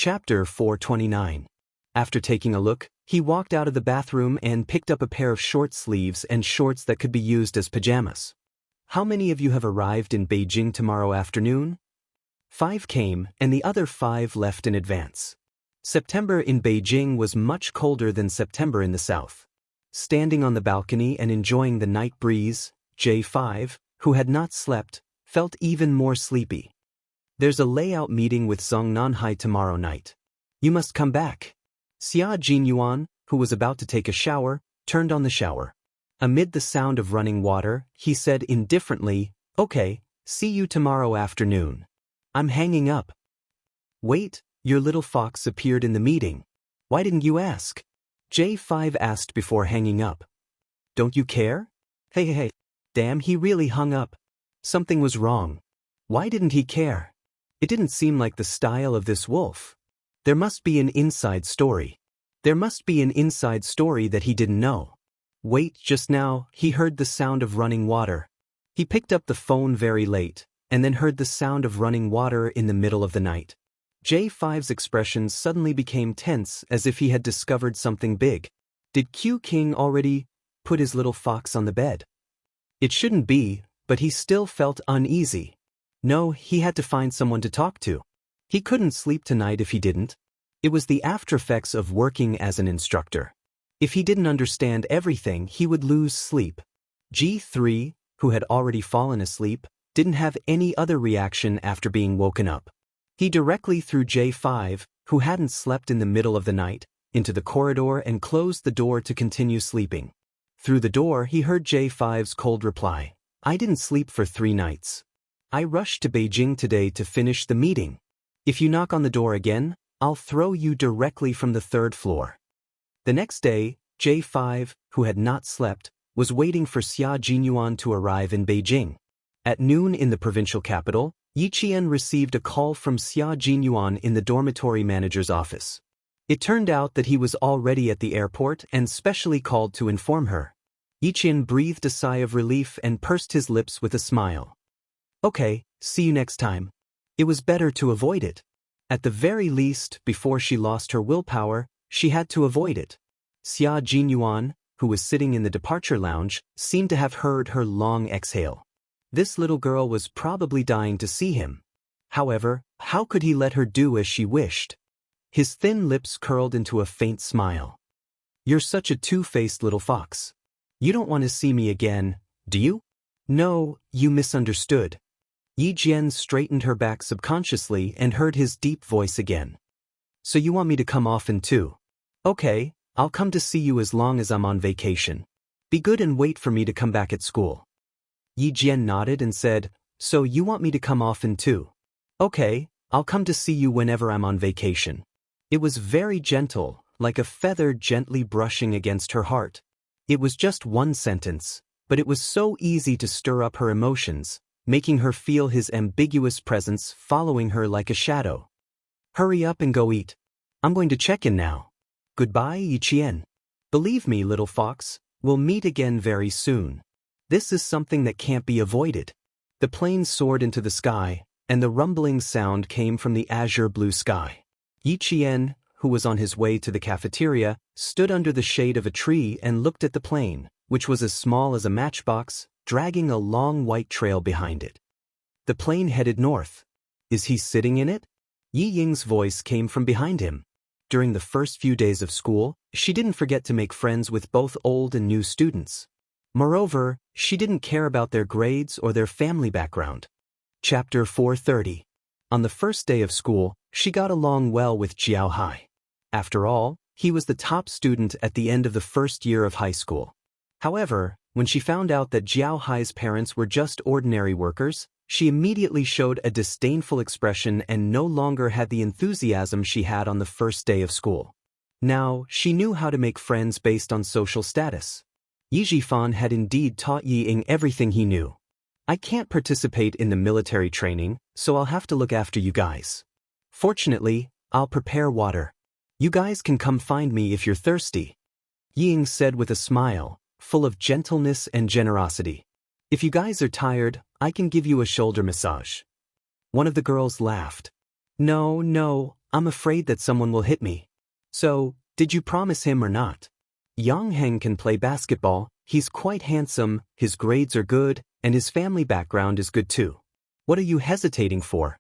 Chapter 429. After taking a look, he walked out of the bathroom and picked up a pair of short sleeves and shorts that could be used as pajamas. How many of you have arrived in Beijing tomorrow afternoon? 5 came, and the other 5 left in advance. September in Beijing was much colder than September in the south. Standing on the balcony and enjoying the night breeze, J5, who had not slept, felt even more sleepy. There's a layout meeting with Zhang Nanhai tomorrow night. You must come back. Xia Jinyuan, who was about to take a shower, turned on the shower. Amid the sound of running water, he said indifferently, "Okay, see you tomorrow afternoon. I'm hanging up." "Wait, your little fox appeared in the meeting. Why didn't you ask?" J5 asked before hanging up. "Don't you care?" Hey. Damn, he really hung up. Something was wrong. Why didn't he care? It didn't seem like the style of this wolf. There must be an inside story. There must be an inside story that he didn't know. Wait, just now, he heard the sound of running water. He picked up the phone very late, and then heard the sound of running water in the middle of the night. J5's expression suddenly became tense as if he had discovered something big. Did Q King already put his little fox on the bed? It shouldn't be, but he still felt uneasy. No, he had to find someone to talk to. He couldn't sleep tonight if he didn't. It was the aftereffects of working as an instructor. If he didn't understand everything, he would lose sleep. G3, who had already fallen asleep, didn't have any other reaction after being woken up. He directly threw J5, who hadn't slept in the middle of the night, into the corridor and closed the door to continue sleeping. Through the door, he heard J5's cold reply, "I didn't sleep for 3 nights. I rushed to Beijing today to finish the meeting. If you knock on the door again, I'll throw you directly from the 3rd floor." The next day, J5, who had not slept, was waiting for Xia Jinyuan to arrive in Beijing. At noon in the provincial capital, Yiqian received a call from Xia Jinyuan in the dormitory manager's office. It turned out that he was already at the airport and specially called to inform her. Yiqian breathed a sigh of relief and pursed his lips with a smile. "Okay, see you next time." It was better to avoid it. At the very least, before she lost her willpower, she had to avoid it. Xia Jinyuan, who was sitting in the departure lounge, seemed to have heard her long exhale. This little girl was probably dying to see him. However, how could he let her do as she wished? His thin lips curled into a faint smile. "You're such a two-faced little fox. You don't want to see me again, do you?" "No, you misunderstood." Yi Jian straightened her back subconsciously and heard his deep voice again. "So you want me to come often too? Okay, I'll come to see you as long as I'm on vacation. Be good and wait for me to come back at school." Yi Jian nodded and said, "So you want me to come often too? Okay, I'll come to see you whenever I'm on vacation." It was very gentle, like a feather gently brushing against her heart. It was just one sentence, but it was so easy to stir up her emotions, making her feel his ambiguous presence following her like a shadow. "Hurry up and go eat. I'm going to check in now. Goodbye, Yiqian. Believe me, little fox, we'll meet again very soon. This is something that can't be avoided." The plane soared into the sky, and the rumbling sound came from the azure blue sky. Yiqian, who was on his way to the cafeteria, stood under the shade of a tree and looked at the plane, which was as small as a matchbox, dragging a long white trail behind it. The plane headed north. "Is he sitting in it?" Yi Ying's voice came from behind him. During the first few days of school, she didn't forget to make friends with both old and new students. Moreover, she didn't care about their grades or their family background. Chapter 430. On the first day of school, she got along well with Jiao Hai. After all, he was the top student at the end of the first year of high school. However, when she found out that Jiao Hai's parents were just ordinary workers, she immediately showed a disdainful expression and no longer had the enthusiasm she had on the first day of school. Now, she knew how to make friends based on social status. Yi Jifan had indeed taught Yi Ying everything he knew. "I can't participate in the military training, so I'll have to look after you guys. Fortunately, I'll prepare water. You guys can come find me if you're thirsty," Yi Ying said with a smile, full of gentleness and generosity. "If you guys are tired, I can give you a shoulder massage." One of the girls laughed. No, I'm afraid that someone will hit me. So, did you promise him or not? Yang Heng can play basketball, he's quite handsome, his grades are good, and his family background is good too. What are you hesitating for?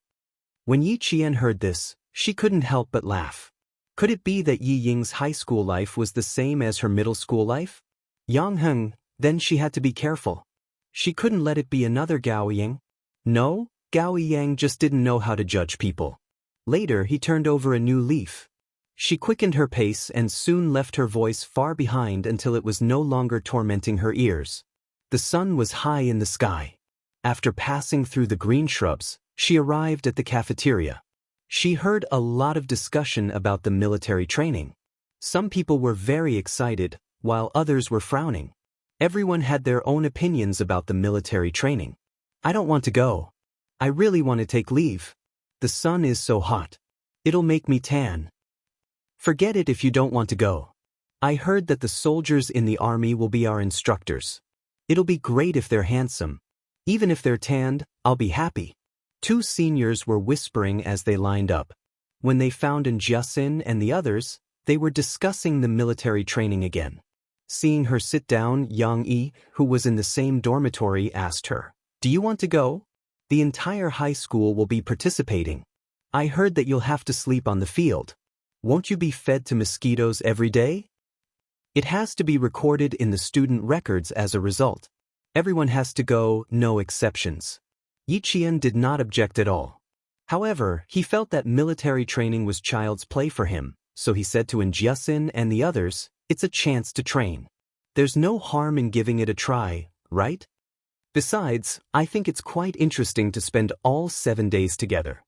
When Yi Qian heard this, she couldn't help but laugh. Could it be that Yi Ying's high school life was the same as her middle school life? Yang Heng, then she had to be careful. She couldn't let it be another Gao Yang. No, Gao Yang just didn't know how to judge people. Later he turned over a new leaf. She quickened her pace and soon left her voice far behind until it was no longer tormenting her ears. The sun was high in the sky. After passing through the green shrubs, she arrived at the cafeteria. She heard a lot of discussion about the military training. Some people were very excited, while others were frowning. Everyone had their own opinions about the military training. I don't want to go. I really want to take leave. The sun is so hot. It'll make me tan. Forget it if you don't want to go. I heard that the soldiers in the army will be our instructors. It'll be great if they're handsome. Even if they're tanned, I'll be happy. Two seniors were whispering as they lined up. When they found Jianghu and the others, they were discussing the military training again. Seeing her sit down, Yang Yi, who was in the same dormitory, asked her, "Do you want to go? The entire high school will be participating. I heard that you'll have to sleep on the field. Won't you be fed to mosquitoes every day? It has to be recorded in the student records as a result. Everyone has to go, no exceptions." Yi Qian did not object at all. However, he felt that military training was child's play for him, so he said to Jianghu and the others, "It's a chance to train. There's no harm in giving it a try, right? Besides, I think it's quite interesting to spend all 7 days together."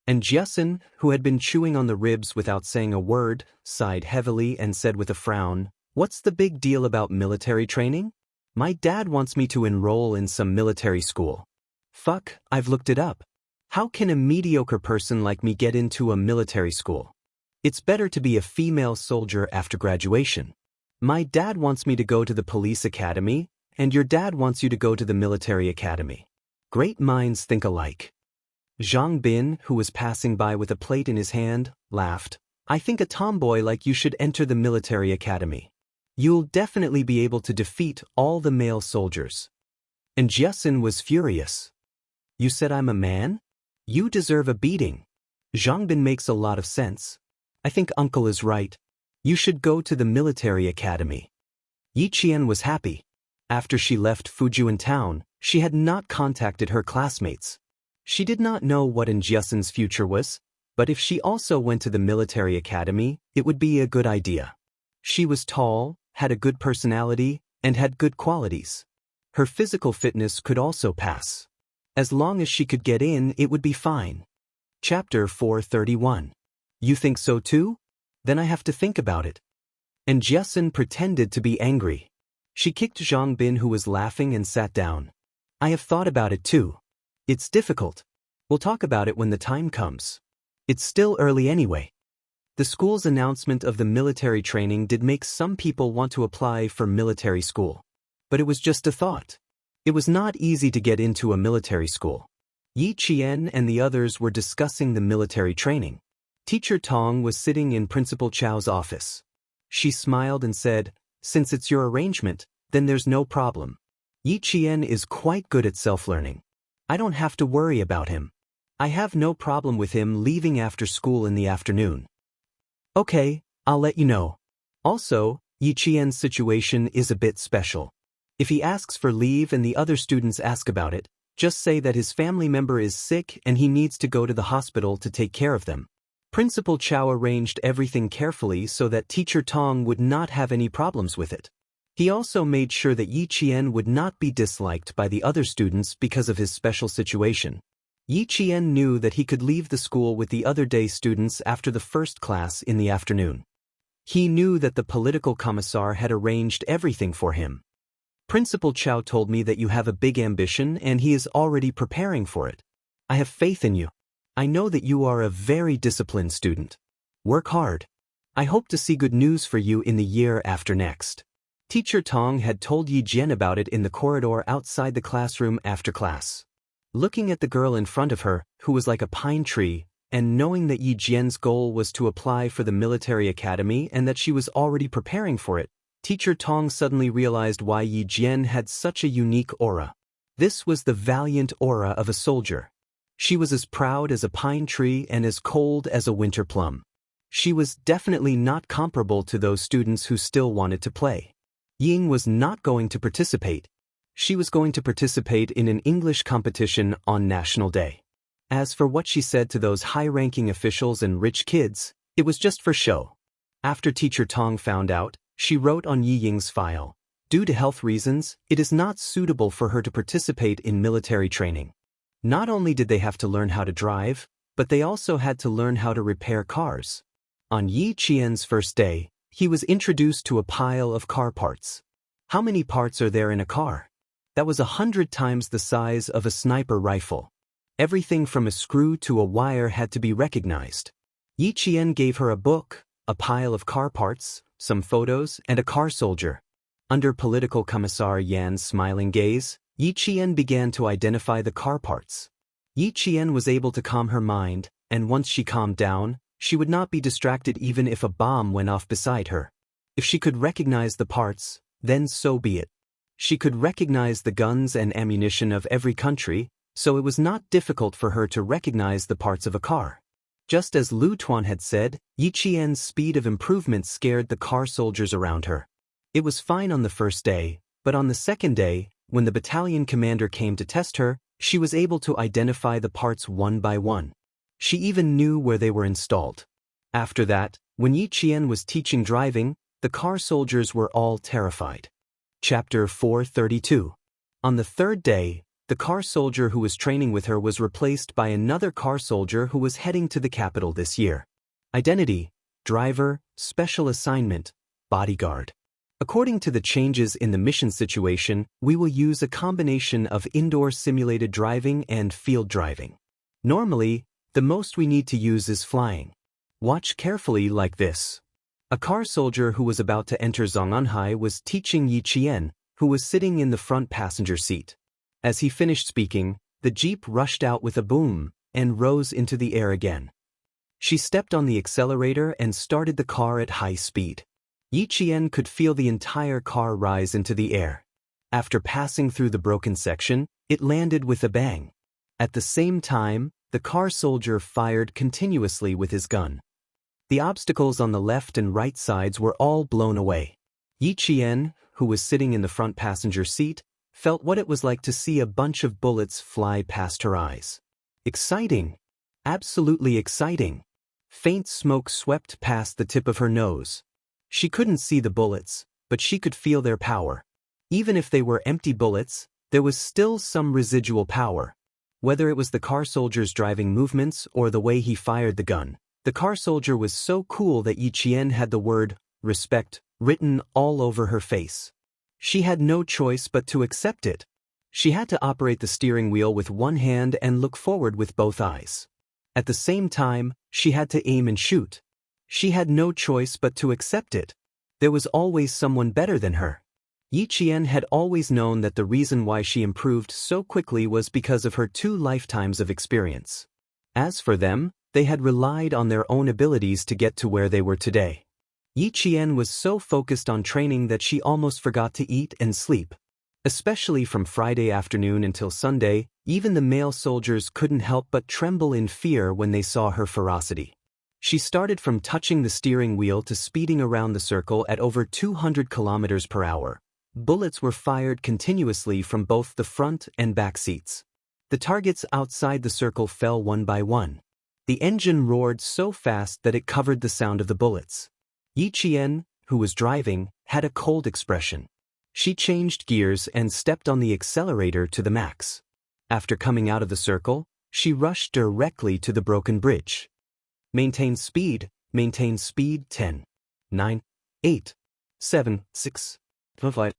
And Jianghu, who had been chewing on the ribs without saying a word, sighed heavily and said with a frown, "What's the big deal about military training? My dad wants me to enroll in some military school. Fuck, I've looked it up. How can a mediocre person like me get into a military school? It's better to be a female soldier after graduation. My dad wants me to go to the police academy, and your dad wants you to go to the military academy. Great minds think alike." Zhang Bin, who was passing by with a plate in his hand, laughed. "I think a tomboy like you should enter the military academy. You'll definitely be able to defeat all the male soldiers." And Jianghu was furious. "You said I'm a man? You deserve a beating." Zhang Bin makes a lot of sense. "I think uncle is right. You should go to the military academy." Yi Qian was happy. After she left Fujian town, she had not contacted her classmates. She did not know what Jianghu's future was, but if she also went to the military academy, it would be a good idea. She was tall, had a good personality, and had good qualities. Her physical fitness could also pass. As long as she could get in, it would be fine. Chapter 431. You think so too? Then I have to think about it. And Jianghu pretended to be angry. She kicked Zhang Bin, who was laughing, and sat down. "I have thought about it too. It's difficult. We'll talk about it when the time comes. It's still early anyway." The school's announcement of the military training did make some people want to apply for military school. But it was just a thought. It was not easy to get into a military school. Yi Qian and the others were discussing the military training. Teacher Tong was sitting in Principal Chao's office. She smiled and said, "Since it's your arrangement, then there's no problem. Yi Qian is quite good at self-learning. I don't have to worry about him. I have no problem with him leaving after school in the afternoon." "Okay, I'll let you know. Also, Yi Qian's situation is a bit special. If he asks for leave and the other students ask about it, just say that his family member is sick and he needs to go to the hospital to take care of them." Principal Chao arranged everything carefully so that Teacher Tong would not have any problems with it. He also made sure that Yi Qian would not be disliked by the other students because of his special situation. Yi Qian knew that he could leave the school with the other day students after the first class in the afternoon. He knew that the political commissar had arranged everything for him. "Principal Chao told me that you have a big ambition and he is already preparing for it. I have faith in you. I know that you are a very disciplined student. Work hard. I hope to see good news for you in the year after next." Teacher Tong had told Yi Jian about it in the corridor outside the classroom after class. Looking at the girl in front of her, who was like a pine tree, and knowing that Yi Jian's goal was to apply for the military academy and that she was already preparing for it, Teacher Tong suddenly realized why Yi Jian had such a unique aura. This was the valiant aura of a soldier. She was as proud as a pine tree and as cold as a winter plum. She was definitely not comparable to those students who still wanted to play. Ying was not going to participate. She was going to participate in an English competition on National Day. As for what she said to those high-ranking officials and rich kids, it was just for show. After Teacher Tong found out, she wrote on Yi Ying's file, "Due to health reasons, it is not suitable for her to participate in military training." Not only did they have to learn how to drive, but they also had to learn how to repair cars. On Yi Qian's first day, he was introduced to a pile of car parts. How many parts are there in a car? That was 100 times the size of a sniper rifle. Everything from a screw to a wire had to be recognized. Yi Qian gave her a book, a pile of car parts, some photos, and a car soldier. Under Political Commissar Yan's smiling gaze, Yi Qian began to identify the car parts. Yi Qian was able to calm her mind, and once she calmed down, she would not be distracted even if a bomb went off beside her. If she could recognize the parts, then so be it. She could recognize the guns and ammunition of every country, so it was not difficult for her to recognize the parts of a car. Just as Lu Tuan had said, Yi Qian's speed of improvement scared the car soldiers around her. It was fine on the first day, but on the second day, when the battalion commander came to test her, she was able to identify the parts one by one. She even knew where they were installed. After that, when Yi Qian was teaching driving, the car soldiers were all terrified. Chapter 432. On the third day, the car soldier who was training with her was replaced by another car soldier who was heading to the capital this year. Identity: driver, special assignment, bodyguard. According to the changes in the mission situation, we will use a combination of indoor simulated driving and field driving. Normally, the most we need to use is flying. Watch carefully like this. A car soldier who was about to enter Zhongnanhai was teaching Yi Qian, who was sitting in the front passenger seat. As he finished speaking, the jeep rushed out with a boom and rose into the air again. She stepped on the accelerator and started the car at high speed. Yi Qian could feel the entire car rise into the air. After passing through the broken section, it landed with a bang. At the same time, the car soldier fired continuously with his gun. The obstacles on the left and right sides were all blown away. Yi Qian, who was sitting in the front passenger seat, felt what it was like to see a bunch of bullets fly past her eyes. Exciting! Absolutely exciting! Faint smoke swept past the tip of her nose. She couldn't see the bullets, but she could feel their power. Even if they were empty bullets, there was still some residual power. Whether it was the car soldier's driving movements or the way he fired the gun, the car soldier was so cool that Yi Qian had the word respect written all over her face. She had no choice but to accept it. She had to operate the steering wheel with one hand and look forward with both eyes. At the same time, she had to aim and shoot. She had no choice but to accept it. There was always someone better than her. Yi Qian had always known that the reason why she improved so quickly was because of her 2 lifetimes of experience. As for them, they had relied on their own abilities to get to where they were today. Yi Qian was so focused on training that she almost forgot to eat and sleep. Especially from Friday afternoon until Sunday, even the male soldiers couldn't help but tremble in fear when they saw her ferocity. She started from touching the steering wheel to speeding around the circle at over 200 kilometers per hour. Bullets were fired continuously from both the front and back seats. The targets outside the circle fell one by one. The engine roared so fast that it covered the sound of the bullets. Yi Qian, who was driving, had a cold expression. She changed gears and stepped on the accelerator to the max. After coming out of the circle, she rushed directly to the broken bridge. Maintain speed 10, 9, 8, 7, 6, 5.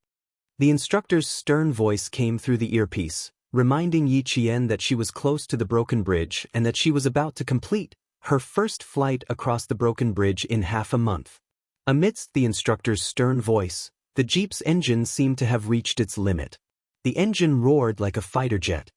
The instructor's stern voice came through the earpiece, reminding Yi Qian that she was close to the broken bridge and that she was about to complete her first flight across the broken bridge in half a month. Amidst the instructor's stern voice, the jeep's engine seemed to have reached its limit. The engine roared like a fighter jet.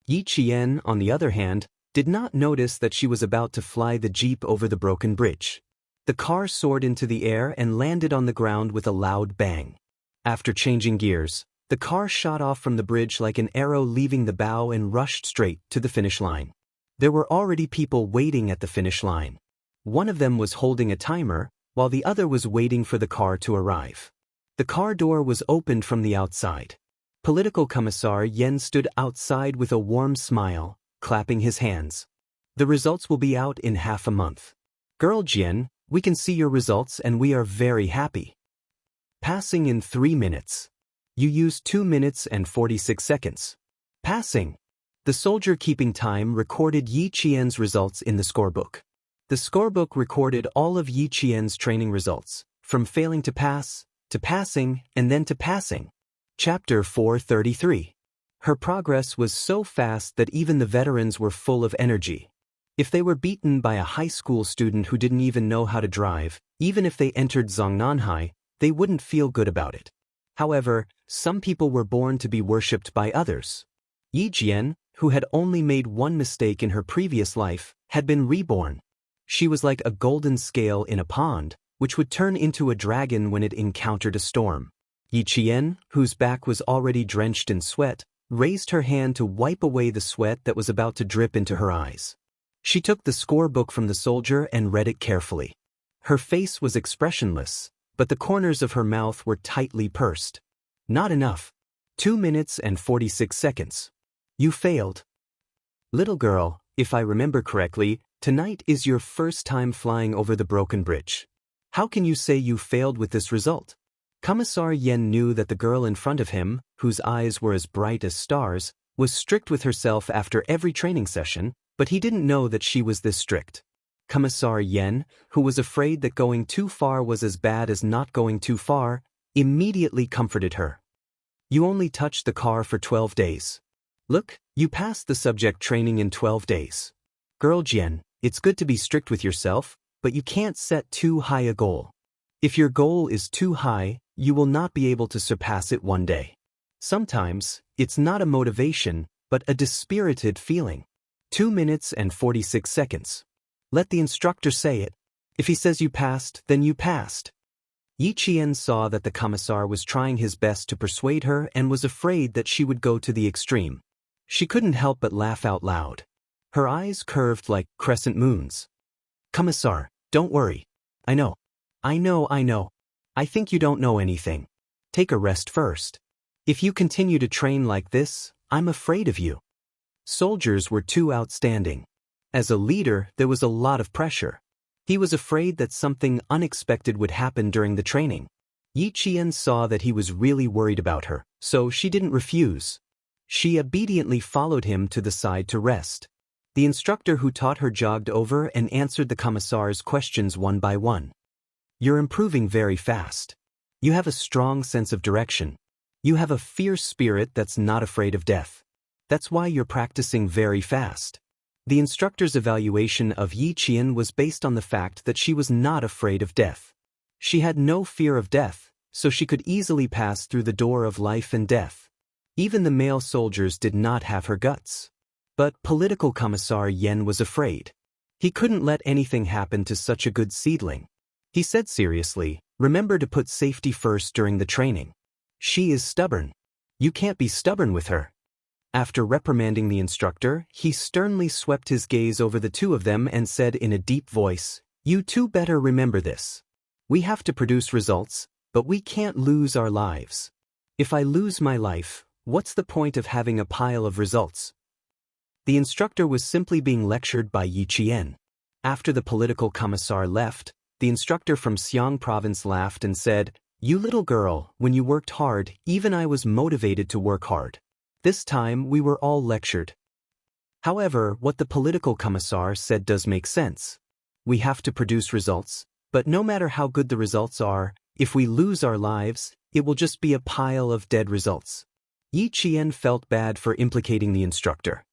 Yi Qian, on the other hand, did not notice that she was about to fly the jeep over the broken bridge. The car soared into the air and landed on the ground with a loud bang. After changing gears, the car shot off from the bridge like an arrow leaving the bow and rushed straight to the finish line. There were already people waiting at the finish line. One of them was holding a timer, while the other was waiting for the car to arrive. The car door was opened from the outside. Political Commissar Yen stood outside with a warm smile, clapping his hands. The results will be out in half a month. Girl Jian, we can see your results and we are very happy. Passing in 3 minutes. You used 2 minutes and 46 seconds. Passing. The soldier keeping time recorded Yi Qian's results in the scorebook. The scorebook recorded all of Yi Qian's training results, from failing to pass, to passing, and then to passing. Chapter 433. Her progress was so fast that even the veterans were full of energy. If they were beaten by a high school student who didn't even know how to drive, even if they entered Zongnanhai, they wouldn't feel good about it. However, some people were born to be worshipped by others. Yi Jian, who had only made one mistake in her previous life, had been reborn. She was like a golden scale in a pond, which would turn into a dragon when it encountered a storm. Yi Qian, whose back was already drenched in sweat, raised her hand to wipe away the sweat that was about to drip into her eyes. She took the scorebook from the soldier and read it carefully. Her face was expressionless, but the corners of her mouth were tightly pursed. Not enough. 2 minutes and 46 seconds. You failed. Little girl, if I remember correctly, tonight is your first time flying over the broken bridge. How can you say you failed with this result? Commissar Yen knew that the girl in front of him, whose eyes were as bright as stars, was strict with herself after every training session, but he didn't know that she was this strict. Commissar Yen, who was afraid that going too far was as bad as not going too far, immediately comforted her. You only touched the car for 12 days. Look, you passed the subject training in 12 days. Girl Jian, it's good to be strict with yourself, but you can't set too high a goal. If your goal is too high, you will not be able to surpass it one day. Sometimes, it's not a motivation, but a dispirited feeling. 2 minutes and 46 seconds. Let the instructor say it. If he says you passed, then you passed. Yi Qian saw that the commissar was trying his best to persuade her and was afraid that she would go to the extreme. She couldn't help but laugh out loud. Her eyes curved like crescent moons. Commissar, don't worry. I know. I think you don't know anything. Take a rest first. If you continue to train like this, I'm afraid of you. Soldiers were too outstanding. As a leader, there was a lot of pressure. He was afraid that something unexpected would happen during the training. Yi Qian saw that he was really worried about her, so she didn't refuse. She obediently followed him to the side to rest. The instructor who taught her jogged over and answered the commissar's questions one by one. You're improving very fast. You have a strong sense of direction. You have a fierce spirit that's not afraid of death. That's why you're practicing very fast. The instructor's evaluation of Yi Qian was based on the fact that she was not afraid of death. She had no fear of death, so she could easily pass through the door of life and death. Even the male soldiers did not have her guts. But political commissar Yen was afraid. He couldn't let anything happen to such a good seedling. He said seriously, remember to put safety first during the training. She is stubborn. You can't be stubborn with her. After reprimanding the instructor, he sternly swept his gaze over the two of them and said in a deep voice, you two better remember this. We have to produce results, but we can't lose our lives. If I lose my life, what's the point of having a pile of results? The instructor was simply being lectured by Yi Qian. After the political commissar left, the instructor from Xiang province laughed and said, you little girl, when you worked hard, even I was motivated to work hard. This time we were all lectured. However, what the political commissar said does make sense. We have to produce results, but no matter how good the results are, if we lose our lives, it will just be a pile of dead results. Yi Qian felt bad for implicating the instructor.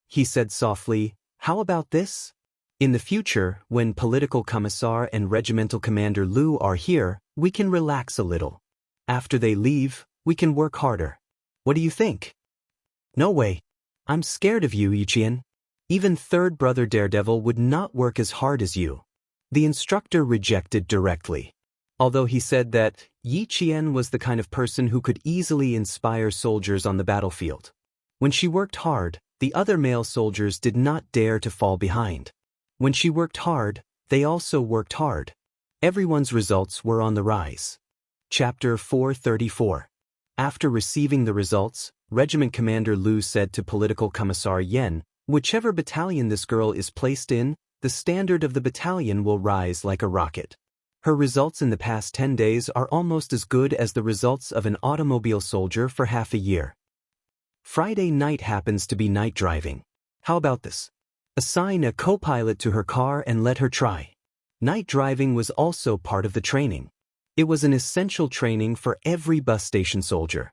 He said softly, how about this? In the future, when political commissar and regimental commander Lu are here, we can relax a little. After they leave, we can work harder. What do you think? No way. I'm scared of you, Yi Qian. Even third brother Daredevil would not work as hard as you. The instructor rejected directly. Although he said that Yi Qian was the kind of person who could easily inspire soldiers on the battlefield. When she worked hard, the other male soldiers did not dare to fall behind. When she worked hard, they also worked hard. Everyone's results were on the rise. Chapter 434. After receiving the results, Regiment Commander Lu said to Political Commissar Yen, "Whichever battalion this girl is placed in, the standard of the battalion will rise like a rocket. Her results in the past 10 days are almost as good as the results of an automobile soldier for half a year." Friday night happens to be night driving. How about this? Assign a co-pilot to her car and let her try. Night driving was also part of the training. It was an essential training for every bus station soldier.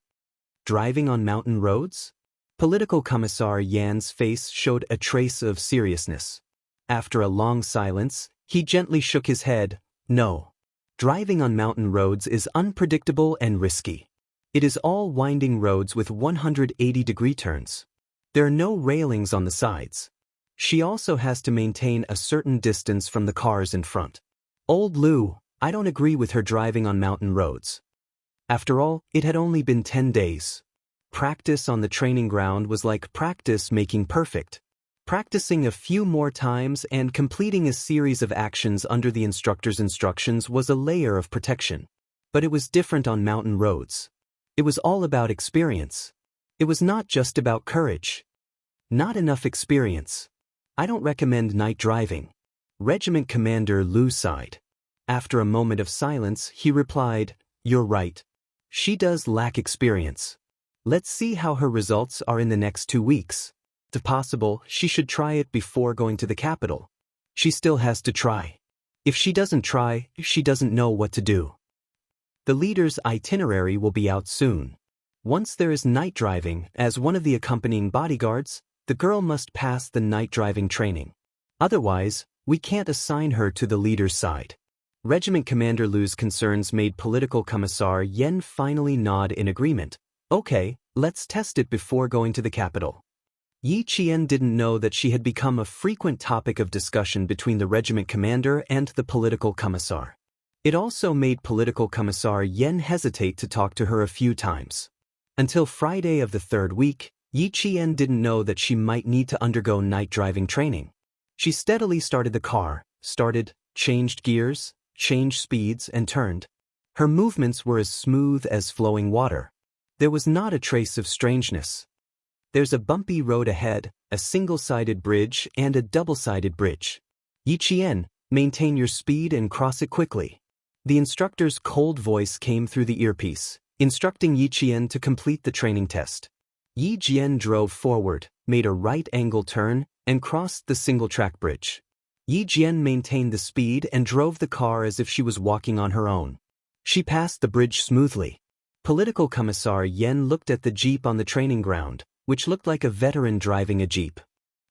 Driving on mountain roads? Political Commissar Yan's face showed a trace of seriousness. After a long silence, he gently shook his head. No. Driving on mountain roads is unpredictable and risky. It is all winding roads with 180-degree turns. There are no railings on the sides. She also has to maintain a certain distance from the cars in front. Old Lu, I don't agree with her driving on mountain roads. After all, it had only been 10 days. Practice on the training ground was like practice making perfect. Practicing a few more times and completing a series of actions under the instructor's instructions was a layer of protection. But it was different on mountain roads. It was all about experience. It was not just about courage. Not enough experience. I don't recommend night driving. Regiment Commander Lu sighed. After a moment of silence, he replied, "You're right. She does lack experience. Let's see how her results are in the next 2 weeks. If possible, she should try it before going to the capital. She still has to try. If she doesn't try, she doesn't know what to do." The leader's itinerary will be out soon. Once there is night driving, as one of the accompanying bodyguards, the girl must pass the night driving training. Otherwise, we can't assign her to the leader's side. Regiment Commander Lu's concerns made Political Commissar Yen finally nod in agreement. Okay, let's test it before going to the capital. Yi Qian didn't know that she had become a frequent topic of discussion between the regiment commander and the political commissar. It also made Political Commissar Yen hesitate to talk to her a few times. Until Friday of the 3rd week, Yi Qian didn't know that she might need to undergo night driving training. She steadily started the car, changed gears, changed speeds, and turned. Her movements were as smooth as flowing water. There was not a trace of strangeness. There's a bumpy road ahead, a single-sided bridge, and a double-sided bridge. Yi Qian, maintain your speed and cross it quickly. The instructor's cold voice came through the earpiece, instructing Yi Qian to complete the training test. Yi Jian drove forward, made a right-angle turn, and crossed the single-track bridge. Yi Jian maintained the speed and drove the car as if she was walking on her own. She passed the bridge smoothly. Political Commissar Yen looked at the jeep on the training ground, which looked like a veteran driving a jeep.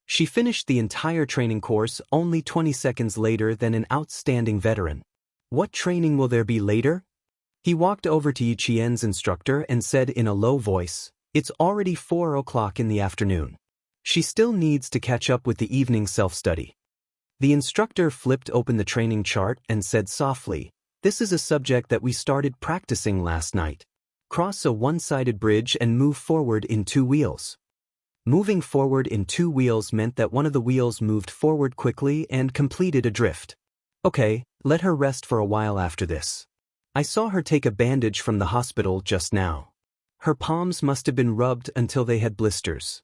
She finished the entire training course only 20 seconds later than an outstanding veteran. What training will there be later? He walked over to Yi Qian's instructor and said in a low voice, "It's already 4 o'clock in the afternoon. She still needs to catch up with the evening self-study." The instructor flipped open the training chart and said softly, "This is a subject that we started practicing last night. Cross a one-sided bridge and move forward in 2 wheels." Moving forward in 2 wheels meant that one of the wheels moved forward quickly and completed a drift. Okay, let her rest for a while after this. I saw her take a bandage from the hospital just now. Her palms must have been rubbed until they had blisters.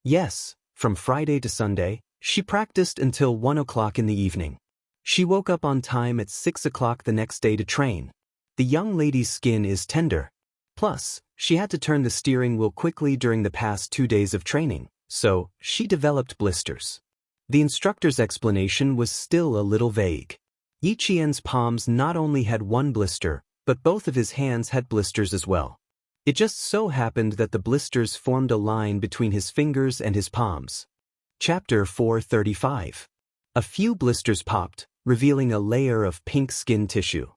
Yes, from Friday to Sunday, she practiced until 1 o'clock in the evening. She woke up on time at 6 o'clock the next day to train. The young lady's skin is tender. Plus, she had to turn the steering wheel quickly during the past 2 days of training, so she developed blisters. The instructor's explanation was still a little vague. Yi Qian's palms not only had 1 blister, but both of his hands had blisters as well. It just so happened that the blisters formed a line between his fingers and his palms. Chapter 435. A few blisters popped, revealing a layer of pink skin tissue.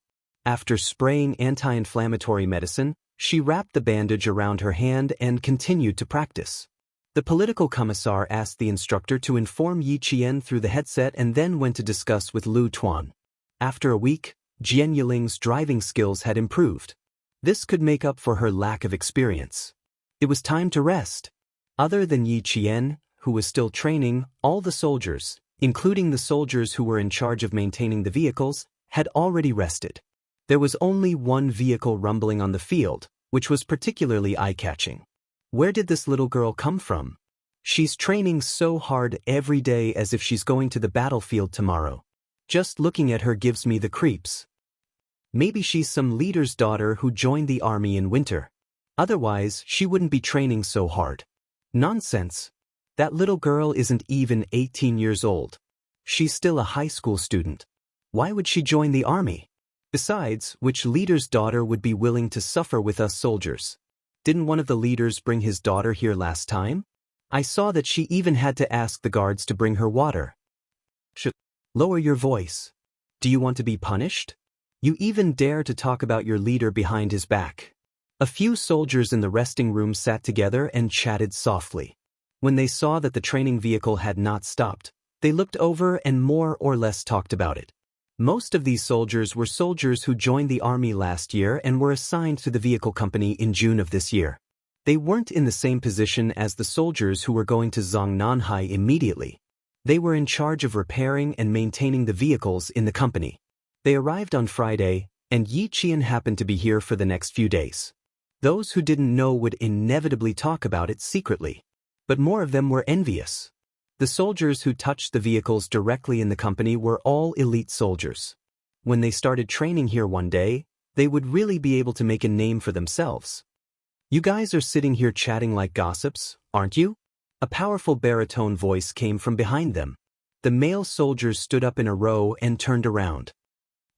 After spraying anti-inflammatory medicine, she wrapped the bandage around her hand and continued to practice. The political commissar asked the instructor to inform Yi Qian through the headset and then went to discuss with Lu Tuan. After a week, Jianyuling's driving skills had improved. This could make up for her lack of experience. It was time to rest. Other than Yi Qian, who was still training, all the soldiers, including the soldiers who were in charge of maintaining the vehicles, had already rested. There was only one vehicle rumbling on the field, which was particularly eye-catching. Where did this little girl come from? She's training so hard every day as if she's going to the battlefield tomorrow. Just looking at her gives me the creeps. Maybe she's some leader's daughter who joined the army in winter. Otherwise, she wouldn't be training so hard. Nonsense. That little girl isn't even 18 years old. She's still a high school student. Why would she join the army? Besides, which leader's daughter would be willing to suffer with us soldiers? Didn't one of the leaders bring his daughter here last time? I saw that she even had to ask the guards to bring her water. Lower your voice. Do you want to be punished? You even dare to talk about your leader behind his back. A few soldiers in the resting room sat together and chatted softly. When they saw that the training vehicle had not stopped, they looked over and more or less talked about it. Most of these soldiers were soldiers who joined the army last year and were assigned to the vehicle company in June of this year. They weren't in the same position as the soldiers who were going to Zongnanhai immediately. They were in charge of repairing and maintaining the vehicles in the company. They arrived on Friday, and Yi Qian happened to be here for the next few days. Those who didn't know would inevitably talk about it secretly. But more of them were envious. The soldiers who touched the vehicles directly in the company were all elite soldiers. When they started training here one day, they would really be able to make a name for themselves. You guys are sitting here chatting like gossips, aren't you? A powerful baritone voice came from behind them. The male soldiers stood up in a row and turned around.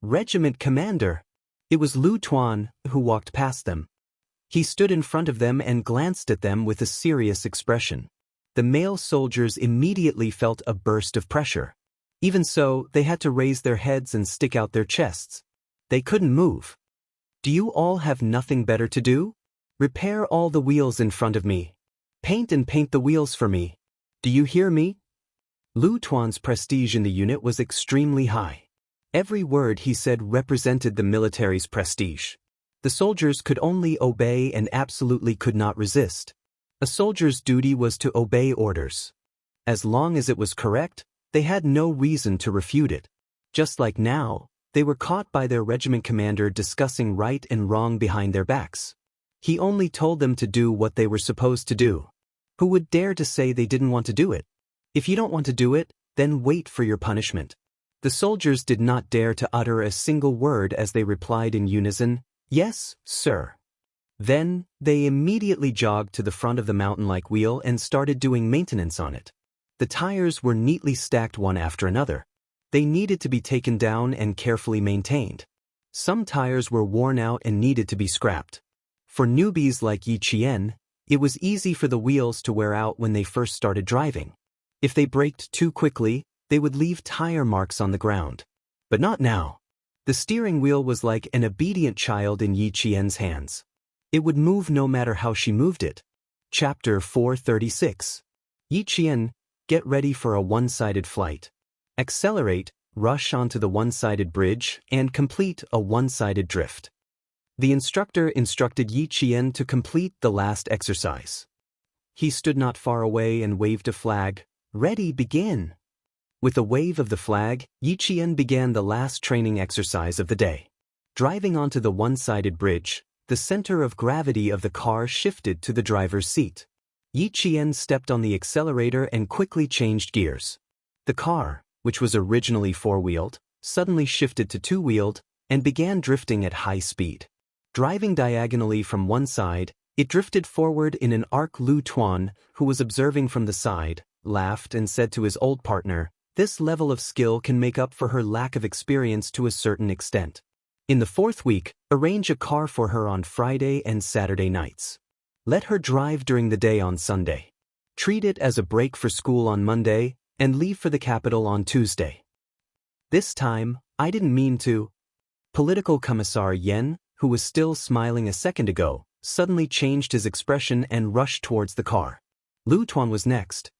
Regiment commander! It was Lu Tuan, who walked past them. He stood in front of them and glanced at them with a serious expression. The male soldiers immediately felt a burst of pressure. Even so, they had to raise their heads and stick out their chests. They couldn't move. Do you all have nothing better to do? Repair all the wheels in front of me. Paint the wheels for me. Do you hear me? Lu Tuan's prestige in the unit was extremely high. Every word he said represented the military's prestige. The soldiers could only obey and absolutely could not resist. A soldier's duty was to obey orders. As long as it was correct, they had no reason to refute it. Just like now, they were caught by their regiment commander discussing right and wrong behind their backs. He only told them to do what they were supposed to do. Who would dare to say they didn't want to do it? If you don't want to do it, then wait for your punishment. The soldiers did not dare to utter a single word as they replied in unison, "Yes, sir." Then, they immediately jogged to the front of the mountain-like wheel and started doing maintenance on it. The tires were neatly stacked one after another. They needed to be taken down and carefully maintained. Some tires were worn out and needed to be scrapped. For newbies like Yi Qian, it was easy for the wheels to wear out when they first started driving. If they braked too quickly, they would leave tire marks on the ground. But not now. The steering wheel was like an obedient child in Yi Qian's hands. It would move no matter how she moved it. Chapter 436. Yi Qian, get ready for a one-sided flight. Accelerate, rush onto the one-sided bridge, and complete a one-sided drift. The instructor instructed Yi Qian to complete the last exercise. He stood not far away and waved a flag. Ready, begin. With a wave of the flag, Yi Qian began the last training exercise of the day. Driving onto the one-sided bridge, the center of gravity of the car shifted to the driver's seat. Yi Qian stepped on the accelerator and quickly changed gears. The car, which was originally four-wheeled, suddenly shifted to two-wheeled and began drifting at high speed. Driving diagonally from one side, it drifted forward in an arc. Lu Tuan, who was observing from the side, laughed and said to his old partner, "This level of skill can make up for her lack of experience to a certain extent. In the fourth week, arrange a car for her on Friday and Saturday nights. Let her drive during the day on Sunday. Treat it as a break for school on Monday, and leave for the capital on Tuesday." This time, I didn't mean to. Political Commissar Yen, who was still smiling a second ago, suddenly changed his expression and rushed towards the car. Lu Tuan was next.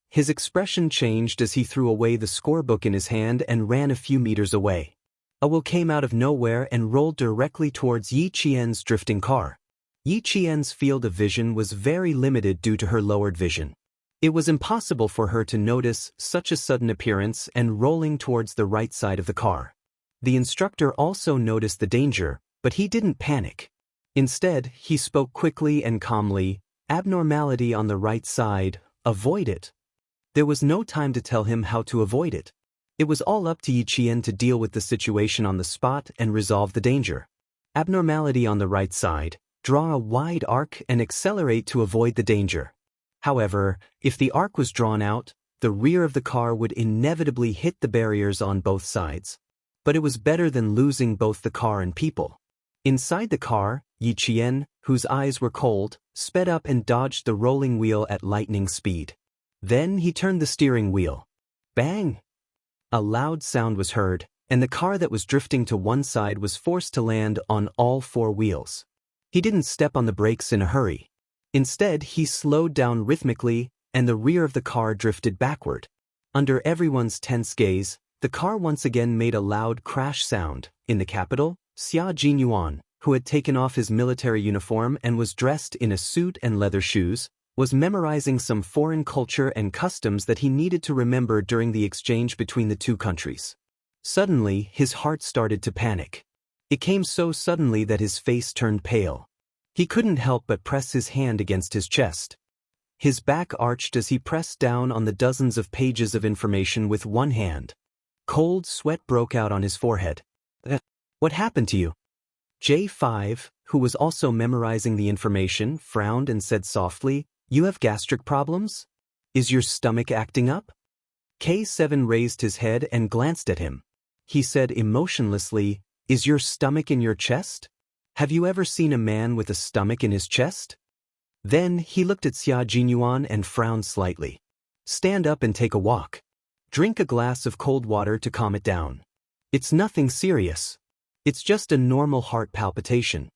His expression changed as he threw away the scorebook in his hand and ran a few meters away. A will came out of nowhere and rolled directly towards Yi Qian's drifting car. Yi Qian's field of vision was very limited due to her lowered vision. It was impossible for her to notice such a sudden appearance and rolling towards the right side of the car. The instructor also noticed the danger, but he didn't panic. Instead, he spoke quickly and calmly, "Abnormality on the right side, avoid it." There was no time to tell him how to avoid it. It was all up to Yi Qian to deal with the situation on the spot and resolve the danger. Abnormality on the right side, draw a wide arc and accelerate to avoid the danger. However, if the arc was drawn out, the rear of the car would inevitably hit the barriers on both sides. But it was better than losing both the car and people. Inside the car, Yi Qian, whose eyes were cold, sped up and dodged the rolling wheel at lightning speed. Then he turned the steering wheel. Bang! A loud sound was heard, and the car that was drifting to one side was forced to land on all four wheels. He didn't step on the brakes in a hurry. Instead, he slowed down rhythmically, and the rear of the car drifted backward. Under everyone's tense gaze, the car once again made a loud crash sound. In the capital, Xia Jinyuan, who had taken off his military uniform and was dressed in a suit and leather shoes, was memorizing some foreign culture and customs that he needed to remember during the exchange between the two countries. Suddenly, his heart started to panic. It came so suddenly that his face turned pale. He couldn't help but press his hand against his chest. His back arched as he pressed down on the dozens of pages of information with one hand. Cold sweat broke out on his forehead. What happened to you? J5, who was also memorizing the information, frowned and said softly, "You have gastric problems? Is your stomach acting up?" K7 raised his head and glanced at him. He said emotionlessly, "Is your stomach in your chest? Have you ever seen a man with a stomach in his chest?" Then he looked at Xia Jinyuan and frowned slightly. "Stand up and take a walk. Drink a glass of cold water to calm it down. It's nothing serious. It's just a normal heart palpitation.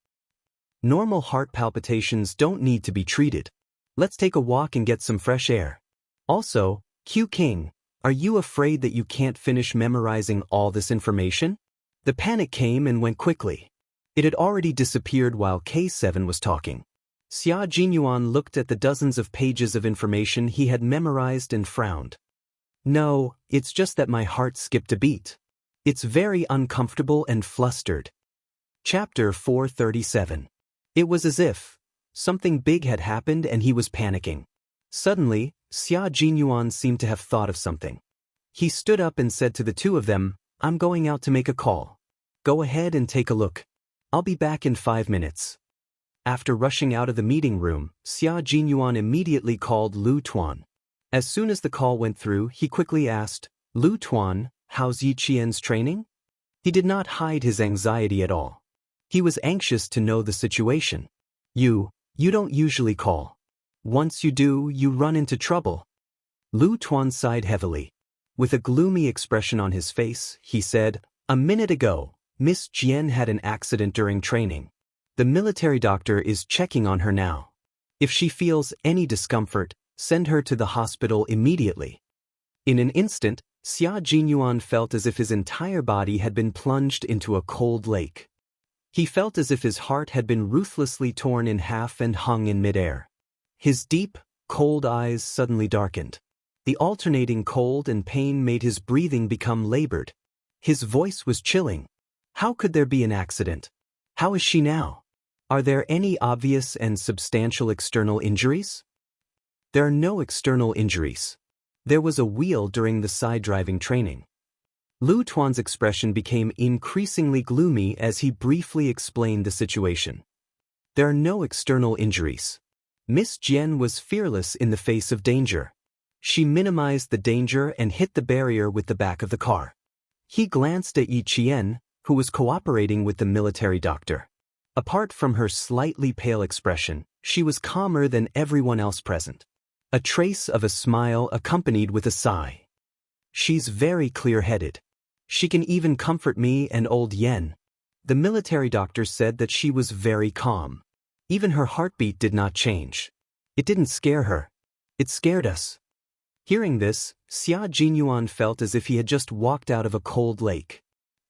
Normal heart palpitations don't need to be treated. Let's take a walk and get some fresh air. Also, Q King, are you afraid that you can't finish memorizing all this information?" The panic came and went quickly. It had already disappeared while K7 was talking. Xia Jinyuan looked at the dozens of pages of information he had memorized and frowned. "No, it's just that my heart skipped a beat. It's very uncomfortable and flustered." Chapter 437. It was as if something big had happened and he was panicking. Suddenly, Xia Jinyuan seemed to have thought of something. He stood up and said to the two of them, "I'm going out to make a call. Go ahead and take a look. I'll be back in 5 minutes." After rushing out of the meeting room, Xia Jinyuan immediately called Lu Tuan. As soon as the call went through, he quickly asked, "Lu Tuan, how's Yi Qian's training?" He did not hide his anxiety at all. He was anxious to know the situation. You don't usually call. Once you do, you run into trouble." Lu Tuan sighed heavily. With a gloomy expression on his face, he said, "A minute ago, Miss Jian had an accident during training. The military doctor is checking on her now. If she feels any discomfort, send her to the hospital immediately." In an instant, Xia Jinyuan felt as if his entire body had been plunged into a cold lake. He felt as if his heart had been ruthlessly torn in half and hung in midair. His deep, cold eyes suddenly darkened. The alternating cold and pain made his breathing become labored. His voice was chilling. How could there be an accident? How is she now? Are there any obvious and substantial external injuries? There are no external injuries. There was a wheel during the side driving training. Lu Tuan's expression became increasingly gloomy as he briefly explained the situation. There are no external injuries. Miss Jian was fearless in the face of danger. She minimized the danger and hit the barrier with the back of the car. He glanced at Yi Qian, who was cooperating with the military doctor. Apart from her slightly pale expression, she was calmer than everyone else present. A trace of a smile accompanied with a sigh. "She's very clear-headed. She can even comfort me and old Yen." The military doctor said that she was very calm. Even her heartbeat did not change. It didn't scare her. It scared us. Hearing this, Xia Jinyuan felt as if he had just walked out of a cold lake.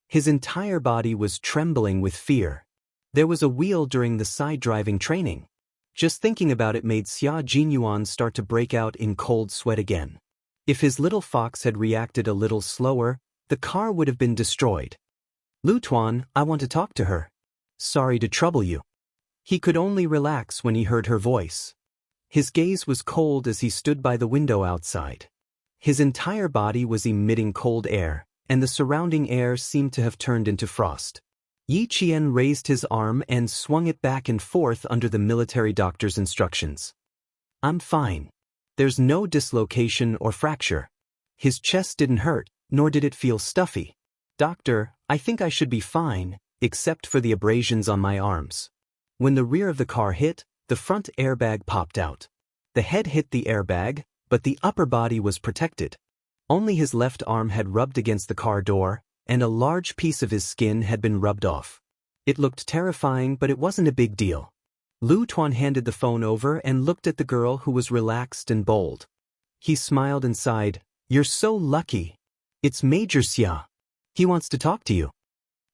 His entire body was trembling with fear. There was a wheel during the side-driving training. Just thinking about it made Xia Jinyuan start to break out in cold sweat again. If his little fox had reacted a little slower, the car would have been destroyed. Lu Tuan, I want to talk to her. Sorry to trouble you. He could only relax when he heard her voice. His gaze was cold as he stood by the window outside. His entire body was emitting cold air, and the surrounding air seemed to have turned into frost. Yi Qian raised his arm and swung it back and forth under the military doctor's instructions. I'm fine. There's no dislocation or fracture. His chest didn't hurt, nor did it feel stuffy. Doctor, I think I should be fine, except for the abrasions on my arms. When the rear of the car hit, the front airbag popped out. The head hit the airbag, but the upper body was protected. Only his left arm had rubbed against the car door, and a large piece of his skin had been rubbed off. It looked terrifying, but it wasn't a big deal. Lu Tuan handed the phone over and looked at the girl who was relaxed and bold. He smiled and sighed, You're so lucky. It's Major Xia. He wants to talk to you.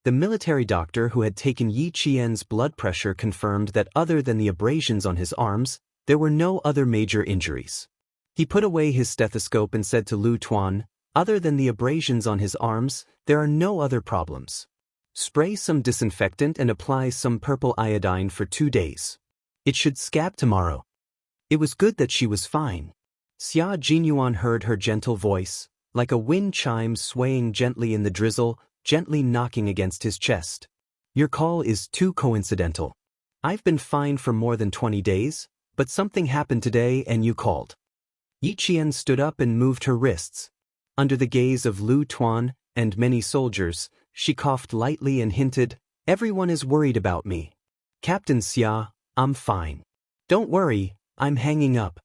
The military doctor who had taken Yi Qian's blood pressure confirmed that other than the abrasions on his arms, there were no other major injuries. He put away his stethoscope and said to Lu Tuan, Other than the abrasions on his arms, there are no other problems. Spray some disinfectant and apply some purple iodine for 2 days. It should scab tomorrow. It was good that she was fine. Xia Jinyuan heard her gentle voice, like a wind chime swaying gently in the drizzle, gently knocking against his chest. Your call is too coincidental. I've been fine for more than 20 days, but something happened today and you called. Yi Qian stood up and moved her wrists. Under the gaze of Lu Tuan and many soldiers, she coughed lightly and hinted, Everyone is worried about me. Captain Xia, I'm fine. Don't worry, I'm hanging up.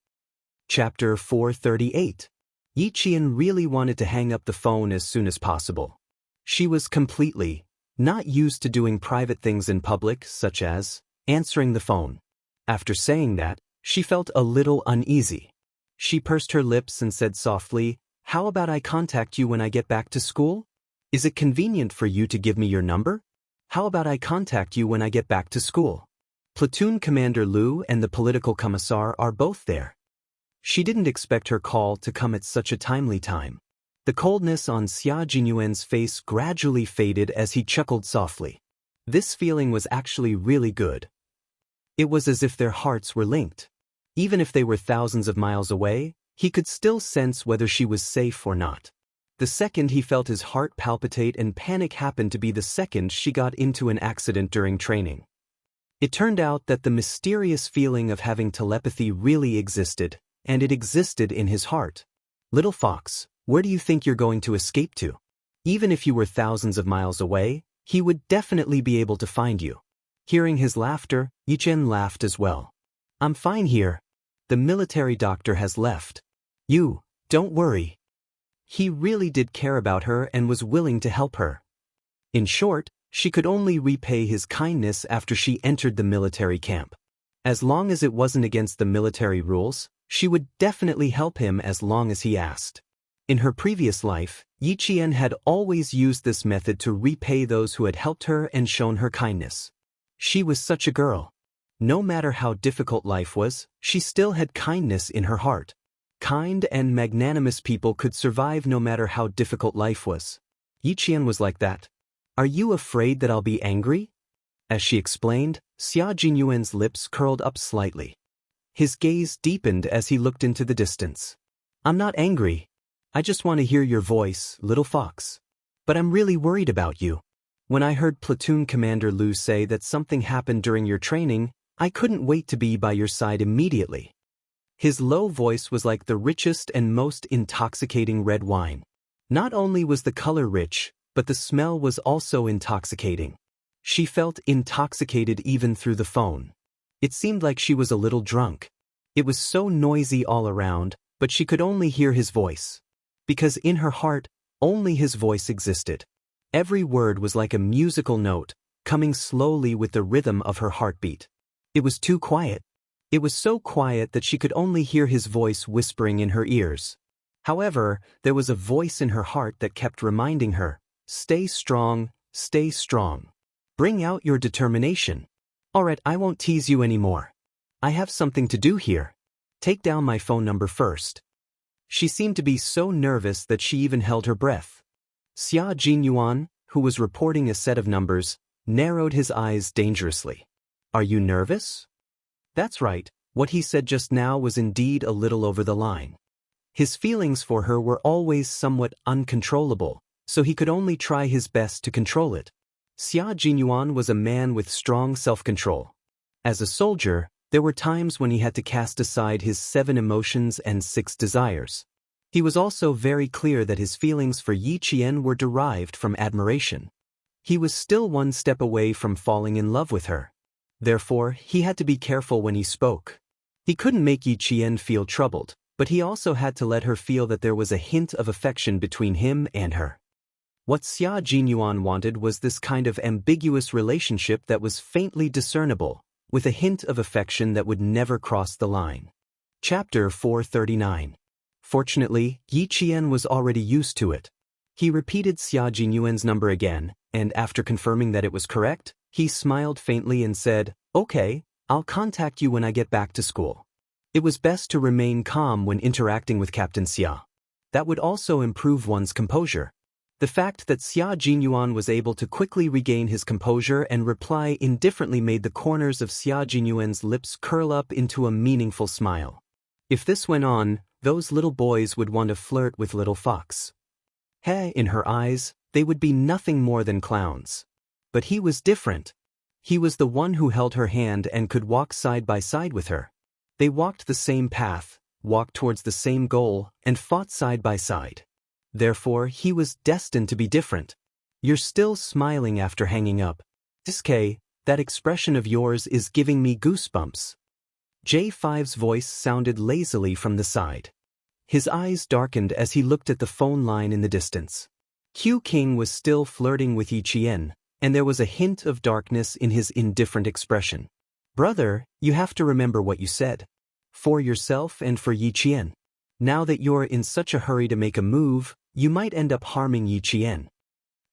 Chapter 438. Yi Qian really wanted to hang up the phone as soon as possible. She was completely not used to doing private things in public, such as answering the phone. After saying that, she felt a little uneasy. She pursed her lips and said softly, How about I contact you when I get back to school? Is it convenient for you to give me your number? How about I contact you when I get back to school? Platoon Commander Lu and the political commissar are both there. She didn't expect her call to come at such a timely time. The coldness on Xia Jinyuan's face gradually faded as he chuckled softly. This feeling was actually really good. It was as if their hearts were linked. Even if they were thousands of miles away, he could still sense whether she was safe or not. The second he felt his heart palpitate and panic happened to be the second she got into an accident during training. It turned out that the mysterious feeling of having telepathy really existed, and it existed in his heart. Little fox, where do you think you're going to escape to? Even if you were thousands of miles away, he would definitely be able to find you. Hearing his laughter, Yi Qian laughed as well. I'm fine here. The military doctor has left. You, don't worry. He really did care about her and was willing to help her. In short, she could only repay his kindness after she entered the military camp. As long as it wasn't against the military rules, she would definitely help him as long as he asked. In her previous life, Yi Qian had always used this method to repay those who had helped her and shown her kindness. She was such a girl. No matter how difficult life was, she still had kindness in her heart. Kind and magnanimous people could survive no matter how difficult life was. Yi Qian was like that. Are you afraid that I'll be angry? As she explained, Xia Jinyuan's lips curled up slightly. His gaze deepened as he looked into the distance. I'm not angry. I just want to hear your voice, little fox. But I'm really worried about you. When I heard Platoon Commander Lu say that something happened during your training, I couldn't wait to be by your side immediately. His low voice was like the richest and most intoxicating red wine. Not only was the color rich, but the smell was also intoxicating. She felt intoxicated even through the phone. It seemed like she was a little drunk. It was so noisy all around, but she could only hear his voice. Because in her heart, only his voice existed. Every word was like a musical note, coming slowly with the rhythm of her heartbeat. It was too quiet. It was so quiet that she could only hear his voice whispering in her ears. However, there was a voice in her heart that kept reminding her, "Stay strong, stay strong. Bring out your determination. Alright, I won't tease you anymore. I have something to do here. Take down my phone number first." She seemed to be so nervous that she even held her breath. Xia Jinyuan, who was reporting a set of numbers, narrowed his eyes dangerously. "Are you nervous?" That's right, what he said just now was indeed a little over the line. His feelings for her were always somewhat uncontrollable, so he could only try his best to control it. Xia Jinyuan was a man with strong self-control. As a soldier, there were times when he had to cast aside his 7 emotions and 6 desires. He was also very clear that his feelings for Yi Qian were derived from admiration. He was still one step away from falling in love with her. Therefore, he had to be careful when he spoke. He couldn't make Yi Qian feel troubled, but he also had to let her feel that there was a hint of affection between him and her. What Xia Jinyuan wanted was this kind of ambiguous relationship that was faintly discernible, with a hint of affection that would never cross the line. Chapter 439. Fortunately, Yi Qian was already used to it. He repeated Xia Jinyuan's number again, and after confirming that it was correct, he smiled faintly and said, "Okay, I'll contact you when I get back to school." It was best to remain calm when interacting with Captain Xia. That would also improve one's composure. The fact that Xia Jinyuan was able to quickly regain his composure and reply indifferently made the corners of Xia Jinyuan's lips curl up into a meaningful smile. If this went on, those little boys would want to flirt with little Fox. In her eyes, they would be nothing more than clowns. But he was different. He was the one who held her hand and could walk side by side with her. They walked the same path, walked towards the same goal, and fought side by side. Therefore, he was destined to be different. "You're still smiling after hanging up. Sk, that expression of yours is giving me goosebumps." J5's voice sounded lazily from the side. His eyes darkened as he looked at the phone line in the distance. Q King was still flirting with Yi Qian, and there was a hint of darkness in his indifferent expression. "Brother, you have to remember what you said. For yourself and for Yi Qian. Now that you're in such a hurry to make a move, you might end up harming Yi Qian."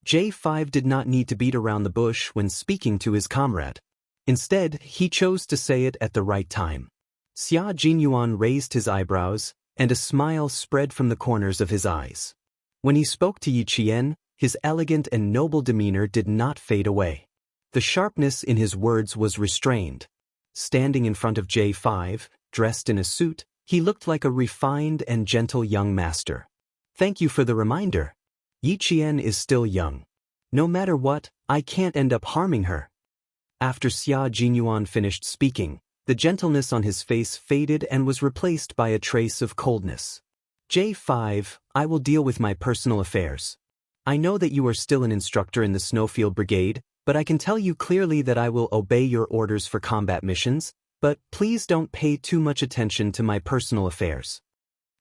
J5 did not need to beat around the bush when speaking to his comrade. Instead, he chose to say it at the right time. Xia Jinyuan raised his eyebrows, and a smile spread from the corners of his eyes. When he spoke to Yi Qian, his elegant and noble demeanor did not fade away. The sharpness in his words was restrained. Standing in front of J5, dressed in a suit, he looked like a refined and gentle young master. "Thank you for the reminder. Yi Qian is still young. No matter what, I can't end up harming her." After Xia Jinyuan finished speaking, the gentleness on his face faded and was replaced by a trace of coldness. "J5, I will deal with my personal affairs. I know that you are still an instructor in the Snowfield Brigade, but I can tell you clearly that I will obey your orders for combat missions, but please don't pay too much attention to my personal affairs."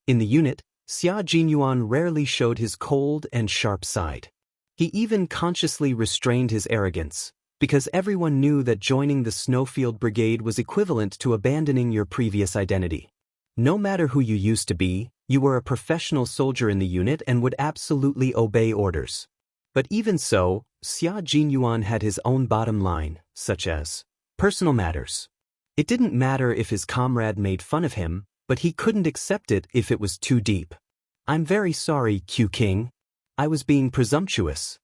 In the unit, Xia Jinyuan rarely showed his cold and sharp side. He even consciously restrained his arrogance, because everyone knew that joining the Snowfield Brigade was equivalent to abandoning your previous identity. No matter who you used to be, you were a professional soldier in the unit and would absolutely obey orders. But even so, Xia Jinyuan had his own bottom line, such as personal matters. It didn't matter if his comrade made fun of him, but he couldn't accept it if it was too deep. "I'm very sorry, Q King. I was being presumptuous.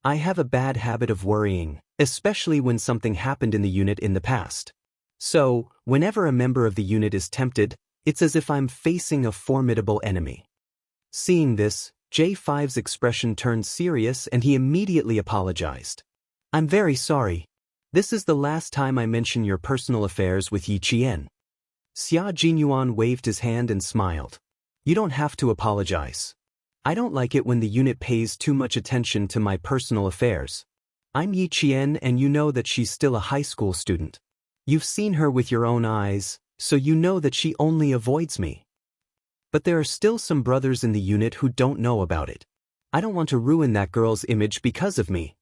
I have a bad habit of worrying, especially when something happened in the unit in the past. So, whenever a member of the unit is tempted, it's as if I'm facing a formidable enemy." Seeing this, J5's expression turned serious and he immediately apologized. "I'm very sorry. This is the last time I mention your personal affairs with Yi Qian." Xia Jinyuan waved his hand and smiled. "You don't have to apologize. I don't like it when the unit pays too much attention to my personal affairs. I'm Yi Qian and you know that she's still a high school student. You've seen her with your own eyes, so you know that she only avoids me. But there are still some brothers in the unit who don't know about it. I don't want to ruin that girl's image because of me."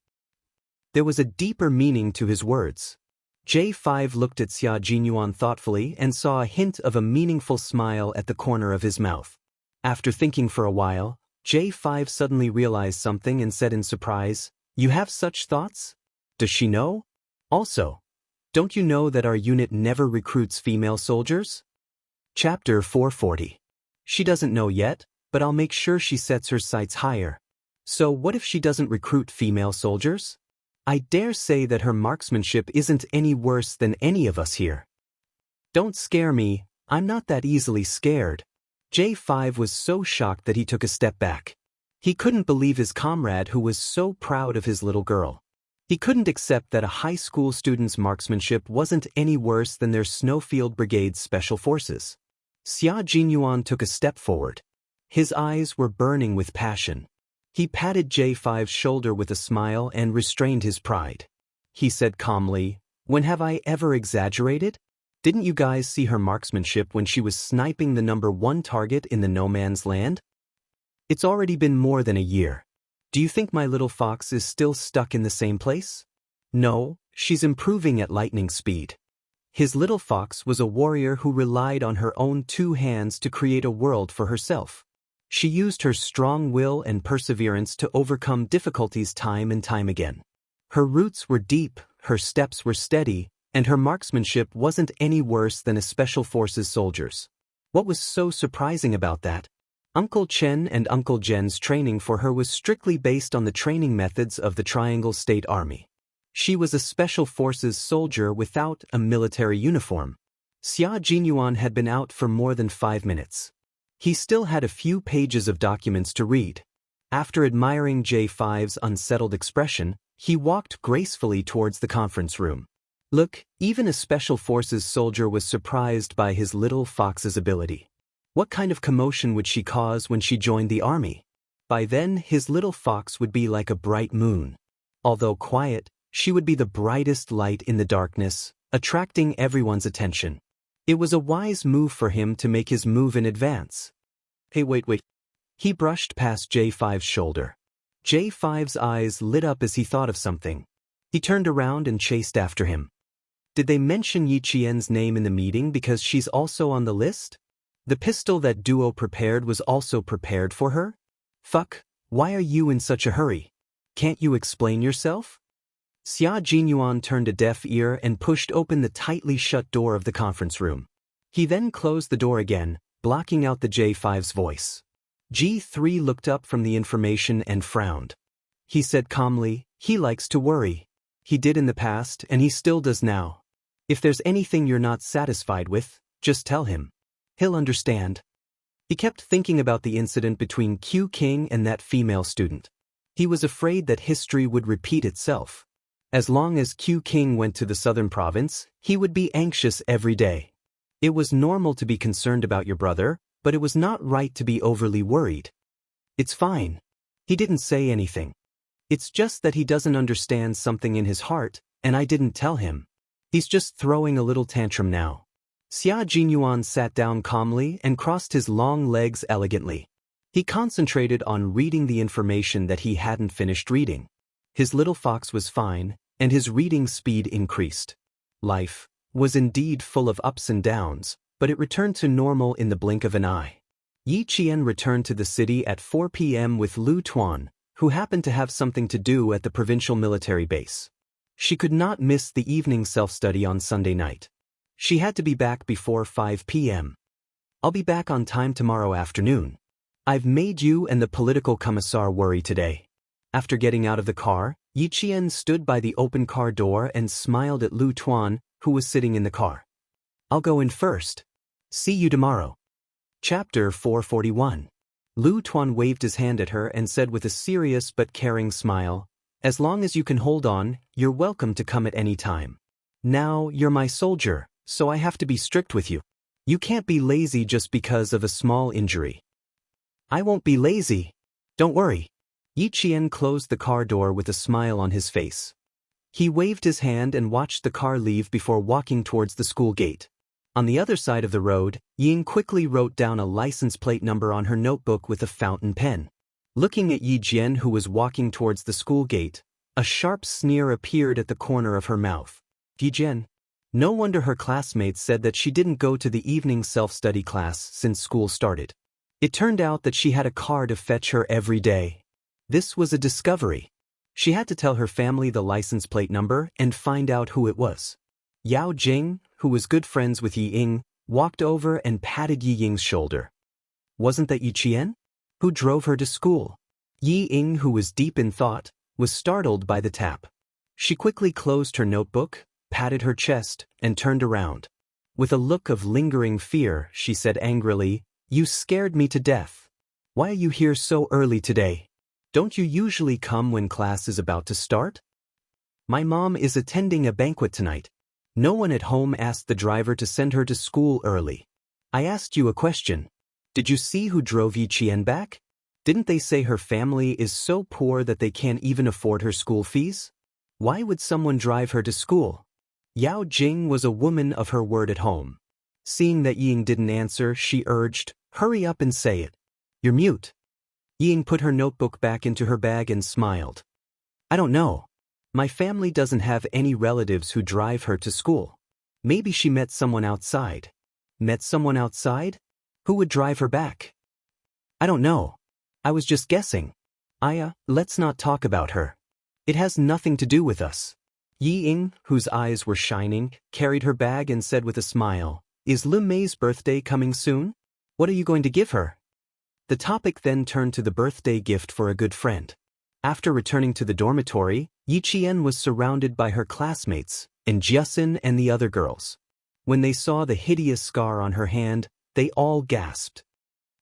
There was a deeper meaning to his words. J5 looked at Xia Jinyuan thoughtfully and saw a hint of a meaningful smile at the corner of his mouth. After thinking for a while, J5 suddenly realized something and said in surprise, "You have such thoughts? Does she know? Also, don't you know that our unit never recruits female soldiers?" Chapter 440. She doesn't know yet, but I'll make sure she sets her sights higher. So what if she doesn't recruit female soldiers? I dare say that her marksmanship isn't any worse than any of us here. Don't scare me, I'm not that easily scared. J5 was so shocked that he took a step back. He couldn't believe his comrade who was so proud of his little girl. He couldn't accept that a high school student's marksmanship wasn't any worse than their Snowfield Brigade's special forces. Xia Jinyuan took a step forward. His eyes were burning with passion. He patted J5's shoulder with a smile and restrained his pride. He said calmly, "When have I ever exaggerated? Didn't you guys see her marksmanship when she was sniping the #1 target in the no man's land? It's already been more than a year. Do you think my little fox is still stuck in the same place? No, she's improving at lightning speed." His little fox was a warrior who relied on her own 2 hands to create a world for herself. She used her strong will and perseverance to overcome difficulties time and time again. Her roots were deep, her steps were steady, and her marksmanship wasn't any worse than a Special Forces soldier's. What was so surprising about that? Uncle Chen and Uncle Jen's training for her was strictly based on the training methods of the Triangle State Army. She was a Special Forces soldier without a military uniform. Xia Jinyuan had been out for more than 5 minutes. He still had a few pages of documents to read. After admiring J5's unsettled expression, he walked gracefully towards the conference room. Look, even a Special Forces soldier was surprised by his little fox's ability. What kind of commotion would she cause when she joined the army? By then, his little fox would be like a bright moon. Although quiet, she would be the brightest light in the darkness, attracting everyone's attention. It was a wise move for him to make his move in advance. Hey, wait. He brushed past J5's shoulder. J5's eyes lit up as he thought of something. He turned around and chased after him. Did they mention Yi Qian's name in the meeting because she's also on the list? The pistol that Duo prepared was also prepared for her? Fuck, why are you in such a hurry? Can't you explain yourself? Xia Jinyuan turned a deaf ear and pushed open the tightly shut door of the conference room. He then closed the door again, blocking out the J5's voice. G3 looked up from the information and frowned. He said calmly, "He likes to worry. He did in the past and he still does now. If there's anything you're not satisfied with, just tell him. He'll understand." He kept thinking about the incident between Q King and that female student. He was afraid that history would repeat itself. As long as Q King went to the southern province, he would be anxious every day. It was normal to be concerned about your brother, but it was not right to be overly worried. It's fine. He didn't say anything. It's just that he doesn't understand something in his heart, and I didn't tell him. He's just throwing a little tantrum now. Xia Jinyuan sat down calmly and crossed his long legs elegantly. He concentrated on reading the information that he hadn't finished reading. His little fox was fine, and his reading speed increased. Life was indeed full of ups and downs, but it returned to normal in the blink of an eye. Yi Qian returned to the city at 4 p.m. with Lu Tuan, who happened to have something to do at the provincial military base. She could not miss the evening self-study on Sunday night. She had to be back before 5 p.m. "I'll be back on time tomorrow afternoon. I've made you and the political commissar worry today." After getting out of the car, Yi Qian stood by the open car door and smiled at Lu Tuan, who was sitting in the car. "I'll go in first. See you tomorrow." Chapter 441. Lu Tuan waved his hand at her and said with a serious but caring smile, "As long as you can hold on, you're welcome to come at any time. Now, you're my soldier, so I have to be strict with you. You can't be lazy just because of a small injury." "I won't be lazy. Don't worry." Yi Qian closed the car door with a smile on his face. He waved his hand and watched the car leave before walking towards the school gate. On the other side of the road, Ying quickly wrote down a license plate number on her notebook with a fountain pen. Looking at Yi Jian, who was walking towards the school gate, a sharp sneer appeared at the corner of her mouth. Jijen. No wonder her classmates said that she didn't go to the evening self-study class since school started. It turned out that she had a car to fetch her every day. This was a discovery. She had to tell her family the license plate number and find out who it was. Yao Jing, who was good friends with Yi Ying, walked over and patted Yi Ying's shoulder. Wasn't that Yi Qian? Who drove her to school? Yi Ying, who was deep in thought, was startled by the tap. She quickly closed her notebook, patted her chest, and turned around. With a look of lingering fear, she said angrily, "You scared me to death. Why are you here so early today? Don't you usually come when class is about to start?" "My mom is attending a banquet tonight. No one at home asked the driver to send her to school early. I asked you a question. Did you see who drove Yi Qian back? Didn't they say her family is so poor that they can't even afford her school fees? Why would someone drive her to school?" Yao Jing was a woman of her word at home. Seeing that Ying didn't answer, she urged, "Hurry up and say it. You're mute." Ying put her notebook back into her bag and smiled. "I don't know. My family doesn't have any relatives who drive her to school. Maybe she met someone outside." "Met someone outside? Who would drive her back?" "I don't know. I was just guessing. Aya, let's not talk about her. It has nothing to do with us." Yi Ying, whose eyes were shining, carried her bag and said with a smile, "Is Lu Mei's birthday coming soon? What are you going to give her?" The topic then turned to the birthday gift for a good friend. After returning to the dormitory, Yi Qian was surrounded by her classmates, and Jiasin and the other girls. When they saw the hideous scar on her hand, they all gasped.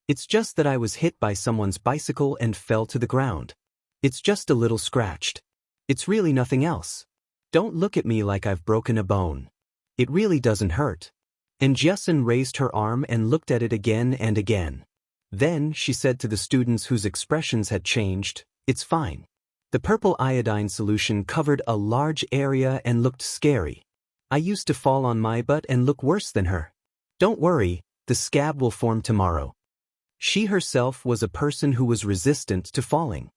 "It's just that I was hit by someone's bicycle and fell to the ground. It's just a little scratched. It's really nothing else. Don't look at me like I've broken a bone. It really doesn't hurt." And Jiasin raised her arm and looked at it again and again. Then she said to the students whose expressions had changed, "It's fine." The purple iodine solution covered a large area and looked scary. "I used to fall on my butt and look worse than her. Don't worry, the scab will form tomorrow." She herself was a person who was resistant to falling.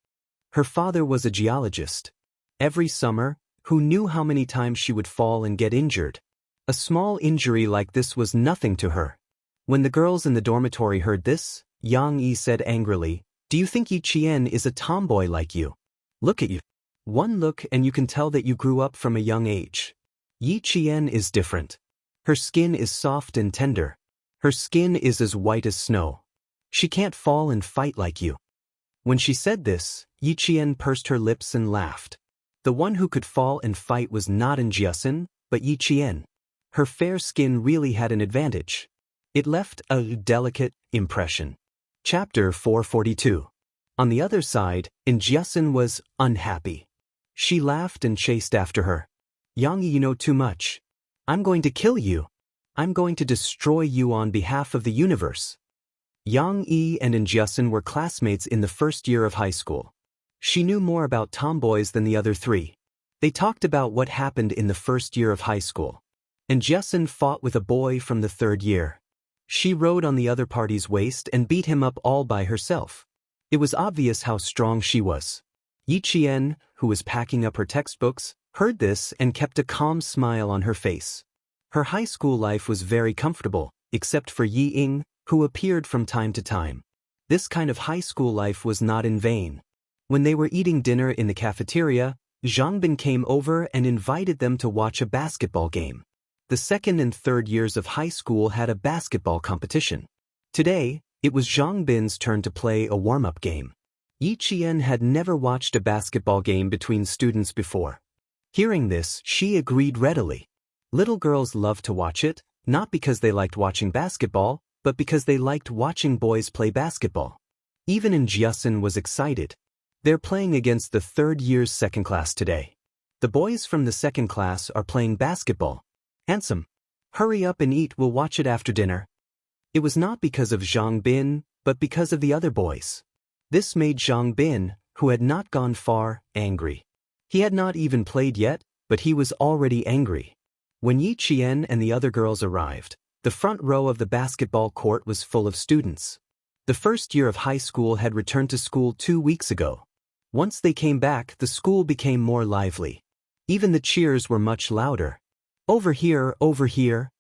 Her father was a geologist. Every summer, who knew how many times she would fall and get injured? A small injury like this was nothing to her. When the girls in the dormitory heard this, Yang Yi said angrily, "Do you think Yi Qian is a tomboy like you? Look at you. One look and you can tell that you grew up from a young age. Yi Qian is different. Her skin is soft and tender. Her skin is as white as snow. She can't fall and fight like you." When she said this, Yi Qian pursed her lips and laughed. The one who could fall and fight was not in Jiasin, but Yi Qian. Her fair skin really had an advantage. It left a delicate impression. Chapter 442. On the other side, Jiasin was unhappy. She laughed and chased after her. "Yang Yi, you know too much. I'm going to kill you. I'm going to destroy you on behalf of the universe." Yang Yi and Jiasin were classmates in the first year of high school. She knew more about tomboys than the other three. They talked about what happened in the first year of high school. And Jiasin fought with a boy from the third year. She rode on the other party's waist and beat him up all by herself. It was obvious how strong she was. Yi Qian, who was packing up her textbooks, heard this and kept a calm smile on her face. Her high school life was very comfortable, except for Yi Ying, who appeared from time to time. This kind of high school life was not in vain. When they were eating dinner in the cafeteria, Zhang Bin came over and invited them to watch a basketball game. The second and third years of high school had a basketball competition. Today, it was Zhang Bin's turn to play a warm-up game. Yi Qian had never watched a basketball game between students before. Hearing this, she agreed readily. Little girls loved to watch it, not because they liked watching basketball, but because they liked watching boys play basketball. Even Jiasin was excited. They're playing against the third year's second class today. The boys from the second class are playing basketball. "Handsome. Hurry up and eat, we'll watch it after dinner." It was not because of Zhang Bin, but because of the other boys. This made Zhang Bin, who had not gone far, angry. He had not even played yet, but he was already angry. When Yi Qian and the other girls arrived, the front row of the basketball court was full of students. The first year of high school had returned to school 2 weeks ago. Once they came back, the school became more lively. Even the cheers were much louder. Over here, over here.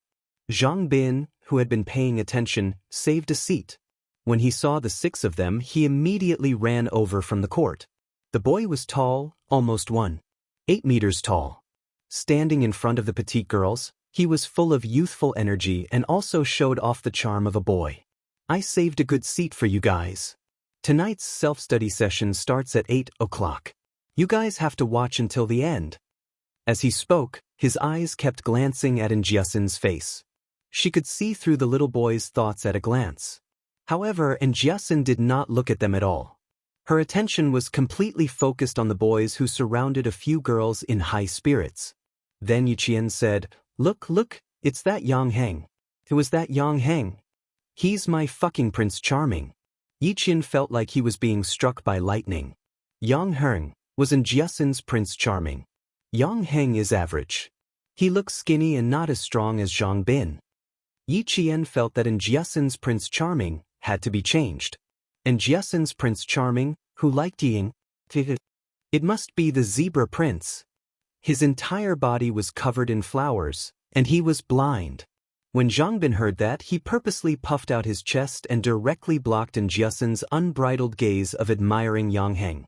Zhang Bin, who had been paying attention, saved a seat. When he saw the 6 of them, he immediately ran over from the court. The boy was tall, almost 1.8 meters tall. Standing in front of the petite girls, he was full of youthful energy and also showed off the charm of a boy. I saved a good seat for you guys. Tonight's self-study session starts at 8 o'clock. You guys have to watch until the end. As he spoke, his eyes kept glancing at Jiasun's face. She could see through the little boy's thoughts at a glance. However, Jiasun did not look at them at all. Her attention was completely focused on the boys who surrounded a few girls in high spirits. Then Yiqian said, Look, it's that Yang Heng. It was that Yang Heng. He's my fucking Prince Charming. Yiqian felt like he was being struck by lightning. Yang Heng was Jiasun's Prince Charming. Yang Heng is average. He looks skinny and not as strong as Zhang Bin. Yiqian felt that Jiasun's Prince Charming had to be changed. Jiasun's Prince Charming, who liked Ying, it must be the Zebra Prince. His entire body was covered in flowers, and he was blind. When Zhang Bin heard that, he purposely puffed out his chest and directly blocked Jiasun's unbridled gaze of admiring Yang Heng.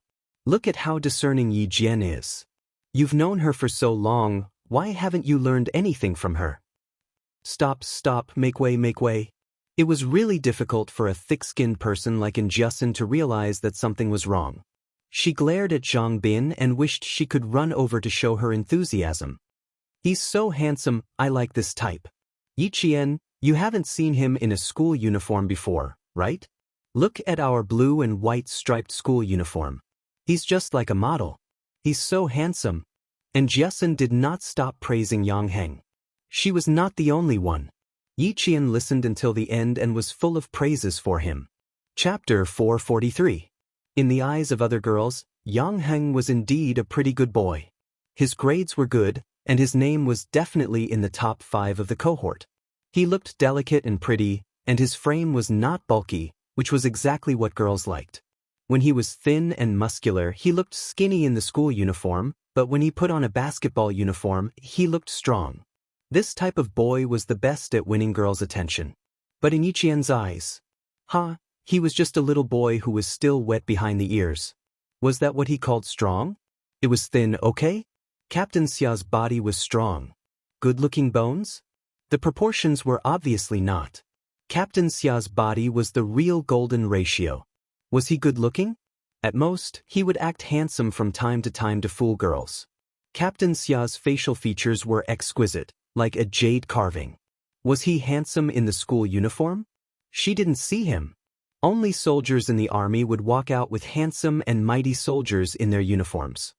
Look at how discerning Yi Jian is. You've known her for so long, why haven't you learned anything from her? Stop, make way. It was really difficult for a thick-skinned person like Jiasun to realize that something was wrong. She glared at Zhang Bin and wished she could run over to show her enthusiasm. He's so handsome, I like this type. Yiqian, you haven't seen him in a school uniform before, right? Look at our blue and white striped school uniform. He's just like a model. He's so handsome. Jiasun did not stop praising Yang Heng. She was not the only one. Yiqian listened until the end and was full of praises for him. Chapter 443. In the eyes of other girls, Yang Heng was indeed a pretty good boy. His grades were good, and his name was definitely in the top 5 of the cohort. He looked delicate and pretty, and his frame was not bulky, which was exactly what girls liked. When he was thin and muscular, he looked skinny in the school uniform, but when he put on a basketball uniform, he looked strong. This type of boy was the best at winning girls' attention. But in Yiqian's eyes, he was just a little boy who was still wet behind the ears. Was that what he called strong? It was thin, okay? Captain Xia's body was strong. Good-looking bones? The proportions were obviously not. Captain Xia's body was the real golden ratio. Was he good-looking? At most, he would act handsome from time to time to fool girls. Captain Xia's facial features were exquisite, like a jade carving. Was he handsome in the school uniform? She didn't see him. Only soldiers in the army would walk out with handsome and mighty soldiers in their uniforms.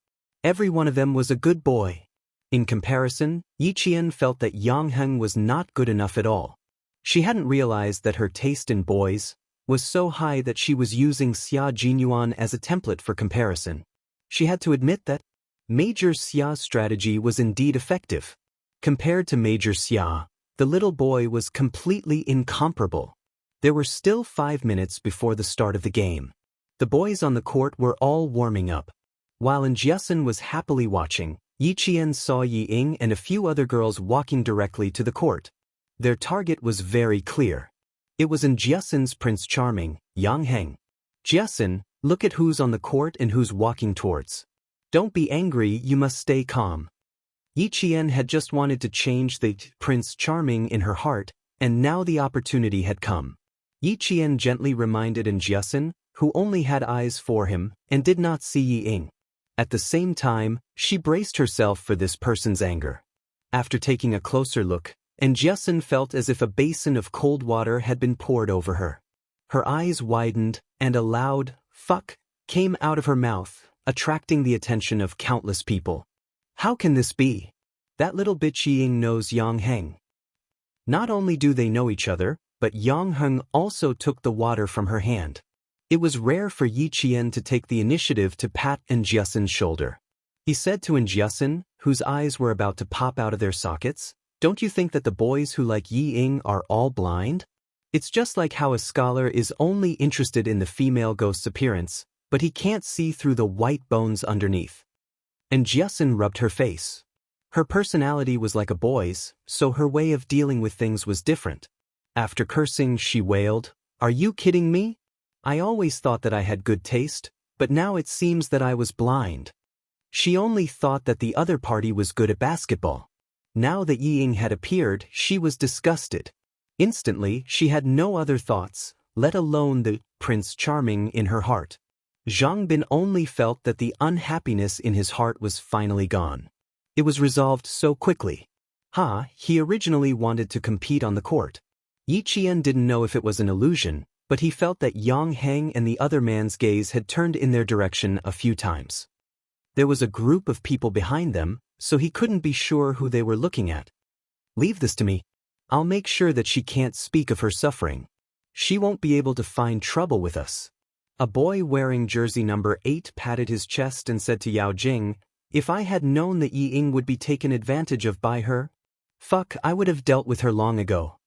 Every one of them was a good boy. In comparison, Yiqian felt that Yang Heng was not good enough at all. She hadn't realized that her taste in boys was so high that she was using Xia Jinyuan as a template for comparison. She had to admit that Major Xia's strategy was indeed effective. Compared to Major Xia, the little boy was completely incomparable. There were still 5 minutes before the start of the game. The boys on the court were all warming up. While Jiasun was happily watching, Yiqian saw Yi Ying and a few other girls walking directly to the court. Their target was very clear. It was Jiasun's Prince Charming, Yang Heng. Jiasun, look at who's on the court and who's walking towards. Don't be angry, you must stay calm. Yiqian had just wanted to change the Prince Charming in her heart, and now the opportunity had come. Yiqian gently reminded Jiasun, who only had eyes for him and did not see Yi Ying. At the same time, she braced herself for this person's anger. After taking a closer look, Jiasun felt as if a basin of cold water had been poured over her. Her eyes widened, and a loud "fuck" came out of her mouth, attracting the attention of countless people. How can this be? That little bitch Yi Ying knows Yang Heng. Not only do they know each other, but Yang Heng also took the water from her hand. It was rare for Yiqian to take the initiative to pat Jiasun's shoulder. He said to Jiasun, whose eyes were about to pop out of their sockets, "Don't you think that the boys who like Yi Ying are all blind? It's just like how a scholar is only interested in the female ghost's appearance, but he can't see through the white bones underneath." Jiasun rubbed her face. Her personality was like a boy's, so her way of dealing with things was different. After cursing, she wailed, "Are you kidding me? I always thought that I had good taste, but now it seems that I was blind." She only thought that the other party was good at basketball. Now that Ying had appeared, she was disgusted. Instantly, she had no other thoughts, let alone the Prince Charming in her heart. Zhang Bin only felt that the unhappiness in his heart was finally gone. It was resolved so quickly. He originally wanted to compete on the court. Yi Qian didn't know if it was an illusion, but he felt that Yang Heng and the other man's gaze had turned in their direction a few times. There was a group of people behind them, so he couldn't be sure who they were looking at. "Leave this to me. I'll make sure that she can't speak of her suffering. She won't be able to find trouble with us." A boy wearing jersey number 8 patted his chest and said to Yao Jing, "If I had known that Yi Ying would be taken advantage of by her, I would have dealt with her long ago."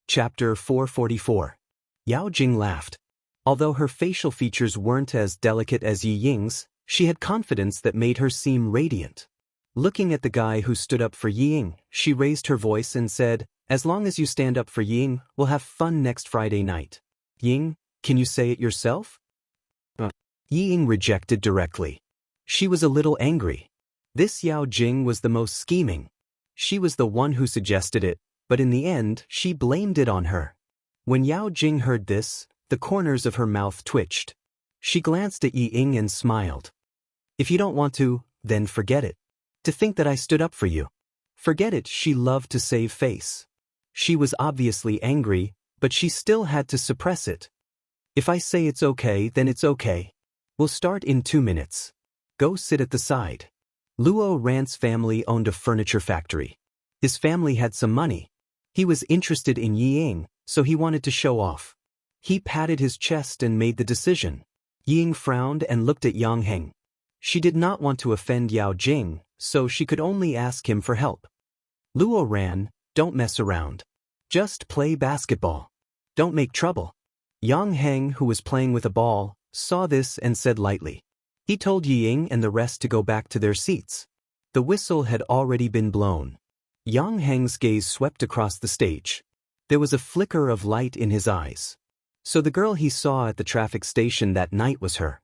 Chapter 444. Yao Jing laughed. Although her facial features weren't as delicate as Yi Ying's, she had confidence that made her seem radiant. Looking at the guy who stood up for Yi Ying, she raised her voice and said, "As long as you stand up for Yi Ying, we'll have fun next Friday night." "Ying, can you say it yourself?" Yi Ying rejected directly. She was a little angry. This Yao Jing was the most scheming. She was the one who suggested it, but in the end, she blamed it on her. When Yao Jing heard this, the corners of her mouth twitched. She glanced at Yi Ying and smiled. "If you don't want to, then forget it. To think that I stood up for you. Forget it." She loved to save face. She was obviously angry, but she still had to suppress it. "If I say it's okay, then it's okay. We'll start in 2 minutes. Go sit at the side." Luo Ran's family owned a furniture factory. His family had some money. He was interested in Yi Ying, so he wanted to show off. He patted his chest and made the decision. Yi Ying frowned and looked at Yang Heng. She did not want to offend Yao Jing, so she could only ask him for help. "Luo Ran, don't mess around. Just play basketball. Don't make trouble." Yang Heng, who was playing with a ball, saw this and said lightly. He told Yi Ying and the rest to go back to their seats. The whistle had already been blown. Yang Heng's gaze swept across the stage. There was a flicker of light in his eyes. So the girl he saw at the traffic station that night was her.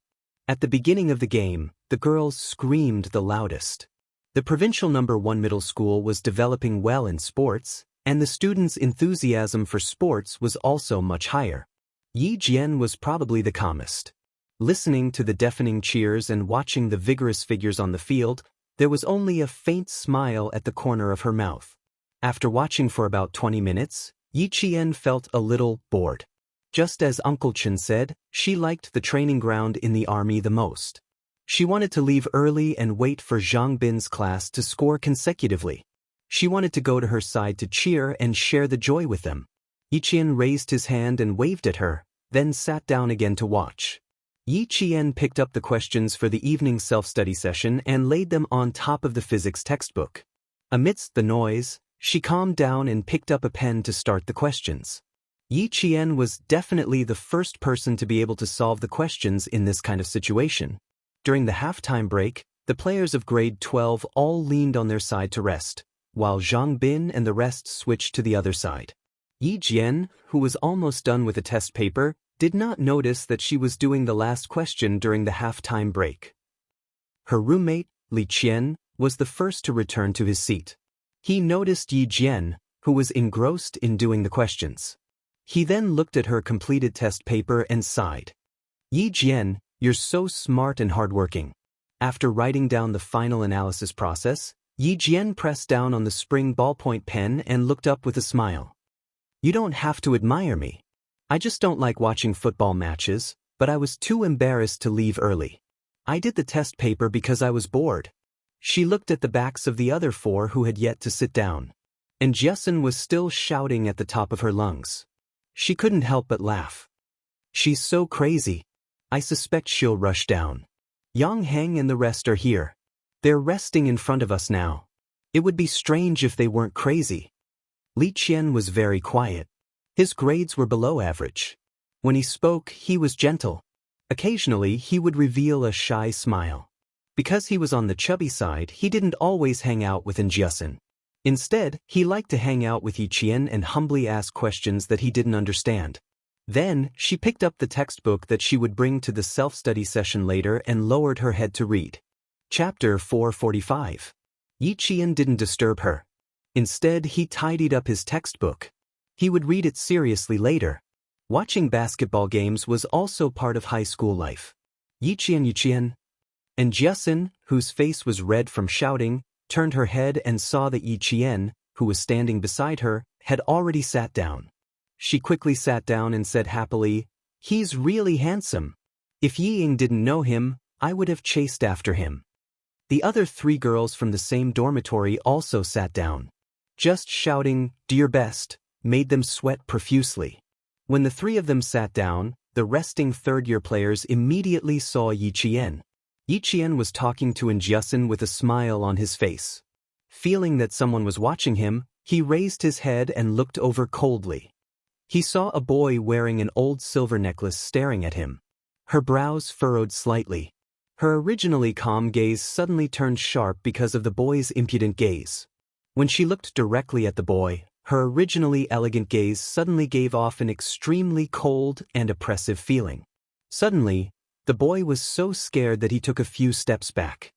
At the beginning of the game, the girls screamed the loudest. The provincial number 1 middle school was developing well in sports, and the students' enthusiasm for sports was also much higher. Yi Jian was probably the calmest. Listening to the deafening cheers and watching the vigorous figures on the field, there was only a faint smile at the corner of her mouth. After watching for about 20 minutes, Yi Qian felt a little bored. Just as Uncle Chen said, she liked the training ground in the army the most. She wanted to leave early and wait for Zhang Bin's class to score consecutively. She wanted to go to her side to cheer and share the joy with them. Yi Qian raised his hand and waved at her, then sat down again to watch. Yi Qian picked up the questions for the evening self-study session and laid them on top of the physics textbook. Amidst the noise, she calmed down and picked up a pen to start the questions. Yi Qian was definitely the first person to be able to solve the questions in this kind of situation. During the halftime break, the players of grade 12 all leaned on their side to rest, while Zhang Bin and the rest switched to the other side. Yi Jian, who was almost done with the test paper, did not notice that she was doing the last question during the halftime break. Her roommate, Li Qian, was the first to return to his seat. He noticed Yi Jian, who was engrossed in doing the questions. He then looked at her completed test paper and sighed. "Yi Jian, you're so smart and hardworking." After writing down the final analysis process, Yi Jian pressed down on the spring ballpoint pen and looked up with a smile. "You don't have to admire me. I just don't like watching football matches, but I was too embarrassed to leave early. I did the test paper because I was bored." She looked at the backs of the other 4 who had yet to sit down. And Jessen was still shouting at the top of her lungs. She couldn't help but laugh. "She's so crazy. I suspect she'll rush down. Yang Heng and the rest are here. They're resting in front of us now. It would be strange if they weren't crazy." Li Qian was very quiet. His grades were below average. When he spoke, he was gentle. Occasionally, he would reveal a shy smile. Because he was on the chubby side, he didn't always hang out with Jianghu. Instead, he liked to hang out with Yiqian and humbly ask questions that he didn't understand. Then, she picked up the textbook that she would bring to the self-study session later and lowered her head to read. Chapter 445. Yiqian didn't disturb her. Instead, he tidied up his textbook. He would read it seriously later. Watching basketball games was also part of high school life. Yiqian. And Jianghu, whose face was red from shouting, turned her head and saw that Yiqian, who was standing beside her, had already sat down. She quickly sat down and said happily, "He's really handsome. If Yiying didn't know him, I would have chased after him." The other 3 girls from the same dormitory also sat down. Just shouting, "Do your best," made them sweat profusely. When the 3 of them sat down, the resting third-year players immediately saw Yiqian. Yiqian was talking to Jianghu with a smile on his face. Feeling that someone was watching him, he raised his head and looked over coldly. He saw a boy wearing an old silver necklace staring at him. Her brows furrowed slightly. Her originally calm gaze suddenly turned sharp because of the boy's impudent gaze. When she looked directly at the boy, her originally elegant gaze suddenly gave off an extremely cold and oppressive feeling. Suddenly, the boy was so scared that he took a few steps back.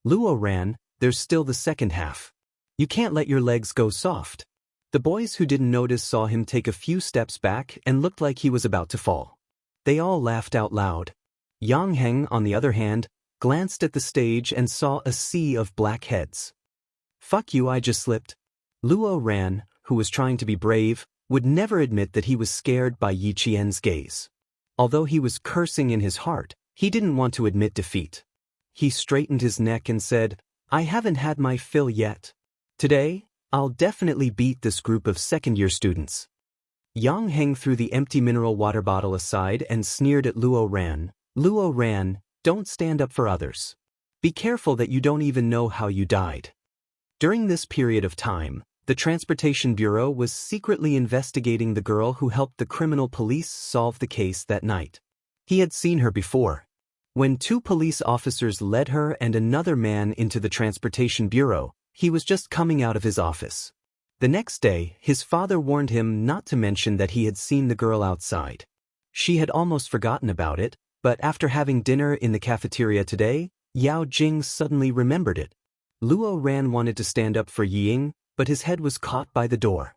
"Luo ran, there's still the second half. You can't let your legs go soft." The boys who didn't notice saw him take a few steps back and looked like he was about to fall. They all laughed out loud. Yang Heng, on the other hand, glanced at the stage and saw a sea of black heads. "Fuck you, I just slipped." Luo Ran, who was trying to be brave, would never admit that he was scared by Yiqian's gaze. Although he was cursing in his heart, he didn't want to admit defeat. He straightened his neck and said, "I haven't had my fill yet. Today, I'll definitely beat this group of second-year students." Yang Heng threw the empty mineral water bottle aside and sneered at Luo Ran. "Luo Ran, don't stand up for others. Be careful that you don't even know how you died." During this period of time, the Transportation Bureau was secretly investigating the girl who helped the criminal police solve the case that night. He had seen her before. When 2 police officers led her and another man into the Transportation Bureau, he was just coming out of his office. The next day, his father warned him not to mention that he had seen the girl outside. She had almost forgotten about it, but after having dinner in the cafeteria today, Yao Jing suddenly remembered it. Luo Ran wanted to stand up for Yiying, but his head was caught by the door.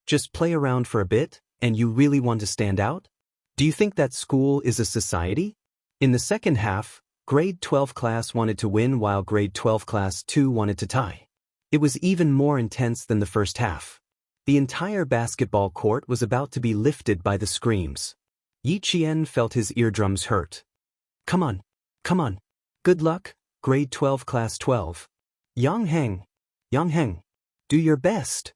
"Just play around for a bit, and you really want to stand out? Do you think that school is a society?" In the second half, grade 12 class wanted to win while grade 12 class 2 wanted to tie. It was even more intense than the first half. The entire basketball court was about to be lifted by the screams. Yiqian felt his eardrums hurt. Come on. Good luck, grade 12 class 12. Yang Heng, do your best."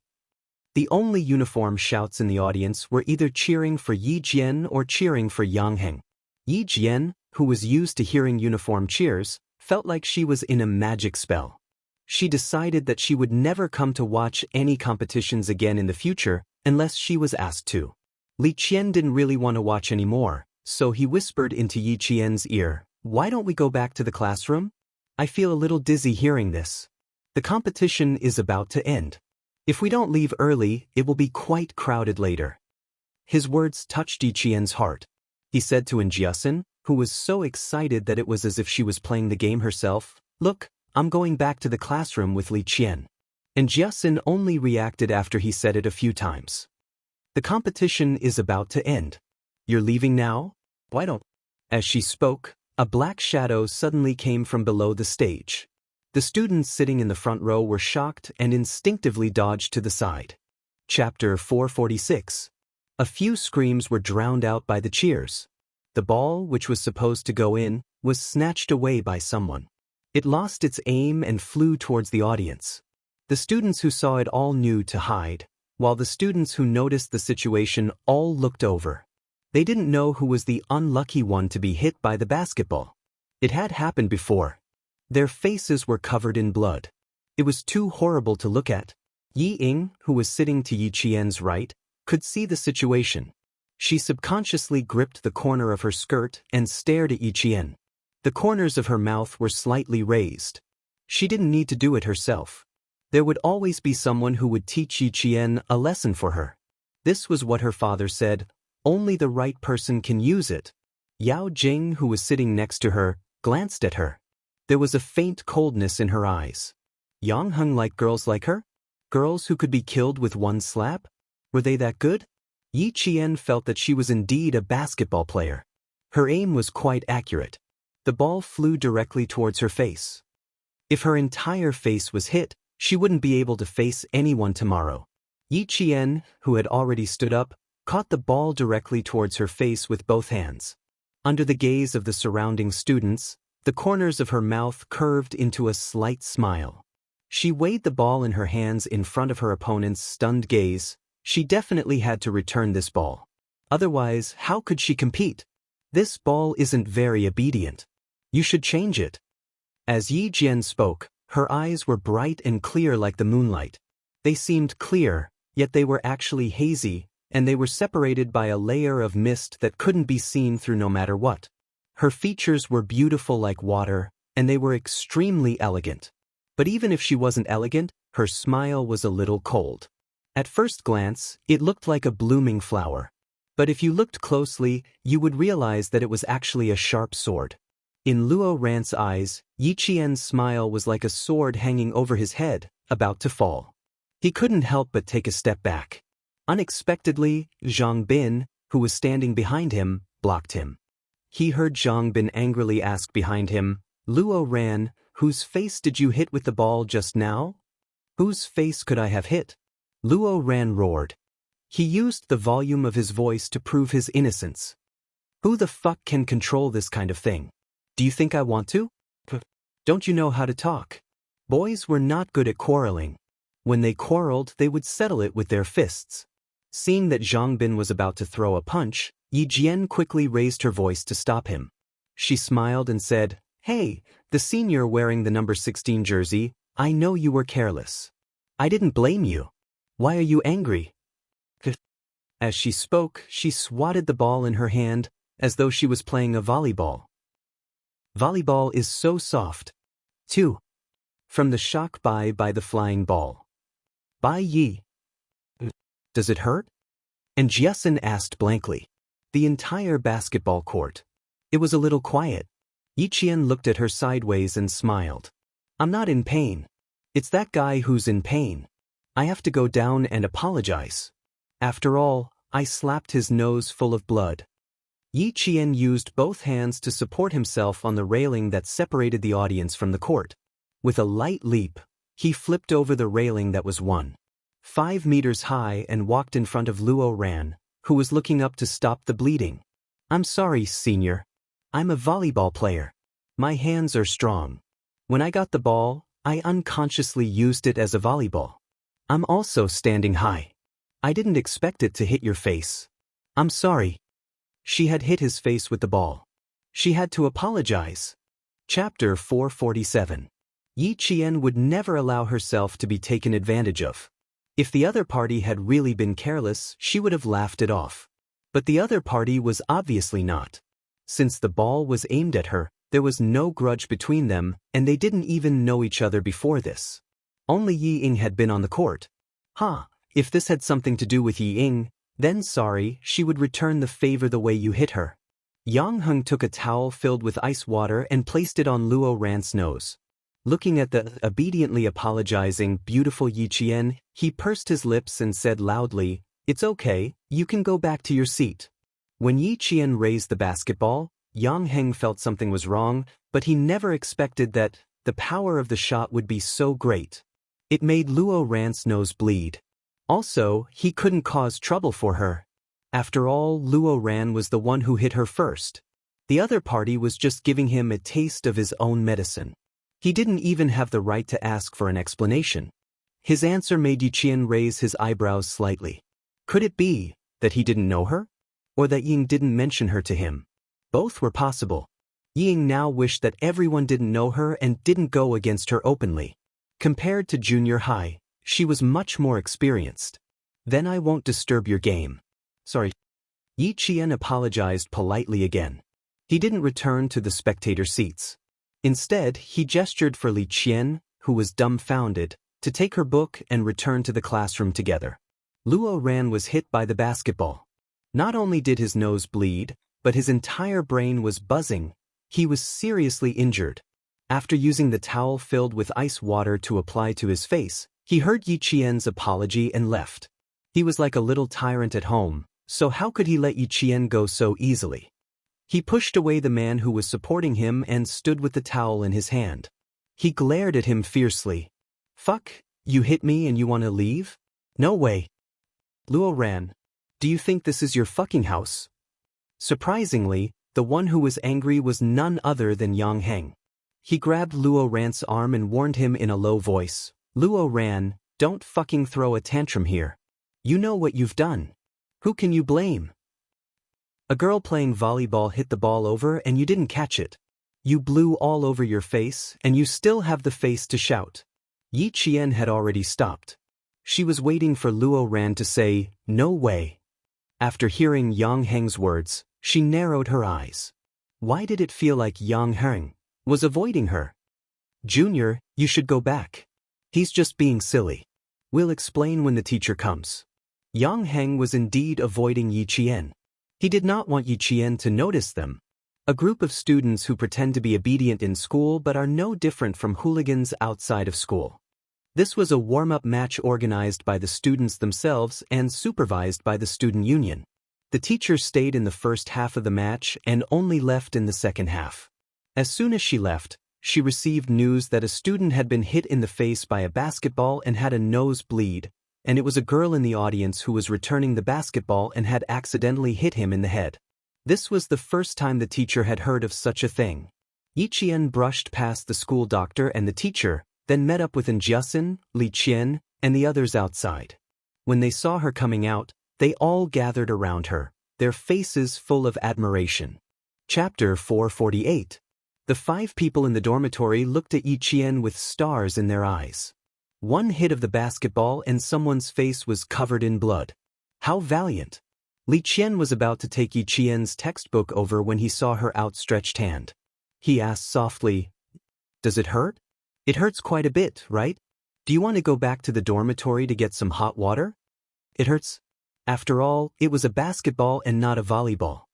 The only uniform shouts in the audience were either cheering for Yiqian or cheering for Yang Heng. Yiqian, who was used to hearing uniform cheers, felt like she was in a magic spell. She decided that she would never come to watch any competitions again in the future unless she was asked to. Li Qian didn't really want to watch anymore, so he whispered into Yi Qian's ear, "Why don't we go back to the classroom? I feel a little dizzy hearing this. The competition is about to end. If we don't leave early, it will be quite crowded later." His words touched Yi Qian's heart. He said to Jianghu, who was so excited that it was as if she was playing the game herself, "Look, I'm going back to the classroom with Li Qian." And Jianghu only reacted after he said it a few times. "The competition is about to end. You're leaving now? Why don't?" As she spoke, a black shadow suddenly came from below the stage. The students sitting in the front row were shocked and instinctively dodged to the side. Chapter 446. A few screams were drowned out by the cheers. The ball, which was supposed to go in, was snatched away by someone. It lost its aim and flew towards the audience. The students who saw it all knew to hide, while the students who noticed the situation all looked over. They didn't know who was the unlucky one to be hit by the basketball. It had happened before. Their faces were covered in blood. It was too horrible to look at. Yiying, who was sitting to Yi Qian's right, could see the situation. She subconsciously gripped the corner of her skirt and stared at Yi Qian. The corners of her mouth were slightly raised. She didn't need to do it herself. There would always be someone who would teach Yi Qian a lesson for her. This was what her father said, only the right person can use it. Yao Jing, who was sitting next to her, glanced at her. There was a faint coldness in her eyes. Yang Heng liked girls like her? Girls who could be killed with one slap? Were they that good? Yi Qian felt that she was indeed a basketball player. Her aim was quite accurate. The ball flew directly towards her face. If her entire face was hit, she wouldn't be able to face anyone tomorrow. Yi Qian, who had already stood up, caught the ball directly towards her face with both hands. Under the gaze of the surrounding students, the corners of her mouth curved into a slight smile. She weighed the ball in her hands in front of her opponent's stunned gaze. She definitely had to return this ball. Otherwise, how could she compete? This ball isn't very obedient. You should change it. As Yi Jian spoke, her eyes were bright and clear like the moonlight. They seemed clear, yet they were actually hazy, and they were separated by a layer of mist that couldn't be seen through no matter what. Her features were beautiful like water, and they were extremely elegant. But even if she wasn't elegant, her smile was a little cold. At first glance, it looked like a blooming flower. But if you looked closely, you would realize that it was actually a sharp sword. In Luo Ran's eyes, Yi Qian's smile was like a sword hanging over his head, about to fall. He couldn't help but take a step back. Unexpectedly, Zhang Bin, who was standing behind him, blocked him. He heard Zhang Bin angrily ask behind him, "Luo Ran, whose face did you hit with the ball just now?" "Whose face could I have hit?" Luo Ran roared. He used the volume of his voice to prove his innocence. "Who the fuck can control this kind of thing? Do you think I want to? Don't you know how to talk?" Boys were not good at quarreling. When they quarreled, they would settle it with their fists. Seeing that Zhang Bin was about to throw a punch, Yi Jian quickly raised her voice to stop him. She smiled and said, "Hey, the senior wearing the number 16 jersey, I know you were careless. I didn't blame you. Why are you angry?" As she spoke, she swatted the ball in her hand, as though she was playing a volleyball. Volleyball is so soft. 2. From the shock by the flying ball. Bai Yi. Does it hurt? And Jiasen asked blankly. The entire basketball court. It was a little quiet. Yi Qian looked at her sideways and smiled. "I'm not in pain. It's that guy who's in pain. I have to go down and apologize. After all, I slapped his nose full of blood." Yi Qian used both hands to support himself on the railing that separated the audience from the court. With a light leap, he flipped over the railing that was 1.5 meters high and walked in front of Luo Ran, who was looking up to stop the bleeding. "I'm sorry, senior. I'm a volleyball player. My hands are strong. When I got the ball, I unconsciously used it as a volleyball. I'm also standing high. I didn't expect it to hit your face. I'm sorry." She had hit his face with the ball. She had to apologize. Chapter 447. Yi Qian would never allow herself to be taken advantage of. If the other party had really been careless, she would have laughed it off. But the other party was obviously not. Since the ball was aimed at her, there was no grudge between them, and they didn't even know each other before this. Only Yi Ying had been on the court. If this had something to do with Yi Ying, then sorry, she would return the favor the way you hit her. Yang Heng took a towel filled with ice water and placed it on Luo Ran's nose. Looking at the obediently apologizing, beautiful Yi Qian, he pursed his lips and said loudly, "It's okay, you can go back to your seat." When Yi Qian raised the basketball, Yang Heng felt something was wrong, but he never expected that the power of the shot would be so great. It made Luo Ran's nose bleed. Also, he couldn't cause trouble for her. After all, Luo Ran was the one who hit her first. The other party was just giving him a taste of his own medicine. He didn't even have the right to ask for an explanation. His answer made Yi Qian raise his eyebrows slightly. Could it be that he didn't know her? Or that Ying didn't mention her to him? Both were possible. Ying now wished that everyone didn't know her and didn't go against her openly. Compared to junior high, she was much more experienced. "Then I won't disturb your game. Sorry." Yi Qian apologized politely again. He didn't return to the spectator seats. Instead, he gestured for Li Qian, who was dumbfounded, to take her book and return to the classroom together. Luo Ran was hit by the basketball. Not only did his nose bleed, but his entire brain was buzzing. He was seriously injured. After using the towel filled with ice water to apply to his face, he heard Yi Qian's apology and left. He was like a little tyrant at home, so how could he let Yi Qian go so easily? He pushed away the man who was supporting him and stood with the towel in his hand. He glared at him fiercely. "Fuck, you hit me and you want to leave? No way. Luo Ran, do you think this is your fucking house?" Surprisingly, the one who was angry was none other than Yang Heng. He grabbed Luo Ran's arm and warned him in a low voice, "Luo Ran, don't fucking throw a tantrum here. You know what you've done. Who can you blame? A girl playing volleyball hit the ball over and you didn't catch it. You blew all over your face and you still have the face to shout." Yi Qian had already stopped. She was waiting for Luo Ran to say, "No way." After hearing Yang Heng's words, she narrowed her eyes. Why did it feel like Yang Heng was avoiding her? "Junior, you should go back. He's just being silly. We'll explain when the teacher comes." Yang Heng was indeed avoiding Yi Qian. He did not want Yi Qian to notice them. A group of students who pretend to be obedient in school but are no different from hooligans outside of school. This was a warm-up match organized by the students themselves and supervised by the student union. The teacher stayed in the first half of the match and only left in the second half. As soon as she left, she received news that a student had been hit in the face by a basketball and had a nosebleed, and it was a girl in the audience who was returning the basketball and had accidentally hit him in the head. This was the first time the teacher had heard of such a thing. Yi Qian brushed past the school doctor and the teacher, then met up with Jiasin, Li Qian, and the others outside. When they saw her coming out, they all gathered around her, their faces full of admiration. Chapter 448. The 5 people in the dormitory looked at Yi Qian with stars in their eyes. One hit of the basketball and someone's face was covered in blood. How valiant! Li Qian was about to take Yi Qian's textbook over when he saw her outstretched hand. He asked softly, "Does it hurt? It hurts quite a bit, right? Do you want to go back to the dormitory to get some hot water?" "It hurts. After all, it was a basketball and not a volleyball.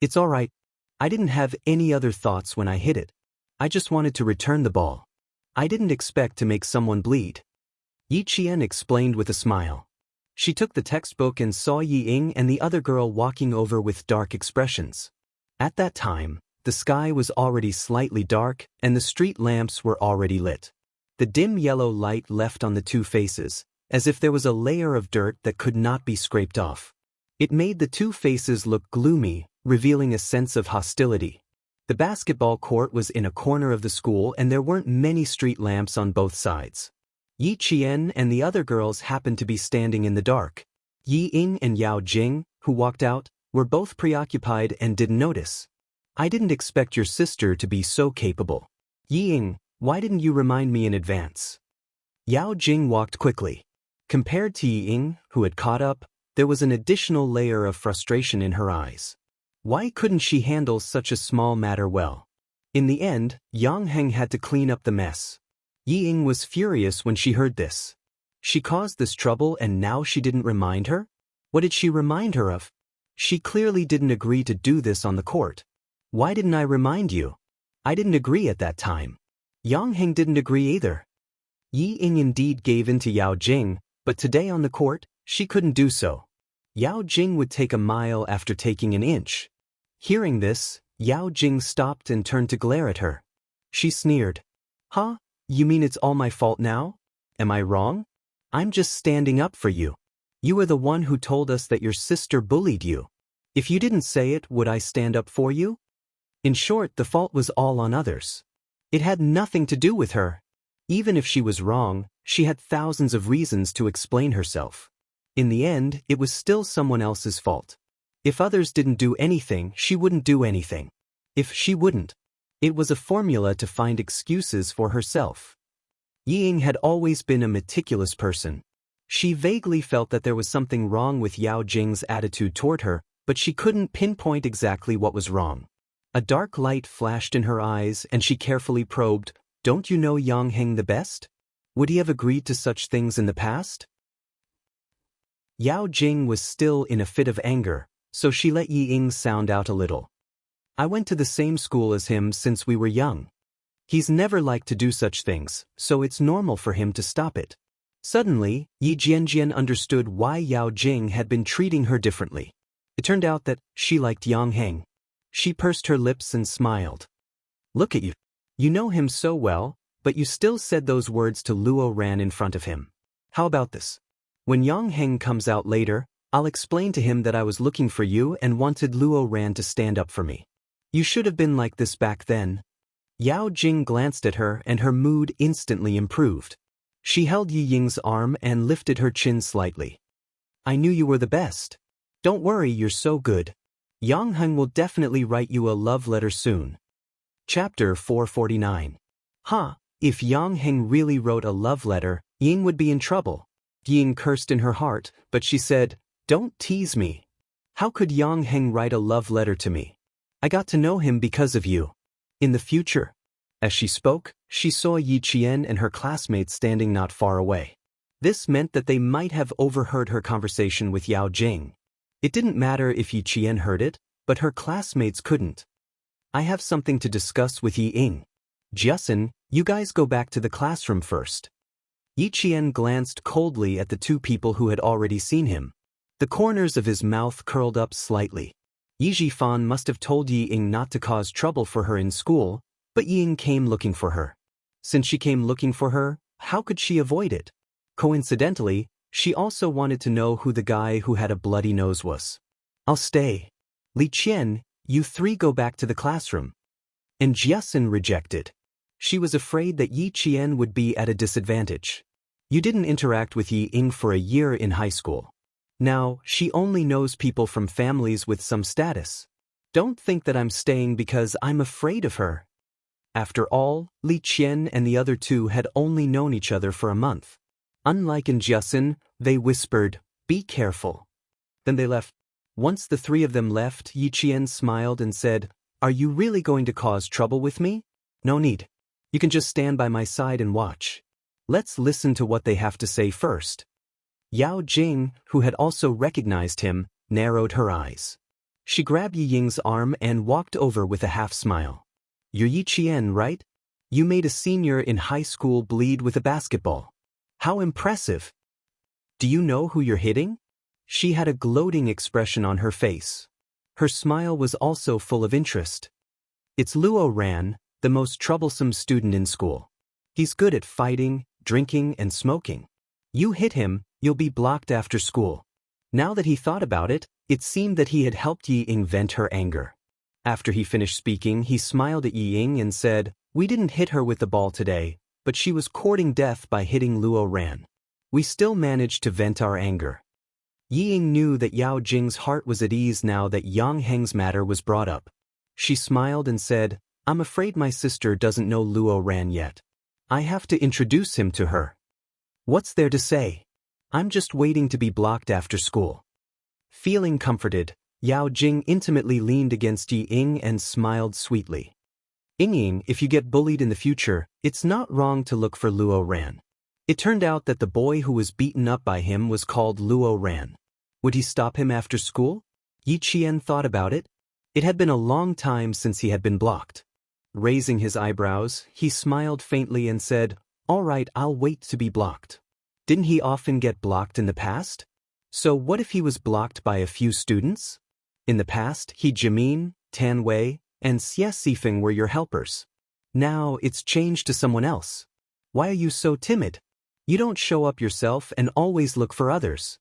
It's all right. I didn't have any other thoughts when I hit it. I just wanted to return the ball. I didn't expect to make someone bleed." Yi Qian explained with a smile. She took the textbook and saw Yi Ying and the other girl walking over with dark expressions. At that time, the sky was already slightly dark and the street lamps were already lit. The dim yellow light left on the 2 faces, as if there was a layer of dirt that could not be scraped off. It made the 2 faces look gloomy, revealing a sense of hostility. The basketball court was in a corner of the school and there weren't many street lamps on both sides. Yi Qian and the other girls happened to be standing in the dark. Yi Ying and Yao Jing, who walked out, were both preoccupied and didn't notice. "I didn't expect your sister to be so capable. Yi Ying, why didn't you remind me in advance?" Yao Jing walked quickly. Compared to Yi Ying, who had caught up, there was an additional layer of frustration in her eyes. Why couldn't she handle such a small matter well? In the end, Yang Heng had to clean up the mess. Yi Ying was furious when she heard this. She caused this trouble and now she didn't remind her? What did she remind her of? She clearly didn't agree to do this on the court. "Why didn't I remind you? I didn't agree at that time." Yang Heng didn't agree either. Yi Ying indeed gave in to Yao Jing, but today on the court, she couldn't do so. Yao Jing would take a mile after taking an inch. Hearing this, Yao Jing stopped and turned to glare at her. She sneered. "Huh? You mean it's all my fault now? Am I wrong? I'm just standing up for you. You were the one who told us that your sister bullied you. If you didn't say it, would I stand up for you?" In short, the fault was all on others. It had nothing to do with her. Even if she was wrong, she had thousands of reasons to explain herself. In the end, it was still someone else's fault. If others didn't do anything, she wouldn't do anything. If she wouldn't, it was a formula to find excuses for herself. Yi Ying had always been a meticulous person. She vaguely felt that there was something wrong with Yao Jing's attitude toward her, but she couldn't pinpoint exactly what was wrong. A dark light flashed in her eyes and she carefully probed, "Don't you know Yang Heng the best? Would he have agreed to such things in the past?" Yao Jing was still in a fit of anger, so she let Yi Ying sound out a little. "I went to the same school as him since we were young. He's never liked to do such things, so it's normal for him to stop it." Suddenly, Yi Jianjian understood why Yao Jing had been treating her differently. It turned out that she liked Yang Heng. She pursed her lips and smiled. "Look at you. You know him so well, but you still said those words to Luo Ran in front of him. How about this? When Yang Heng comes out later, I'll explain to him that I was looking for you and wanted Luo Ran to stand up for me. You should have been like this back then." Yao Jing glanced at her and her mood instantly improved. She held Yi Ying's arm and lifted her chin slightly. "I knew you were the best. Don't worry, you're so good. Yang Heng will definitely write you a love letter soon." Chapter 449. If Yang Heng really wrote a love letter, Ying would be in trouble. Ying cursed in her heart, but she said, "Don't tease me. How could Yang Heng write a love letter to me? I got to know him because of you. In the future." As she spoke, she saw Yi Qian and her classmates standing not far away. This meant that they might have overheard her conversation with Yao Jing. It didn't matter if Yi Qian heard it, but her classmates couldn't. "I have something to discuss with Yi Ying. Jiasun, you guys go back to the classroom first." Yi Qian glanced coldly at the two people who had already seen him. The corners of his mouth curled up slightly. Yi Jifan must have told Yi Ying not to cause trouble for her in school, but Yi Ying came looking for her. Since she came looking for her, how could she avoid it? Coincidentally, she also wanted to know who the guy who had a bloody nose was. "I'll stay. Li Qian, you three go back to the classroom." And Jiasun rejected. She was afraid that Yi Qian would be at a disadvantage. "You didn't interact with Yi Ying for a year in high school. Now, she only knows people from families with some status. Don't think that I'm staying because I'm afraid of her." After all, Li Qian and the other two had only known each other for a month. Unlike in Jiasun, they whispered, "Be careful." Then they left. Once the three of them left, Yi Qian smiled and said, "Are you really going to cause trouble with me? No need. You can just stand by my side and watch. Let's listen to what they have to say first." Yao Jing, who had also recognized him, narrowed her eyes. She grabbed Yi Ying's arm and walked over with a half-smile. "You're Yi Qian, right? You made a senior in high school bleed with a basketball. How impressive. Do you know who you're hitting?" She had a gloating expression on her face. Her smile was also full of interest. "It's Luo Ran, the most troublesome student in school. He's good at fighting, drinking, and smoking. You hit him, you'll be blocked after school." Now that he thought about it, it seemed that he had helped Yi Ying vent her anger. After he finished speaking, he smiled at Yi Ying and said, "We didn't hit her with the ball today, but she was courting death by hitting Luo Ran. We still managed to vent our anger." Yi Ying knew that Yao Jing's heart was at ease now that Yang Heng's matter was brought up. She smiled and said, "I'm afraid my sister doesn't know Luo Ran yet. I have to introduce him to her. What's there to say? I'm just waiting to be blocked after school." Feeling comforted, Yao Jing intimately leaned against Yi Ying and smiled sweetly. "Ying, if you get bullied in the future, it's not wrong to look for Luo Ran." It turned out that the boy who was beaten up by him was called Luo Ran. Would he stop him after school? Yi Qian thought about it. It had been a long time since he had been blocked. Raising his eyebrows, he smiled faintly and said, "All right, I'll wait to be blocked." Didn't he often get blocked in the past? So what if he was blocked by a few students? In the past, He Jimin, Tan Wei, and Xie Sifeng were your helpers. Now it's changed to someone else. Why are you so timid? You don't show up yourself and always look for others.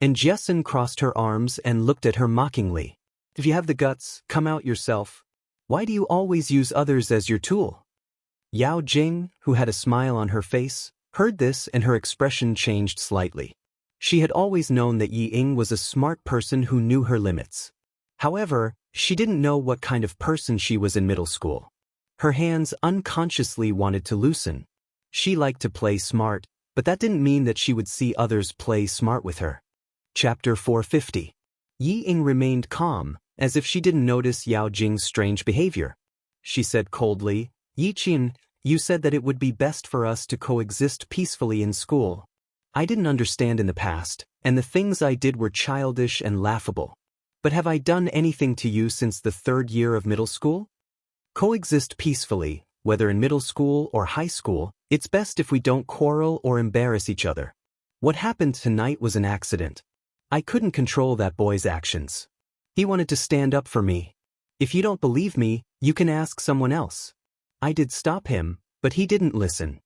And Jiasun crossed her arms and looked at her mockingly. If you have the guts, come out yourself. Why do you always use others as your tool? Yao Jing, who had a smile on her face, heard this and her expression changed slightly. She had always known that Yi Ying was a smart person who knew her limits. However, she didn't know what kind of person she was in middle school. Her hands unconsciously wanted to loosen. She liked to play smart, but that didn't mean that she would see others play smart with her. Chapter 450. Yi Ying remained calm, as if she didn't notice Yao Jing's strange behavior. She said coldly, "Yiqian, you said that it would be best for us to coexist peacefully in school. I didn't understand in the past, and the things I did were childish and laughable. But have I done anything to you since the 3rd year of middle school? Coexist peacefully, whether in middle school or high school, it's best if we don't quarrel or embarrass each other. What happened tonight was an accident. I couldn't control that boy's actions. He wanted to stand up for me. If you don't believe me, you can ask someone else. I did stop him, but he didn't listen."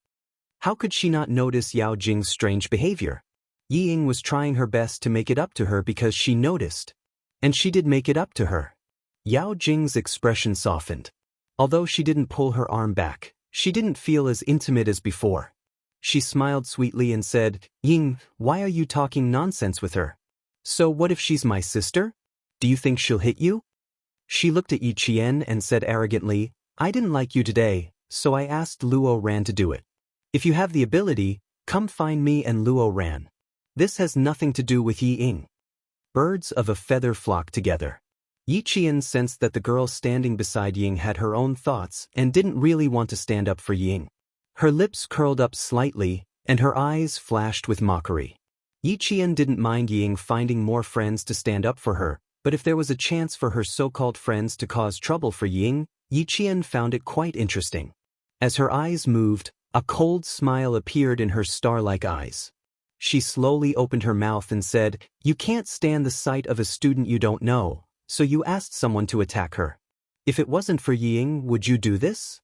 How could she not notice Yao Jing's strange behavior? Yi Ying was trying her best to make it up to her because she noticed. And she did make it up to her. Yao Jing's expression softened. Although she didn't pull her arm back, she didn't feel as intimate as before. She smiled sweetly and said, "Ying, why are you talking nonsense with her? So what if she's my sister? Do you think she'll hit you?" She looked at Yi Qian and said arrogantly, "I didn't like you today, so I asked Luo Ran to do it. If you have the ability, come find me and Luo Ran. This has nothing to do with Yi Ying." Birds of a feather flock together. Yi Qian sensed that the girl standing beside Ying had her own thoughts and didn't really want to stand up for Ying. Her lips curled up slightly, and her eyes flashed with mockery. Yi Qian didn't mind Ying finding more friends to stand up for her, but if there was a chance for her so-called friends to cause trouble for Ying, Yi Qian found it quite interesting. As her eyes moved, a cold smile appeared in her star-like eyes. She slowly opened her mouth and said, "You can't stand the sight of a student you don't know, so you asked someone to attack her. If it wasn't for Yi Ying, would you do this?"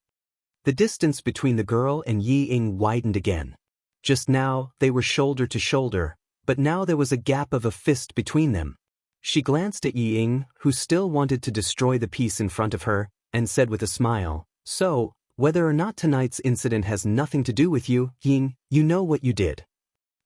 The distance between the girl and Yi Ying widened again. Just now, they were shoulder to shoulder, but now there was a gap of a fist between them. She glanced at Yi Ying, who still wanted to destroy the piece in front of her, and said with a smile, "So, whether or not tonight's incident has nothing to do with you, Ying, you know what you did.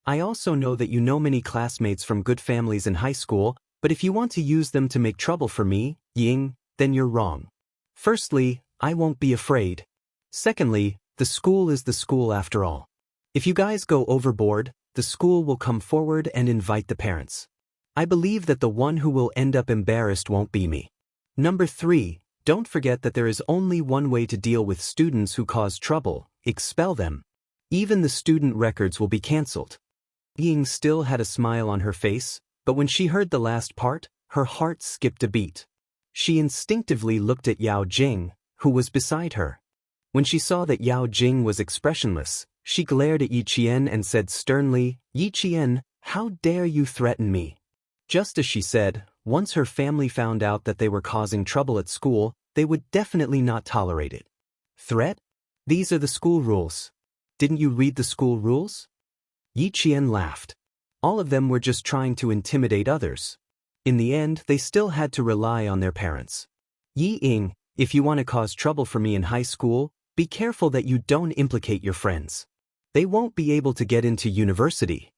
I also know that you know many classmates from good families in high school, but if you want to use them to make trouble for me, Ying, then you're wrong. Firstly, I won't be afraid. Secondly, the school is the school after all. If you guys go overboard, the school will come forward and invite the parents. I believe that the one who will end up embarrassed won't be me. Number 3, don't forget that there is only one way to deal with students who cause trouble: expel them. Even the student records will be cancelled." Ying still had a smile on her face, but when she heard the last part, her heart skipped a beat. She instinctively looked at Yao Jing, who was beside her. When she saw that Yao Jing was expressionless, she glared at Yi Qian and said sternly, "Yi Qian, how dare you threaten me?" Just as she said, once her family found out that they were causing trouble at school, they would definitely not tolerate it. Threat? These are the school rules. Didn't you read the school rules? Yi Qian laughed. All of them were just trying to intimidate others. In the end, they still had to rely on their parents. "Yi Ying, if you want to cause trouble for me in high school, be careful that you don't implicate your friends. They won't be able to get into university."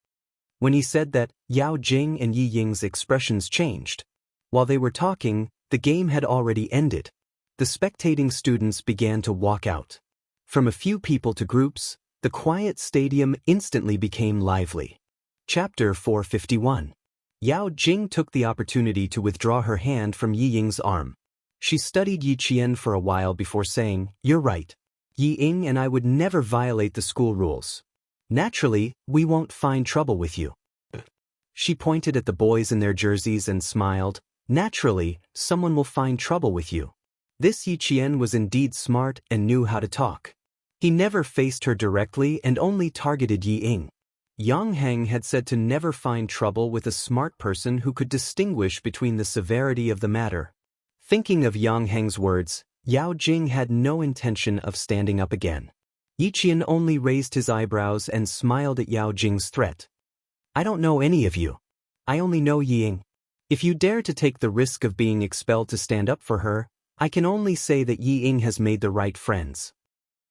When he said that, Yao Jing and Yi Ying's expressions changed. While they were talking, the game had already ended. The spectating students began to walk out. From a few people to groups, the quiet stadium instantly became lively. Chapter 451. Yao Jing took the opportunity to withdraw her hand from Yi Ying's arm. She studied Yi Qian for a while before saying, "You're right. Yi Ying and I would never violate the school rules. Naturally, we won't find trouble with you." She pointed at the boys in their jerseys and smiled. "Naturally, someone will find trouble with you." This Yi Qian was indeed smart and knew how to talk. He never faced her directly and only targeted Yi Ying. Yang Heng had said to never find trouble with a smart person who could distinguish between the severity of the matter. Thinking of Yang Heng's words, Yao Jing had no intention of standing up again. Yi Qian only raised his eyebrows and smiled at Yao Jing's threat. "I don't know any of you. I only know Yi Ying. If you dare to take the risk of being expelled to stand up for her, I can only say that Yi Ying has made the right friends.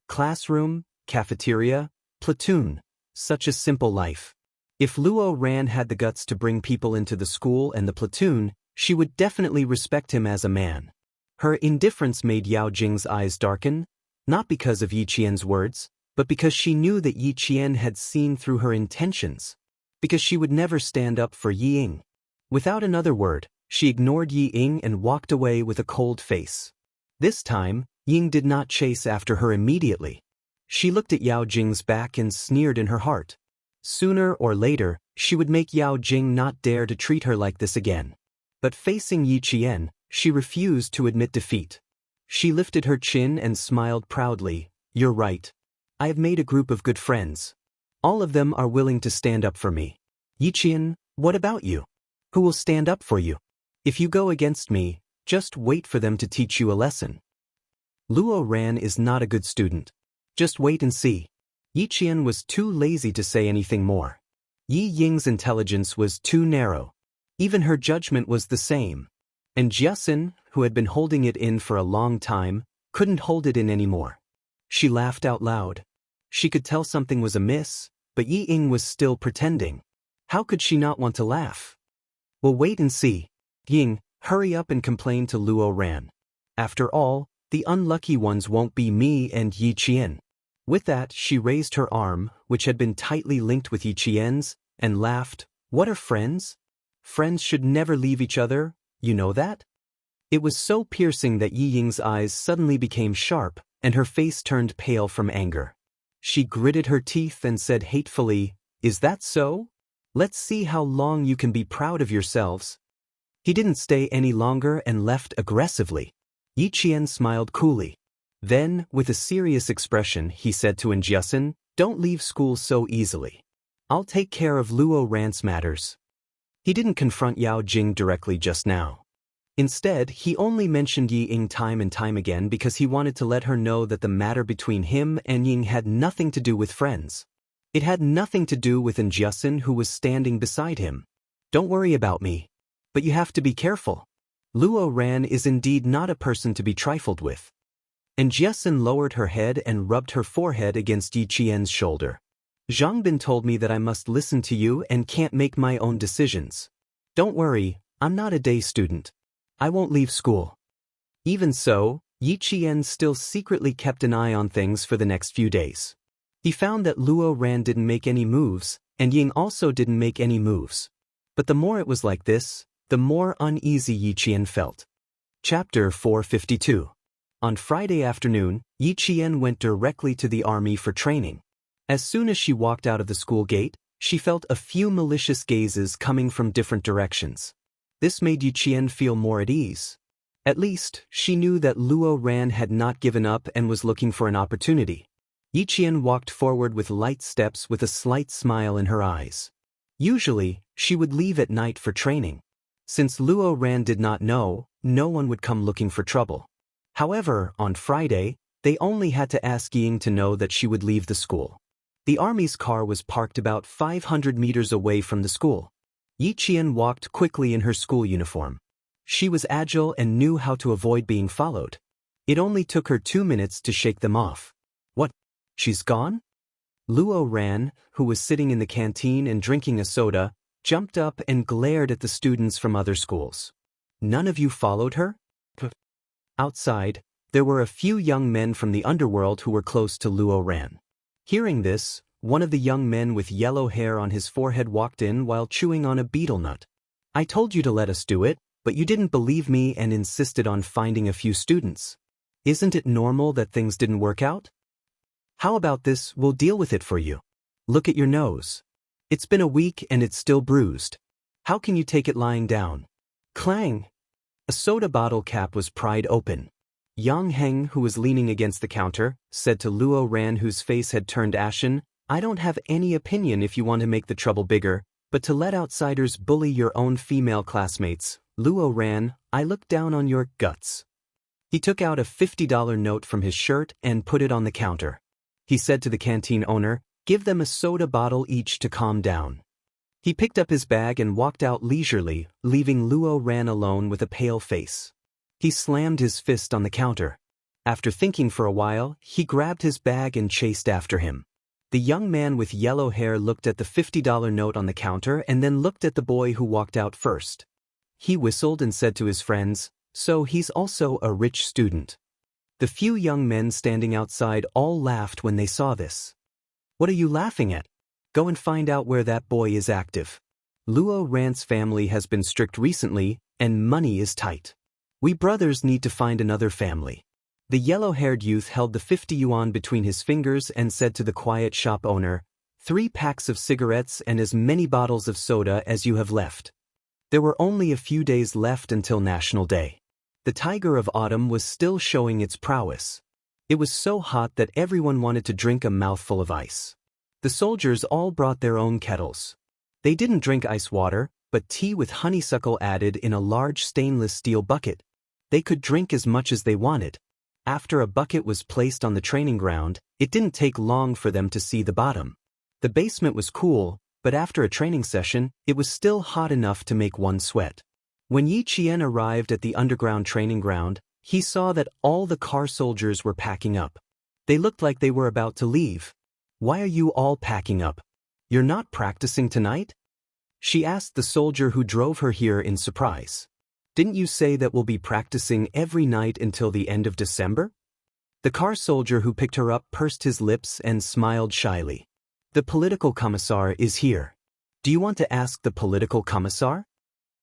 Classroom, cafeteria, platoon, such a simple life. If Luo Ran had the guts to bring people into the school and the platoon, she would definitely respect him as a man." Her indifference made Yao Jing's eyes darken, not because of Yi Qian's words, but because she knew that Yi Qian had seen through her intentions. Because she would never stand up for Yi Ying. Without another word, She ignored Yi Ying and walked away with a cold face. This time, Ying did not chase after her immediately. She looked at Yao Jing's back and sneered in her heart. Sooner or later, she would make Yao Jing not dare to treat her like this again. But facing Yi Qian, she refused to admit defeat. She lifted her chin and smiled proudly. You're right. I have made a group of good friends. All of them are willing to stand up for me. Yi Qian, what about you? Who will stand up for you? If you go against me, just wait for them to teach you a lesson. Luo Ran is not a good student. Just wait and see. Yi Qian was too lazy to say anything more. Yi Ying's intelligence was too narrow. Even her judgment was the same. And Jiasin, who had been holding it in for a long time, couldn't hold it in anymore. She laughed out loud. She could tell something was amiss, but Yi Ying was still pretending. How could she not want to laugh? We'll wait and see. Ying, hurry up and complain to Luo Ran. After all, the unlucky ones won't be me and Yi Qian. With that, she raised her arm, which had been tightly linked with Yi Qian's, and laughed. What are friends? Friends should never leave each other, you know that? It was so piercing that Yi Ying's eyes suddenly became sharp, and her face turned pale from anger. She gritted her teeth and said hatefully, Is that so? Let's see how long you can be proud of yourselves. He didn't stay any longer and left aggressively. Yi Qian smiled coolly. Then, with a serious expression, he said to Jiasin, Don't leave school so easily. I'll take care of Luo Ran's matters. He didn't confront Yao Jing directly just now. Instead, he only mentioned Yi Ying time and time again because he wanted to let her know that the matter between him and Ying had nothing to do with friends. It had nothing to do with Jiasin, who was standing beside him. Don't worry about me. But you have to be careful. Luo Ran is indeed not a person to be trifled with. Jiasin lowered her head and rubbed her forehead against Yi Qian's shoulder. Zhangbin told me that I must listen to you and can't make my own decisions. Don't worry, I'm not a day student. I won't leave school. Even so, Yi Qian still secretly kept an eye on things for the next few days. He found that Luo Ran didn't make any moves, and Ying also didn't make any moves. But the more it was like this, the more uneasy Yi Qian felt. Chapter 452. On Friday afternoon, Yi Qian went directly to the army for training. As soon as she walked out of the school gate, she felt a few malicious gazes coming from different directions. This made Yi Qian feel more at ease. At least, she knew that Luo Ran had not given up and was looking for an opportunity. Yi Qian walked forward with light steps with a slight smile in her eyes. Usually, she would leave at night for training. Since Luo Ran did not know, no one would come looking for trouble. However, on Friday, they only had to ask Ying to know that she would leave the school. The army's car was parked about 500 meters away from the school. Yi Qian walked quickly in her school uniform. She was agile and knew how to avoid being followed. It only took her 2 minutes to shake them off. What? She's gone? Luo Ran, who was sitting in the canteen and drinking a soda, jumped up and glared at the students from other schools. None of you followed her? Outside, there were a few young men from the underworld who were close to Luo Ran. Hearing this, one of the young men with yellow hair on his forehead walked in while chewing on a betel nut. I told you to let us do it, but you didn't believe me and insisted on finding a few students. Isn't it normal that things didn't work out? How about this, we'll deal with it for you. Look at your nose. It's been a week and it's still bruised. How can you take it lying down? Clang! A soda bottle cap was pried open. Yang Heng, who was leaning against the counter, said to Luo Ran, whose face had turned ashen, I don't have any opinion if you want to make the trouble bigger, but to let outsiders bully your own female classmates, Luo Ran, I look down on your guts. He took out a $50 note from his shirt and put it on the counter. He said to the canteen owner, Give them a soda bottle each to calm down. He picked up his bag and walked out leisurely, leaving Luo Ran alone with a pale face. He slammed his fist on the counter. After thinking for a while, he grabbed his bag and chased after him. The young man with yellow hair looked at the $50 note on the counter and then looked at the boy who walked out first. He whistled and said to his friends, So he's also a rich student. The few young men standing outside all laughed when they saw this. What are you laughing at? Go and find out where that boy is active. Luo Ran's family has been strict recently, and money is tight. We brothers need to find another family. The yellow-haired youth held the 50 yuan between his fingers and said to the quiet shop owner, 3 packs of cigarettes and as many bottles of soda as you have left. There were only a few days left until National Day. The tiger of autumn was still showing its prowess. It was so hot that everyone wanted to drink a mouthful of ice. The soldiers all brought their own kettles. They didn't drink ice water, but tea with honeysuckle added in a large stainless steel bucket. They could drink as much as they wanted. After a bucket was placed on the training ground, it didn't take long for them to see the bottom. The basement was cool, but after a training session, it was still hot enough to make one sweat. When Yi Qian arrived at the underground training ground, he saw that all the car soldiers were packing up. They looked like they were about to leave. Why are you all packing up? You're not practicing tonight? She asked the soldier who drove her here in surprise. Didn't you say that we'll be practicing every night until the end of December? The car soldier who picked her up pursed his lips and smiled shyly. The political commissar is here. Do you want to ask the political commissar?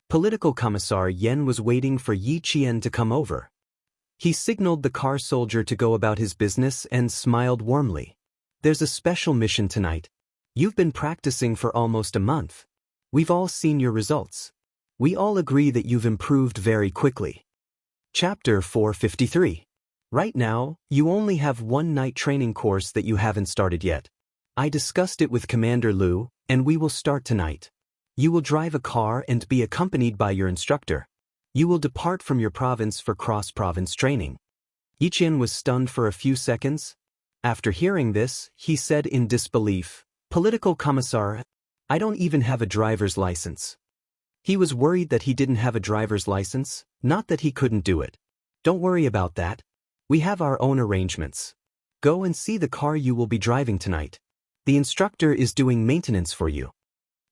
Political commissar Yen was waiting for Yi Qian to come over. He signaled the car soldier to go about his business and smiled warmly. There's a special mission tonight. You've been practicing for almost a month. We've all seen your results. We all agree that you've improved very quickly. Chapter 453. Right now, you only have one night training course that you haven't started yet. I discussed it with Commander Liu, and we will start tonight. You will drive a car and be accompanied by your instructor. You will depart from your province for cross-province training. Yi Qian was stunned for a few seconds. After hearing this, he said in disbelief, Political commissar, I don't even have a driver's license. He was worried that he didn't have a driver's license, not that he couldn't do it. Don't worry about that. We have our own arrangements. Go and see the car you will be driving tonight. The instructor is doing maintenance for you.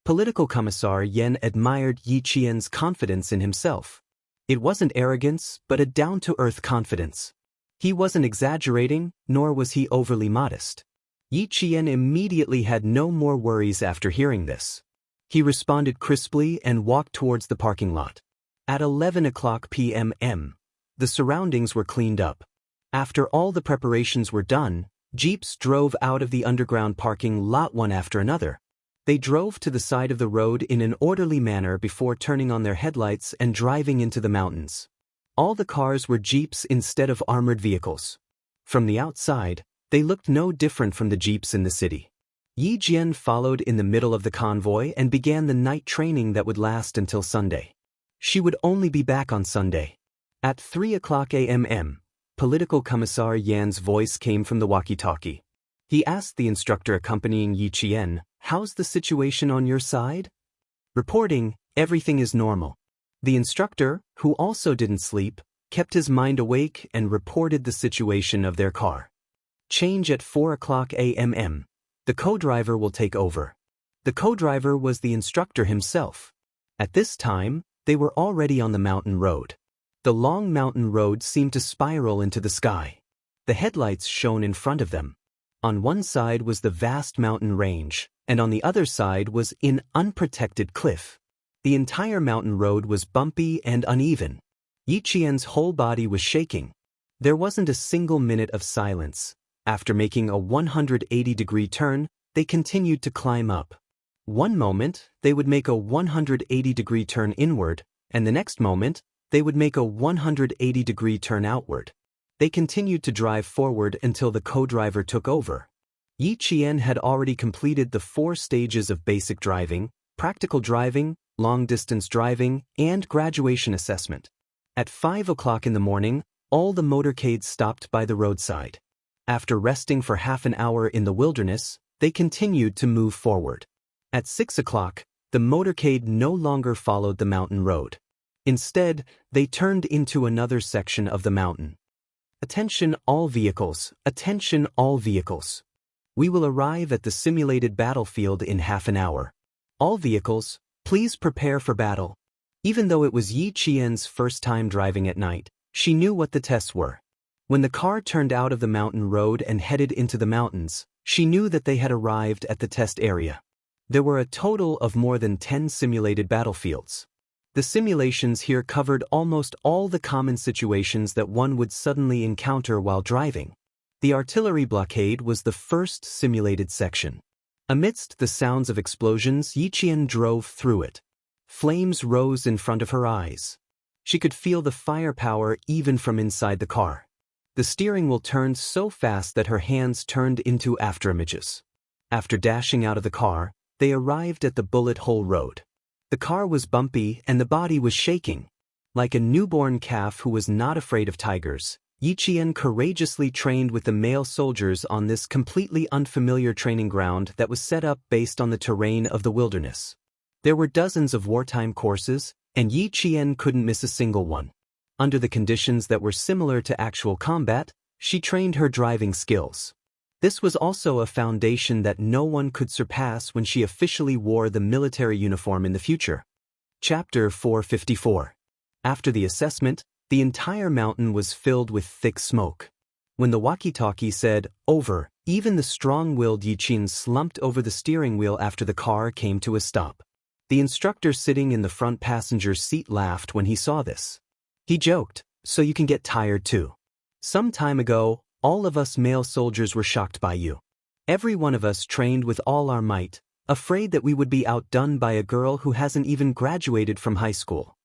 Political commissar Yen admired Yi Qian's confidence in himself. It wasn't arrogance, but a down-to-earth confidence. He wasn't exaggerating, nor was he overly modest. Yi Qian immediately had no more worries after hearing this. He responded crisply and walked towards the parking lot. At 11 o'clock p.m., the surroundings were cleaned up. After all the preparations were done, jeeps drove out of the underground parking lot one after another. They drove to the side of the road in an orderly manner before turning on their headlights and driving into the mountains. All the cars were jeeps instead of armored vehicles. From the outside, they looked no different from the jeeps in the city. Yi Jian followed in the middle of the convoy and began the night training that would last until Sunday. She would only be back on Sunday. At 3 o'clock a.m., Political Commissar Yan's voice came from the walkie-talkie. He asked the instructor accompanying Yi Qian, How's the situation on your side? Reporting, everything is normal. The instructor, who also didn't sleep, kept his mind awake and reported the situation of their car. Change at 4 o'clock a.m. The co-driver will take over. The co-driver was the instructor himself. At this time, they were already on the mountain road. The long mountain road seemed to spiral into the sky. The headlights shone in front of them. On one side was the vast mountain range, and on the other side was an unprotected cliff. The entire mountain road was bumpy and uneven. Yi Qian's whole body was shaking. There wasn't a single minute of silence. After making a 180-degree turn, they continued to climb up. One moment, they would make a 180-degree turn inward, and the next moment, they would make a 180-degree turn outward. They continued to drive forward until the co-driver took over. Yi Qian had already completed the 4 stages of basic driving, practical driving, long-distance driving, and graduation assessment. At 5 o'clock in the morning, all the motorcades stopped by the roadside. After resting for half an hour in the wilderness, they continued to move forward. At 6 o'clock, the motorcade no longer followed the mountain road. Instead, they turned into another section of the mountain. Attention all vehicles, attention all vehicles. We will arrive at the simulated battlefield in half an hour. All vehicles, please prepare for battle. Even though it was Yi Qian's first time driving at night, she knew what the tests were. When the car turned out of the mountain road and headed into the mountains, she knew that they had arrived at the test area. There were a total of more than 10 simulated battlefields. The simulations here covered almost all the common situations that one would suddenly encounter while driving. The artillery blockade was the first simulated section. Amidst the sounds of explosions, Yiqian drove through it. Flames rose in front of her eyes. She could feel the firepower even from inside the car. The steering wheel turned so fast that her hands turned into afterimages. After dashing out of the car, they arrived at the bullet hole road. The car was bumpy and the body was shaking. Like a newborn calf who was not afraid of tigers, Yiqian courageously trained with the male soldiers on this completely unfamiliar training ground that was set up based on the terrain of the wilderness. There were dozens of wartime courses, and Yiqian couldn't miss a single one. Under the conditions that were similar to actual combat, she trained her driving skills. This was also a foundation that no one could surpass when she officially wore the military uniform in the future. Chapter 454. After the assessment, the entire mountain was filled with thick smoke. When the walkie-talkie said, "Over," even the strong-willed Yiqian slumped over the steering wheel after the car came to a stop. The instructor sitting in the front passenger seat laughed when he saw this. He joked, "So you can get tired too. Some time ago, all of us male soldiers were shocked by you. Every one of us trained with all our might, afraid that we would be outdone by a girl who hasn't even graduated from high school."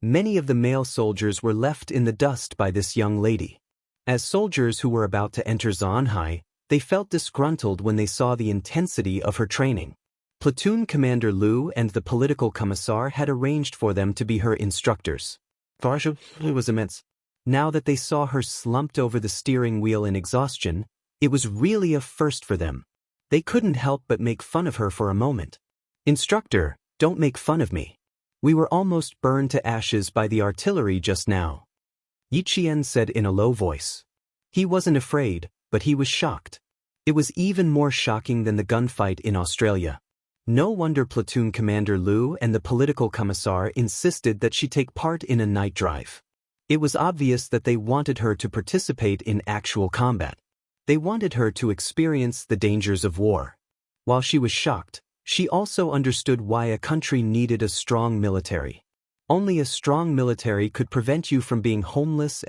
Many of the male soldiers were left in the dust by this young lady. As soldiers who were about to enter Jianghu, they felt disgruntled when they saw the intensity of her training. Platoon Commander Liu and the political commissar had arranged for them to be her instructors. It was immense. Now that they saw her slumped over the steering wheel in exhaustion, it was really a first for them. They couldn't help but make fun of her for a moment. "Instructor, don't make fun of me. We were almost burned to ashes by the artillery just now," Yiqian said in a low voice. He wasn't afraid, but he was shocked. It was even more shocking than the gunfight in Australia. No wonder Platoon Commander Liu and the political commissar insisted that she take part in a night drive. It was obvious that they wanted her to participate in actual combat. They wanted her to experience the dangers of war. While she was shocked, she also understood why a country needed a strong military. Only a strong military could prevent you from being homeless,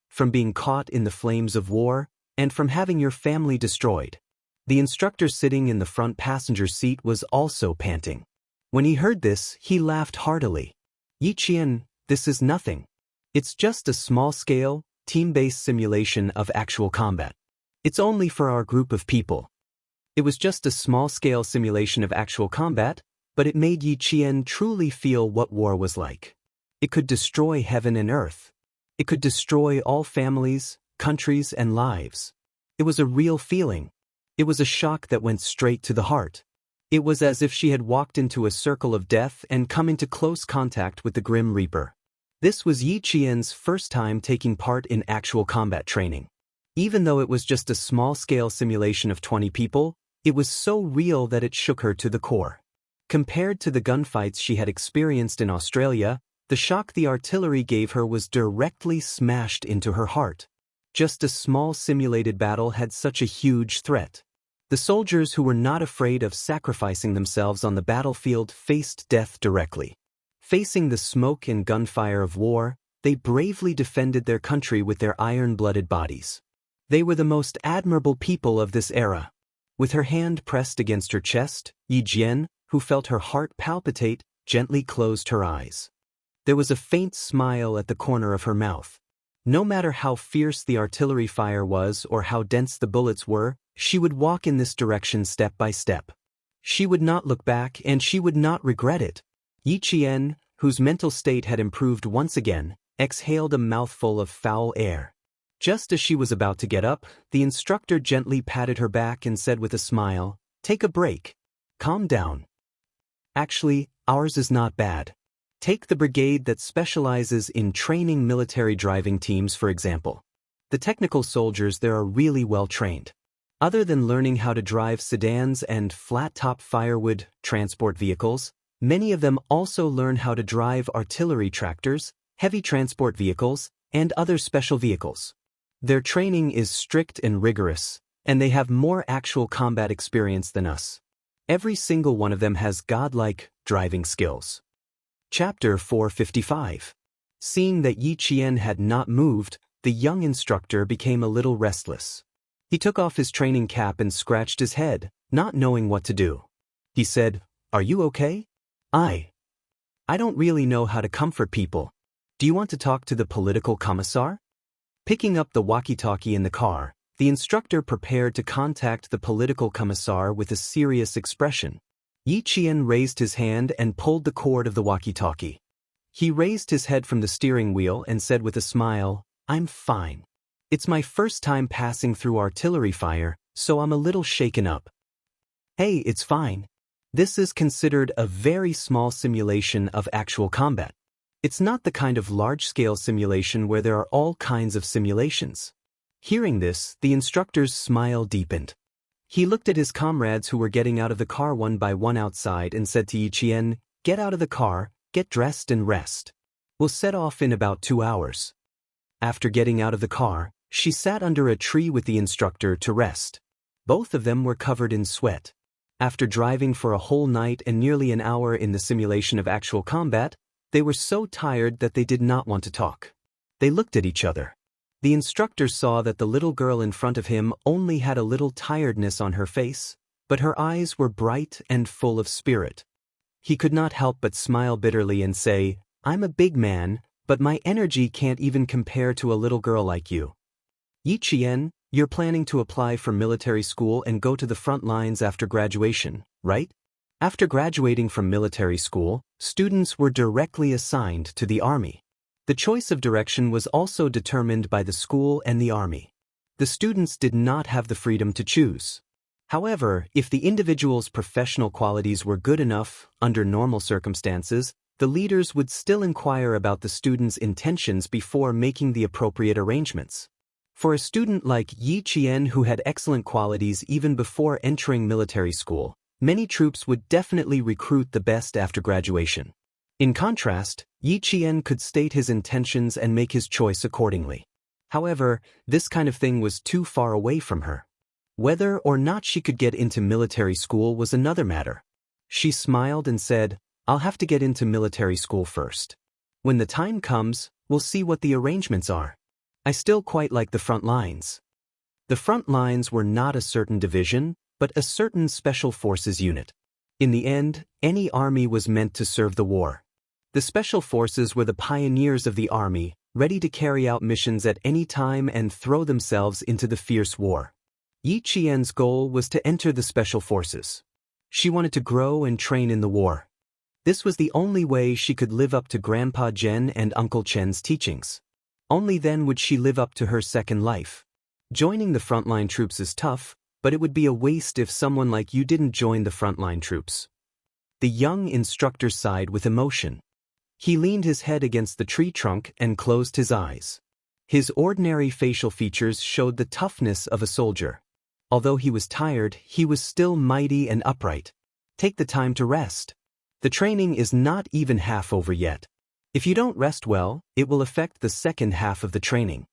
from being caught in the flames of war, and from having your family destroyed. The instructor sitting in the front passenger seat was also panting. When he heard this, he laughed heartily. "Yiqian, this is nothing. It's just a small-scale, team-based simulation of actual combat. It's only for our group of people." It was just a small-scale simulation of actual combat, but it made Yiqian truly feel what war was like. It could destroy heaven and earth. It could destroy all families, countries, and lives. It was a real feeling. It was a shock that went straight to the heart. It was as if she had walked into a circle of death and come into close contact with the Grim Reaper. This was Yiqian's first time taking part in actual combat training. Even though it was just a small-scale simulation of 20 people, it was so real that it shook her to the core. Compared to the gunfights she had experienced in Australia, the shock the artillery gave her was directly smashed into her heart. Just a small simulated battle had such a huge threat. The soldiers who were not afraid of sacrificing themselves on the battlefield faced death directly. Facing the smoke and gunfire of war, they bravely defended their country with their iron-blooded bodies. They were the most admirable people of this era. With her hand pressed against her chest, Yiqian, who felt her heart palpitate, gently closed her eyes. There was a faint smile at the corner of her mouth. No matter how fierce the artillery fire was or how dense the bullets were, she would walk in this direction step by step. She would not look back and she would not regret it. Yiqian, whose mental state had improved once again, exhaled a mouthful of foul air. Just as she was about to get up, the instructor gently patted her back and said with a smile, "Take a break. Calm down. Actually, ours is not bad. Take the brigade that specializes in training military driving teams, for example. The technical soldiers there are really well trained. Other than learning how to drive sedans and flat-top firewood transport vehicles, many of them also learn how to drive artillery tractors, heavy transport vehicles, and other special vehicles. Their training is strict and rigorous, and they have more actual combat experience than us. Every single one of them has godlike driving skills." Chapter 455. Seeing that Yi Qian had not moved, the young instructor became a little restless. He took off his training cap and scratched his head, not knowing what to do. He said, "Are you okay?" I don't really know how to comfort people. Do you want to talk to the political commissar?" Picking up the walkie-talkie in the car, the instructor prepared to contact the political commissar with a serious expression. Yi Qian raised his hand and pulled the cord of the walkie-talkie. He raised his head from the steering wheel and said with a smile, "I'm fine. It's my first time passing through artillery fire, so I'm a little shaken up." "Hey, it's fine. This is considered a very small simulation of actual combat. It's not the kind of large-scale simulation where there are all kinds of simulations." Hearing this, the instructor's smile deepened. He looked at his comrades who were getting out of the car one by one outside and said to Yi Qian, "Get out of the car, get dressed and rest. We'll set off in about 2 hours." After getting out of the car, she sat under a tree with the instructor to rest. Both of them were covered in sweat. After driving for a whole night and nearly an hour in the simulation of actual combat, they were so tired that they did not want to talk. They looked at each other. The instructor saw that the little girl in front of him only had a little tiredness on her face, but her eyes were bright and full of spirit. He could not help but smile bitterly and say, "I'm a big man, but my energy can't even compare to a little girl like you. Yi Qian, you're planning to apply for military school and go to the front lines after graduation, right?" After graduating from military school, students were directly assigned to the army. The choice of direction was also determined by the school and the army. The students did not have the freedom to choose. However, if the individual's professional qualities were good enough, under normal circumstances, the leaders would still inquire about the student's intentions before making the appropriate arrangements. For a student like Yi Qian who had excellent qualities even before entering military school, many troops would definitely recruit the best after graduation. In contrast, Yi Qian could state his intentions and make his choice accordingly. However, this kind of thing was too far away from her. Whether or not she could get into military school was another matter. She smiled and said, "I'll have to get into military school first. When the time comes, we'll see what the arrangements are. I still quite like the front lines." The front lines were not a certain division, but a certain special forces unit. In the end, any army was meant to serve the war. The special forces were the pioneers of the army, ready to carry out missions at any time and throw themselves into the fierce war. Yi Qian's goal was to enter the special forces. She wanted to grow and train in the war. This was the only way she could live up to Grandpa Zhen and Uncle Chen's teachings. Only then would she live up to her second life. Joining the frontline troops is tough, but it would be a waste if someone like you didn't join the frontline troops. The young instructor sighed with emotion. He leaned his head against the tree trunk and closed his eyes. His ordinary facial features showed the toughness of a soldier. Although he was tired, he was still mighty and upright. Take the time to rest. The training is not even half over yet. If you don't rest well, it will affect the second half of the training.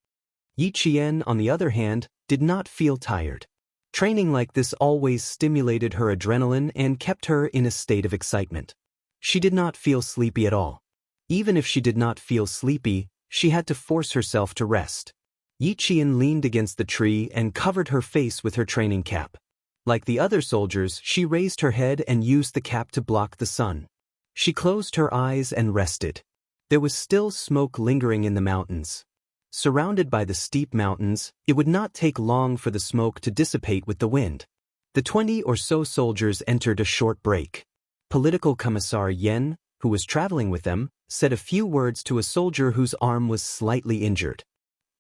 Yi Qian, on the other hand, did not feel tired. Training like this always stimulated her adrenaline and kept her in a state of excitement. She did not feel sleepy at all. Even if she did not feel sleepy, she had to force herself to rest. Yi Qian leaned against the tree and covered her face with her training cap. Like the other soldiers, she raised her head and used the cap to block the sun. She closed her eyes and rested. There was still smoke lingering in the mountains. Surrounded by the steep mountains, it would not take long for the smoke to dissipate with the wind. The 20 or so soldiers entered a short break. Political Commissar Yen, who was traveling with them, said a few words to a soldier whose arm was slightly injured.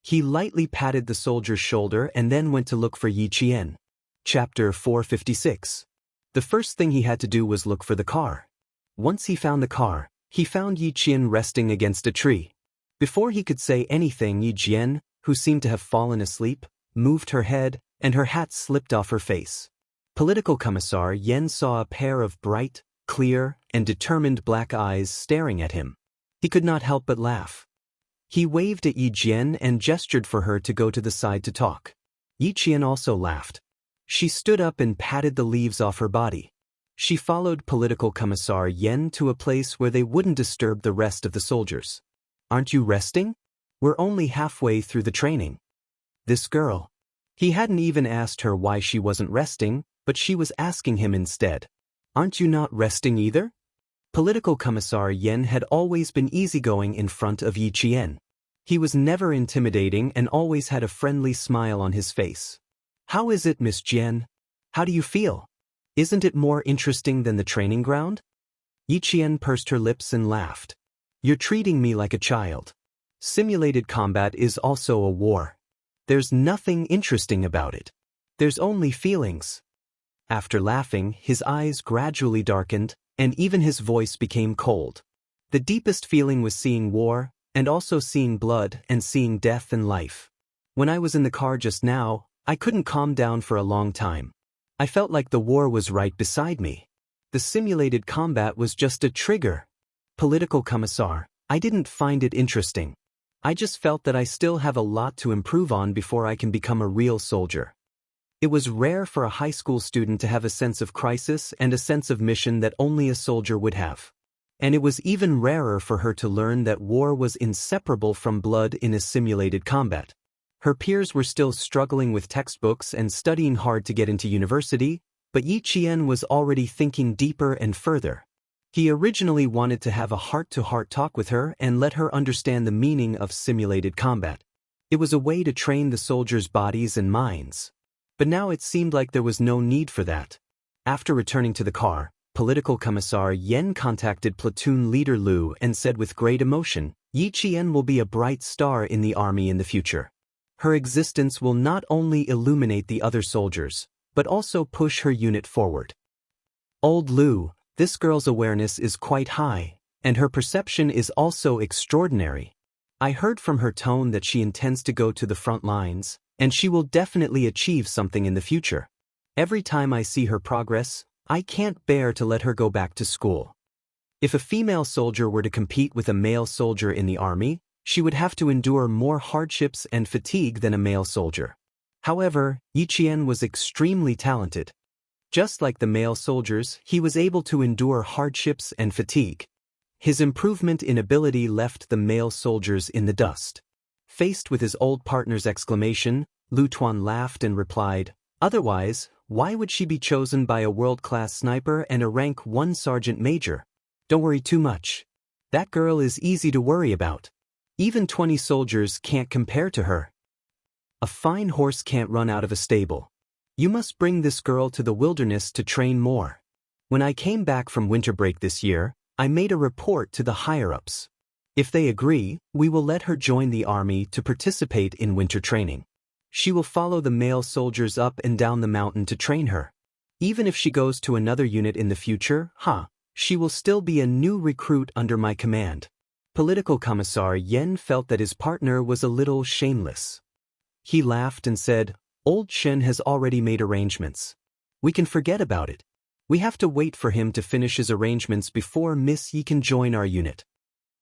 He lightly patted the soldier's shoulder and then went to look for Yi Qian. Chapter 456. The first thing he had to do was look for the car. Once he found the car, he found Yi Qian resting against a tree. Before he could say anything, Yi Qian, who seemed to have fallen asleep, moved her head, and her hat slipped off her face. Political Commissar Yen saw a pair of bright, clear, and determined black eyes staring at him. He could not help but laugh. He waved at Yi Qian and gestured for her to go to the side to talk. Yi Qian also laughed. She stood up and patted the leaves off her body. She followed Political Commissar Yen to a place where they wouldn't disturb the rest of the soldiers. Aren't you resting? We're only halfway through the training. This girl. He hadn't even asked her why she wasn't resting, but she was asking him instead. Aren't you not resting either? Political Commissar Yen had always been easygoing in front of Yi Qian. He was never intimidating and always had a friendly smile on his face. How is it, Miss Jian? How do you feel? Isn't it more interesting than the training ground? Yi Qian pursed her lips and laughed. You're treating me like a child. Simulated combat is also a war. There's nothing interesting about it. There's only feelings. After laughing, his eyes gradually darkened, and even his voice became cold. The deepest feeling was seeing war, and also seeing blood and seeing death and life. When I was in the car just now, I couldn't calm down for a long time. I felt like the war was right beside me. The simulated combat was just a trigger. Political Commissar, I didn't find it interesting. I just felt that I still have a lot to improve on before I can become a real soldier. It was rare for a high school student to have a sense of crisis and a sense of mission that only a soldier would have. And it was even rarer for her to learn that war was inseparable from blood in a simulated combat. Her peers were still struggling with textbooks and studying hard to get into university, but Yi Qian was already thinking deeper and further. He originally wanted to have a heart-to-heart talk with her and let her understand the meaning of simulated combat. It was a way to train the soldiers' bodies and minds. But now it seemed like there was no need for that. After returning to the car, Political Commissar Yen contacted Platoon Leader Liu and said with great emotion, Yi Qian will be a bright star in the army in the future. Her existence will not only illuminate the other soldiers, but also push her unit forward. Old Liu, this girl's awareness is quite high, and her perception is also extraordinary. I heard from her tone that she intends to go to the front lines, and she will definitely achieve something in the future. Every time I see her progress, I can't bear to let her go back to school. If a female soldier were to compete with a male soldier in the army, she would have to endure more hardships and fatigue than a male soldier. However, Yi Qian was extremely talented. Just like the male soldiers, he was able to endure hardships and fatigue. His improvement in ability left the male soldiers in the dust. Faced with his old partner's exclamation, Lu Tuan laughed and replied, Otherwise, why would she be chosen by a world-class sniper and a rank 1 sergeant major? Don't worry too much. That girl is easy to worry about. Even 20 soldiers can't compare to her. A fine horse can't run out of a stable. You must bring this girl to the wilderness to train more. When I came back from winter break this year, I made a report to the higher-ups. If they agree, we will let her join the army to participate in winter training. She will follow the male soldiers up and down the mountain to train her. Even if she goes to another unit in the future, she will still be a new recruit under my command. Political Commissar Yen felt that his partner was a little shameless. He laughed and said, Old Shen has already made arrangements. We can forget about it. We have to wait for him to finish his arrangements before Miss Yi can join our unit.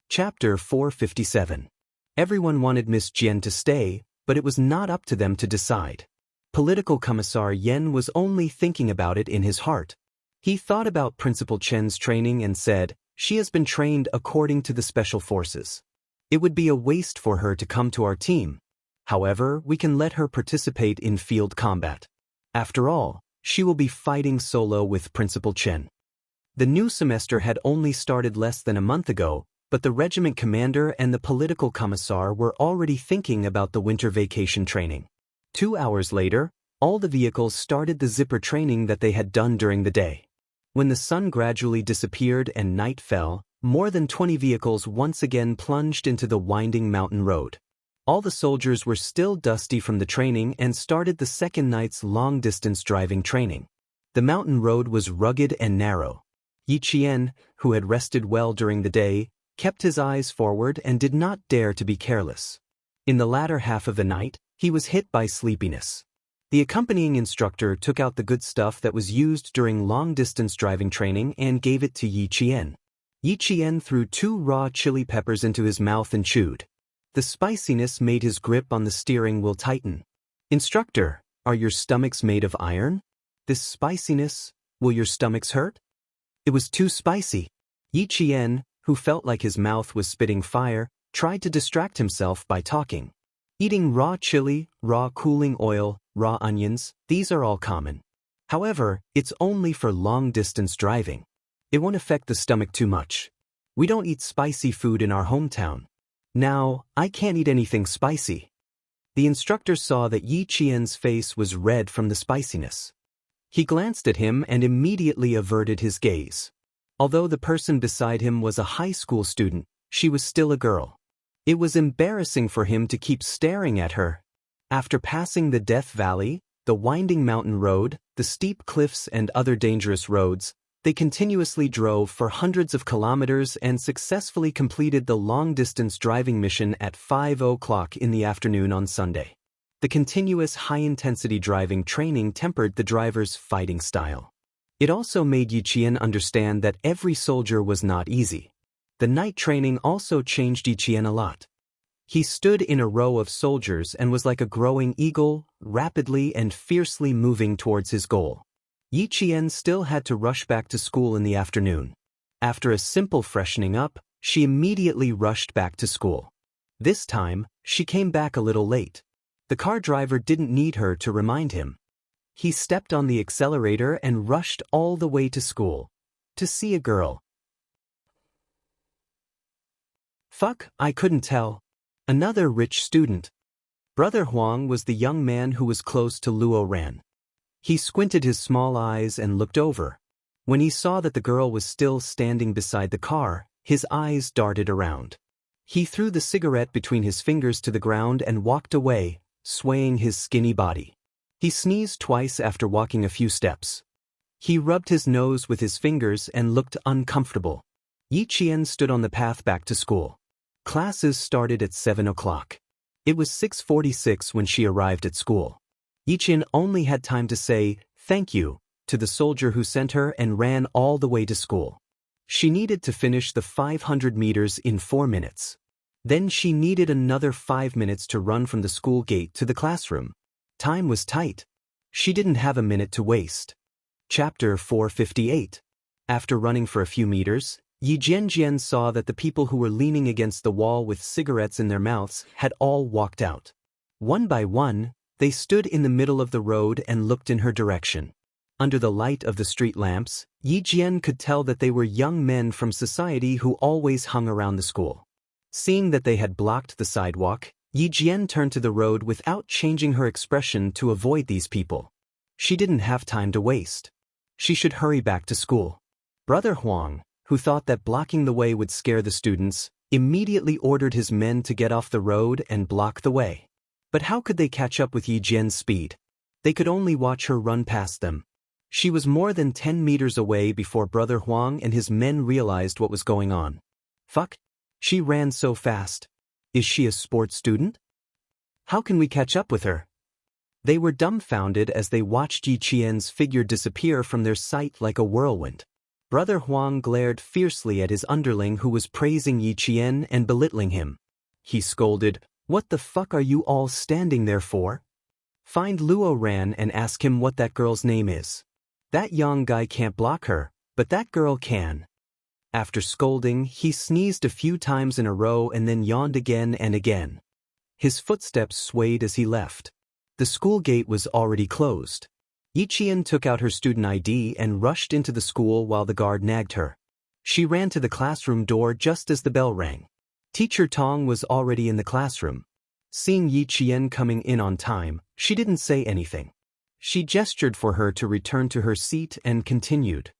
Chapter 457. Everyone wanted Miss Jian to stay, but it was not up to them to decide. Political Commissar Yen was only thinking about it in his heart. He thought about Principal Chen's training and said, She has been trained according to the special forces. It would be a waste for her to come to our team. However, we can let her participate in field combat. After all, she will be fighting solo with Principal Chen. The new semester had only started less than a month ago, but the regiment commander and the political commissar were already thinking about the winter vacation training. 2 hours later, all the vehicles started the zipper training that they had done during the day. When the sun gradually disappeared and night fell, more than 20 vehicles once again plunged into the winding mountain road. All the soldiers were still dusty from the training and started the second night's long-distance driving training. The mountain road was rugged and narrow. Yi Qian, who had rested well during the day, kept his eyes forward and did not dare to be careless. In the latter half of the night, he was hit by sleepiness. The accompanying instructor took out the good stuff that was used during long-distance driving training and gave it to Yi Qian. Yi Qian threw 2 raw chili peppers into his mouth and chewed. The spiciness made his grip on the steering wheel tighten. Instructor, are your stomachs made of iron? This spiciness, will your stomachs hurt? It was too spicy. Yi Qian, who felt like his mouth was spitting fire, tried to distract himself by talking. Eating raw chili, raw cooling oil, raw onions, these are all common. However, it's only for long-distance driving. It won't affect the stomach too much. We don't eat spicy food in our hometown. Now, I can't eat anything spicy. The instructor saw that Yi Qian's face was red from the spiciness. He glanced at him and immediately averted his gaze. Although the person beside him was a high school student, she was still a girl. It was embarrassing for him to keep staring at her. After passing the Death Valley, the winding mountain road, the steep cliffs and other dangerous roads, they continuously drove for hundreds of kilometers and successfully completed the long-distance driving mission at 5 o'clock in the afternoon on Sunday. The continuous high-intensity driving training tempered the driver's fighting style. It also made Yi Qian understand that every soldier was not easy. The night training also changed Yi Qian a lot. He stood in a row of soldiers and was like a growing eagle, rapidly and fiercely moving towards his goal. Yi Qian still had to rush back to school in the afternoon. After a simple freshening up, she immediately rushed back to school. This time, she came back a little late. The car driver didn't need her to remind him. He stepped on the accelerator and rushed all the way to school. To see a girl. Fuck, I couldn't tell. Another rich student. Brother Huang was the young man who was close to Luo Ran. He squinted his small eyes and looked over. When he saw that the girl was still standing beside the car, his eyes darted around. He threw the cigarette between his fingers to the ground and walked away, swaying his skinny body. He sneezed twice after walking a few steps. He rubbed his nose with his fingers and looked uncomfortable. Yi Qian stood on the path back to school. Classes started at 7 o'clock. It was 6:46 when she arrived at school. Yi Qian only had time to say, "Thank you," to the soldier who sent her and ran all the way to school. She needed to finish the 500 meters in 4 minutes. Then she needed another 5 minutes to run from the school gate to the classroom. Time was tight. She didn't have a minute to waste. Chapter 458. After running for a few meters, Yi Jianjian saw that the people who were leaning against the wall with cigarettes in their mouths had all walked out. One by one, they stood in the middle of the road and looked in her direction. Under the light of the street lamps, Yi Jian could tell that they were young men from society who always hung around the school. Seeing that they had blocked the sidewalk, Yi Jian turned to the road without changing her expression to avoid these people. She didn't have time to waste. She should hurry back to school. Brother Huang, who thought that blocking the way would scare the students, immediately ordered his men to get off the road and block the way. But how could they catch up with Yi Jian's speed? They could only watch her run past them. She was more than 10 meters away before Brother Huang and his men realized what was going on. Fuck. She ran so fast. Is she a sports student? How can we catch up with her? They were dumbfounded as they watched Yi Qian's figure disappear from their sight like a whirlwind. Brother Huang glared fiercely at his underling who was praising Yi Qian and belittling him. He scolded, "What the fuck are you all standing there for? Find Luo Ran and ask him what that girl's name is. That young guy can't block her, but that girl can." After scolding, he sneezed a few times in a row and then yawned again and again. His footsteps swayed as he left. The school gate was already closed. Yi Qian took out her student ID and rushed into the school while the guard nagged her. She ran to the classroom door just as the bell rang. Teacher Tong was already in the classroom. Seeing Yi Qian coming in on time, she didn't say anything. She gestured for her to return to her seat and continued.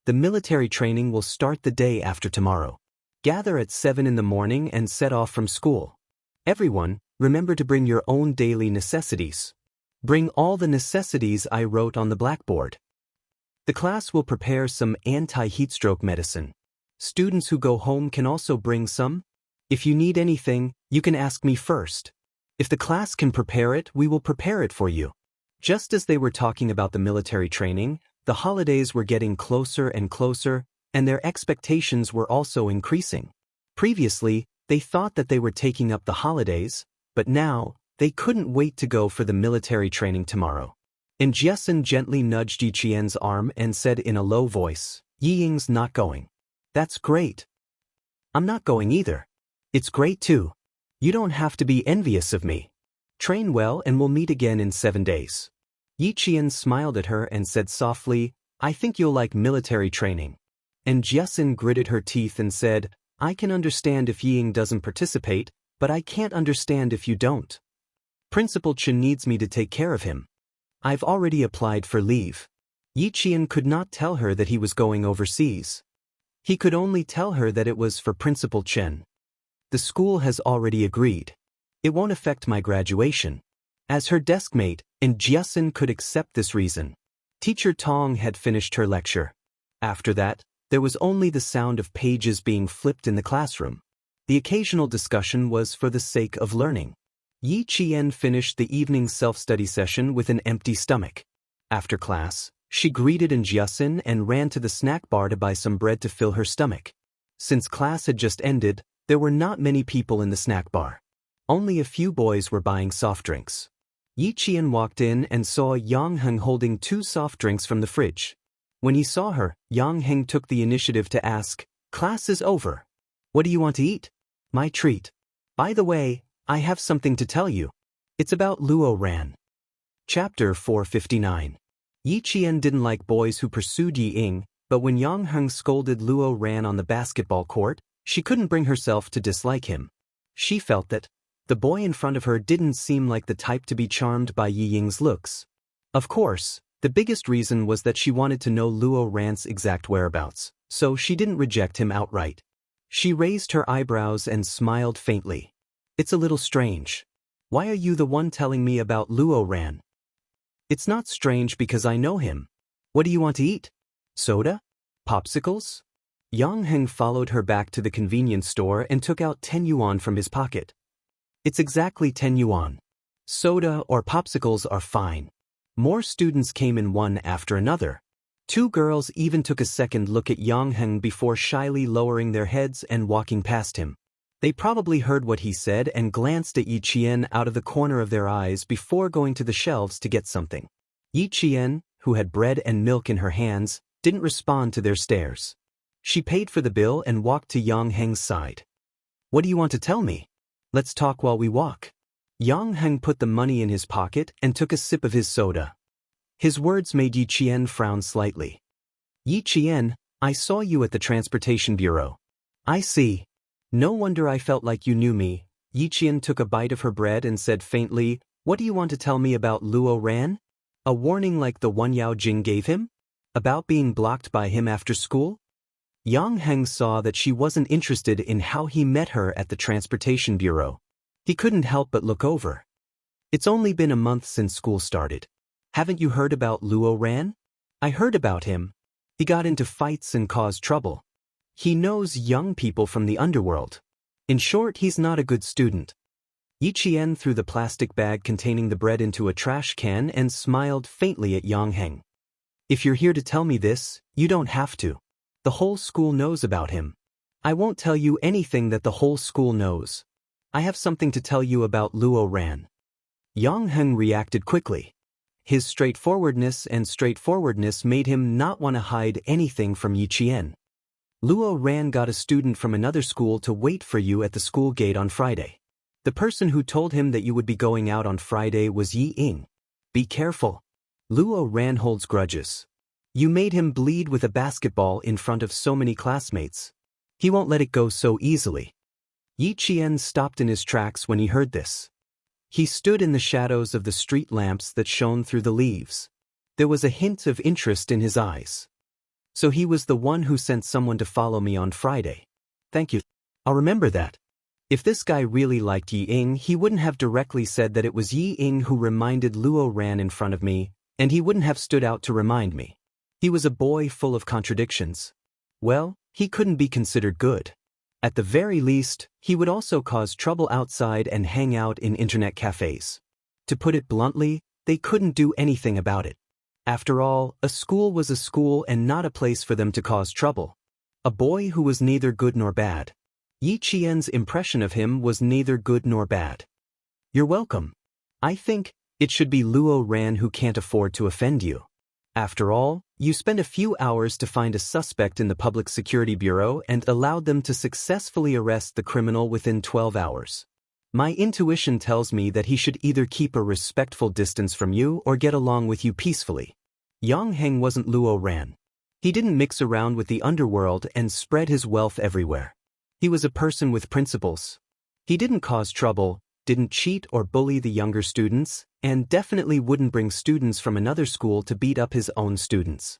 The military training will start the day after tomorrow. Gather at 7 in the morning and set off from school. Everyone, remember to bring your own daily necessities. Bring all the necessities I wrote on the blackboard. The class will prepare some anti-heatstroke medicine. Students who go home can also bring some. If you need anything, you can ask me first. If the class can prepare it, we will prepare it for you. Just as they were talking about the military training, the holidays were getting closer and closer, and their expectations were also increasing. Previously, they thought that they were taking up the holidays, but now, they couldn't wait to go for the military training tomorrow. And Jiesen gently nudged Yi Qian's arm and said in a low voice, Yi Ying's not going. That's great. I'm not going either. It's great too. You don't have to be envious of me. Train well and we'll meet again in 7 days. Yi Qian smiled at her and said softly, I think you'll like military training. And Jiasin gritted her teeth and said, I can understand if Yi Ying doesn't participate, but I can't understand if you don't. Principal Chen needs me to take care of him. I've already applied for leave. Yi Qian could not tell her that he was going overseas. He could only tell her that it was for Principal Chen. The school has already agreed. It won't affect my graduation. As her deskmate, and Jiasin could accept this reason. Teacher Tong had finished her lecture. After that, there was only the sound of pages being flipped in the classroom. The occasional discussion was for the sake of learning. Yi Qian finished the evening self-study session with an empty stomach. After class, she greeted Jiasin and ran to the snack bar to buy some bread to fill her stomach. Since class had just ended, there were not many people in the snack bar. Only a few boys were buying soft drinks. Yi Qian walked in and saw Yang Heng holding 2 soft drinks from the fridge. When he saw her, Yang Heng took the initiative to ask, Class is over. What do you want to eat? My treat. By the way, I have something to tell you. It's about Luo Ran. Chapter 459. Yi Qian didn't like boys who pursued Yi Ying, but when Yang Heng scolded Luo Ran on the basketball court, she couldn't bring herself to dislike him. She felt that the boy in front of her didn't seem like the type to be charmed by Yi Ying's looks. Of course, the biggest reason was that she wanted to know Luo Ran's exact whereabouts, so she didn't reject him outright. She raised her eyebrows and smiled faintly. It's a little strange. Why are you the one telling me about Luo Ran? It's not strange because I know him. What do you want to eat? Soda? Popsicles? Yang Heng followed her back to the convenience store and took out 10 yuan from his pocket. It's exactly 10 yuan. Soda or popsicles are fine. More students came in one after another. 2 girls even took a second look at Yang Heng before shyly lowering their heads and walking past him. They probably heard what he said and glanced at Yi Qian out of the corner of their eyes before going to the shelves to get something. Yi Qian, who had bread and milk in her hands, didn't respond to their stares. She paid for the bill and walked to Yang Heng's side. What do you want to tell me? Let's talk while we walk. Yang Heng put the money in his pocket and took a sip of his soda. His words made Yi Qian frown slightly. Yi Qian, I saw you at the Transportation Bureau. I see. No wonder I felt like you knew me. Yi Qian took a bite of her bread and said faintly, What do you want to tell me about Luo Ran? A warning like the one Yao Jing gave him? About being blocked by him after school? Yang Heng saw that she wasn't interested in how he met her at the Transportation Bureau. He couldn't help but look over. It's only been a month since school started. Haven't you heard about Luo Ran? I heard about him. He got into fights and caused trouble. He knows young people from the underworld. In short, he's not a good student. Yi Qian threw the plastic bag containing the bread into a trash can and smiled faintly at Yang Heng. If you're here to tell me this, you don't have to. The whole school knows about him. I won't tell you anything that the whole school knows. I have something to tell you about Luo Ran. Yang Heng reacted quickly. His straightforwardness made him not want to hide anything from Yi Qian. Luo Ran got a student from another school to wait for you at the school gate on Friday. The person who told him that you would be going out on Friday was Yi Ying. Be careful. Luo Ran holds grudges. You made him bleed with a basketball in front of so many classmates. He won't let it go so easily. Yi Qian stopped in his tracks when he heard this. He stood in the shadows of the street lamps that shone through the leaves. There was a hint of interest in his eyes. So he was the one who sent someone to follow me on Friday. Thank you. I'll remember that. If this guy really liked Yi Ying, he wouldn't have directly said that it was Yi Ying who reminded Luo Ran in front of me, and he wouldn't have stood out to remind me. He was a boy full of contradictions. Well, he couldn't be considered good. At the very least, he would also cause trouble outside and hang out in internet cafes. To put it bluntly, they couldn't do anything about it. After all, a school was a school and not a place for them to cause trouble. A boy who was neither good nor bad. Yi Qian's impression of him was neither good nor bad. You're welcome. I think it should be Luo Ran who can't afford to offend you. After all, You spent a few hours to find a suspect in the Public Security Bureau and allowed them to successfully arrest the criminal within 12 hours. My intuition tells me that he should either keep a respectful distance from you or get along with you peacefully. Yang Heng wasn't Luo Ran. He didn't mix around with the underworld and spread his wealth everywhere. He was a person with principles. He didn't cause trouble, didn't cheat or bully the younger students, and definitely wouldn't bring students from another school to beat up his own students.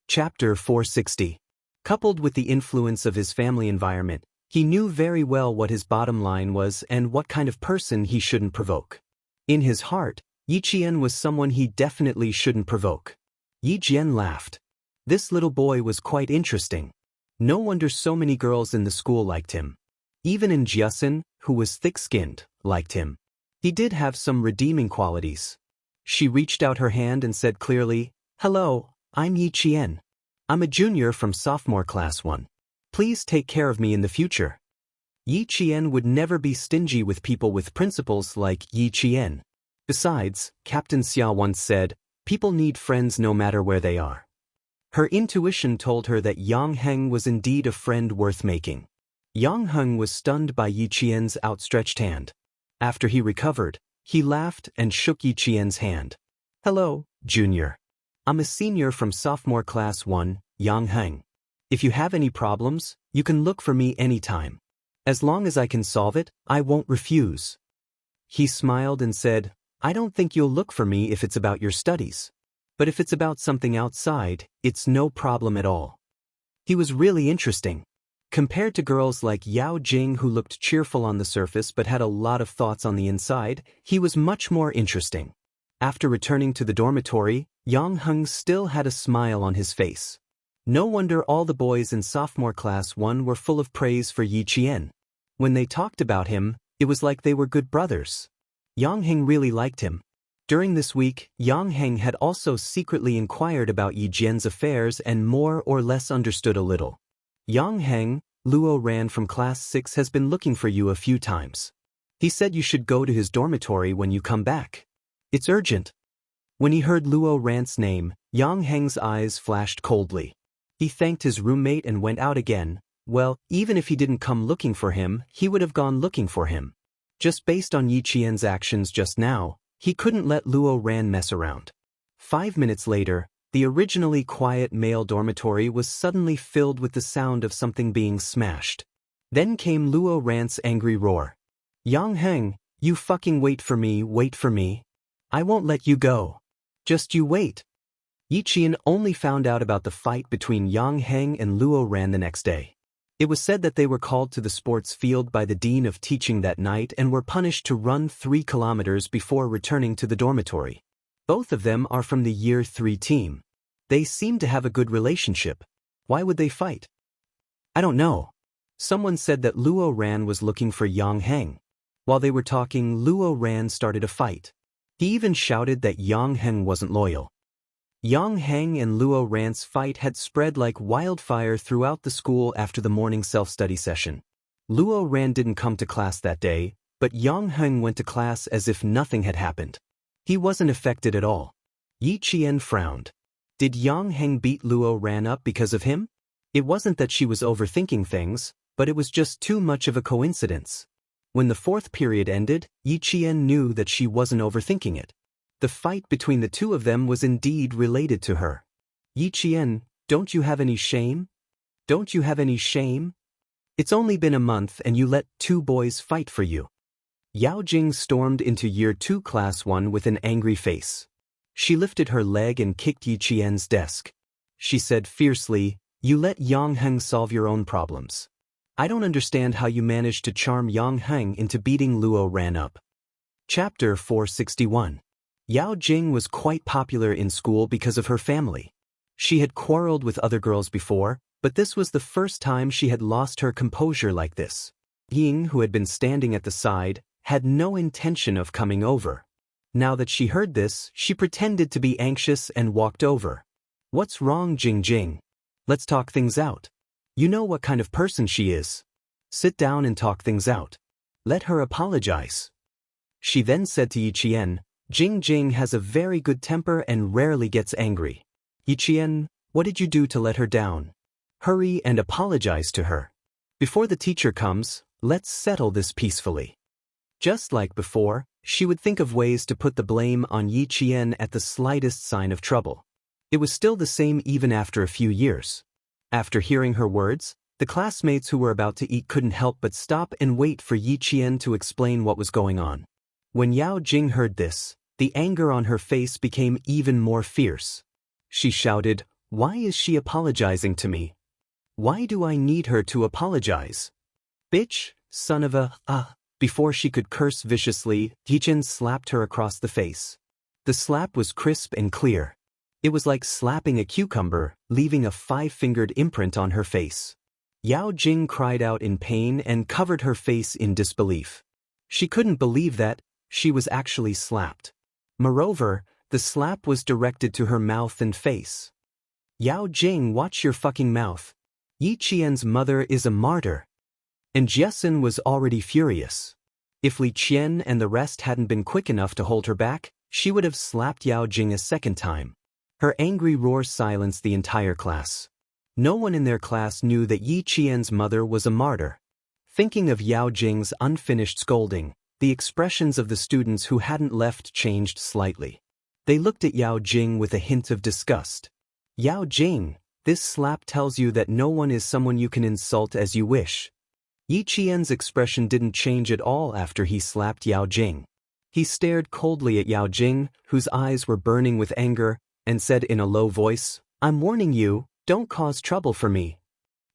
Chapter 460. Coupled with the influence of his family environment, he knew very well what his bottom line was and what kind of person he shouldn't provoke. In his heart, Yi Qian was someone he definitely shouldn't provoke. Yi Jian laughed. This little boy was quite interesting. No wonder so many girls in the school liked him. Even in Jiasin, who was thick-skinned, liked him. He did have some redeeming qualities. She reached out her hand and said clearly, "Hello, I'm Yi Qian. I'm a junior from sophomore class 1. Please take care of me in the future." Yi Qian would never be stingy with people with principles like Yi Qian. Besides, Captain Xia once said, people need friends no matter where they are. Her intuition told her that Yang Heng was indeed a friend worth making. Yang Heng was stunned by Yi Qian's outstretched hand. After he recovered, he laughed and shook Yi Qian's hand. "Hello, junior. I'm a senior from sophomore class 1, Yang Heng. If you have any problems, you can look for me anytime. As long as I can solve it, I won't refuse." He smiled and said, "I don't think you'll look for me if it's about your studies. But if it's about something outside, it's no problem at all." He was really interesting. Compared to girls like Yao Jing who looked cheerful on the surface but had a lot of thoughts on the inside, he was much more interesting. After returning to the dormitory, Yang Heng still had a smile on his face. No wonder all the boys in sophomore class 1 were full of praise for Yi Qian. When they talked about him, it was like they were good brothers. Yang Heng really liked him. During this week, Yang Heng had also secretly inquired about Yi Jian's affairs and more or less understood a little. "Yang Heng, Luo Ran from class 6 has been looking for you a few times. He said you should go to his dormitory when you come back. It's urgent." When he heard Luo Ran's name, Yang Heng's eyes flashed coldly. He thanked his roommate and went out again. Well, even if he didn't come looking for him, he would have gone looking for him. Just based on Yi Qian's actions just now, he couldn't let Luo Ran mess around. 5 minutes later, the originally quiet male dormitory was suddenly filled with the sound of something being smashed. Then came Luo Ran's angry roar. "Yang Heng, you fucking wait for me. I won't let you go. Just you wait." Yi Qian only found out about the fight between Yang Heng and Luo Ran the next day. It was said that they were called to the sports field by the dean of teaching that night and were punished to run 3 kilometers before returning to the dormitory. Both of them are from the year 3 team. They seem to have a good relationship. Why would they fight? I don't know. Someone said that Luo Ran was looking for Yang Heng. While they were talking, Luo Ran started a fight. He even shouted that Yang Heng wasn't loyal. Yang Heng and Luo Ran's fight had spread like wildfire throughout the school after the morning self-study session. Luo Ran didn't come to class that day, but Yang Heng went to class as if nothing had happened. He wasn't affected at all. Yi Qian frowned. Did Yang Heng beat Luo Ran up because of him? It wasn't that she was overthinking things, but it was just too much of a coincidence. When the 4th period ended, Yi Qian knew that she wasn't overthinking it. The fight between the two of them was indeed related to her. "Yi Qian, don't you have any shame? Don't you have any shame? It's only been a month and you let 2 boys fight for you." Yao Jing stormed into year 2 class 1 with an angry face. She lifted her leg and kicked Yi Qian's desk. She said fiercely, "You let Yang Heng solve your own problems. I don't understand how you managed to charm Yang Heng into beating Luo Ran up." Chapter 461. Yao Jing was quite popular in school because of her family. She had quarreled with other girls before, but this was the first time she had lost her composure like this. Ying, who had been standing at the side, had no intention of coming over. Now that she heard this, she pretended to be anxious and walked over. "What's wrong, Jing Jing? Let's talk things out. You know what kind of person she is. Sit down and talk things out. Let her apologize." She then said to Yi Qian, "Jing Jing has a very good temper and rarely gets angry. Yi Qian, What did you do to let her down? Hurry and apologize to her. Before the teacher comes, let's settle this peacefully. Just like before, she would think of ways to put the blame on Yi Qian at the slightest sign of trouble. It was still the same even after a few years. After hearing her words, the classmates who were about to eat couldn't help but stop and wait for Yi Qian to explain what was going on. When Yao Jing heard this, the anger on her face became even more fierce. She shouted, "Why is she apologizing to me? Why do I need her to apologize? Bitch, son of a, Before she could curse viciously, Yi Qian slapped her across the face. The slap was crisp and clear. It was like slapping a cucumber, leaving a 5-fingered imprint on her face. Yao Jing cried out in pain and covered her face in disbelief. She couldn't believe that she was actually slapped. Moreover, the slap was directed to her mouth and face. Yao Jing, watch your fucking mouth. Yi Qian's mother is a martyr. And Jiesin was already furious. If Li Qian and the rest hadn't been quick enough to hold her back, she would have slapped Yao Jing a second time. Her angry roar silenced the entire class. No one in their class knew that Yi Qian's mother was a martyr. Thinking of Yao Jing's unfinished scolding, the expressions of the students who hadn't left changed slightly. They looked at Yao Jing with a hint of disgust. Yao Jing, this slap tells you that no one is someone you can insult as you wish. Yi Qian's expression didn't change at all after he slapped Yao Jing. He stared coldly at Yao Jing, whose eyes were burning with anger, and said in a low voice, "I'm warning you, don't cause trouble for me."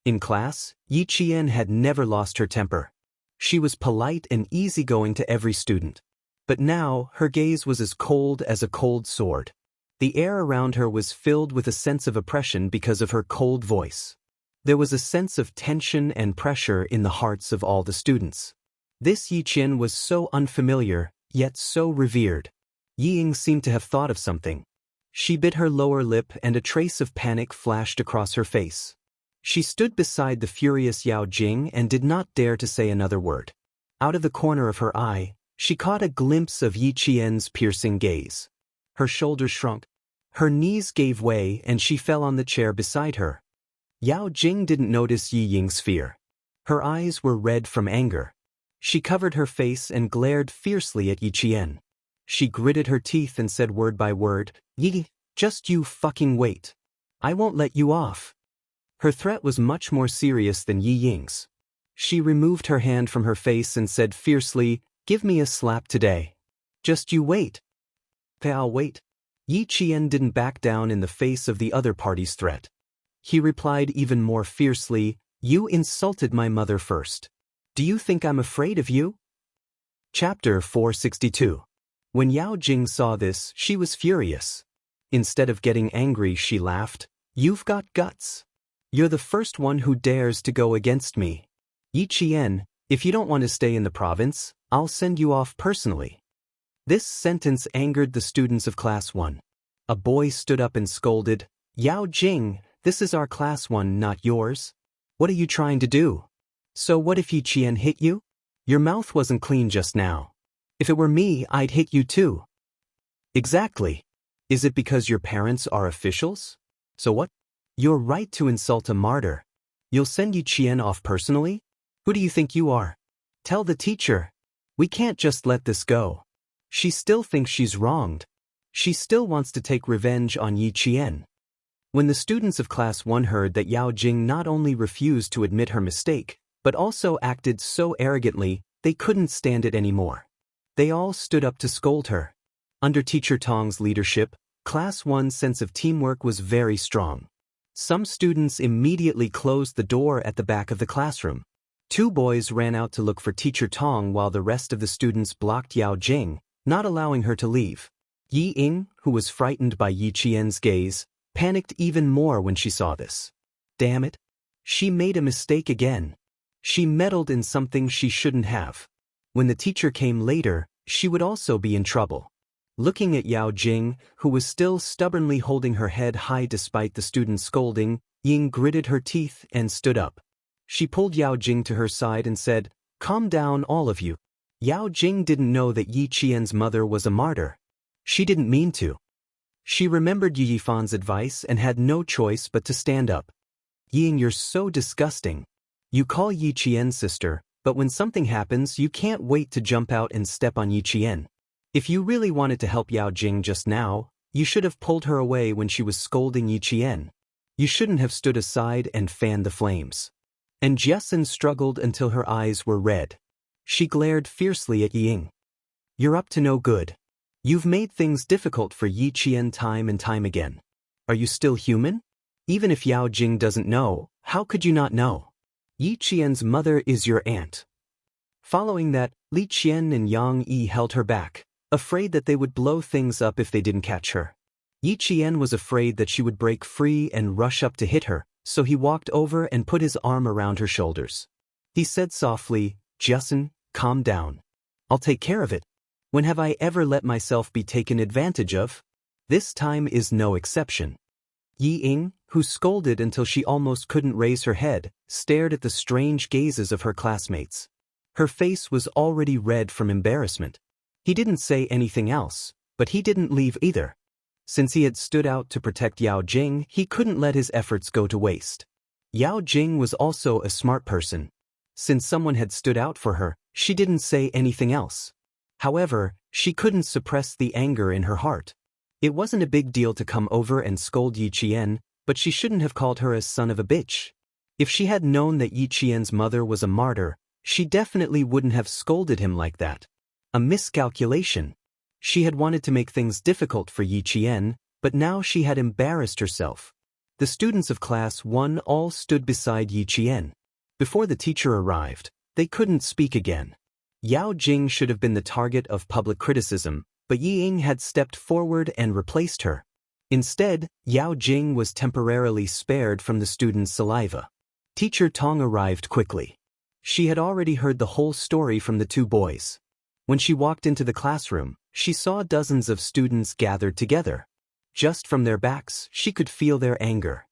In class, Yi Qian had never lost her temper. She was polite and easygoing to every student. But now, her gaze was as cold as a cold sword. The air around her was filled with a sense of oppression because of her cold voice. There was a sense of tension and pressure in the hearts of all the students. This Yi Qian was so unfamiliar, yet so revered. Yi Ying seemed to have thought of something. She bit her lower lip and a trace of panic flashed across her face. She stood beside the furious Yao Jing and did not dare to say another word. Out of the corner of her eye, she caught a glimpse of Yi Qian's piercing gaze. Her shoulders shrunk. Her knees gave way and she fell on the chair beside her. Yao Jing didn't notice Yi Ying's fear. Her eyes were red from anger. She covered her face and glared fiercely at Yi Qian. She gritted her teeth and said word by word, "Yi, just you fucking wait. I won't let you off." Her threat was much more serious than Yi Ying's. She removed her hand from her face and said fiercely, "Give me a slap today. Just you wait." "I'll wait." Yi Qian didn't back down in the face of the other party's threat. He replied even more fiercely, "You insulted my mother first. Do you think I'm afraid of you?" Chapter 462. When Yao Jing saw this, she was furious. Instead of getting angry, she laughed. "You've got guts. You're the first one who dares to go against me. Yi Qian, if you don't want to stay in the province, I'll send you off personally." This sentence angered the students of Class 1. A boy stood up and scolded, "Yao Jing, this is our Class 1, not yours. What are you trying to do? So what if Yi Qian hit you? Your mouth wasn't clean just now. If it were me, I'd hit you too." "Exactly. Is it because your parents are officials? So what? You're right to insult a martyr. You'll send Yi Qian off personally? Who do you think you are? Tell the teacher. We can't just let this go. She still thinks she's wronged. She still wants to take revenge on Yi Qian." When the students of Class 1 heard that Yao Jing not only refused to admit her mistake, but also acted so arrogantly, they couldn't stand it anymore. They all stood up to scold her. Under Teacher Tong's leadership, Class 1's sense of teamwork was very strong. Some students immediately closed the door at the back of the classroom. 2 boys ran out to look for Teacher Tong while the rest of the students blocked Yao Jing, not allowing her to leave. Yi Ying, who was frightened by Yi Qian's gaze, panicked even more when she saw this. Damn it. She made a mistake again. She meddled in something she shouldn't have. When the teacher came later, she would also be in trouble. Looking at Yao Jing, who was still stubbornly holding her head high despite the student's scolding, Ying gritted her teeth and stood up. She pulled Yao Jing to her side and said, "Calm down, all of you." Yao Jing didn't know that Yi Qian's mother was a martyr. She didn't mean to. She remembered Yi Yifan's advice and had no choice but to stand up. Ying, you're so disgusting. You call Yi Qian's sister, but when something happens you can't wait to jump out and step on Yi Qian. If you really wanted to help Yao Jing just now, you should have pulled her away when she was scolding Yi Qian. You shouldn't have stood aside and fanned the flames. And Jiasun struggled until her eyes were red. She glared fiercely at Ying. You're up to no good. You've made things difficult for Yi Qian time and time again. Are you still human? Even if Yao Jing doesn't know, how could you not know? Yi Qian's mother is your aunt. Following that, Li Qian and Yang Yi held her back, afraid that they would blow things up if they didn't catch her. Yi Qian was afraid that she would break free and rush up to hit her, so he walked over and put his arm around her shoulders. He said softly, Jiasun, calm down. I'll take care of it. When have I ever let myself be taken advantage of? This time is no exception. Yi Ying, who scolded until she almost couldn't raise her head, stared at the strange gazes of her classmates. Her face was already red from embarrassment. He didn't say anything else, but he didn't leave either. Since he had stood out to protect Yao Jing, he couldn't let his efforts go to waste. Yao Jing was also a smart person. Since someone had stood out for her, she didn't say anything else. However, she couldn't suppress the anger in her heart. It wasn't a big deal to come over and scold Yi Qian, but she shouldn't have called her a son of a bitch. If she had known that Yi Qian's mother was a martyr, she definitely wouldn't have scolded him like that. A miscalculation. She had wanted to make things difficult for Yi Qian, but now she had embarrassed herself. The students of Class 1 all stood beside Yi Qian. Before the teacher arrived, they couldn't speak again. Yao Jing should have been the target of public criticism, but Yi Ying had stepped forward and replaced her. Instead, Yao Jing was temporarily spared from the students' saliva. Teacher Tong arrived quickly. She had already heard the whole story from the two boys. When she walked into the classroom, she saw dozens of students gathered together. Just from their backs, she could feel their anger.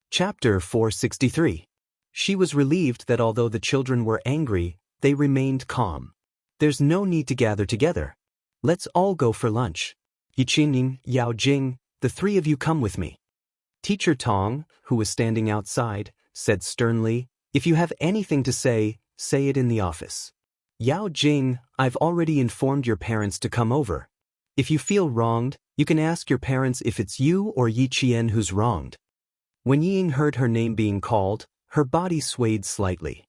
Chapter 463. She was relieved that although the children were angry, they remained calm. There's no need to gather together. Let's all go for lunch. Yi Qian, Yao Jing, the three of you come with me. Teacher Tong, who was standing outside, said sternly, if you have anything to say it in the office. Yao Jing, I've already informed your parents to come over. If you feel wronged, you can ask your parents if it's you or Yi Qian who's wronged. When Yi Ying heard her name being called, her body swayed slightly.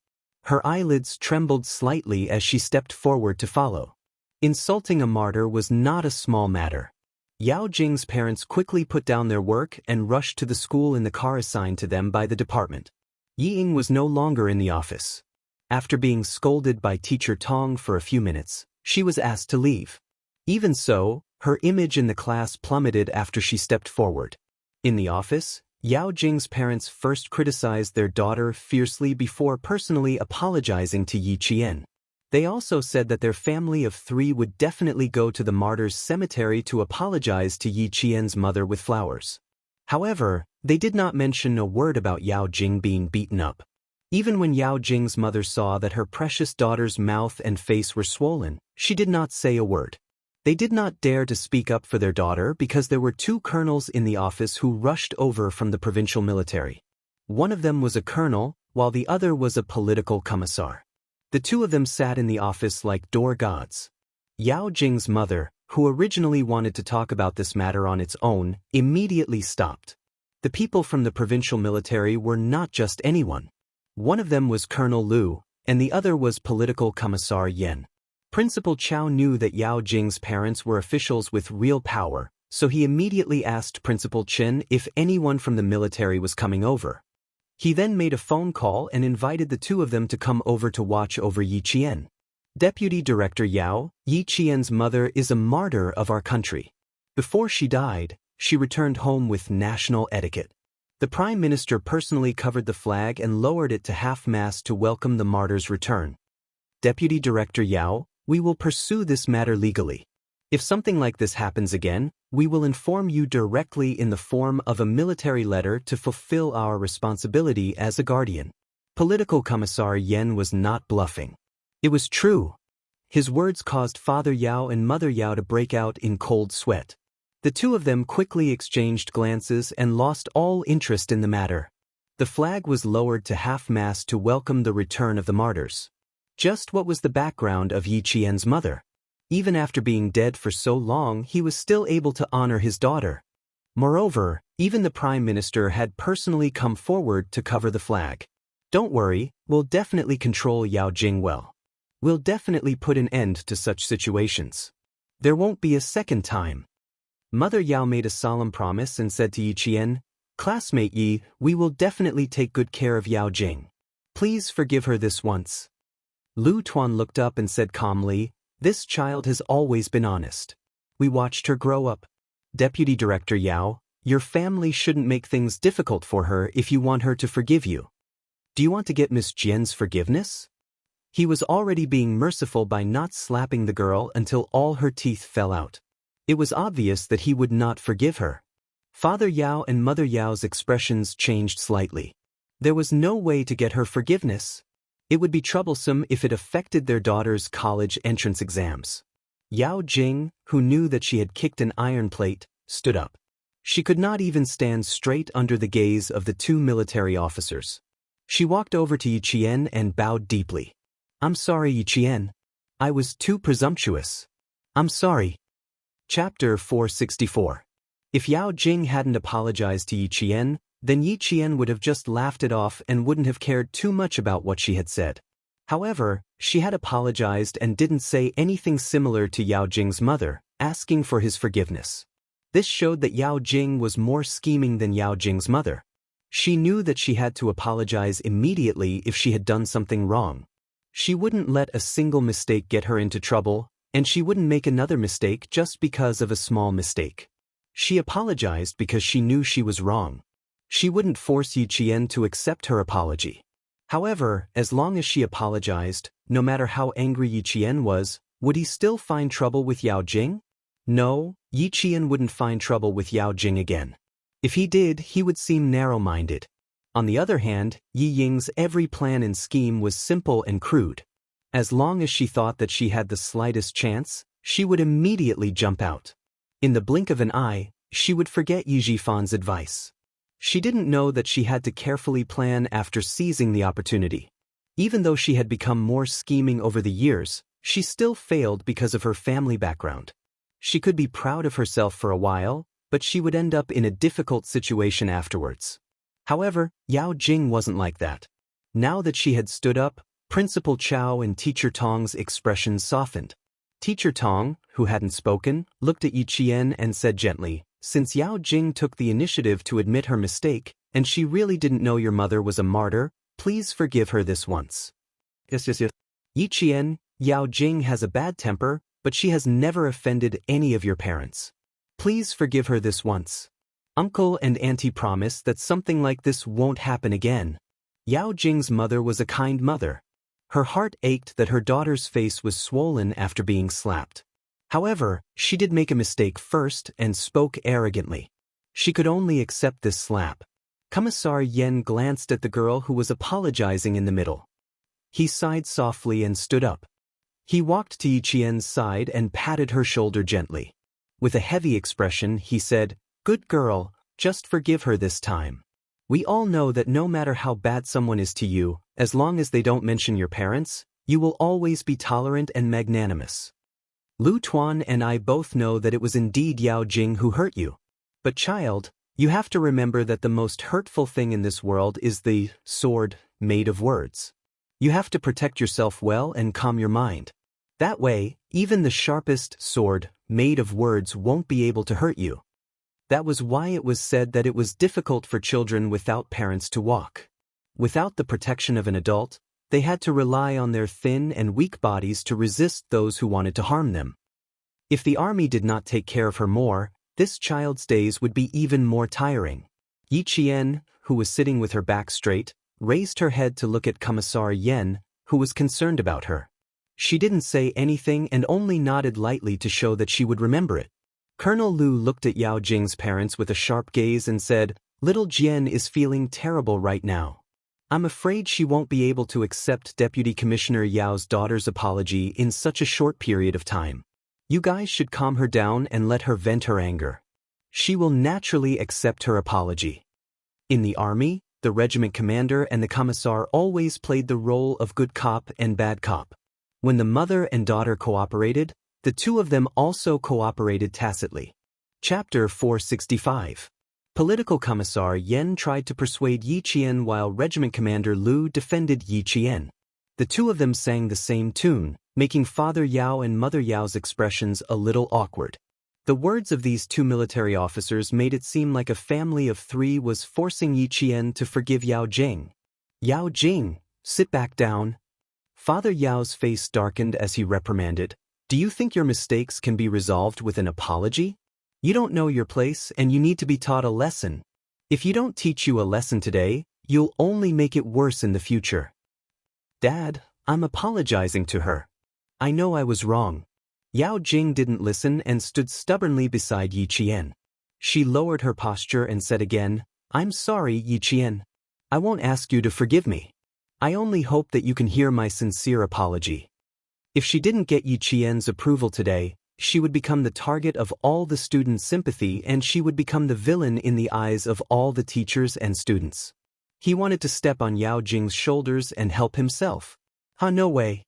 Her eyelids trembled slightly as she stepped forward to follow. Insulting a martyr was not a small matter. Yao Jing's parents quickly put down their work and rushed to the school in the car assigned to them by the department. Yi Ying was no longer in the office. After being scolded by Teacher Tong for a few minutes, she was asked to leave. Even so, her image in the class plummeted after she stepped forward. In the office, Yao Jing's parents first criticized their daughter fiercely before personally apologizing to Yi Qian. They also said that their family of three would definitely go to the martyrs' cemetery to apologize to Yi Qian's mother with flowers. However, they did not mention a word about Yao Jing being beaten up. Even when Yao Jing's mother saw that her precious daughter's mouth and face were swollen, she did not say a word. They did not dare to speak up for their daughter because there were two colonels in the office who rushed over from the provincial military. One of them was a colonel, while the other was a political commissar. The two of them sat in the office like door gods. Yao Jing's mother, who originally wanted to talk about this matter on its own, immediately stopped. The people from the provincial military were not just anyone. One of them was Colonel Liu, and the other was political commissar Yan. Principal Chao knew that Yao Jing's parents were officials with real power, so he immediately asked Principal Chen if anyone from the military was coming over. He then made a phone call and invited the two of them to come over to watch over Yi Qian. Deputy Director Yao, Yi Qian's mother is a martyr of our country. Before she died, she returned home with national etiquette. The Prime Minister personally covered the flag and lowered it to half-mast to welcome the martyr's return. Deputy Director Yao, we will pursue this matter legally. If something like this happens again, we will inform you directly in the form of a military letter to fulfill our responsibility as a guardian. Political Commissar Yan was not bluffing. It was true. His words caused Father Yao and Mother Yao to break out in cold sweat. The two of them quickly exchanged glances and lost all interest in the matter. The flag was lowered to half-mast to welcome the return of the martyrs. Just what was the background of Yi Qian's mother? Even after being dead for so long, he was still able to honor his daughter. Moreover, even the Prime Minister had personally come forward to cover the flag. Don't worry, we'll definitely control Yao Jing well. We'll definitely put an end to such situations. There won't be a second time. Mother Yao made a solemn promise and said to Yi Qian, "Classmate Yi, we will definitely take good care of Yao Jing. Please forgive her this once." Lu Tuan looked up and said calmly, "This child has always been honest. We watched her grow up. Deputy Director Yao, your family shouldn't make things difficult for her if you want her to forgive you. Do you want to get Miss Jian's forgiveness?" He was already being merciful by not slapping the girl until all her teeth fell out. It was obvious that he would not forgive her. Father Yao and Mother Yao's expressions changed slightly. There was no way to get her forgiveness. It would be troublesome if it affected their daughter's college entrance exams. Yao Jing, who knew that she had kicked an iron plate, stood up. She could not even stand straight under the gaze of the two military officers. She walked over to Yi Qian and bowed deeply. "I'm sorry, Yi Qian. I was too presumptuous. I'm sorry." Chapter 464. If Yao Jing hadn't apologized to Yi Qian, then Yi Qian would have just laughed it off and wouldn't have cared too much about what she had said. However, she had apologized and didn't say anything similar to Yao Jing's mother, asking for his forgiveness. This showed that Yao Jing was more scheming than Yao Jing's mother. She knew that she had to apologize immediately if she had done something wrong. She wouldn't let a single mistake get her into trouble, and she wouldn't make another mistake just because of a small mistake. She apologized because she knew she was wrong. She wouldn't force Yi Qian to accept her apology. However, as long as she apologized, no matter how angry Yi Qian was, would he still find trouble with Yao Jing? No, Yi Qian wouldn't find trouble with Yao Jing again. If he did, he would seem narrow-minded. On the other hand, Yi Ying's every plan and scheme was simple and crude. As long as she thought that she had the slightest chance, she would immediately jump out. In the blink of an eye, she would forget Yi Jifan's advice. She didn't know that she had to carefully plan after seizing the opportunity. Even though she had become more scheming over the years, she still failed because of her family background. She could be proud of herself for a while, but she would end up in a difficult situation afterwards. However, Yao Jing wasn't like that. Now that she had stood up, Principal Chao and Teacher Tong's expressions softened. Teacher Tong, who hadn't spoken, looked at Yi Qian and said gently, "Since Yao Jing took the initiative to admit her mistake, and she really didn't know your mother was a martyr, please forgive her this once." Yes. Yi Qian, Yao Jing has a bad temper, but she has never offended any of your parents. Please forgive her this once. Uncle and Auntie promise that something like this won't happen again. Yao Jing's mother was a kind mother. Her heart ached that her daughter's face was swollen after being slapped. However, she did make a mistake first and spoke arrogantly. She could only accept this slap. Commissar Yen glanced at the girl who was apologizing in the middle. He sighed softly and stood up. He walked to Yi Qian's side and patted her shoulder gently. With a heavy expression, he said, "Good girl, just forgive her this time. We all know that no matter how bad someone is to you, as long as they don't mention your parents, you will always be tolerant and magnanimous. Lu Tuan and I both know that it was indeed Yao Jing who hurt you. But child, you have to remember that the most hurtful thing in this world is the sword made of words. You have to protect yourself well and calm your mind. That way, even the sharpest sword made of words won't be able to hurt you." That was why it was said that it was difficult for children without parents to walk. Without the protection of an adult, they had to rely on their thin and weak bodies to resist those who wanted to harm them. If the army did not take care of her more, this child's days would be even more tiring. Yi Qian, who was sitting with her back straight, raised her head to look at Commissar Yen, who was concerned about her. She didn't say anything and only nodded lightly to show that she would remember it. Colonel Lu looked at Yao Jing's parents with a sharp gaze and said, "Little Jian is feeling terrible right now. I'm afraid she won't be able to accept Deputy Commissioner Yao's daughter's apology in such a short period of time. You guys should calm her down and let her vent her anger." she will naturally accept her apology. In the army, the regiment commander and the commissar always played the role of good cop and bad cop. When the mother and daughter cooperated, the two of them also cooperated tacitly. Chapter 465. Political Commissar Yen tried to persuade Yi Qian while Regiment Commander Lu defended Yi Qian. The two of them sang the same tune, making Father Yao and Mother Yao's expressions a little awkward. The words of these two military officers made it seem like a family of three was forcing Yi Qian to forgive Yao Jing. Yao Jing, sit back down. Father Yao's face darkened as he reprimanded. Do you think your mistakes can be resolved with an apology? You don't know your place and you need to be taught a lesson. If you don't teach you a lesson today, you'll only make it worse in the future. Dad, I'm apologizing to her. I know I was wrong. Yao Jing didn't listen and stood stubbornly beside Yi Qian. She lowered her posture and said again, I'm sorry, Yi Qian. I won't ask you to forgive me. I only hope that you can hear my sincere apology. If she didn't get Yi Qian's approval today, she would become the target of all the students' sympathy and she would become the villain in the eyes of all the teachers and students. He wanted to step on Yao Jing's shoulders and help himself. No way.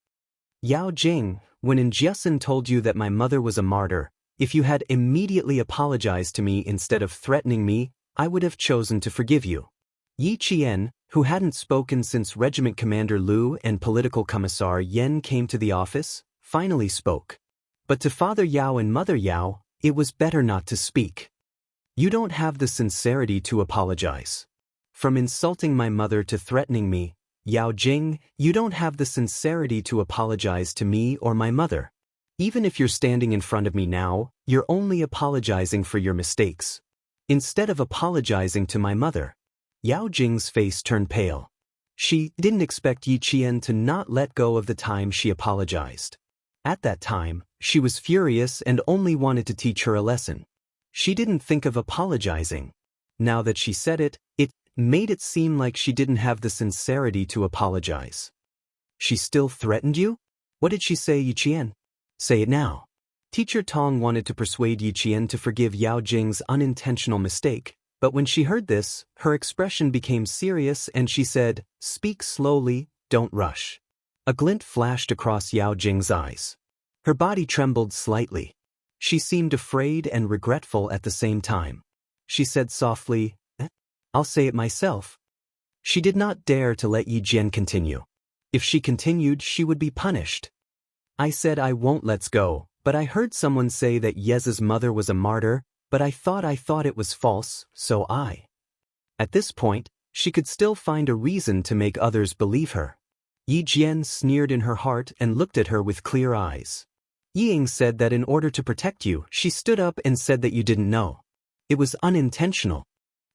Yao Jing, when Jianghu told you that my mother was a martyr, if you had immediately apologized to me instead of threatening me, I would have chosen to forgive you. Yi Qian, who hadn't spoken since Regiment Commander Lu and Political Commissar Yen came to the office, finally spoke. But to Father Yao and Mother Yao, it was better not to speak. You don't have the sincerity to apologize. From insulting my mother to threatening me, Yao Jing, you don't have the sincerity to apologize to me or my mother. Even if you're standing in front of me now, you're only apologizing for your mistakes. Instead of apologizing to my mother. Yao Jing's face turned pale. She didn't expect Yi Qian to not let go of the time she apologized. At that time, she was furious and only wanted to teach her a lesson. She didn't think of apologizing. Now that she said it, it made it seem like she didn't have the sincerity to apologize. She still threatened you? What did she say, Yi Qian? Say it now. Teacher Tong wanted to persuade Yi Qian to forgive Yao Jing's unintentional mistake, but when she heard this, her expression became serious and she said, Speak slowly, don't rush. A glint flashed across Yao Jing's eyes. Her body trembled slightly. She seemed afraid and regretful at the same time. She said softly, I'll say it myself. She did not dare to let Yi Qian continue. If she continued, she would be punished. I said I won't let's go, but I heard someone say that Ye's mother was a martyr, but I thought it was false, so I. At this point, she could still find a reason to make others believe her. Yi Qian sneered in her heart and looked at her with clear eyes. Ying said that in order to protect you, she stood up and said that you didn't know. It was unintentional.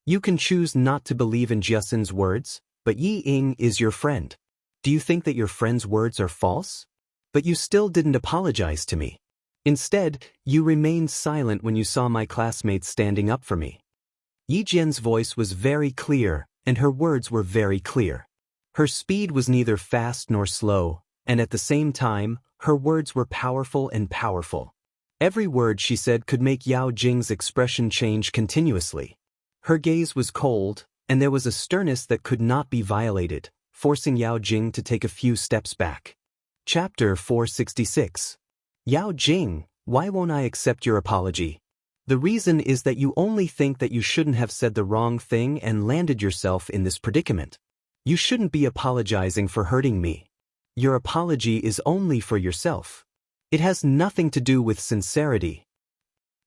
You can choose not to believe in Jianghu's words, but Yi Ying is your friend. Do you think that your friend's words are false? But you still didn't apologize to me. Instead, you remained silent when you saw my classmates standing up for me. Yi Jian's voice was very clear, and her words were very clear. Her speed was neither fast nor slow, and at the same time, her words were powerful and powerful. Every word she said could make Yao Jing's expression change continuously. Her gaze was cold, and there was a sternness that could not be violated, forcing Yao Jing to take a few steps back. Chapter 466. Yao Jing, why won't I accept your apology? The reason is that you only think that you shouldn't have said the wrong thing and landed yourself in this predicament. You shouldn't be apologizing for hurting me. Your apology is only for yourself. It has nothing to do with sincerity.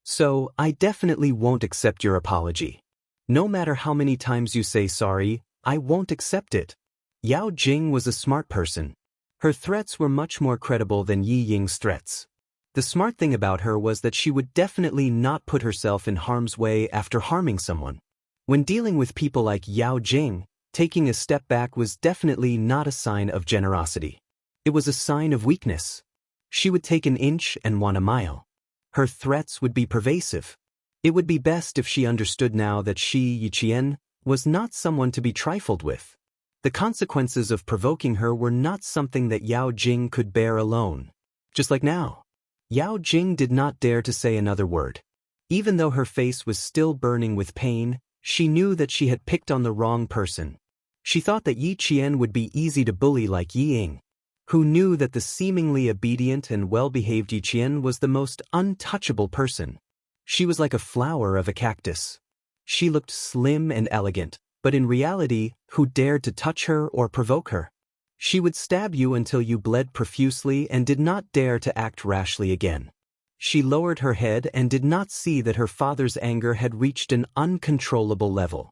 So, I definitely won't accept your apology. No matter how many times you say sorry, I won't accept it. Yao Jing was a smart person. Her threats were much more credible than Yi Ying's threats. The smart thing about her was that she would definitely not put herself in harm's way after harming someone. When dealing with people like Yao Jing, taking a step back was definitely not a sign of generosity. It was a sign of weakness. She would take an inch and want a mile. Her threats would be pervasive. It would be best if she understood now that she, Yi Qian, was not someone to be trifled with. The consequences of provoking her were not something that Yao Jing could bear alone. Just like now. Yao Jing did not dare to say another word. Even though her face was still burning with pain, she knew that she had picked on the wrong person. She thought that Yi Qian would be easy to bully like Yi Ying, who knew that the seemingly obedient and well-behaved Yi Qian was the most untouchable person. She was like a flower of a cactus. She looked slim and elegant, but in reality, who dared to touch her or provoke her? She would stab you until you bled profusely and did not dare to act rashly again. She lowered her head and did not see that her father's anger had reached an uncontrollable level.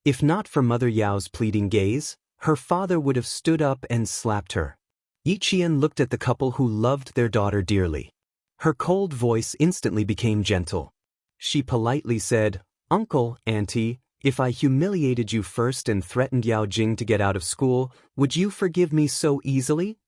If not for Mother Yao's pleading gaze, her father would have stood up and slapped her. Yi Qian looked at the couple who loved their daughter dearly. Her cold voice instantly became gentle. She politely said, "Uncle, Auntie, if I humiliated you first and threatened Yao Jing to get out of school, would you forgive me so easily?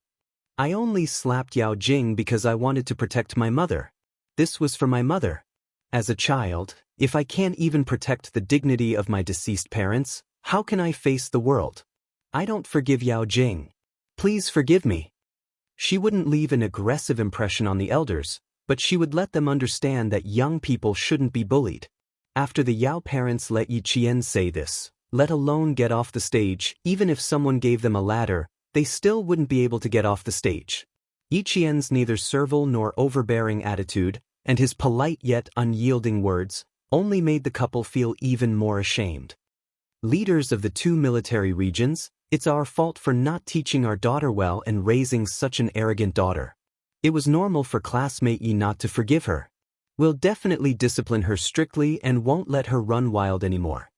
I only slapped Yao Jing because I wanted to protect my mother. This was for my mother. As a child, if I can't even protect the dignity of my deceased parents, how can I face the world? I don't forgive Yao Jing. Please forgive me." She wouldn't leave an aggressive impression on the elders, but she would let them understand that young people shouldn't be bullied. After the Yao parents let Yi Qian say this, let alone get off the stage, even if someone gave them a ladder, they still wouldn't be able to get off the stage. Yi Qian's neither servile nor overbearing attitude, and his polite yet unyielding words, only made the couple feel even more ashamed. Leaders of the two military regions, it's our fault for not teaching our daughter well and raising such an arrogant daughter. It was normal for classmate Yi not to forgive her. We'll definitely discipline her strictly and won't let her run wild anymore.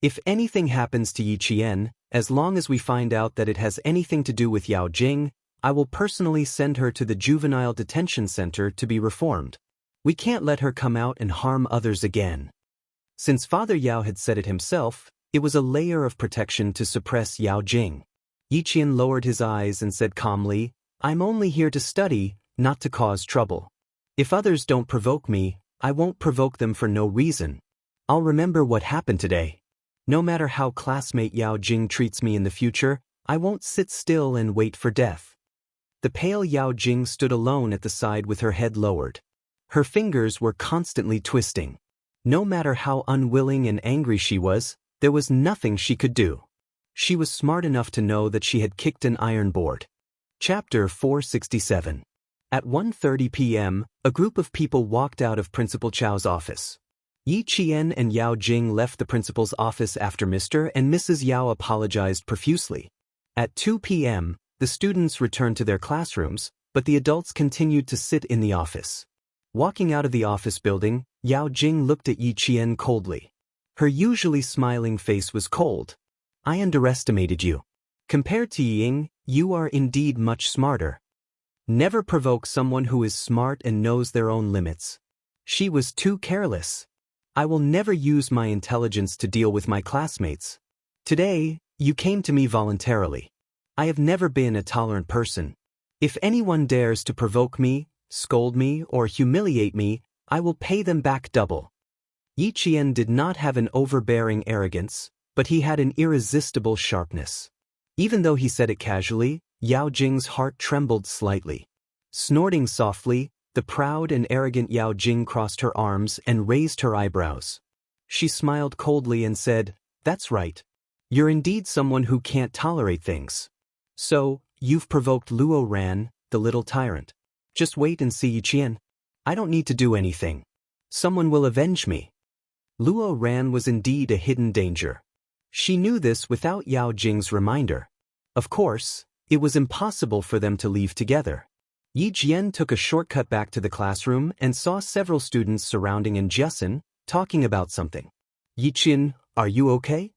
If anything happens to Yi Qian, as long as we find out that it has anything to do with Yao Jing, I will personally send her to the juvenile detention center to be reformed. We can't let her come out and harm others again. Since Father Yao had said it himself, it was a layer of protection to suppress Yao Jing. Yi Qian lowered his eyes and said calmly, "I'm only here to study, not to cause trouble. If others don't provoke me, I won't provoke them for no reason. I'll remember what happened today. No matter how classmate Yao Jing treats me in the future, I won't sit still and wait for death." The pale Yao Jing stood alone at the side with her head lowered. Her fingers were constantly twisting. No matter how unwilling and angry she was, there was nothing she could do. She was smart enough to know that she had kicked an iron board. Chapter 467. At 1:30 p.m., a group of people walked out of Principal Chao's office. Yi Qian and Yao Jing left the principal's office after Mr. and Mrs. Yao apologized profusely. At 2 p.m., the students returned to their classrooms, but the adults continued to sit in the office. Walking out of the office building, Yao Jing looked at Yi Qian coldly. Her usually smiling face was cold. "I underestimated you. Compared to Yi Ying, you are indeed much smarter. Never provoke someone who is smart and knows their own limits. She was too careless. I will never use my intelligence to deal with my classmates. Today, you came to me voluntarily. I have never been a tolerant person. If anyone dares to provoke me, scold me, or humiliate me, I will pay them back double." Yi Qian did not have an overbearing arrogance, but he had an irresistible sharpness. Even though he said it casually, Yao Jing's heart trembled slightly. Snorting softly, the proud and arrogant Yao Jing crossed her arms and raised her eyebrows. She smiled coldly and said, "That's right. You're indeed someone who can't tolerate things. So, you've provoked Luo Ran, the little tyrant. Just wait and see, Yi Qian. I don't need to do anything. Someone will avenge me." Luo Ran was indeed a hidden danger. She knew this without Yao Jing's reminder. Of course, it was impossible for them to leave together. Yi Jian took a shortcut back to the classroom and saw several students surrounding Jiasin, talking about something. "Yi Qian, are you okay?"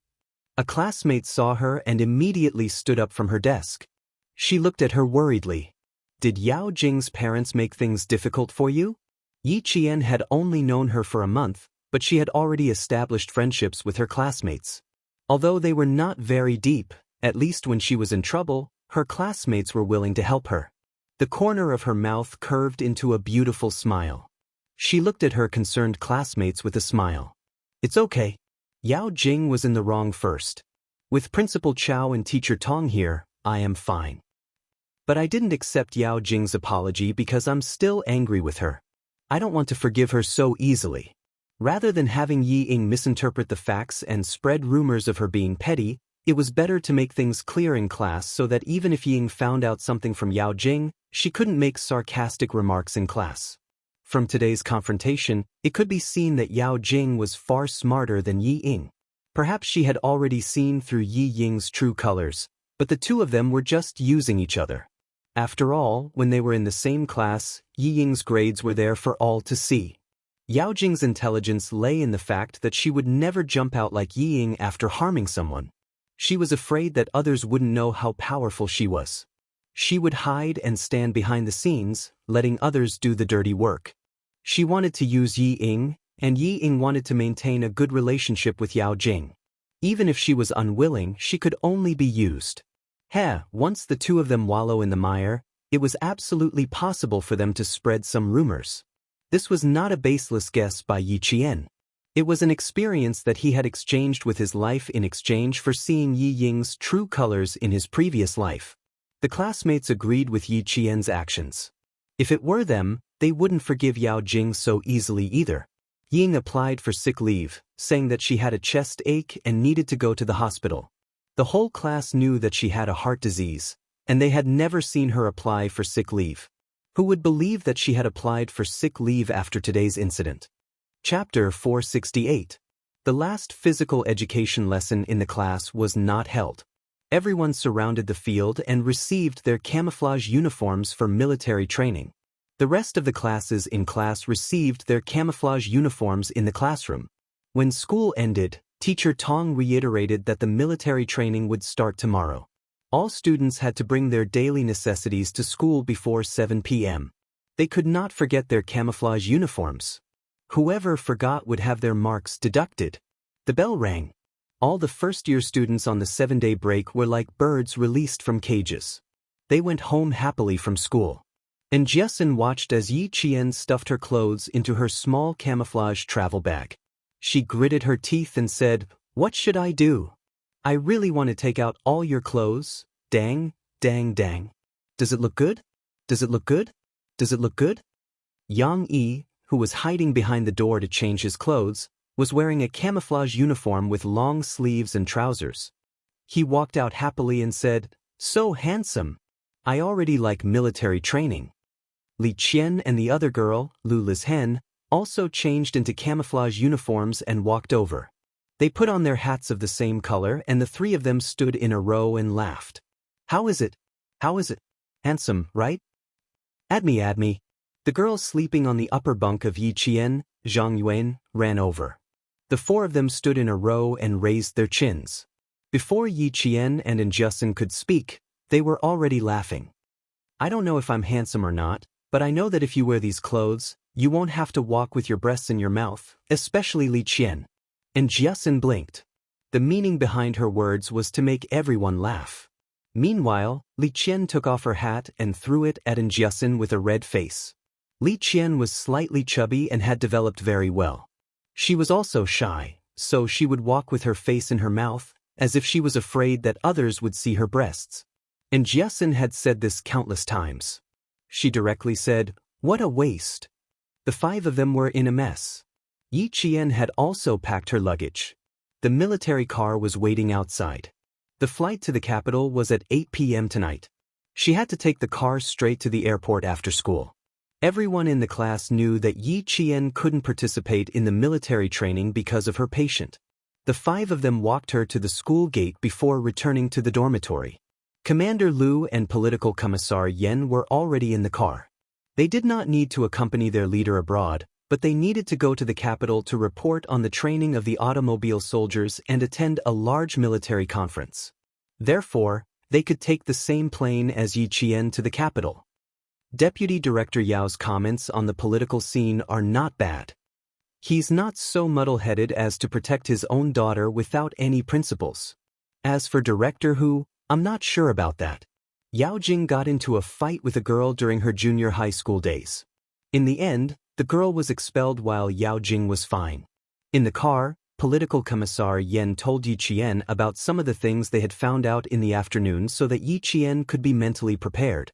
A classmate saw her and immediately stood up from her desk. She looked at her worriedly. "Did Yao Jing's parents make things difficult for you?" Yi Qian had only known her for a month, but she had already established friendships with her classmates. Although they were not very deep, at least when she was in trouble, her classmates were willing to help her. The corner of her mouth curved into a beautiful smile. She looked at her concerned classmates with a smile. "It's okay. Yao Jing was in the wrong first. With Principal Chao and Teacher Tong here, I am fine. But I didn't accept Yao Jing's apology because I'm still angry with her. I don't want to forgive her so easily. Rather than having Yi Ying misinterpret the facts and spread rumors of her being petty, it was better to make things clear in class so that even if Yi Ying found out something from Yao Jing, she couldn't make sarcastic remarks in class. From today's confrontation, it could be seen that Yao Jing was far smarter than Yi Ying. Perhaps she had already seen through Yi Ying's true colors, but the two of them were just using each other. After all, when they were in the same class, Yi Ying's grades were there for all to see. Yao Jing's intelligence lay in the fact that she would never jump out like Yi Ying after harming someone. She was afraid that others wouldn't know how powerful she was. She would hide and stand behind the scenes, letting others do the dirty work. She wanted to use Yi Ying, and Yi Ying wanted to maintain a good relationship with Yao Jing. Even if she was unwilling, she could only be used. Once the two of them wallow in the mire, it was absolutely possible for them to spread some rumors. This was not a baseless guess by Yi Qian. It was an experience that he had exchanged with his life in exchange for seeing Yi Ying's true colors in his previous life. The classmates agreed with Yi Qian's actions. If it were them, they wouldn't forgive Yao Jing so easily either. Yi Ying applied for sick leave, saying that she had a chest ache and needed to go to the hospital. The whole class knew that she had a heart disease, and they had never seen her apply for sick leave. Who would believe that she had applied for sick leave after today's incident? Chapter 468. The last physical education lesson in the class was not held. Everyone surrounded the field and received their camouflage uniforms for military training. The rest of the classes in class received their camouflage uniforms in the classroom. When school ended, Teacher Tong reiterated that the military training would start tomorrow. All students had to bring their daily necessities to school before 7 p.m. They could not forget their camouflage uniforms. Whoever forgot would have their marks deducted. The bell rang. All the first-year students on the 7-day break were like birds released from cages. They went home happily from school. And Jiasun watched as Yi Qian stuffed her clothes into her small camouflage travel bag. She gritted her teeth and said, "What should I do? I really want to take out all your clothes. Dang, dang, dang. Does it look good? Does it look good? Does it look good?" Yang Yi, who was hiding behind the door to change his clothes, was wearing a camouflage uniform with long sleeves and trousers. He walked out happily and said, "So handsome. I already like military training." Li Qian and the other girl, Lu Lizhen, also changed into camouflage uniforms and walked over. They put on their hats of the same color and the three of them stood in a row and laughed. How is it? How is it? Handsome, right? Add me. The girl sleeping on the upper bunk of Yi Qian, Zhang Yuan, ran over. The four of them stood in a row and raised their chins. Before Yi Qian and Jiasun could speak, they were already laughing. "I don't know if I'm handsome or not, but I know that if you wear these clothes, you won't have to walk with your breasts in your mouth, especially Li Qian." And Jiasun blinked. The meaning behind her words was to make everyone laugh. Meanwhile, Li Qian took off her hat and threw it at Jiasun with a red face. Li Qian was slightly chubby and had developed very well. She was also shy, so she would walk with her face in her mouth, as if she was afraid that others would see her breasts. And Jiasun had said this countless times. She directly said, "What a waste." The five of them were in a mess. Yi Qian had also packed her luggage. The military car was waiting outside. The flight to the capital was at 8 p.m. tonight. She had to take the car straight to the airport after school. Everyone in the class knew that Yi Qian couldn't participate in the military training because of her patient. The five of them walked her to the school gate before returning to the dormitory. Commander Lu and Political Commissar Yen were already in the car. They did not need to accompany their leader abroad, but they needed to go to the capital to report on the training of the automobile soldiers and attend a large military conference. Therefore, they could take the same plane as Yi Qian to the capital. Deputy Director Yao's comments on the political scene are not bad. He's not so muddle-headed as to protect his own daughter without any principles. As for Director Hu, I'm not sure about that. Yao Jing got into a fight with a girl during her junior high school days. In the end, the girl was expelled while Yao Jing was fine. In the car, Political Commissar Yen told Yi Qian about some of the things they had found out in the afternoon so that Yi Qian could be mentally prepared.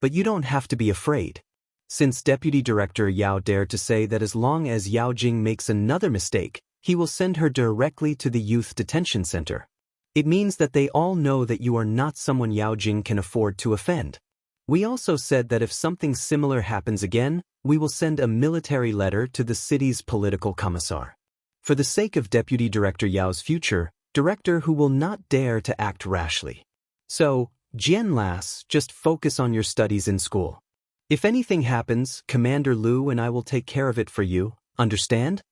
But you don't have to be afraid. since Deputy Director Yao dared to say that as long as Yao Jing makes another mistake, he will send her directly to the youth detention center. It means that they all know that you are not someone Yao Jing can afford to offend. We also said that if something similar happens again, we will send a military letter to the city's political commissar. For the sake of Deputy Director Yao's future, director who will not dare to act rashly. So, Jian Lass, just focus on your studies in school. If anything happens, Commander Liu and I will take care of it for you, understand?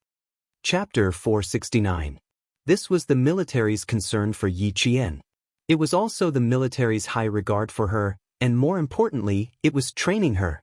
Chapter 469. This was the military's concern for Yi Qian. It was also the military's high regard for her, and more importantly, it was training her.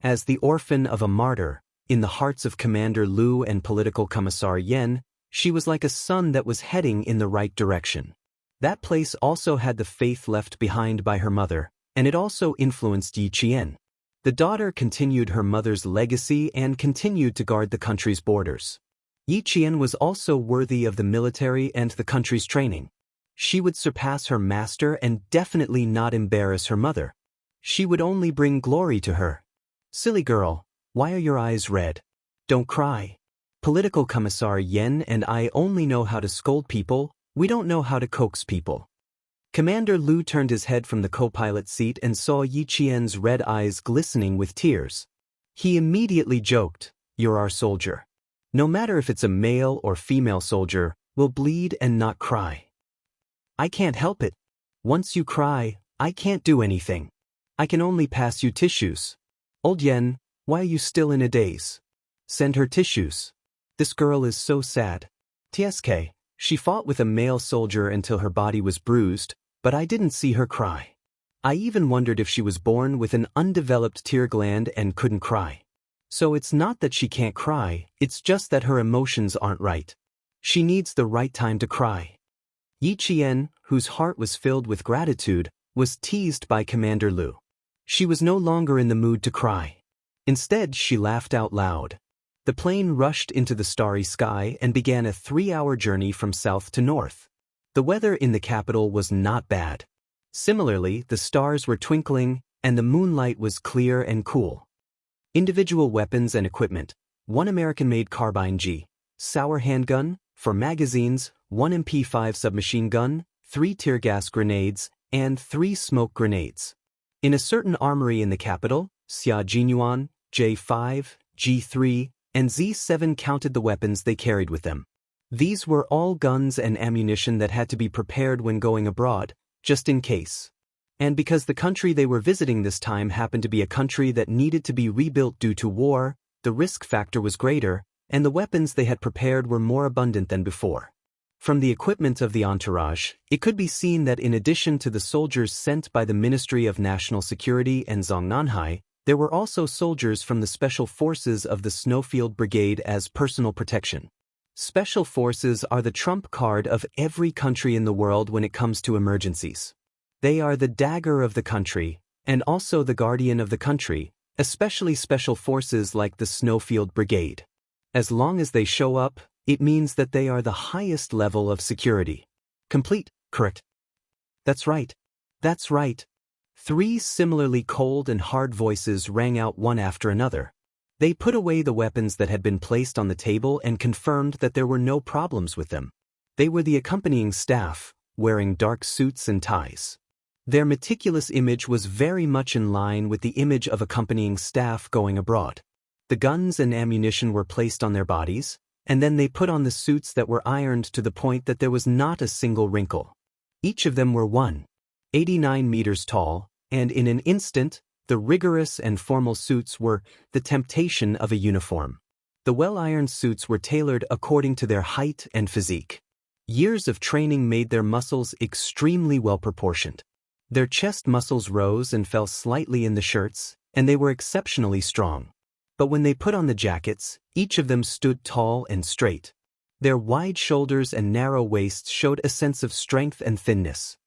As the orphan of a martyr, in the hearts of Commander Liu and political commissar Yen, she was like a sun that was heading in the right direction. That place also had the faith left behind by her mother, and it also influenced Yi Qian. The daughter continued her mother's legacy and continued to guard the country's borders. Yi Qian was also worthy of the military and the country's training. She would surpass her master and definitely not embarrass her mother. She would only bring glory to her. Silly girl, why are your eyes red? Don't cry. Political Commissar Yen and I only know how to scold people, we don't know how to coax people. Commander Liu turned his head from the co-pilot seat and saw Yi Qian's red eyes glistening with tears. He immediately joked, "You're our soldier. No matter if it's a male or female soldier, we'll bleed and not cry." "I can't help it. Once you cry, I can't do anything. I can only pass you tissues." "Old Yen, why are you still in a daze? Send her tissues. This girl is so sad." "TSK, she fought with a male soldier until her body was bruised, but I didn't see her cry. I even wondered if she was born with an undeveloped tear gland and couldn't cry. So it's not that she can't cry, it's just that her emotions aren't right. She needs the right time to cry." Yi Qian, whose heart was filled with gratitude, was teased by Commander Liu. She was no longer in the mood to cry. Instead, she laughed out loud. The plane rushed into the starry sky and began a 3-hour journey from south to north. The weather in the capital was not bad. Similarly, the stars were twinkling, and the moonlight was clear and cool. Individual weapons and equipment: 1 American-made carbine G, sour handgun, 4 magazines, 1 MP5 submachine gun, 3 tear gas grenades, and 3 smoke grenades. In a certain armory in the capital, Xia Jinyuan, J5, G3, and Z7 counted the weapons they carried with them. These were all guns and ammunition that had to be prepared when going abroad, just in case. And because the country they were visiting this time happened to be a country that needed to be rebuilt due to war, the risk factor was greater, and the weapons they had prepared were more abundant than before. From the equipment of the entourage, it could be seen that in addition to the soldiers sent by the Ministry of National Security and Zongnanhai, there were also soldiers from the Special Forces of the Snowfield Brigade as personal protection. Special Forces are the trump card of every country in the world when it comes to emergencies. They are the dagger of the country, and also the guardian of the country, especially Special Forces like the Snowfield Brigade. As long as they show up, it means that they are the highest level of security. Complete, correct? That's right. That's right. 3 similarly cold and hard voices rang out one after another. They put away the weapons that had been placed on the table and confirmed that there were no problems with them. They were the accompanying staff, wearing dark suits and ties. Their meticulous image was very much in line with the image of accompanying staff going abroad. The guns and ammunition were placed on their bodies, and then they put on the suits that were ironed to the point that there was not a single wrinkle. Each of them were 189 meters tall, and in an instant, the rigorous and formal suits were the temptation of a uniform. The well-ironed suits were tailored according to their height and physique. Years of training made their muscles extremely well-proportioned. Their chest muscles rose and fell slightly in the shirts, and they were exceptionally strong. But when they put on the jackets, each of them stood tall and straight. Their wide shoulders and narrow waists showed a sense of strength and thinness.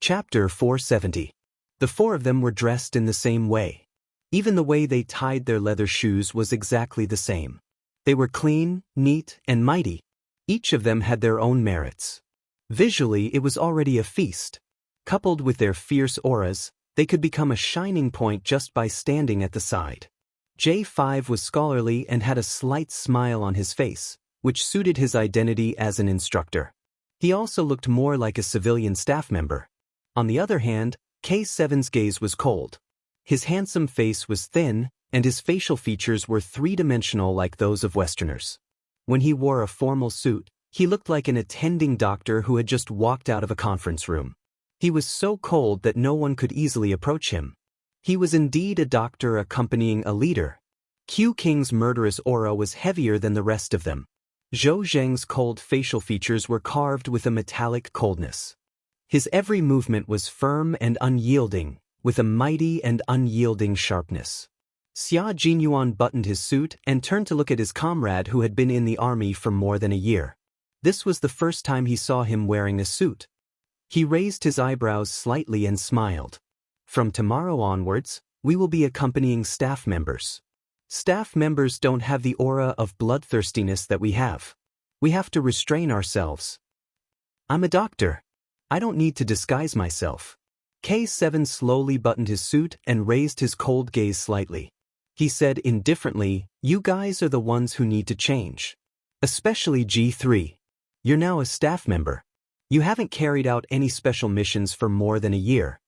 Chapter 470. The 4 of them were dressed in the same way. Even the way they tied their leather shoes was exactly the same. They were clean, neat, and mighty. Each of them had their own merits. Visually, it was already a feast. Coupled with their fierce auras, they could become a shining point just by standing at the side. J5 was scholarly and had a slight smile on his face, which suited his identity as an instructor. He also looked more like a civilian staff member. On the other hand, K7's gaze was cold. His handsome face was thin, and his facial features were three-dimensional like those of Westerners. When he wore a formal suit, he looked like an attending doctor who had just walked out of a conference room. He was so cold that no one could easily approach him. He was indeed a doctor accompanying a leader. Q King's murderous aura was heavier than the rest of them. Zhou Zheng's cold facial features were carved with a metallic coldness. His every movement was firm and unyielding, with a mighty and unyielding sharpness. Xia Jinyuan buttoned his suit and turned to look at his comrade who had been in the army for more than a year. This was the first time he saw him wearing a suit. He raised his eyebrows slightly and smiled. From tomorrow onwards, we will be accompanying staff members. Staff members don't have the aura of bloodthirstiness that we have. We have to restrain ourselves. I'm a doctor. I don't need to disguise myself. K7 slowly buttoned his suit and raised his cold gaze slightly. He said indifferently, "You guys are the ones who need to change. Especially G3. You're now a staff member. You haven't carried out any special missions for more than a year.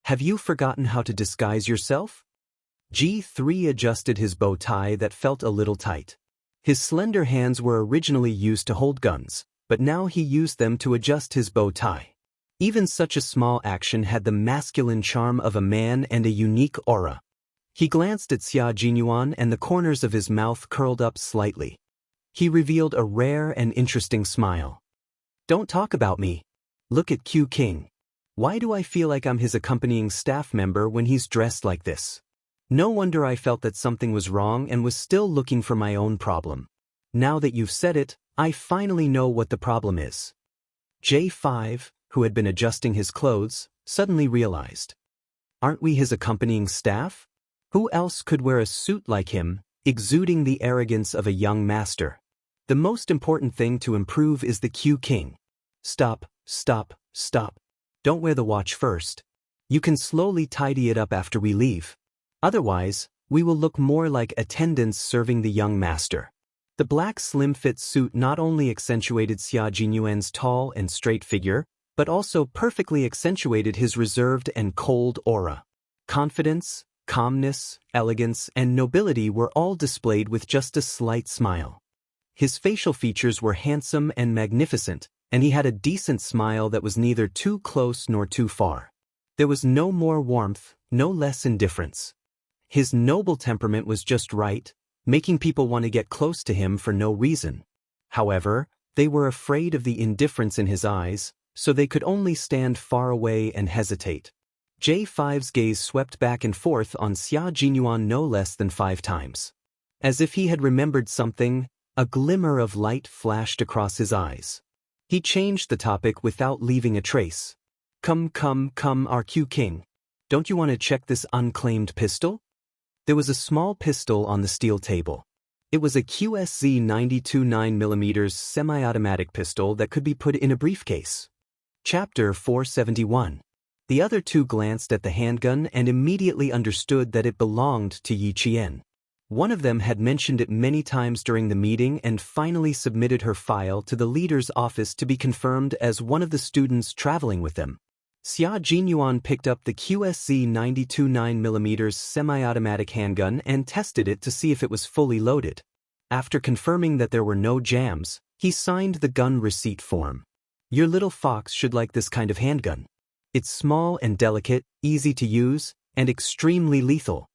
Have you forgotten how to disguise yourself?" G3 adjusted his bow tie that felt a little tight. His slender hands were originally used to hold guns, but now he used them to adjust his bow tie. Even such a small action had the masculine charm of a man and a unique aura. He glanced at Xia Jinyuan and the corners of his mouth curled up slightly. He revealed a rare and interesting smile. "Don't talk about me. Look at Q King. Why do I feel like I'm his accompanying staff member when he's dressed like this? No wonder I felt that something was wrong and was still looking for my own problem. Now that you've said it, I finally know what the problem is." J5, who had been adjusting his clothes, suddenly realized. Aren't we his accompanying staff? Who else could wear a suit like him, exuding the arrogance of a young master? The most important thing to improve is the Q King. Stop, stop, stop. Don't wear the watch first. You can slowly tidy it up after we leave. Otherwise, we will look more like attendants serving the young master. The black slim-fit suit not only accentuated Xia Jinyuan's tall and straight figure, but also perfectly accentuated his reserved and cold aura. Confidence, calmness, elegance, and nobility were all displayed with just a slight smile. His facial features were handsome and magnificent, and he had a decent smile that was neither too close nor too far. There was no more warmth, no less indifference. His noble temperament was just right, making people want to get close to him for no reason. However, they were afraid of the indifference in his eyes, so they could only stand far away and hesitate. J5's gaze swept back and forth on Xia Jinyuan no less than 5 times. As if he had remembered something, a glimmer of light flashed across his eyes. He changed the topic without leaving a trace. Come, RQ King. Don't you want to check this unclaimed pistol?" There was a small pistol on the steel table. It was a QSZ 92 9mm semi-automatic pistol that could be put in a briefcase. Chapter 471. The other two glanced at the handgun and immediately understood that it belonged to Yi Qian. One of them had mentioned it many times during the meeting and finally submitted her file to the leader's office to be confirmed as one of the students traveling with them. Xia Jinyuan picked up the QSZ 92 9mm semi-automatic handgun and tested it to see if it was fully loaded. After confirming that there were no jams, he signed the gun receipt form. "Your little fox should like this kind of handgun. It's small and delicate, easy to use, and extremely lethal."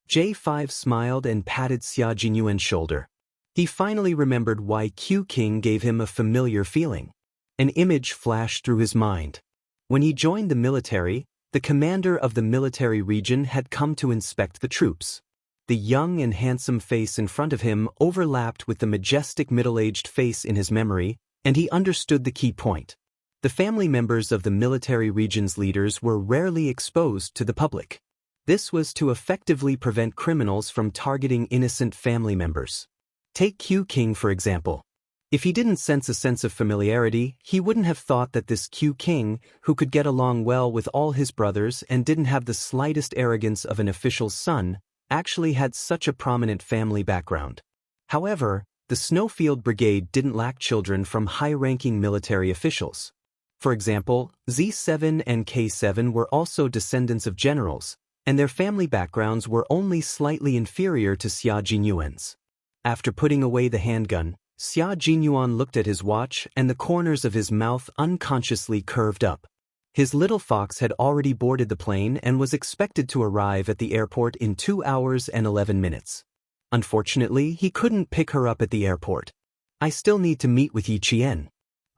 J5 smiled and patted Xia Jinyuan's shoulder. He finally remembered why Q King gave him a familiar feeling. An image flashed through his mind. When he joined the military, the commander of the military region had come to inspect the troops. The young and handsome face in front of him overlapped with the majestic middle-aged face in his memory, and he understood the key point. The family members of the military region's leaders were rarely exposed to the public. This was to effectively prevent criminals from targeting innocent family members. Take Q King for example. If he didn't sense a sense of familiarity, he wouldn't have thought that this Q King, who could get along well with all his brothers and didn't have the slightest arrogance of an official's son, actually had such a prominent family background. However, the Snowfield Brigade didn't lack children from high-ranking military officials. For example, Z7 and K7 were also descendants of generals, and their family backgrounds were only slightly inferior to Xia Jinyuan's. After putting away the handgun, Xia Jinyuan looked at his watch and the corners of his mouth unconsciously curved up. His little fox had already boarded the plane and was expected to arrive at the airport in 2 hours and 11 minutes. Unfortunately, he couldn't pick her up at the airport. I still need to meet with Yi Qian.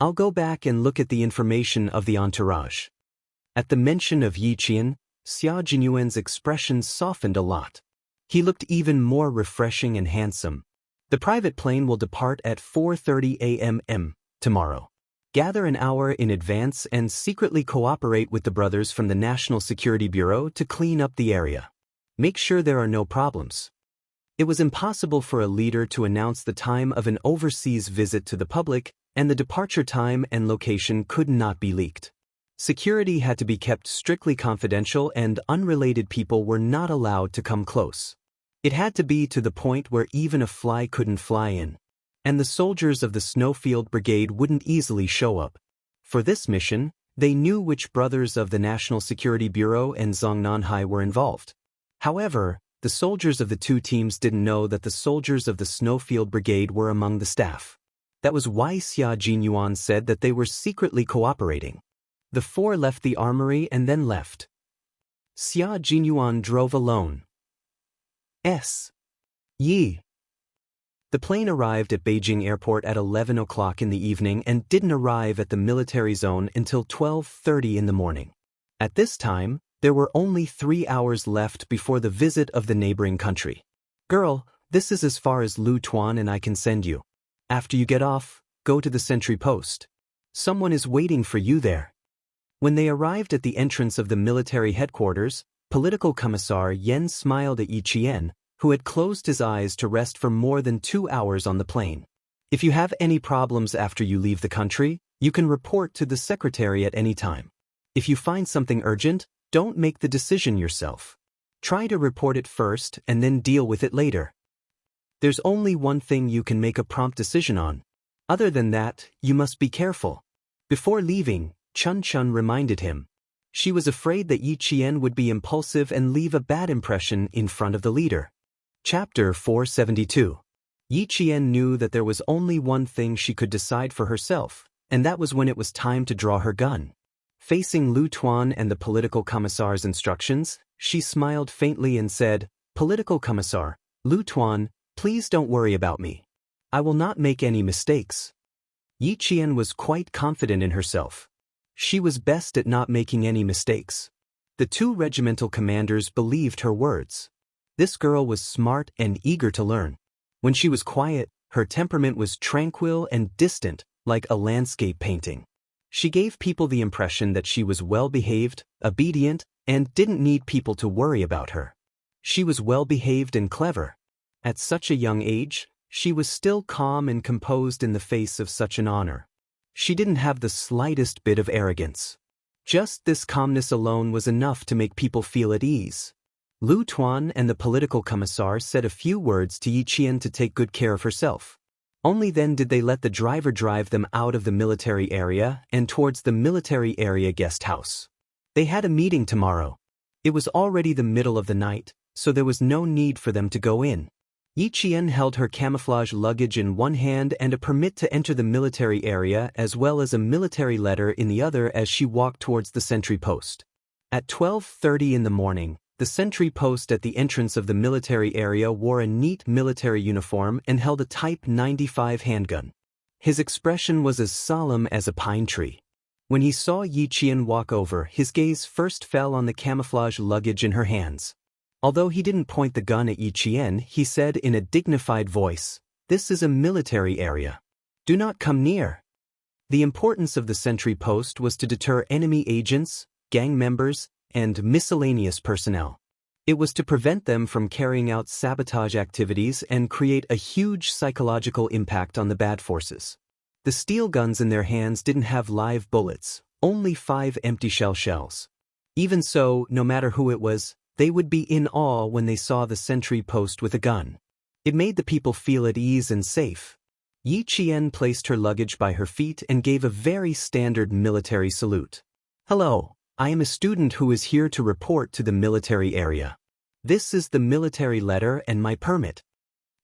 I'll go back and look at the information of the entourage. At the mention of Yi Qian, Xia Jinyuan's expression softened a lot. He looked even more refreshing and handsome. The private plane will depart at 4:30 a.m. tomorrow. Gather an hour in advance and secretly cooperate with the brothers from the National Security Bureau to clean up the area. Make sure there are no problems. It was impossible for a leader to announce the time of an overseas visit to the public, and the departure time and location could not be leaked. Security had to be kept strictly confidential and unrelated people were not allowed to come close. It had to be to the point where even a fly couldn't fly in. And the soldiers of the Snowfield Brigade wouldn't easily show up. For this mission, they knew which brothers of the National Security Bureau and Zongnanhai were involved. However, the soldiers of the two teams didn't know that the soldiers of the Snowfield Brigade were among the staff. That was why Xia Jinyuan said that they were secretly cooperating. The four left the armory and then left. Xia Jinyuan drove alone. Yi. The plane arrived at Beijing Airport at 11 o'clock in the evening and didn't arrive at the military zone until 12:30 in the morning. At this time, there were only 3 hours left before the visit of the neighboring country. Girl, this is as far as Lu Tuan and I can send you. After you get off, go to the sentry post. Someone is waiting for you there. When they arrived at the entrance of the military headquarters, Political Commissar Yen smiled at Yi Qian, who had closed his eyes to rest for more than 2 hours on the plane. If you have any problems after you leave the country, you can report to the secretary at any time. If you find something urgent, don't make the decision yourself. Try to report it first and then deal with it later. There's only one thing you can make a prompt decision on. Other than that, you must be careful. Before leaving, Chun Chun reminded him. She was afraid that Yi Qian would be impulsive and leave a bad impression in front of the leader. Chapter 472. Yi Qian knew that there was only one thing she could decide for herself, and that was when it was time to draw her gun. Facing Lu Tuan and the political commissar's instructions, she smiled faintly and said, "Political Commissar, Lu Tuan, please don't worry about me. I will not make any mistakes." Yi Qian was quite confident in herself. She was best at not making any mistakes. The two regimental commanders believed her words. This girl was smart and eager to learn. When she was quiet, her temperament was tranquil and distant, like a landscape painting. She gave people the impression that she was well-behaved, obedient, and didn't need people to worry about her. She was well-behaved and clever. At such a young age, she was still calm and composed in the face of such an honor. She didn't have the slightest bit of arrogance. Just this calmness alone was enough to make people feel at ease. Lu Tuan and the political commissar said a few words to Yi Qian to take good care of herself. Only then did they let the driver drive them out of the military area and towards the military area guest house. They had a meeting tomorrow. It was already the middle of the night, so there was no need for them to go in. Yi Qian held her camouflage luggage in one hand and a permit to enter the military area as well as a military letter in the other as she walked towards the sentry post. At 12:30 in the morning, the sentry post at the entrance of the military area wore a neat military uniform and held a Type 95 handgun. His expression was as solemn as a pine tree. When he saw Yi Qian walk over, his gaze first fell on the camouflage luggage in her hands. Although he didn't point the gun at Yi Qian, he said in a dignified voice, "This is a military area. Do not come near." The importance of the sentry post was to deter enemy agents, gang members, and miscellaneous personnel. It was to prevent them from carrying out sabotage activities and create a huge psychological impact on the bad forces. The steel guns in their hands didn't have live bullets, only 5 empty shells. Even so, no matter who it was, They would be in awe when they saw the sentry post with a gun. It made the people feel at ease and safe. Yi Qian placed her luggage by her feet and gave a very standard military salute. Hello, I am a student who is here to report to the military area. This is the military letter and my permit.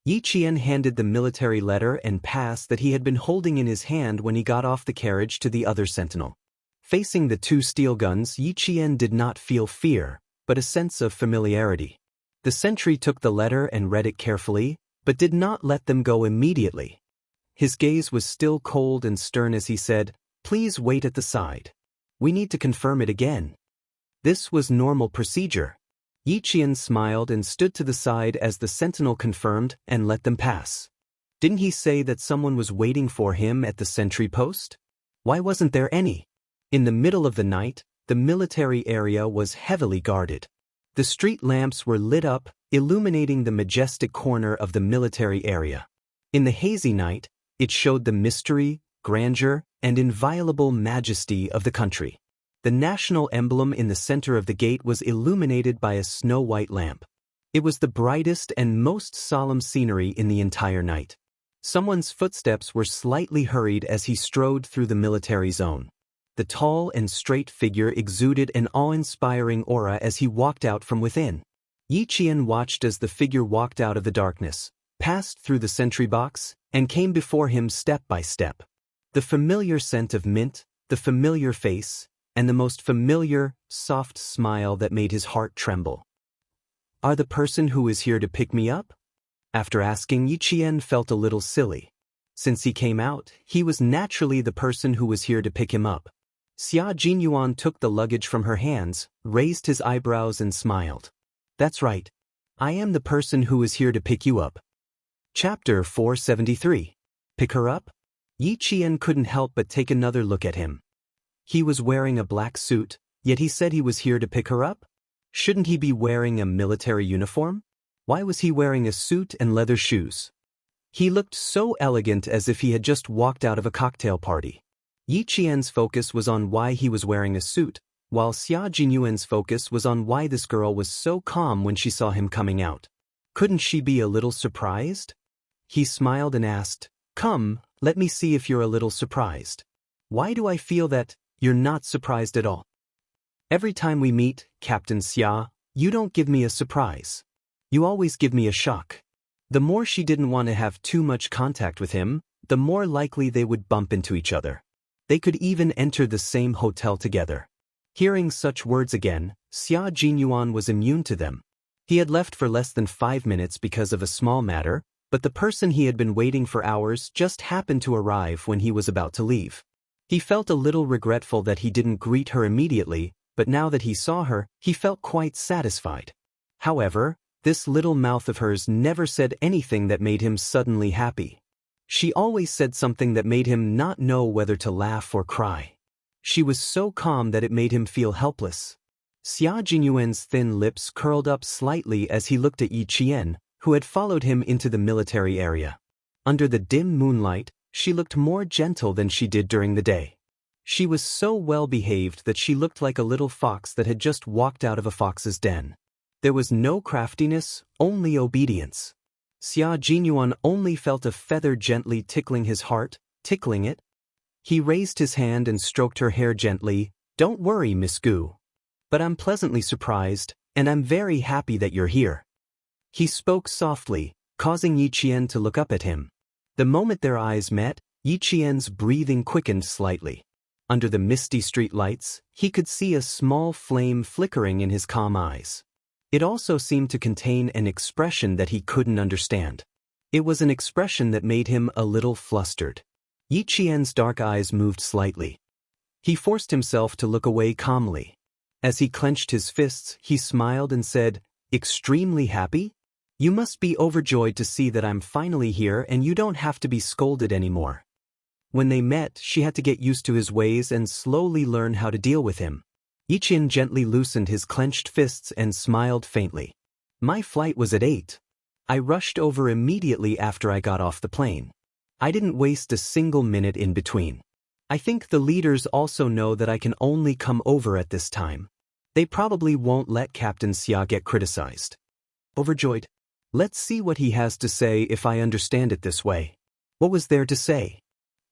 Yi Qian handed the military letter and pass that he had been holding in his hand when he got off the carriage to the other sentinel. Facing the two steel guns, Yi Qian did not feel fear, but a sense of familiarity. The sentry took the letter and read it carefully, but did not let them go immediately. His gaze was still cold and stern as he said, "Please wait at the side. We need to confirm it again." This was normal procedure. Yi Qian smiled and stood to the side as the sentinel confirmed and let them pass. Didn't he say that someone was waiting for him at the sentry post? Why wasn't there any? In the middle of the night, the military area was heavily guarded. The street lamps were lit up, illuminating the majestic corner of the military area. In the hazy night, it showed the mystery, grandeur, and inviolable majesty of the country. The national emblem in the center of the gate was illuminated by a snow-white lamp. It was the brightest and most solemn scenery in the entire night. Someone's footsteps were slightly hurried as he strode through the military zone. The tall and straight figure exuded an awe-inspiring aura as he walked out from within. Yi Qian watched as the figure walked out of the darkness, passed through the sentry box, and came before him step by step. The familiar scent of mint, the familiar face, and the most familiar, soft smile that made his heart tremble. "Are the person who is here to pick me up?" After asking, Yi Qian felt a little silly. Since he came out, he was naturally the person who was here to pick him up. Xia Jinyuan took the luggage from her hands, raised his eyebrows and smiled. "That's right. I am the person who is here to pick you up." Chapter 473. Pick her up? Yi Qian couldn't help but take another look at him. He was wearing a black suit, yet he said he was here to pick her up? Shouldn't he be wearing a military uniform? Why was he wearing a suit and leather shoes? He looked so elegant as if he had just walked out of a cocktail party. Yi Qian's focus was on why he was wearing a suit, while Xia Jinyuan's focus was on why this girl was so calm when she saw him coming out. Couldn't she be a little surprised? He smiled and asked, "Come, let me see if you're a little surprised." "Why do I feel that you're not surprised at all?" "Every time we meet, Captain Xia, you don't give me a surprise. You always give me a shock." The more she didn't want to have too much contact with him, the more likely they would bump into each other. They could even enter the same hotel together. Hearing such words again, Xia Jinyuan was immune to them. He had left for less than 5 minutes because of a small matter, but the person he had been waiting for hours just happened to arrive when he was about to leave. He felt a little regretful that he didn't greet her immediately, but now that he saw her, he felt quite satisfied. However, this little mouth of hers never said anything that made him suddenly happy. She always said something that made him not know whether to laugh or cry. She was so calm that it made him feel helpless. Xia Jinyuan's thin lips curled up slightly as he looked at Yi Qian, who had followed him into the military area. Under the dim moonlight, she looked more gentle than she did during the day. She was so well behaved that she looked like a little fox that had just walked out of a fox's den. There was no craftiness, only obedience. Xia Jinyuan only felt a feather gently tickling his heart, tickling it. He raised his hand and stroked her hair gently. "Don't worry, Miss Gu. But I'm pleasantly surprised, and I'm very happy that you're here." He spoke softly, causing Yi Qian to look up at him. The moment their eyes met, Yi Qian's breathing quickened slightly. Under the misty street lights, he could see a small flame flickering in his calm eyes. It also seemed to contain an expression that he couldn't understand. It was an expression that made him a little flustered. Yi Qian's dark eyes moved slightly. He forced himself to look away calmly. As he clenched his fists, he smiled and said, "Extremely happy? You must be overjoyed to see that I'm finally here and you don't have to be scolded anymore." When they met, she had to get used to his ways and slowly learn how to deal with him. Yi Qian gently loosened his clenched fists and smiled faintly. "My flight was at 8. I rushed over immediately after I got off the plane. I didn't waste a single minute in between. I think the leaders also know that I can only come over at this time. They probably won't let Captain Xia get criticized. Overjoyed. Let's see what he has to say if I understand it this way. What was there to say?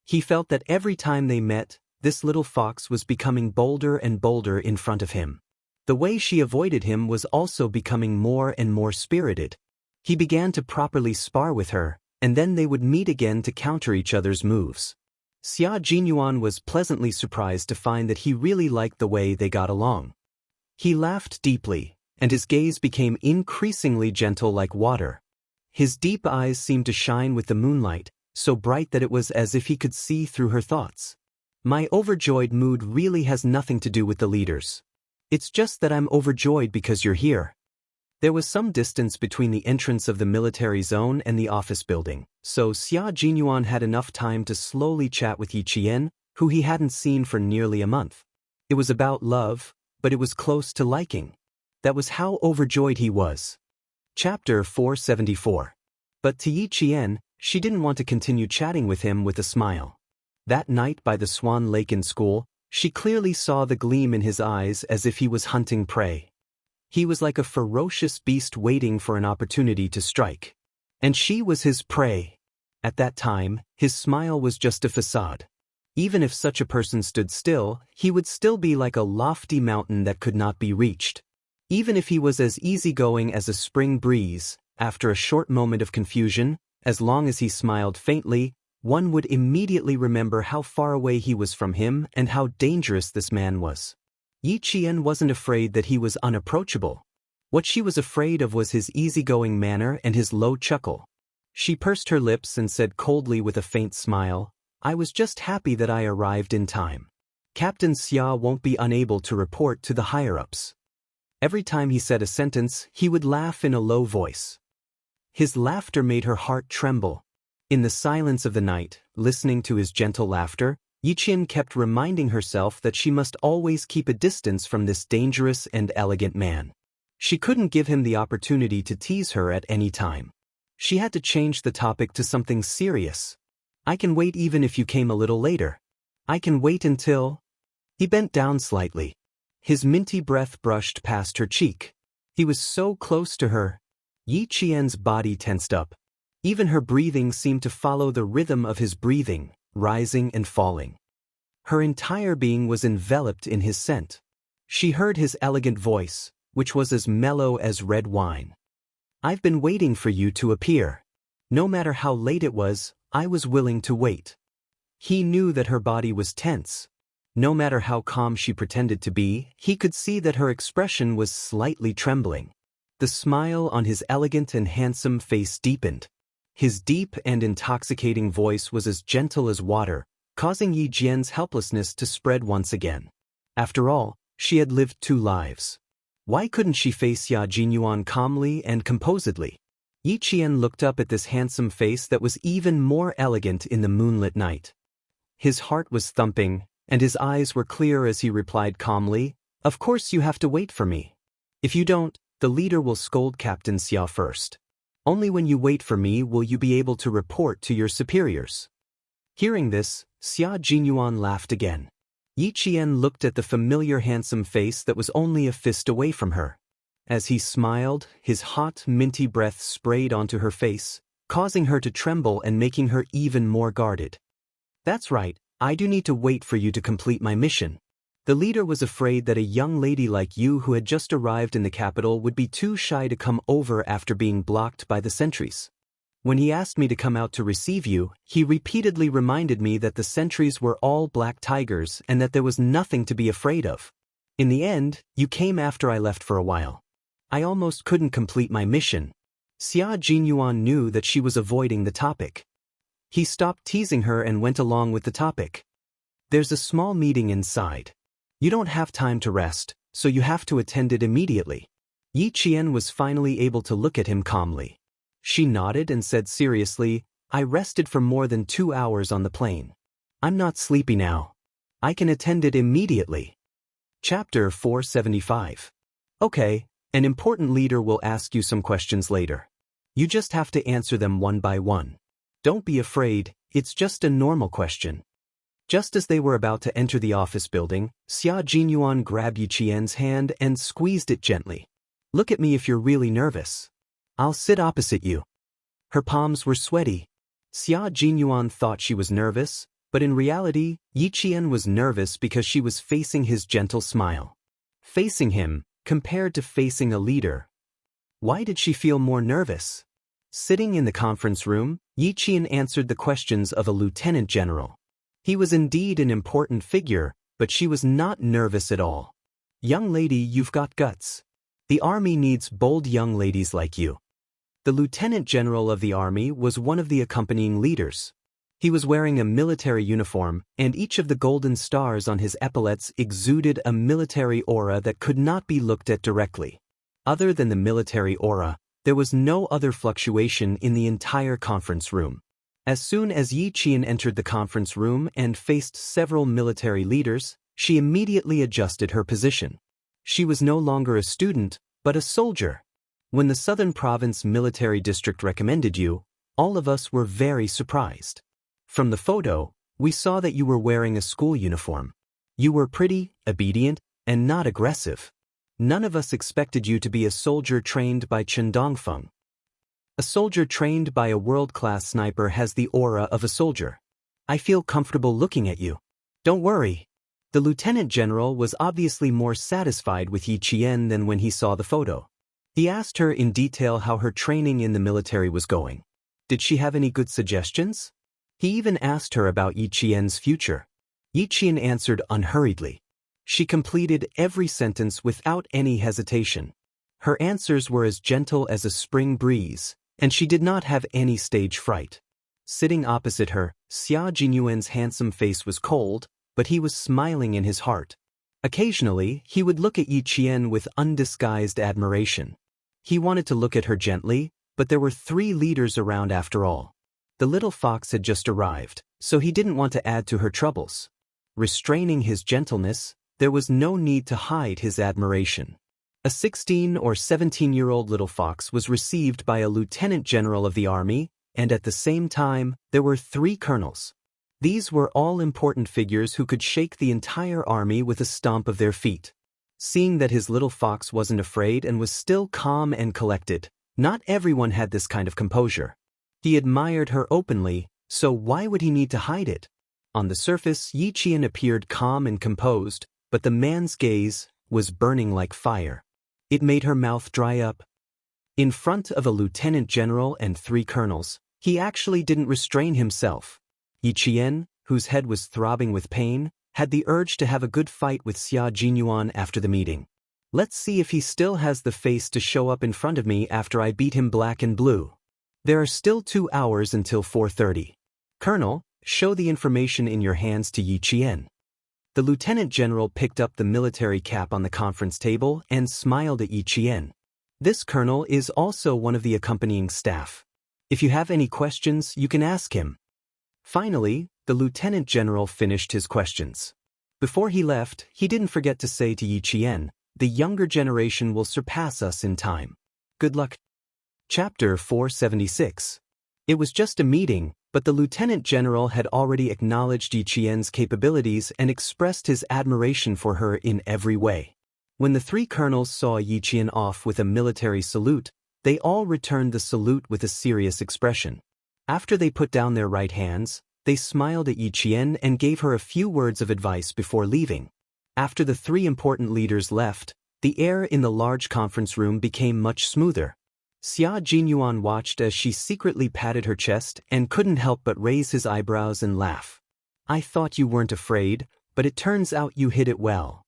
He felt that every time they met, this little fox was becoming bolder and bolder in front of him. The way she avoided him was also becoming more and more spirited. He began to properly spar with her, and then they would meet again to counter each other's moves. Xia Jinyuan was pleasantly surprised to find that he really liked the way they got along. He laughed deeply, and his gaze became increasingly gentle like water. His deep eyes seemed to shine with the moonlight, so bright that it was as if he could see through her thoughts. My overjoyed mood really has nothing to do with the leaders. It's just that I'm overjoyed because you're here. There was some distance between the entrance of the military zone and the office building, so Xia Jinyuan had enough time to slowly chat with Yi Qian, who he hadn't seen for nearly a month. It was about love, but it was close to liking. That was how overjoyed he was. Chapter 474. But to Yi Qian, she didn't want to continue chatting with him with a smile. That night by the Swan Lake in school, she clearly saw the gleam in his eyes as if he was hunting prey. He was like a ferocious beast waiting for an opportunity to strike. And she was his prey. At that time, his smile was just a facade. Even if such a person stood still, he would still be like a lofty mountain that could not be reached. Even if he was as easygoing as a spring breeze, after a short moment of confusion, as long as he smiled faintly, one would immediately remember how far away he was from him and how dangerous this man was. Yi Qian wasn't afraid that he was unapproachable. What she was afraid of was his easygoing manner and his low chuckle. She pursed her lips and said coldly with a faint smile, "I was just happy that I arrived in time. Captain Xia won't be unable to report to the higher-ups." Every time he said a sentence, he would laugh in a low voice. His laughter made her heart tremble. In the silence of the night, listening to his gentle laughter, Yi Qian kept reminding herself that she must always keep a distance from this dangerous and elegant man. She couldn't give him the opportunity to tease her at any time. She had to change the topic to something serious. "I can wait even if you came a little later. I can wait until—" He bent down slightly. His minty breath brushed past her cheek. He was so close to her. Yi Qian's body tensed up. Even her breathing seemed to follow the rhythm of his breathing, rising and falling. Her entire being was enveloped in his scent. She heard his elegant voice, which was as mellow as red wine. "I've been waiting for you to appear. No matter how late it was, I was willing to wait." He knew that her body was tense. No matter how calm she pretended to be, he could see that her expression was slightly trembling. The smile on his elegant and handsome face deepened. His deep and intoxicating voice was as gentle as water, causing Yi Qian's helplessness to spread once again. After all, she had lived 2 lives. Why couldn't she face Xia Jinyuan calmly and composedly? Yi Qian looked up at this handsome face that was even more elegant in the moonlit night. His heart was thumping, and his eyes were clear as he replied calmly, "Of course you have to wait for me. If you don't, the leader will scold Captain Xia first. Only when you wait for me will you be able to report to your superiors." Hearing this, Xia Jinyuan laughed again. Yi Qian looked at the familiar handsome face that was only a fist away from her. As he smiled, his hot, minty breath sprayed onto her face, causing her to tremble and making her even more guarded. "That's right, I do need to wait for you to complete my mission." The leader was afraid that a young lady like you who had just arrived in the capital would be too shy to come over after being blocked by the sentries. When he asked me to come out to receive you, he repeatedly reminded me that the sentries were all black tigers and that there was nothing to be afraid of. In the end, you came after I left for a while. I almost couldn't complete my mission. Xia Jinyuan knew that she was avoiding the topic. He stopped teasing her and went along with the topic. "There's a small meeting inside. You don't have time to rest, so you have to attend it immediately." Yi Qian was finally able to look at him calmly. She nodded and said seriously, "I rested for more than 2 hours on the plane. I'm not sleepy now. I can attend it immediately." Chapter 475. Okay, an important leader will ask you some questions later. You just have to answer them one by one. Don't be afraid, it's just a normal question. Just as they were about to enter the office building, Xia Jinyuan grabbed Yi Qian's hand and squeezed it gently. Look at me if you're really nervous. I'll sit opposite you. Her palms were sweaty. Xia Jinyuan thought she was nervous, but in reality, Yi Qian was nervous because she was facing his gentle smile. Facing him, compared to facing a leader. Why did she feel more nervous? Sitting in the conference room, Yi Qian answered the questions of a lieutenant general. He was indeed an important figure, but she was not nervous at all. Young lady, you've got guts. The army needs bold young ladies like you. The lieutenant general of the army was one of the accompanying leaders. He was wearing a military uniform, and each of the golden stars on his epaulets exuded a military aura that could not be looked at directly. Other than the military aura, there was no other fluctuation in the entire conference room. As soon as Yi Qian entered the conference room and faced several military leaders, she immediately adjusted her position. She was no longer a student, but a soldier. When the Southern Province Military District recommended you, all of us were very surprised. From the photo, we saw that you were wearing a school uniform. You were pretty, obedient, and not aggressive. None of us expected you to be a soldier trained by Chen Dongfeng. A soldier trained by a world-class sniper has the aura of a soldier. I feel comfortable looking at you. Don't worry. The lieutenant general was obviously more satisfied with Yi Qian than when he saw the photo. He asked her in detail how her training in the military was going. Did she have any good suggestions? He even asked her about Yi Qian's future. Yi Qian answered unhurriedly. She completed every sentence without any hesitation. Her answers were as gentle as a spring breeze, and she did not have any stage fright. Sitting opposite her, Xia Jinyuan's handsome face was cold, but he was smiling in his heart. Occasionally, he would look at Yi Qian with undisguised admiration. He wanted to look at her gently, but there were 3 leaders around after all. The little fox had just arrived, so he didn't want to add to her troubles. Restraining his gentleness, there was no need to hide his admiration. A 16 or 17-year-old little fox was received by a lieutenant general of the army, and at the same time, there were 3 colonels. These were all important figures who could shake the entire army with a stomp of their feet. Seeing that his little fox wasn't afraid and was still calm and collected, not everyone had this kind of composure. He admired her openly, so why would he need to hide it? On the surface, Yi Qian appeared calm and composed, but the man's gaze was burning like fire. It made her mouth dry up. In front of a lieutenant general and 3 colonels, he actually didn't restrain himself. Yi Qian, whose head was throbbing with pain, had the urge to have a good fight with Xia Jinyuan after the meeting. Let's see if he still has the face to show up in front of me after I beat him black and blue. There are still 2 hours until 4:30. Colonel, show the information in your hands to Yi Qian. The lieutenant general picked up the military cap on the conference table and smiled at Yi Qian. This colonel is also one of the accompanying staff. If you have any questions, you can ask him. Finally, the lieutenant general finished his questions. Before he left, he didn't forget to say to Yi Qian, the younger generation will surpass us in time. Good luck. Chapter 476. It was just a meeting, but the lieutenant general had already acknowledged Yi Qian's capabilities and expressed his admiration for her in every way. When the 3 colonels saw Yi Qian off with a military salute, they all returned the salute with a serious expression. After they put down their right hands, they smiled at Yi Qian and gave her a few words of advice before leaving. After the 3 important leaders left, the air in the large conference room became much smoother. Xia Jinyuan watched as she secretly patted her chest and couldn't help but raise his eyebrows and laugh. I thought you weren't afraid, but it turns out you hid it well.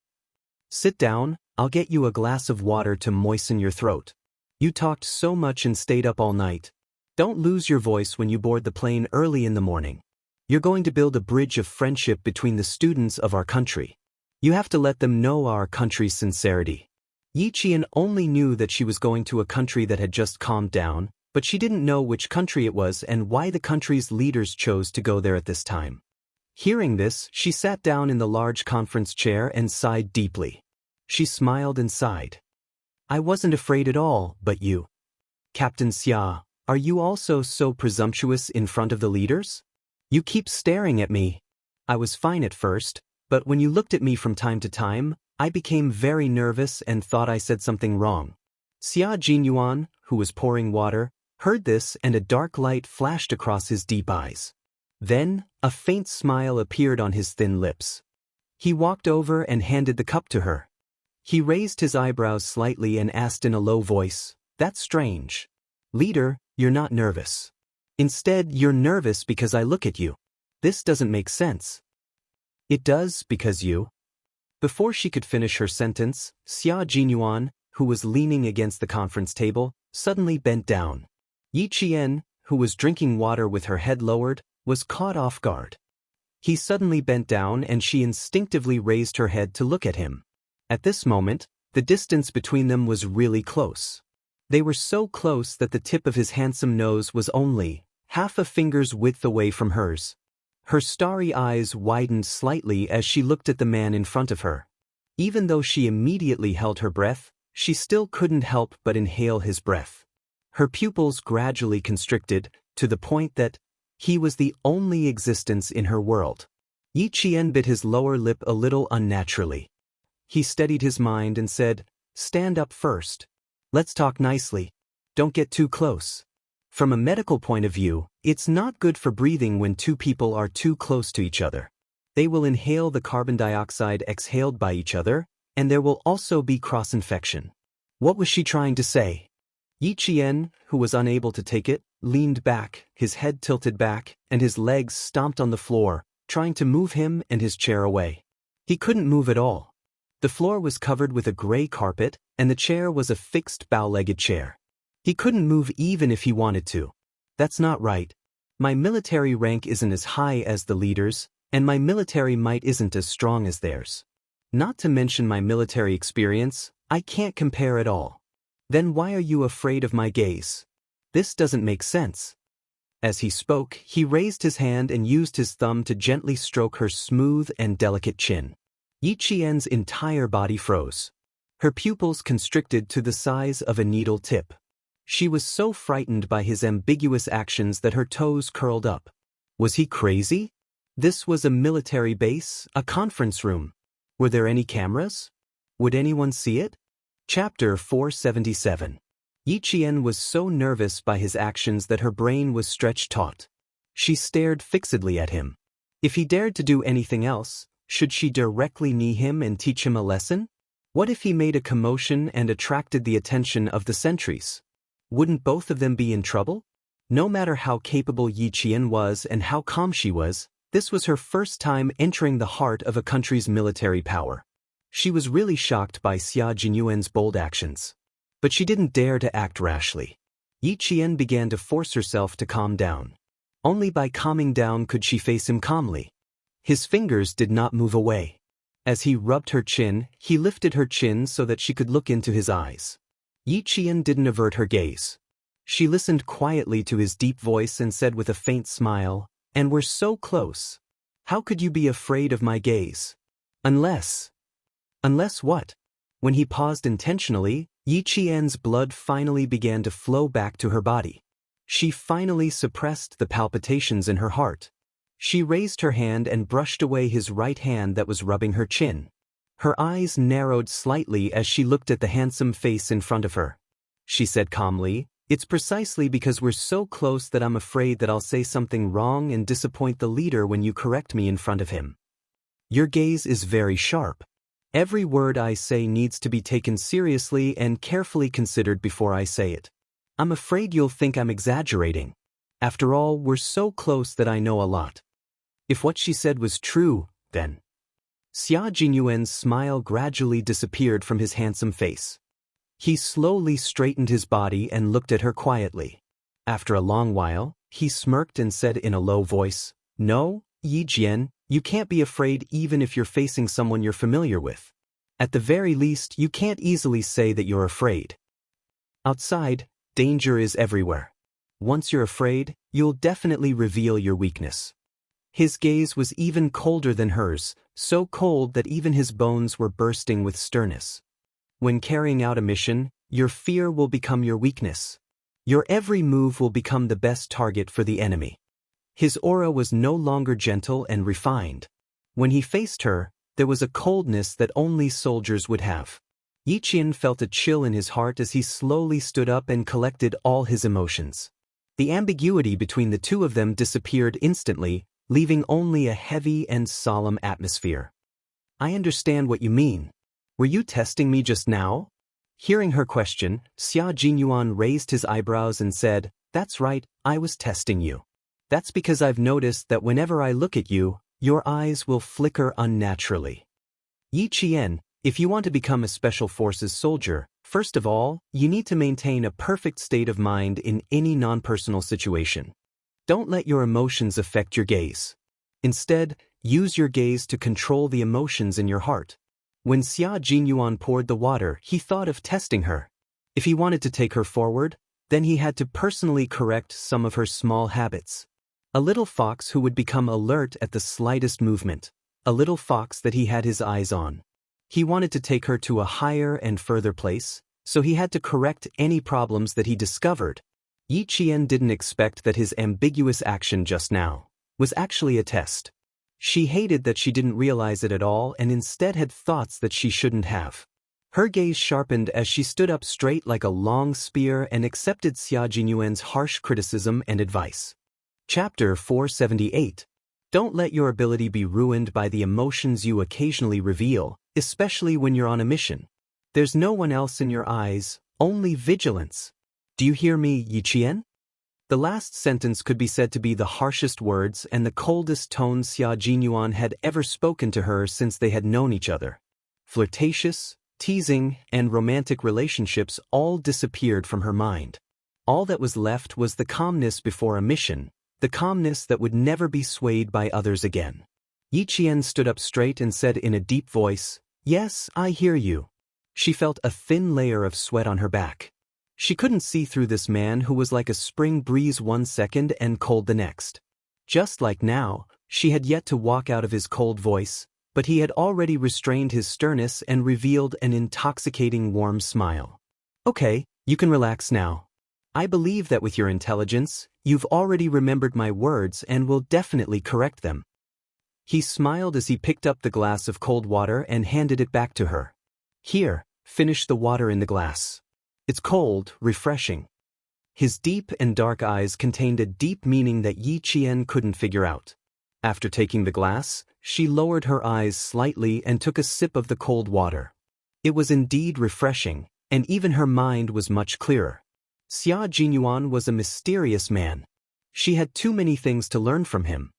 Sit down, I'll get you a glass of water to moisten your throat. You talked so much and stayed up all night. Don't lose your voice when you board the plane early in the morning. You're going to build a bridge of friendship between the students of our country. You have to let them know our country's sincerity. Yi Qian only knew that she was going to a country that had just calmed down, but she didn't know which country it was and why the country's leaders chose to go there at this time. Hearing this, she sat down in the large conference chair and sighed deeply. She smiled and sighed. I wasn't afraid at all, but you. Captain Xia, are you also so presumptuous in front of the leaders? You keep staring at me. I was fine at first, but when you looked at me from time to time, I became very nervous and thought I said something wrong. Xia Jinyuan, who was pouring water, heard this and a dark light flashed across his deep eyes. Then, a faint smile appeared on his thin lips. He walked over and handed the cup to her. He raised his eyebrows slightly and asked in a low voice, "That's strange. Leader, you're not nervous. Instead, you're nervous because I look at you. This doesn't make sense." "It does, because you..." Before she could finish her sentence, Xia Jinyuan, who was leaning against the conference table, suddenly bent down. Yi Qian, who was drinking water with her head lowered, was caught off guard. He suddenly bent down and she instinctively raised her head to look at him. At this moment, the distance between them was really close. They were so close that the tip of his handsome nose was only half a finger's width away from hers. Her starry eyes widened slightly as she looked at the man in front of her. Even though she immediately held her breath, she still couldn't help but inhale his breath. Her pupils gradually constricted, to the point that he was the only existence in her world. Yi Qian bit his lower lip a little unnaturally. He steadied his mind and said, "Stand up first. Let's talk nicely. Don't get too close." From a medical point of view, it's not good for breathing when two people are too close to each other. They will inhale the carbon dioxide exhaled by each other, and there will also be cross-infection. What was she trying to say? Yi Qian, who was unable to take it, leaned back, his head tilted back, and his legs stomped on the floor, trying to move him and his chair away. He couldn't move at all. The floor was covered with a gray carpet, and the chair was a fixed bow-legged chair. He couldn't move even if he wanted to. "That's not right. My military rank isn't as high as the leaders, and my military might isn't as strong as theirs. Not to mention my military experience, I can't compare at all. Then why are you afraid of my gaze? This doesn't make sense." As he spoke, he raised his hand and used his thumb to gently stroke her smooth and delicate chin. Yi Qian's entire body froze. Her pupils constricted to the size of a needle tip. She was so frightened by his ambiguous actions that her toes curled up. Was he crazy? This was a military base, a conference room. Were there any cameras? Would anyone see it? Chapter 477. Yi Qian was so nervous by his actions that her brain was stretched taut. She stared fixedly at him. If he dared to do anything else, should she directly knee him and teach him a lesson? What if he made a commotion and attracted the attention of the sentries? Wouldn't both of them be in trouble? No matter how capable Yi Qian was and how calm she was, this was her first time entering the heart of a country's military power. She was really shocked by Xia Jinyuan's bold actions. But she didn't dare to act rashly. Yi Qian began to force herself to calm down. Only by calming down could she face him calmly. His fingers did not move away. As he rubbed her chin, he lifted her chin so that she could look into his eyes. Yi Qian didn't avert her gaze. She listened quietly to his deep voice and said with a faint smile, "And we're so close. How could you be afraid of my gaze? Unless..." "Unless what?" When he paused intentionally, Yi Qian's blood finally began to flow back to her body. She finally suppressed the palpitations in her heart. She raised her hand and brushed away his right hand that was rubbing her chin. Her eyes narrowed slightly as she looked at the handsome face in front of her. She said calmly, "It's precisely because we're so close that I'm afraid that I'll say something wrong and disappoint the leader when you correct me in front of him. Your gaze is very sharp. Every word I say needs to be taken seriously and carefully considered before I say it. I'm afraid you'll think I'm exaggerating. After all, we're so close that I know a lot." If what she said was true, then... Xia Jinyuan's smile gradually disappeared from his handsome face. He slowly straightened his body and looked at her quietly. After a long while, he smirked and said in a low voice, "No, Yi Qian, you can't be afraid even if you're facing someone you're familiar with. At the very least, you can't easily say that you're afraid. Outside, danger is everywhere. Once you're afraid, you'll definitely reveal your weakness." His gaze was even colder than hers, so cold that even his bones were bursting with sternness. When carrying out a mission, your fear will become your weakness. Your every move will become the best target for the enemy. His aura was no longer gentle and refined. When he faced her, there was a coldness that only soldiers would have. Yi Qian felt a chill in his heart as he slowly stood up and collected all his emotions. The ambiguity between the two of them disappeared instantly, leaving only a heavy and solemn atmosphere. I understand what you mean. Were you testing me just now? Hearing her question, Xia Jinyuan raised his eyebrows and said, "That's right, I was testing you. That's because I've noticed that whenever I look at you, your eyes will flicker unnaturally. Yi Qian, if you want to become a Special Forces soldier, first of all, you need to maintain a perfect state of mind in any non-personal situation. Don't let your emotions affect your gaze. Instead, use your gaze to control the emotions in your heart." When Xia Jinyuan poured the water, he thought of testing her. If he wanted to take her forward, then he had to personally correct some of her small habits. A little fox who would become alert at the slightest movement. A little fox that he had his eyes on. He wanted to take her to a higher and further place, so he had to correct any problems that he discovered. Yi Qian didn't expect that his ambiguous action just now was actually a test. She hated that she didn't realize it at all and instead had thoughts that she shouldn't have. Her gaze sharpened as she stood up straight like a long spear and accepted Xia Jinyuan's harsh criticism and advice. Chapter 478. Don't let your ability be ruined by the emotions you occasionally reveal, especially when you're on a mission. There's no one else in your eyes, only vigilance. Do you hear me, Yi Qian? The last sentence could be said to be the harshest words and the coldest tones Xia Jinyuan had ever spoken to her since they had known each other. Flirtatious, teasing, and romantic relationships all disappeared from her mind. All that was left was the calmness before a mission, the calmness that would never be swayed by others again. Yi Qian stood up straight and said in a deep voice, "Yes, I hear you." She felt a thin layer of sweat on her back. She couldn't see through this man who was like a spring breeze one second and cold the next. Just like now, she had yet to walk out of his cold voice, but he had already restrained his sternness and revealed an intoxicating warm smile. "Okay, you can relax now. I believe that with your intelligence, you've already remembered my words and will definitely correct them." He smiled as he picked up the glass of cold water and handed it back to her. "Here, finish the water in the glass. It's cold, refreshing." His deep and dark eyes contained a deep meaning that Yi Qian couldn't figure out. After taking the glass, she lowered her eyes slightly and took a sip of the cold water. It was indeed refreshing, and even her mind was much clearer. Xia Jinyuan was a mysterious man. She had too many things to learn from him.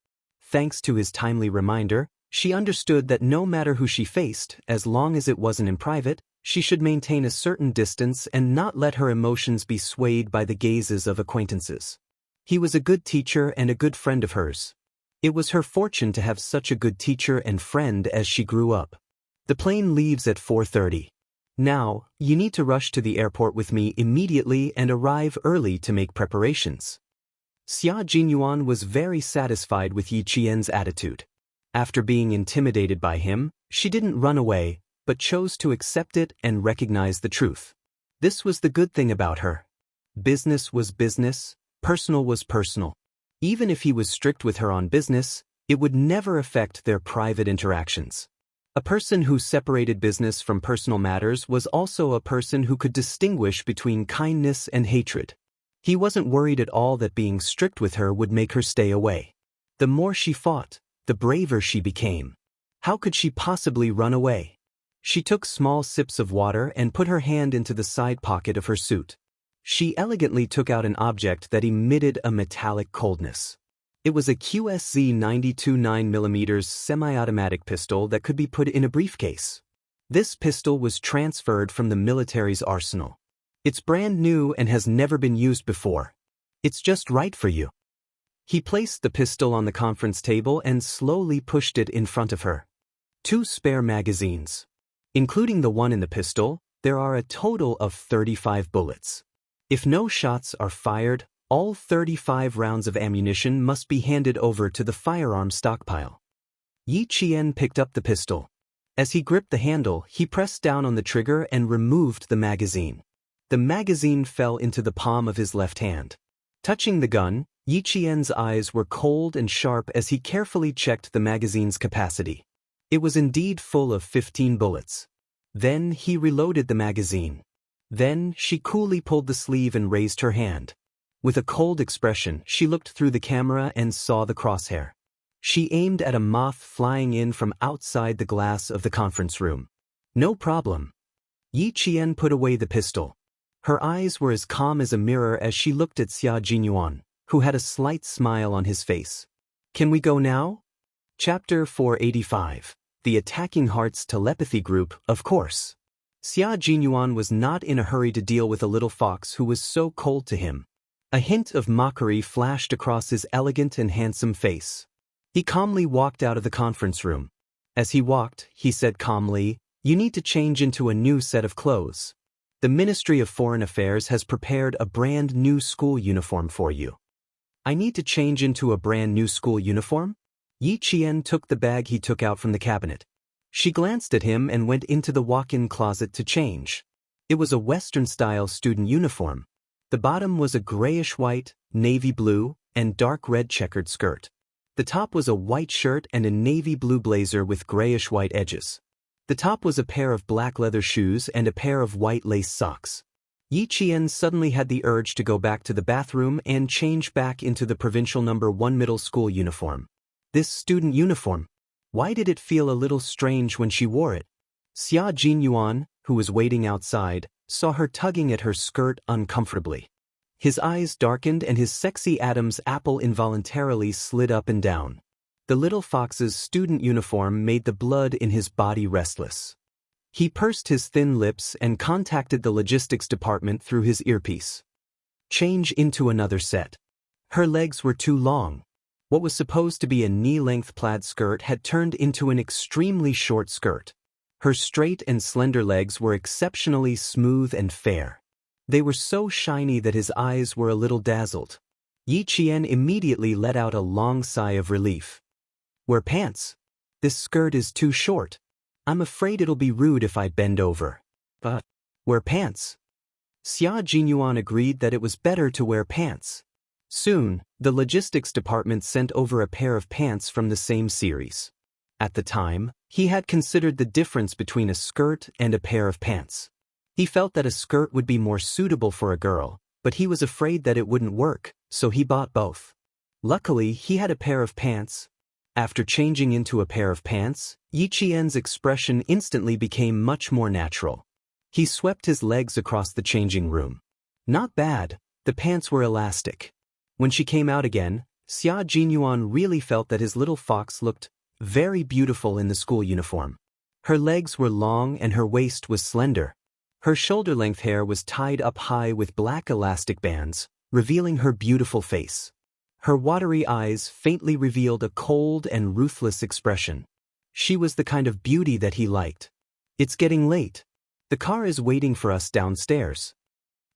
Thanks to his timely reminder, she understood that no matter who she faced, as long as it wasn't in private, she should maintain a certain distance and not let her emotions be swayed by the gazes of acquaintances. He was a good teacher and a good friend of hers. It was her fortune to have such a good teacher and friend as she grew up. The plane leaves at 4:30. Now, you need to rush to the airport with me immediately and arrive early to make preparations. Xia Jinyuan was very satisfied with Yi Qian's attitude. After being intimidated by him, she didn't run away, but chose to accept it and recognize the truth. This was the good thing about her. Business was business, personal was personal. Even if he was strict with her on business, it would never affect their private interactions. A person who separated business from personal matters was also a person who could distinguish between kindness and hatred. He wasn't worried at all that being strict with her would make her stay away. The more she fought, the braver she became. How could she possibly run away? She took small sips of water and put her hand into the side pocket of her suit. She elegantly took out an object that emitted a metallic coldness. It was a QSZ 92 9mm semi-automatic pistol that could be put in a briefcase. This pistol was transferred from the military's arsenal. It's brand new and has never been used before. It's just right for you. He placed the pistol on the conference table and slowly pushed it in front of her. 2 spare magazines. Including the one in the pistol, there are a total of 35 bullets. If no shots are fired, all 35 rounds of ammunition must be handed over to the firearm stockpile. Yi Qian picked up the pistol. As he gripped the handle, he pressed down on the trigger and removed the magazine. The magazine fell into the palm of his left hand. Touching the gun, Yi Qian's eyes were cold and sharp as he carefully checked the magazine's capacity. It was indeed full of 15 bullets. Then he reloaded the magazine. Then she coolly pulled the sleeve and raised her hand. With a cold expression, she looked through the camera and saw the crosshair. She aimed at a moth flying in from outside the glass of the conference room. No problem. Yi Qian put away the pistol. Her eyes were as calm as a mirror as she looked at Xia Jinyuan, who had a slight smile on his face. Can we go now? Chapter 485. The Attacking Hearts Telepathy Group, of course. Xia Jinyuan was not in a hurry to deal with a little fox who was so cold to him. A hint of mockery flashed across his elegant and handsome face. He calmly walked out of the conference room. As he walked, he said calmly, "You need to change into a new set of clothes. The Ministry of Foreign Affairs has prepared a brand new school uniform for you." I need to change into a brand new school uniform? Yi Qian took the bag he took out from the cabinet. She glanced at him and went into the walk-in closet to change. It was a Western-style student uniform. The bottom was a grayish-white, navy blue, and dark red checkered skirt. The top was a white shirt and a navy blue blazer with grayish-white edges. The top was a pair of black leather shoes and a pair of white lace socks. Yi Qian suddenly had the urge to go back to the bathroom and change back into the provincial No. 1 middle school uniform. This student uniform. Why did it feel a little strange when she wore it? Xia Jinyuan, who was waiting outside, saw her tugging at her skirt uncomfortably. His eyes darkened and his sexy Adam's apple involuntarily slid up and down. The little fox's student uniform made the blood in his body restless. He pursed his thin lips and contacted the logistics department through his earpiece. Change into another set. Her legs were too long. What was supposed to be a knee-length plaid skirt had turned into an extremely short skirt. Her straight and slender legs were exceptionally smooth and fair. They were so shiny that his eyes were a little dazzled. Yi Qian immediately let out a long sigh of relief. Wear pants. This skirt is too short. I'm afraid it'll be rude if I bend over. But wear pants. Xia Jinyuan agreed that it was better to wear pants. Soon, the logistics department sent over a pair of pants from the same series. At the time, he had considered the difference between a skirt and a pair of pants. He felt that a skirt would be more suitable for a girl, but he was afraid that it wouldn't work, so he bought both. Luckily, he had a pair of pants. After changing into a pair of pants, Yi Qian's expression instantly became much more natural. He swept his legs across the changing room. Not bad, the pants were elastic. When she came out again, Xia Jinyuan really felt that his little fox looked very beautiful in the school uniform. Her legs were long and her waist was slender. Her shoulder-length hair was tied up high with black elastic bands, revealing her beautiful face. Her watery eyes faintly revealed a cold and ruthless expression. She was the kind of beauty that he liked. It's getting late. The car is waiting for us downstairs.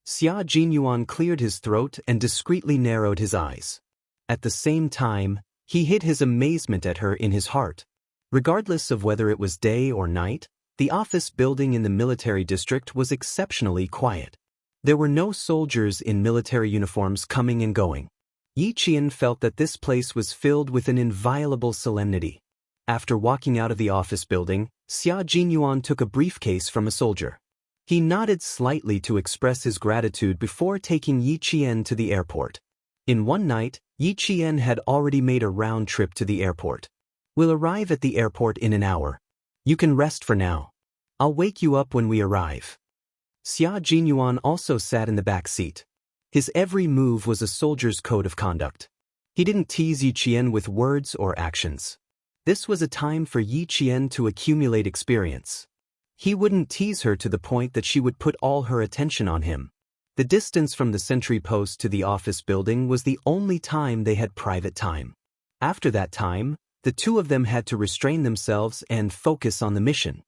Xia Jinyuan cleared his throat and discreetly narrowed his eyes. At the same time, he hid his amazement at her in his heart. Regardless of whether it was day or night, the office building in the military district was exceptionally quiet. There were no soldiers in military uniforms coming and going. Yi Qian felt that this place was filled with an inviolable solemnity. After walking out of the office building, Xia Jinyuan took a briefcase from a soldier. He nodded slightly to express his gratitude before taking Yi Qian to the airport. In one night, Yi Qian had already made a round trip to the airport. We'll arrive at the airport in an hour. You can rest for now. I'll wake you up when we arrive. Xia Jinyuan also sat in the back seat. His every move was a soldier's code of conduct. He didn't tease Yi Qian with words or actions. This was a time for Yi Qian to accumulate experience. He wouldn't tease her to the point that she would put all her attention on him. The distance from the sentry post to the office building was the only time they had private time. After that time, the two of them had to restrain themselves and focus on the mission.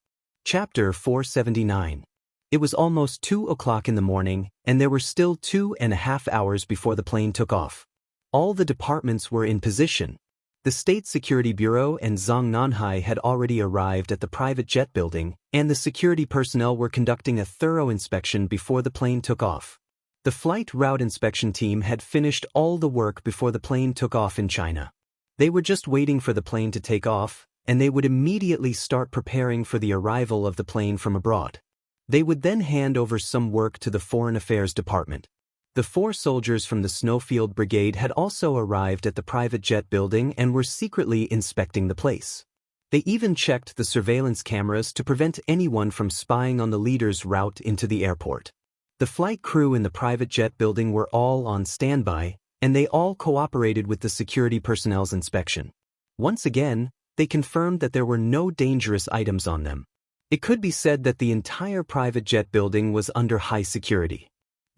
Chapter 479. It was almost 2 o'clock in the morning, and there were still 2.5 hours before the plane took off. All the departments were in position. The State Security Bureau and Zhang Nanhai had already arrived at the private jet building, and the security personnel were conducting a thorough inspection before the plane took off. The flight route inspection team had finished all the work before the plane took off in China. They were just waiting for the plane to take off, and they would immediately start preparing for the arrival of the plane from abroad. They would then hand over some work to the Foreign Affairs Department. The 4 soldiers from the Snowfield Brigade had also arrived at the private jet building and were secretly inspecting the place. They even checked the surveillance cameras to prevent anyone from spying on the leader's route into the airport. The flight crew in the private jet building were all on standby, and they all cooperated with the security personnel's inspection. Once again, they confirmed that there were no dangerous items on them. It could be said that the entire private jet building was under high security.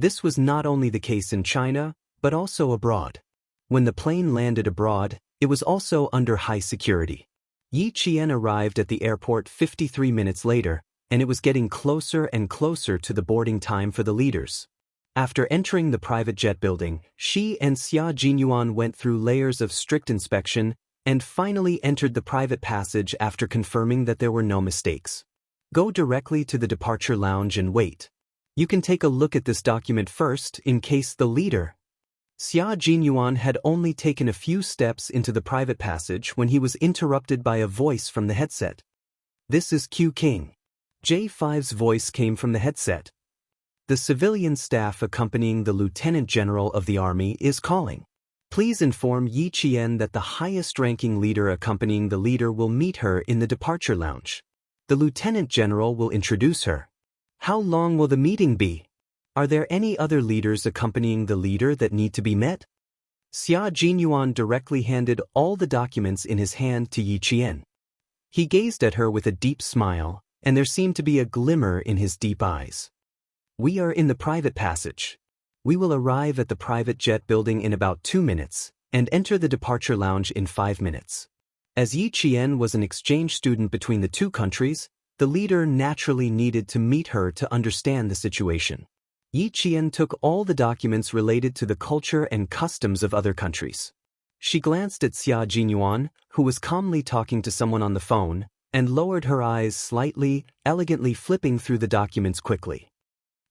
This was not only the case in China, but also abroad. When the plane landed abroad, it was also under high security. Yi Qian arrived at the airport 53 minutes later, and it was getting closer and closer to the boarding time for the leaders. After entering the private jet building, she and Xia Jinyuan went through layers of strict inspection and finally entered the private passage after confirming that there were no mistakes. Go directly to the departure lounge and wait. You can take a look at this document first in case the leader. Xia Jinyuan had only taken a few steps into the private passage when he was interrupted by a voice from the headset. This is Q King. J5's voice came from the headset. The civilian staff accompanying the Lieutenant General of the Army is calling. Please inform Yi Qian that the highest-ranking leader accompanying the leader will meet her in the departure lounge. The Lieutenant General will introduce her. How long will the meeting be? Are there any other leaders accompanying the leader that need to be met? Xia Jinyuan directly handed all the documents in his hand to Yi Qian. He gazed at her with a deep smile, and there seemed to be a glimmer in his deep eyes. We are in the private passage. We will arrive at the private jet building in about 2 minutes, and enter the departure lounge in 5 minutes. As Yi Qian was an exchange student between the 2 countries, the leader naturally needed to meet her to understand the situation. Yi Qian took all the documents related to the culture and customs of other countries. She glanced at Xia Jinyuan, who was calmly talking to someone on the phone, and lowered her eyes slightly, elegantly flipping through the documents quickly.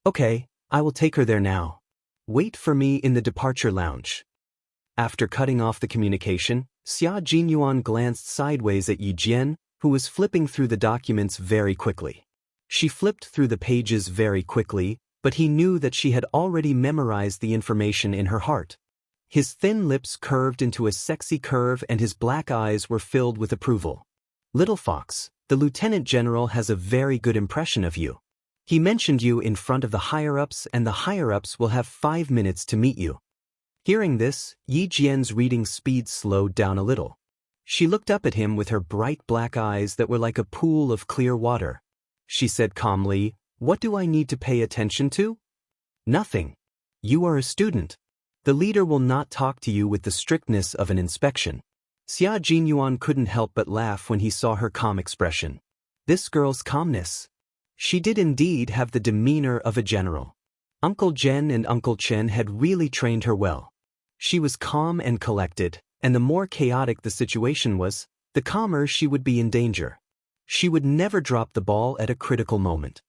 Okay, I will take her there now. Wait for me in the departure lounge. After cutting off the communication, Xia Jinyuan glanced sideways at Yi Jian, who was flipping through the documents very quickly. She flipped through the pages very quickly, but he knew that she had already memorized the information in her heart. His thin lips curved into a sexy curve and his black eyes were filled with approval. Little Fox, the Lieutenant General has a very good impression of you. He mentioned you in front of the higher-ups and the higher-ups will have 5 minutes to meet you. Hearing this, Yi Jian's reading speed slowed down a little. She looked up at him with her bright black eyes that were like a pool of clear water. She said calmly, "What do I need to pay attention to?" "Nothing. You are a student. The leader will not talk to you with the strictness of an inspection." Xia Jinyuan couldn't help but laugh when he saw her calm expression. This girl's calmness. She did indeed have the demeanor of a general. Uncle Jen and Uncle Chen had really trained her well. She was calm and collected, and the more chaotic the situation was, the calmer she would be in danger. She would never drop the ball at a critical moment.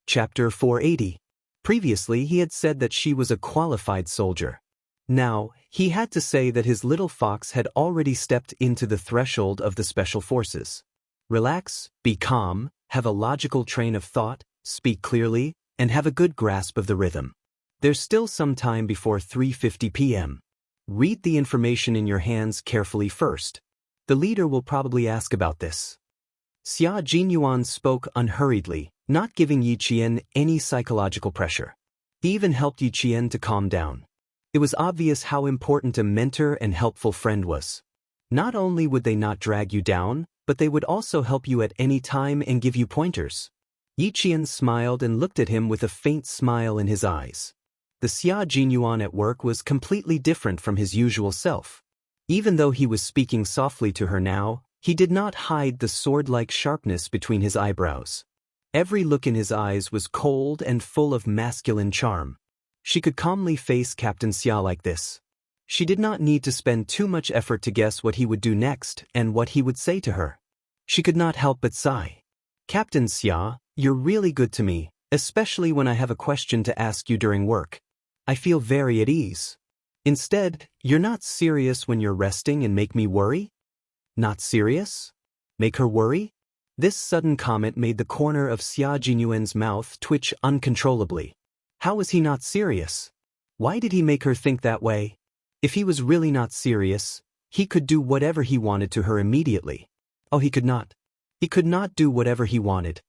Chapter 480. Previously he had said that she was a qualified soldier. Now, he had to say that his little fox had already stepped into the threshold of the special forces. Relax, be calm, have a logical train of thought, speak clearly, and have a good grasp of the rhythm. There's still some time before 3:50 p.m. Read the information in your hands carefully first. The leader will probably ask about this. Xia Jinyuan spoke unhurriedly, not giving Yi Qian any psychological pressure. He even helped Yi Qian to calm down. It was obvious how important a mentor and helpful friend was. Not only would they not drag you down, but they would also help you at any time and give you pointers. Yi Qian smiled and looked at him with a faint smile in his eyes. The Xia Jinyuan at work was completely different from his usual self. Even though he was speaking softly to her now, he did not hide the sword-like sharpness between his eyebrows. Every look in his eyes was cold and full of masculine charm. She could calmly face Captain Xia like this. She did not need to spend too much effort to guess what he would do next and what he would say to her. She could not help but sigh. "Captain Xia, you're really good to me, especially when I have a question to ask you during work. I feel very at ease. Instead, you're not serious when you're resting and make me worry?" "Not serious?" Make her worry? This sudden comment made the corner of Xia Jinyuan's mouth twitch uncontrollably. How was he not serious? Why did he make her think that way? If he was really not serious, he could do whatever he wanted to her immediately. Oh, he could not. He could not do whatever he wanted.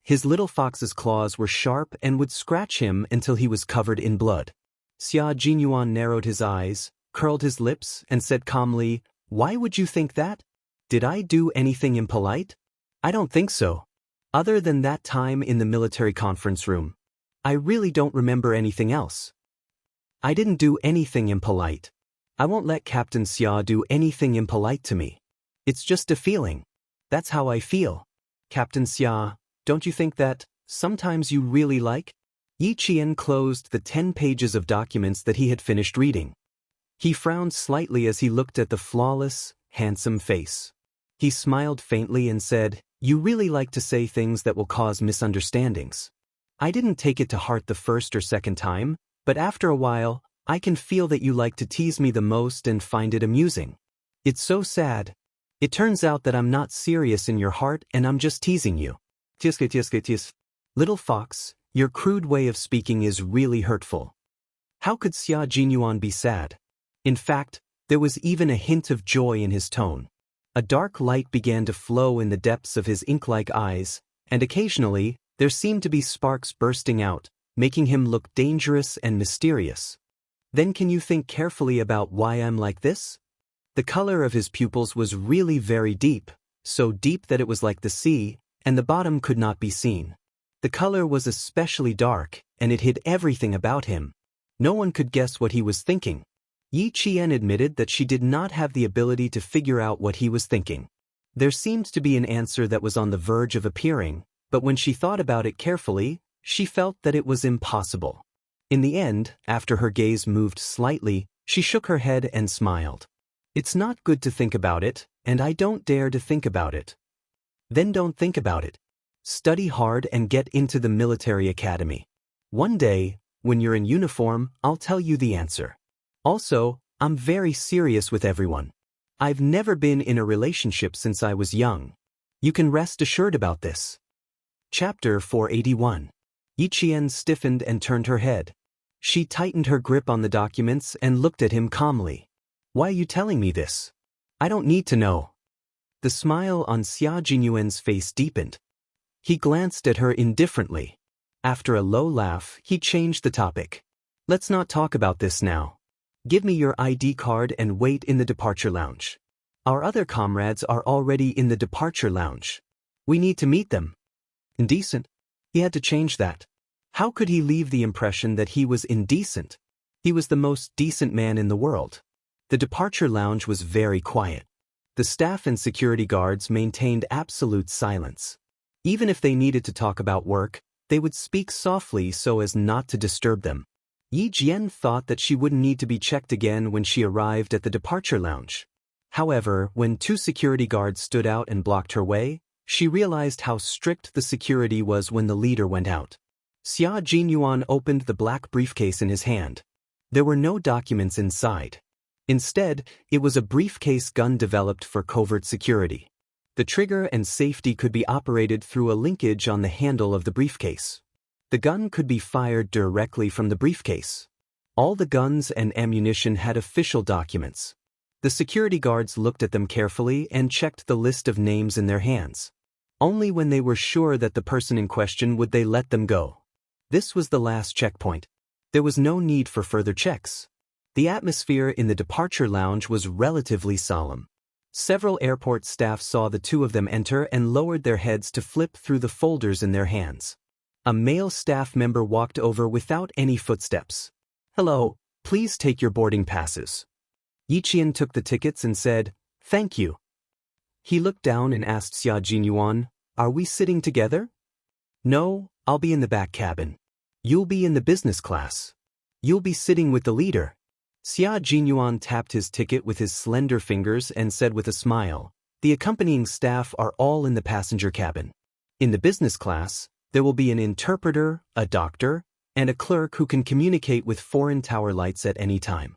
His little fox's claws were sharp and would scratch him until he was covered in blood. Xia Jinyuan narrowed his eyes, curled his lips, and said calmly, "Why would you think that? Did I do anything impolite? I don't think so. Other than that time in the military conference room. I really don't remember anything else. I didn't do anything impolite. I won't let Captain Xia do anything impolite to me. It's just a feeling. That's how I feel. Captain Xia, don't you think that sometimes you really like?" Yi Qian closed the 10 pages of documents that he had finished reading. He frowned slightly as he looked at the flawless, handsome face. He smiled faintly and said, "You really like to say things that will cause misunderstandings. I didn't take it to heart the first or second time, but after a while, I can feel that you like to tease me the most and find it amusing. It's so sad. It turns out that I'm not serious in your heart and I'm just teasing you. Tis. Little fox, your crude way of speaking is really hurtful." How could Xia Jinyuan be sad? In fact, there was even a hint of joy in his tone. A dark light began to flow in the depths of his ink-like eyes, and occasionally, there seemed to be sparks bursting out, making him look dangerous and mysterious. Then can you think carefully about why I'm like this? The color of his pupils was really very deep, so deep that it was like the sea, and the bottom could not be seen. The color was especially dark, and it hid everything about him. No one could guess what he was thinking. Yi Qian admitted that she did not have the ability to figure out what he was thinking. There seemed to be an answer that was on the verge of appearing, but when she thought about it carefully, she felt that it was impossible. In the end, after her gaze moved slightly, she shook her head and smiled. "It's not good to think about it, and I don't dare to think about it." "Then don't think about it. Study hard and get into the military academy. One day, when you're in uniform, I'll tell you the answer. Also, I'm very serious with everyone. I've never been in a relationship since I was young. You can rest assured about this." Chapter 481. Yi Qian stiffened and turned her head. She tightened her grip on the documents and looked at him calmly. "Why are you telling me this? I don't need to know." The smile on Xia Jinyuan's face deepened. He glanced at her indifferently. After a low laugh, he changed the topic. "Let's not talk about this now. Give me your ID card and wait in the departure lounge. Our other comrades are already in the departure lounge. We need to meet them." Indecent? He had to change that. How could he leave the impression that he was indecent? He was the most decent man in the world. The departure lounge was very quiet. The staff and security guards maintained absolute silence. Even if they needed to talk about work, they would speak softly so as not to disturb them. Yi Jian thought that she wouldn't need to be checked again when she arrived at the departure lounge. However, when 2 security guards stood out and blocked her way, she realized how strict the security was when the leader went out. Xia Jinyuan opened the black briefcase in his hand. There were no documents inside. Instead, it was a briefcase gun developed for covert security. The trigger and safety could be operated through a linkage on the handle of the briefcase. The gun could be fired directly from the briefcase. All the guns and ammunition had official documents. The security guards looked at them carefully and checked the list of names in their hands. Only when they were sure that the person in question would they let them go. This was the last checkpoint. There was no need for further checks. The atmosphere in the departure lounge was relatively solemn. Several airport staff saw the 2 of them enter and lowered their heads to flip through the folders in their hands. A male staff member walked over without any footsteps. "Hello, please take your boarding passes." Yi Qian took the tickets and said, "Thank you." He looked down and asked Xia Jinyuan, "Are we sitting together?" "No, I'll be in the back cabin. You'll be in the business class. You'll be sitting with the leader." Xia Jinyuan tapped his ticket with his slender fingers and said with a smile, "The accompanying staff are all in the passenger cabin. In the business class, there will be an interpreter, a doctor, and a clerk who can communicate with foreign tower lights at any time."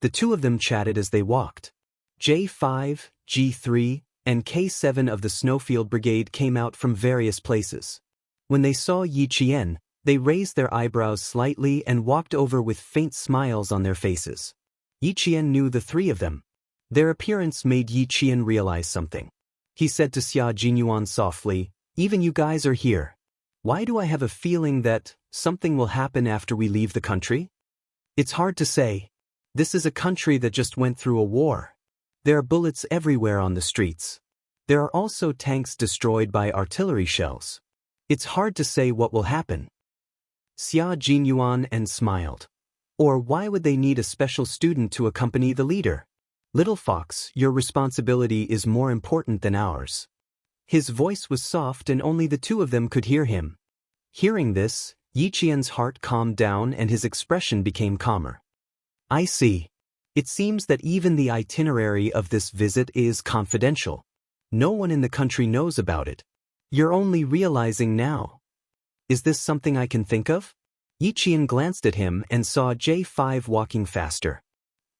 The 2 of them chatted as they walked. J5, G3, and K7 of the Snowfield Brigade came out from various places. When they saw Yi Qian, they raised their eyebrows slightly and walked over with faint smiles on their faces. Yi Qian knew the three of them. Their appearance made Yi Qian realize something. He said to Xia Jinyuan softly, "Even you guys are here. Why do I have a feeling that something will happen after we leave the country? It's hard to say. This is a country that just went through a war. There are bullets everywhere on the streets. There are also tanks destroyed by artillery shells. It's hard to say what will happen." Xia Jinyuan and smiled. Or why would they need a special student to accompany the leader? Little fox, your responsibility is more important than ours. His voice was soft and only the two of them could hear him. Hearing this, Yi Qian's heart calmed down and his expression became calmer. I see. It seems that even the itinerary of this visit is confidential. No one in the country knows about it. You're only realizing now. Is this something I can think of? Yi Qian glanced at him and saw J5 walking faster.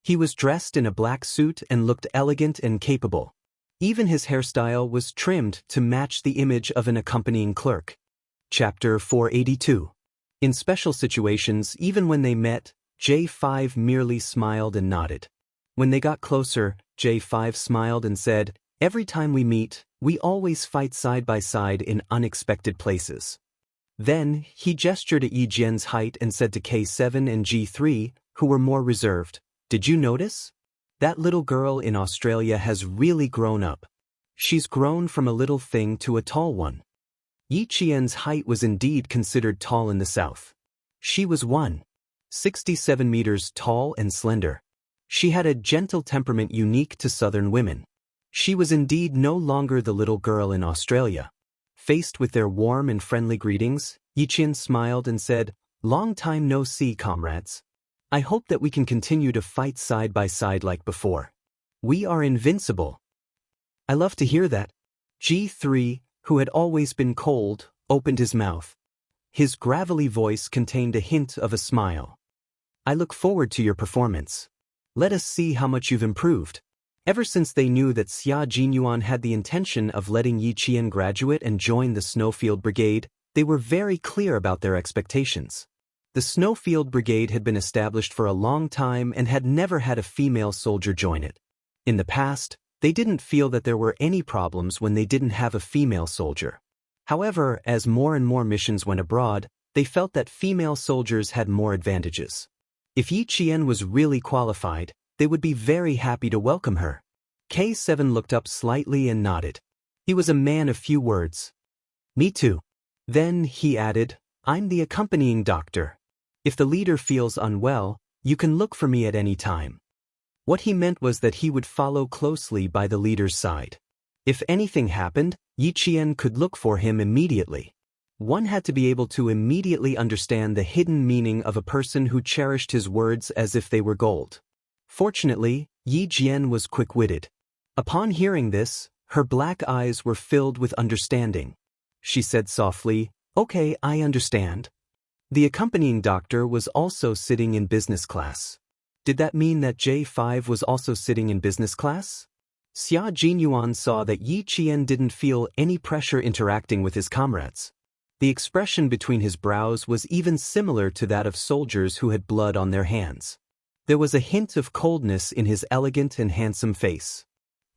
He was dressed in a black suit and looked elegant and capable. Even his hairstyle was trimmed to match the image of an accompanying clerk. Chapter 482. In special situations, even when they met, J5 merely smiled and nodded. When they got closer, J5 smiled and said, "Every time we meet, we always fight side by side in unexpected places." Then, he gestured at Yi Jian's height and said to K7 and G3, who were more reserved, "Did you notice? That little girl in Australia has really grown up. She's grown from a little thing to a tall one." Yi Qian's height was indeed considered tall in the south. She was 1.67 meters tall and slender. She had a gentle temperament unique to southern women. She was indeed no longer the little girl in Australia. Faced with their warm and friendly greetings, Yi Qian smiled and said, "Long time no see, comrades. I hope that we can continue to fight side by side like before. We are invincible." "I love to hear that." G3, who had always been cold, opened his mouth. His gravelly voice contained a hint of a smile. "I look forward to your performance. Let us see how much you've improved." Ever since they knew that Xia Jinyuan had the intention of letting Yi Qian graduate and join the Snowfield Brigade, they were very clear about their expectations. The Snowfield Brigade had been established for a long time and had never had a female soldier join it. In the past, they didn't feel that there were any problems when they didn't have a female soldier. However, as more and more missions went abroad, they felt that female soldiers had more advantages. If Yi Qian was really qualified, they would be very happy to welcome her. K7 looked up slightly and nodded. He was a man of few words. "Me too." Then, he added, "I'm the accompanying doctor. If the leader feels unwell, you can look for me at any time." What he meant was that he would follow closely by the leader's side. If anything happened, Yi Qian could look for him immediately. One had to be able to immediately understand the hidden meaning of a person who cherished his words as if they were gold. Fortunately, Yi Jian was quick-witted. Upon hearing this, her black eyes were filled with understanding. She said softly, "Okay, I understand." The accompanying doctor was also sitting in business class. Did that mean that J5 was also sitting in business class? Xia Jinyuan saw that Yi Qian didn't feel any pressure interacting with his comrades. The expression between his brows was even similar to that of soldiers who had blood on their hands. There was a hint of coldness in his elegant and handsome face.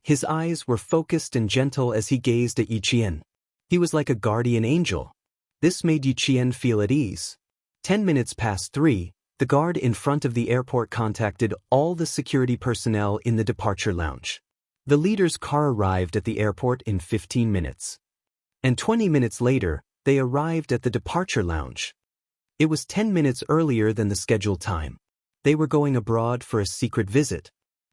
His eyes were focused and gentle as he gazed at Yi Qian. He was like a guardian angel. This made Yi Qian feel at ease. 10 minutes past 3, the guard in front of the airport contacted all the security personnel in the departure lounge. The leader's car arrived at the airport in 15 minutes. And 20 minutes later, they arrived at the departure lounge. It was 10 minutes earlier than the scheduled time. They were going abroad for a secret visit.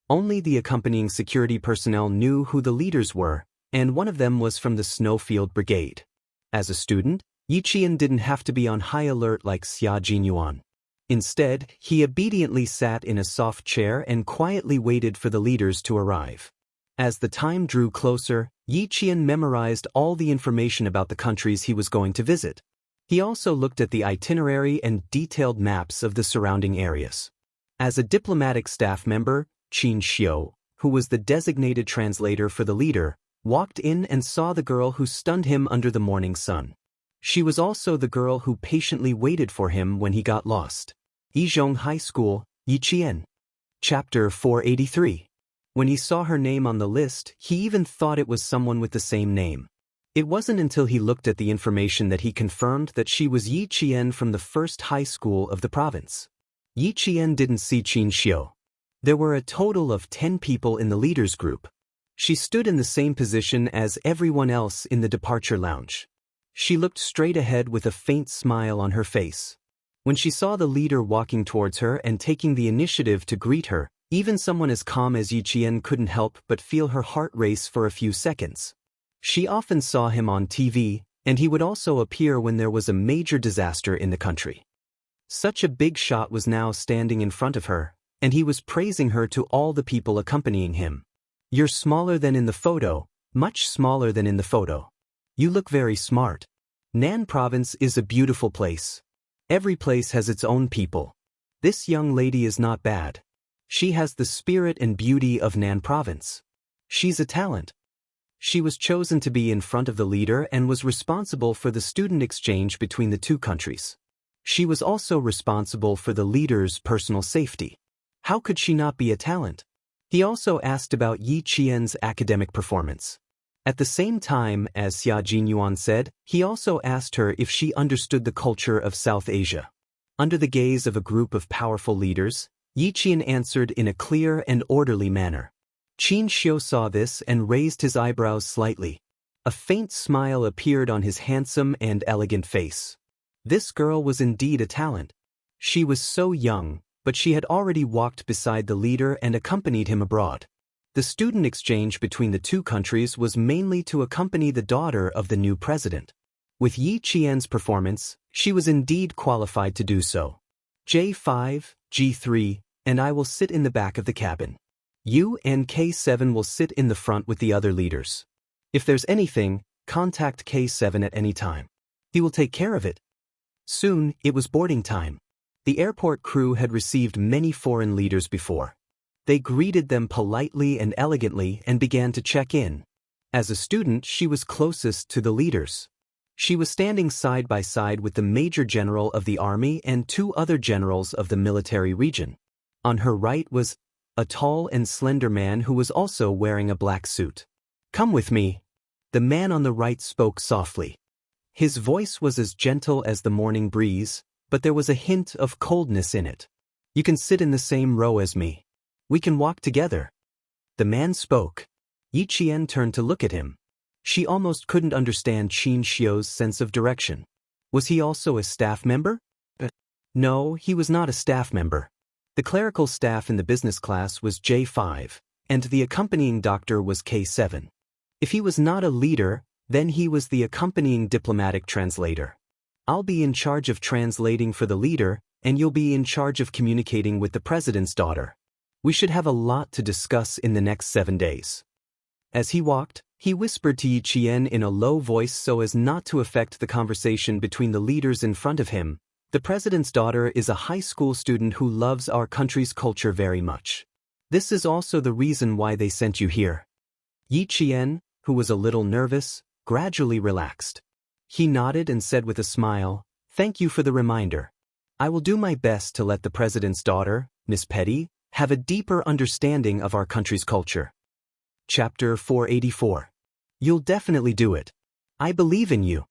Only the accompanying security personnel knew who the leaders were, and one of them was from the Snowfield Brigade. As a student, Yi Qian didn't have to be on high alert like Xia Jinyuan. Instead, he obediently sat in a soft chair and quietly waited for the leaders to arrive. As the time drew closer, Yi Qian memorized all the information about the countries he was going to visit. He also looked at the itinerary and detailed maps of the surrounding areas. As a diplomatic staff member, Qin Xiu, who was the designated translator for the leader, walked in and saw the girl who stunned him under the morning sun. She was also the girl who patiently waited for him when he got lost. Yizhong High School, Yiqian. Chapter 483. When he saw her name on the list, he even thought it was someone with the same name. It wasn't until he looked at the information that he confirmed that she was Yi Qian from the first high school of the province. Yi Qian didn't see Qin Xiu. There were a total of 10 people in the leaders group. She stood in the same position as everyone else in the departure lounge. She looked straight ahead with a faint smile on her face. When she saw the leader walking towards her and taking the initiative to greet her, even someone as calm as Yi Qian couldn't help but feel her heart race for a few seconds. She often saw him on TV, and he would also appear when there was a major disaster in the country. Such a big shot was now standing in front of her, and he was praising her to all the people accompanying him. "You're smaller than in the photo, much smaller than in the photo. You look very smart. Nan Province is a beautiful place. Every place has its own people. This young lady is not bad. She has the spirit and beauty of Nan Province. She's a talent." She was chosen to be in front of the leader and was responsible for the student exchange between the two countries. She was also responsible for the leader's personal safety. How could she not be a talent? He also asked about Yi Qian's academic performance. At the same time, as Xia Jinyuan said, he also asked her if she understood the culture of South Asia. Under the gaze of a group of powerful leaders, Yi Qian answered in a clear and orderly manner. Qin Xiu saw this and raised his eyebrows slightly. A faint smile appeared on his handsome and elegant face. This girl was indeed a talent. She was so young, but she had already walked beside the leader and accompanied him abroad. The student exchange between the two countries was mainly to accompany the daughter of the new president. With Yi Qian's performance, she was indeed qualified to do so. J5, G3, and I will sit in the back of the cabin. You and K7 will sit in the front with the other leaders. If there's anything, contact K7 at any time. He will take care of it. Soon, it was boarding time. The airport crew had received many foreign leaders before. They greeted them politely and elegantly and began to check in. As a student, she was closest to the leaders. She was standing side by side with the Major General of the Army and 2 other generals of the military region. On her right was a tall and slender man who was also wearing a black suit. "Come with me." The man on the right spoke softly. His voice was as gentle as the morning breeze, but there was a hint of coldness in it. "You can sit in the same row as me. We can walk together." The man spoke. Yi Qian turned to look at him. She almost couldn't understand Qin Xiu's sense of direction. Was he also a staff member? No, he was not a staff member. The clerical staff in the business class was J5, and the accompanying doctor was K7. If he was not a leader, then he was the accompanying diplomatic translator. "I'll be in charge of translating for the leader, and you'll be in charge of communicating with the president's daughter. We should have a lot to discuss in the next 7 days." As he walked, he whispered to Yi Qian in a low voice so as not to affect the conversation between the leaders in front of him. "The president's daughter is a high school student who loves our country's culture very much. This is also the reason why they sent you here." Yi Qian, who was a little nervous, gradually relaxed. He nodded and said with a smile, "Thank you for the reminder. I will do my best to let the president's daughter, Miss Petty, have a deeper understanding of our country's culture." Chapter 484. You'll definitely do it. I believe in you.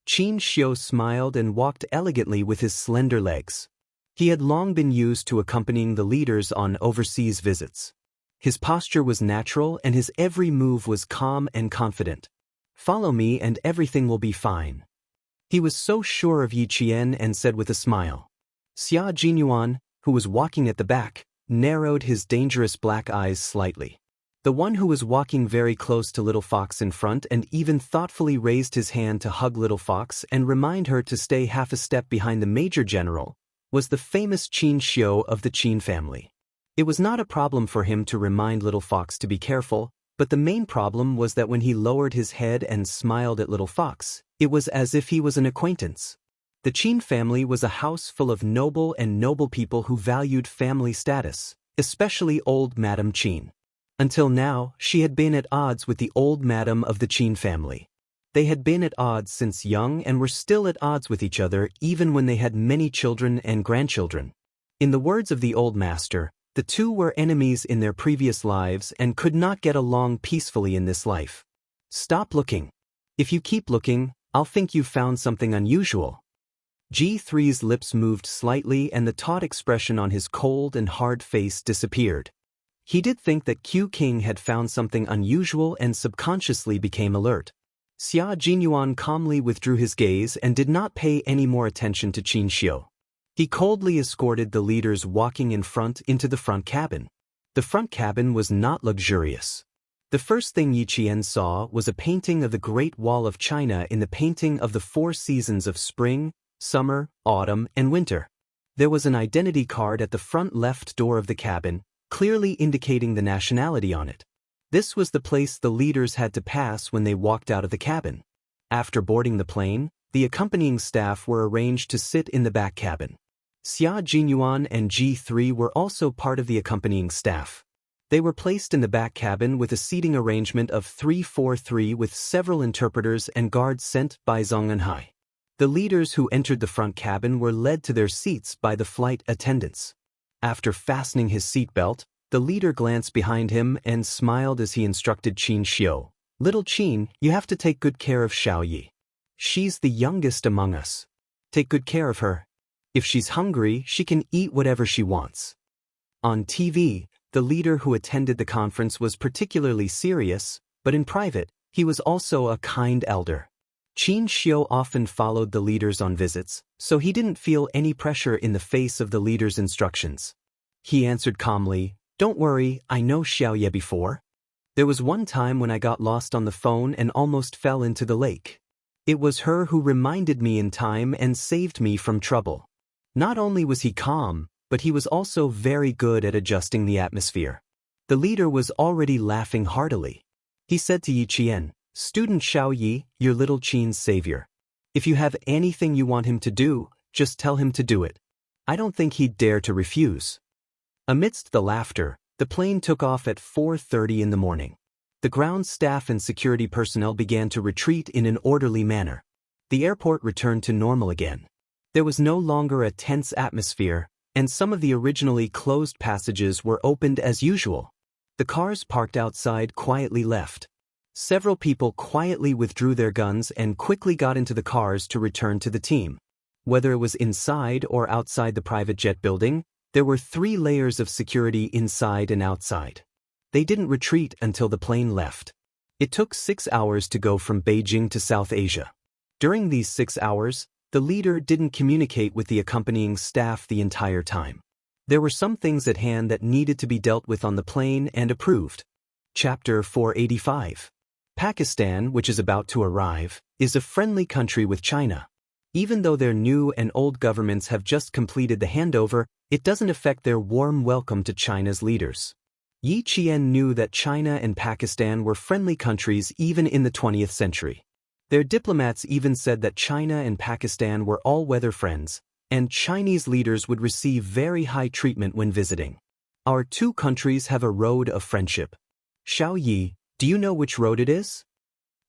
Qin Xiu smiled and walked elegantly with his slender legs. He had long been used to accompanying the leaders on overseas visits. His posture was natural and his every move was calm and confident. "Follow me and everything will be fine." He was so sure of Yi Qian and said with a smile. Xia Jinyuan, who was walking at the back, narrowed his dangerous black eyes slightly. The one who was walking very close to Little Fox in front and even thoughtfully raised his hand to hug Little Fox and remind her to stay half a step behind the Major General, was the famous Qin Xiu of the Qin family. It was not a problem for him to remind Little Fox to be careful, but the main problem was that when he lowered his head and smiled at Little Fox, it was as if he was an acquaintance. The Qin family was a house full of noble people who valued family status, especially old Madame Qin. Until now, she had been at odds with the old madam of the Qin family. They had been at odds since young and were still at odds with each other even when they had many children and grandchildren. In the words of the old master, the two were enemies in their previous lives and could not get along peacefully in this life. Stop looking. If you keep looking, I'll think you've found something unusual. G3's lips moved slightly and the taut expression on his cold and hard face disappeared. He did think that Q King had found something unusual and subconsciously became alert. Xia Jinyuan calmly withdrew his gaze and did not pay any more attention to Qin Xiu. He coldly escorted the leaders walking in front into the front cabin. The front cabin was not luxurious. The first thing Yi Qian saw was a painting of the Great Wall of China in the painting of the 4 seasons of spring, summer, autumn, and winter. There was an identity card at the front left door of the cabin, clearly indicating the nationality on it. This was the place the leaders had to pass when they walked out of the cabin. After boarding the plane, the accompanying staff were arranged to sit in the back cabin. Xia Jinyuan and G3 were also part of the accompanying staff. They were placed in the back cabin with a seating arrangement of 3-4-3 with several interpreters and guards sent by Zhongenhai. The leaders who entered the front cabin were led to their seats by the flight attendants. After fastening his seatbelt, the leader glanced behind him and smiled as he instructed Qin Xiu. Little Qin, you have to take good care of Xiao Yi. She's the youngest among us. Take good care of her. If she's hungry, she can eat whatever she wants. On TV, the leader who attended the conference was particularly serious, but in private, he was also a kind elder. Qin Xiu often followed the leaders on visits, so he didn't feel any pressure in the face of the leader's instructions. He answered calmly, "Don't worry, I know Xiao Ye before. There was one time when I got lost on the phone and almost fell into the lake. It was her who reminded me in time and saved me from trouble." Not only was he calm, but he was also very good at adjusting the atmosphere. The leader was already laughing heartily. He said to Yi Qian, "Student Xiao Yi, your little Qin's savior. If you have anything you want him to do, just tell him to do it. I don't think he'd dare to refuse." Amidst the laughter, the plane took off at 4:30 in the morning. The ground staff and security personnel began to retreat in an orderly manner. The airport returned to normal again. There was no longer a tense atmosphere, and some of the originally closed passages were opened as usual. The cars parked outside quietly left. Several people quietly withdrew their guns and quickly got into the cars to return to the team. Whether it was inside or outside the private jet building, there were 3 layers of security inside and outside. They didn't retreat until the plane left. It took 6 hours to go from Beijing to South Asia. During these 6 hours, the leader didn't communicate with the accompanying staff the entire time. There were some things at hand that needed to be dealt with on the plane and approved. Chapter 485. Pakistan, which is about to arrive, is a friendly country with China. Even though their new and old governments have just completed the handover, it doesn't affect their warm welcome to China's leaders. Yi Qian knew that China and Pakistan were friendly countries even in the 20th century. Their diplomats even said that China and Pakistan were all-weather friends, and Chinese leaders would receive very high treatment when visiting. Our two countries have a road of friendship. Xiao Yi, do you know which road it is?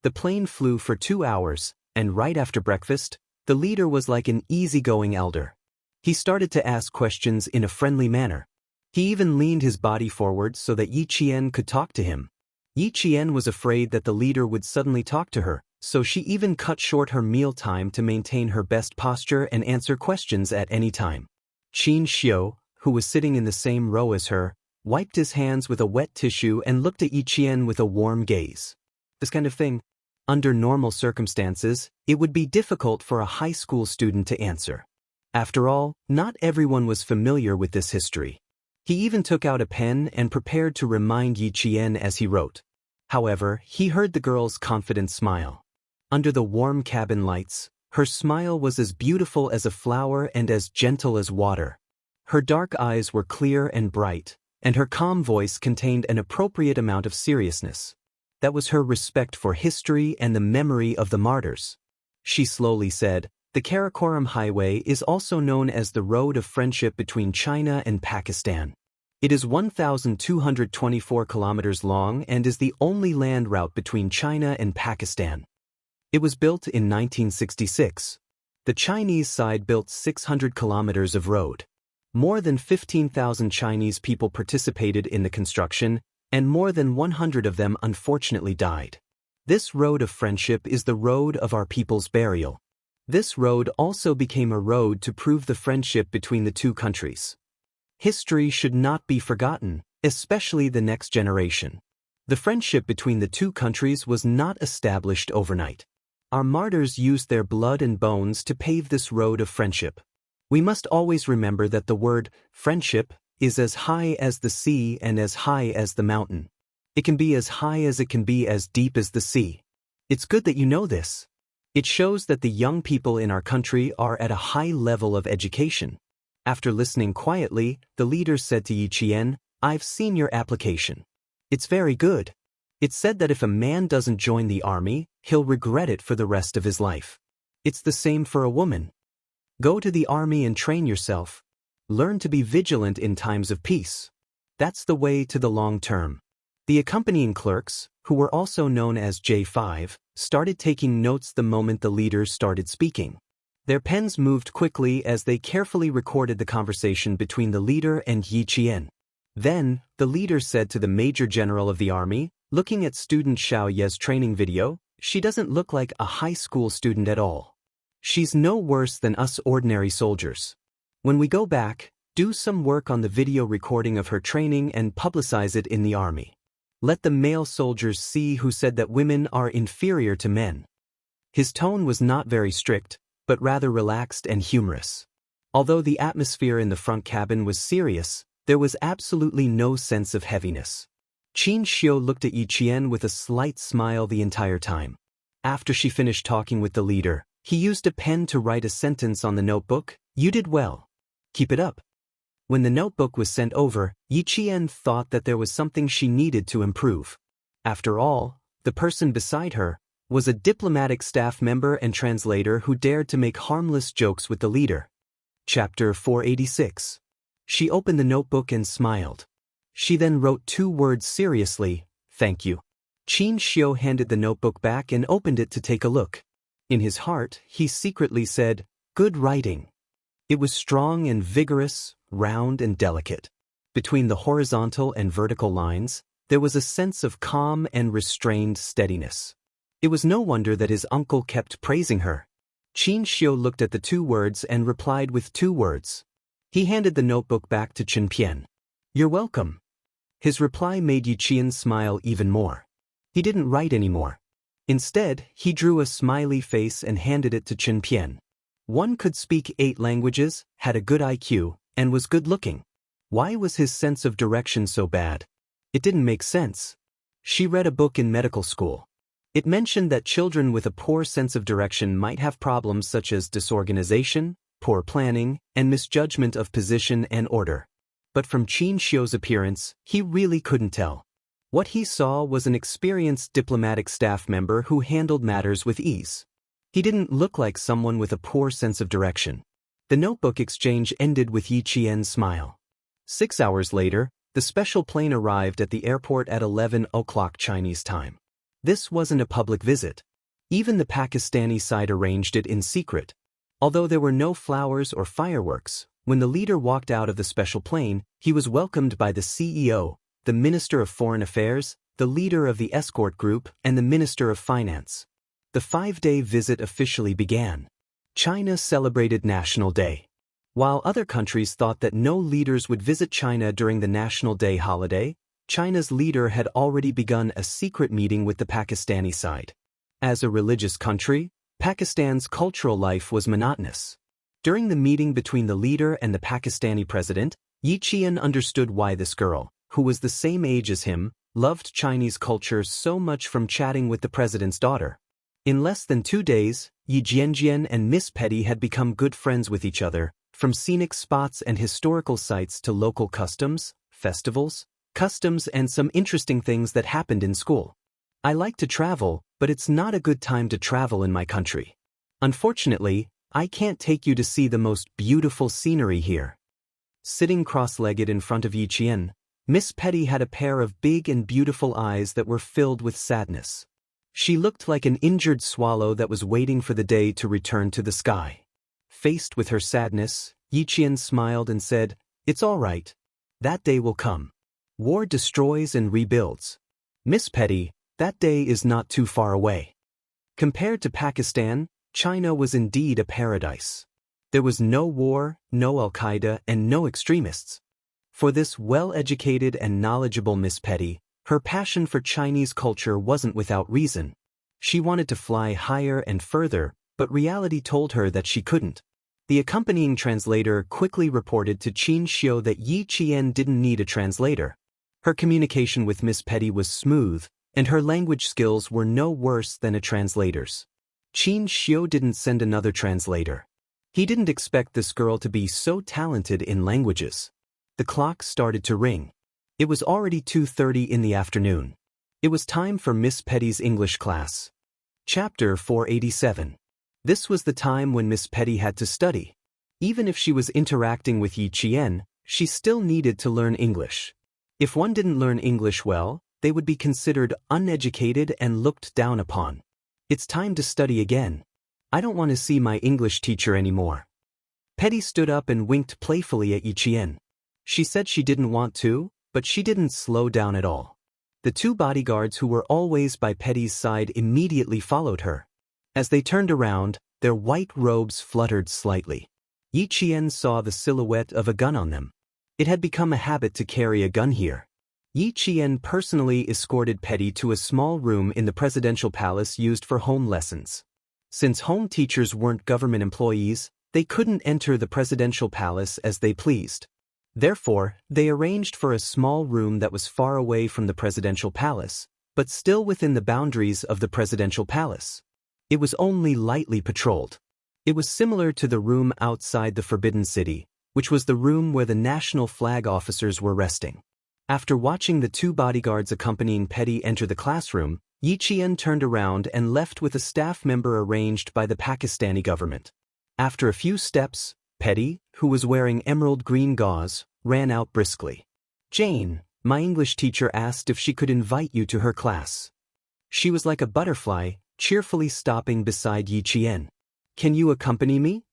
The plane flew for 2 hours, and right after breakfast, the leader was like an easygoing elder. He started to ask questions in a friendly manner. He even leaned his body forward so that Yi Qian could talk to him. Yi Qian was afraid that the leader would suddenly talk to her, so she even cut short her mealtime to maintain her best posture and answer questions at any time. Qin Xiu, who was sitting in the same row as her, wiped his hands with a wet tissue and looked at Yi Qian with a warm gaze. This kind of thing, under normal circumstances, it would be difficult for a high school student to answer. After all, not everyone was familiar with this history. He even took out a pen and prepared to remind Yi Qian as he wrote. However, he heard the girl's confident smile. Under the warm cabin lights, her smile was as beautiful as a flower and as gentle as water. Her dark eyes were clear and bright, and her calm voice contained an appropriate amount of seriousness. That was her respect for history and the memory of the martyrs. She slowly said, "The Karakoram Highway is also known as the Road of Friendship between China and Pakistan. It is 1,224 kilometers long and is the only land route between China and Pakistan. It was built in 1966. The Chinese side built 600 kilometers of road. More than 15,000 Chinese people participated in the construction, and more than 100 of them unfortunately died. This road of friendship is the road of our people's burial. This road also became a road to prove the friendship between the two countries. History should not be forgotten, especially the next generation. The friendship between the two countries was not established overnight. Our martyrs used their blood and bones to pave this road of friendship. We must always remember that the word friendship is as high as the sea and as high as the mountain. It can be as high as it can be as deep as the sea. It's good that you know this. It shows that the young people in our country are at a high level of education. After listening quietly, the leader said to Yi Qian, "I've seen your application. It's very good. It said that if a man doesn't join the army, he'll regret it for the rest of his life. It's the same for a woman. Go to the army and train yourself. Learn to be vigilant in times of peace. That's the way to the long term." The accompanying clerks, who were also known as J5, started taking notes the moment the leader started speaking. Their pens moved quickly as they carefully recorded the conversation between the leader and Yi Qian. Then, the leader said to the Major General of the army, looking at student Xiao Ye's training video, "She doesn't look like a high school student at all. She's no worse than us ordinary soldiers. When we go back, do some work on the video recording of her training and publicize it in the army. Let the male soldiers see who said that women are inferior to men." His tone was not very strict, but rather relaxed and humorous. Although the atmosphere in the front cabin was serious, there was absolutely no sense of heaviness. Qin Xiu looked at Yi Qian with a slight smile the entire time. After she finished talking with the leader, he used a pen to write a sentence on the notebook. "You did well. Keep it up." When the notebook was sent over, Yi Qian thought that there was something she needed to improve. After all, the person beside her was a diplomatic staff member and translator who dared to make harmless jokes with the leader. Chapter 486. She opened the notebook and smiled. She then wrote 2 words seriously, "Thank you." Qin Xiu handed the notebook back and opened it to take a look. In his heart, he secretly said, "Good writing." It was strong and vigorous, round and delicate. Between the horizontal and vertical lines, there was a sense of calm and restrained steadiness. It was no wonder that his uncle kept praising her. Qin Xiu looked at the 2 words and replied with 2 words. He handed the notebook back to Chen Pian. "You're welcome." His reply made Yi Qian smile even more. He didn't write anymore. Instead, he drew a smiley face and handed it to Chen Pian. One could speak 8 languages, had a good IQ, and was good-looking. Why was his sense of direction so bad? It didn't make sense. She read a book in medical school. It mentioned that children with a poor sense of direction might have problems such as disorganization, poor planning, and misjudgment of position and order. But from Qin Xiu's appearance, he really couldn't tell. What he saw was an experienced diplomatic staff member who handled matters with ease. He didn't look like someone with a poor sense of direction. The notebook exchange ended with Yi Qian's smile. 6 hours later, the special plane arrived at the airport at 11 o'clock Chinese time. This wasn't a public visit. Even the Pakistani side arranged it in secret. Although there were no flowers or fireworks, when the leader walked out of the special plane, he was welcomed by the CEO, the Minister of Foreign Affairs, the leader of the escort group, and the Minister of Finance. The 5-day visit officially began. China celebrated National Day. While other countries thought that no leaders would visit China during the National Day holiday, China's leader had already begun a secret meeting with the Pakistani side. As a religious country, Pakistan's cultural life was monotonous. During the meeting between the leader and the Pakistani president, Yi Qian understood why this girl, who was the same age as him, loved Chinese culture so much from chatting with the president's daughter. In less than 2 days, Yi Jianjian and Miss Petty had become good friends with each other, from scenic spots and historical sites to local customs, festivals, customs and some interesting things that happened in school. "I like to travel, but it's not a good time to travel in my country. Unfortunately, I can't take you to see the most beautiful scenery here." Sitting cross-legged in front of Yi Qian, Miss Petty had a pair of big and beautiful eyes that were filled with sadness. She looked like an injured swallow that was waiting for the day to return to the sky. Faced with her sadness, Yi Qian smiled and said, "It's all right. That day will come. War destroys and rebuilds. Miss Petty, that day is not too far away." Compared to Pakistan, China was indeed a paradise. There was no war, no Al-Qaeda, and no extremists. For this well-educated and knowledgeable Miss Petty, her passion for Chinese culture wasn't without reason. She wanted to fly higher and further, but reality told her that she couldn't. The accompanying translator quickly reported to Qin Xiu that Yi Qian didn't need a translator. Her communication with Miss Petty was smooth, and her language skills were no worse than a translator's. Qin Xiu didn't send another translator. He didn't expect this girl to be so talented in languages. The clock started to ring. It was already 2:30 in the afternoon. It was time for Miss Petty's English class. Chapter 487. This was the time when Miss Petty had to study. Even if she was interacting with Yi Qian, she still needed to learn English. If one didn't learn English well, they would be considered uneducated and looked down upon. It's time to study again. I don't want to see my English teacher anymore. Petty stood up and winked playfully at Yi Qian. She said she didn't want to, but she didn't slow down at all. The two bodyguards who were always by Petty's side immediately followed her. As they turned around, their white robes fluttered slightly. Yi Qian saw the silhouette of a gun on them. It had become a habit to carry a gun here. Yi Qian personally escorted Petty to a small room in the presidential palace used for home lessons. Since home teachers weren't government employees, they couldn't enter the presidential palace as they pleased. Therefore, they arranged for a small room that was far away from the presidential palace, but still within the boundaries of the presidential palace. It was only lightly patrolled. It was similar to the room outside the Forbidden City, which was the room where the national flag officers were resting. After watching the two bodyguards accompanying Petty enter the classroom, Yi Qian turned around and left with a staff member arranged by the Pakistani government. After a few steps, Petty, who was wearing emerald green gauze, ran out briskly. "Jane, my English teacher asked if she could invite you to her class." She was like a butterfly, cheerfully stopping beside Yi Qian. "Can you accompany me?"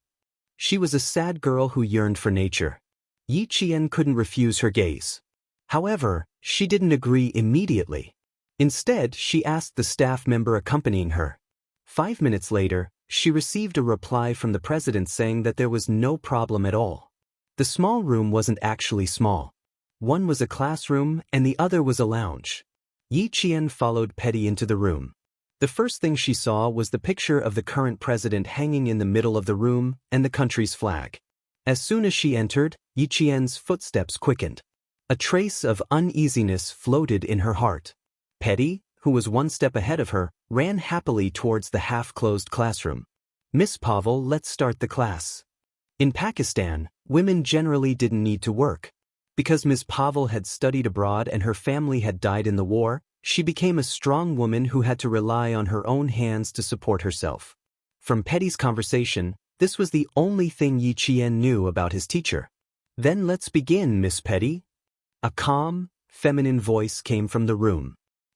She was a sad girl who yearned for nature. Yi Qian couldn't refuse her gaze. However, she didn't agree immediately. Instead, she asked the staff member accompanying her. 5 minutes later, she received a reply from the president saying that there was no problem at all. The small room wasn't actually small. One was a classroom and the other was a lounge. Yi Qian followed Petty into the room. The first thing she saw was the picture of the current president hanging in the middle of the room and the country's flag. As soon as she entered, Yi Qian's footsteps quickened. A trace of uneasiness floated in her heart. Petty, who was one step ahead of her, ran happily towards the half-closed classroom. "Miss Pavel, let's start the class." In Pakistan, women generally didn't need to work. Because Miss Pavel had studied abroad and her family had died in the war, she became a strong woman who had to rely on her own hands to support herself. From Petty's conversation, this was the only thing Yi Qian knew about his teacher. "Then let's begin, Miss Petty." A calm, feminine voice came from the room.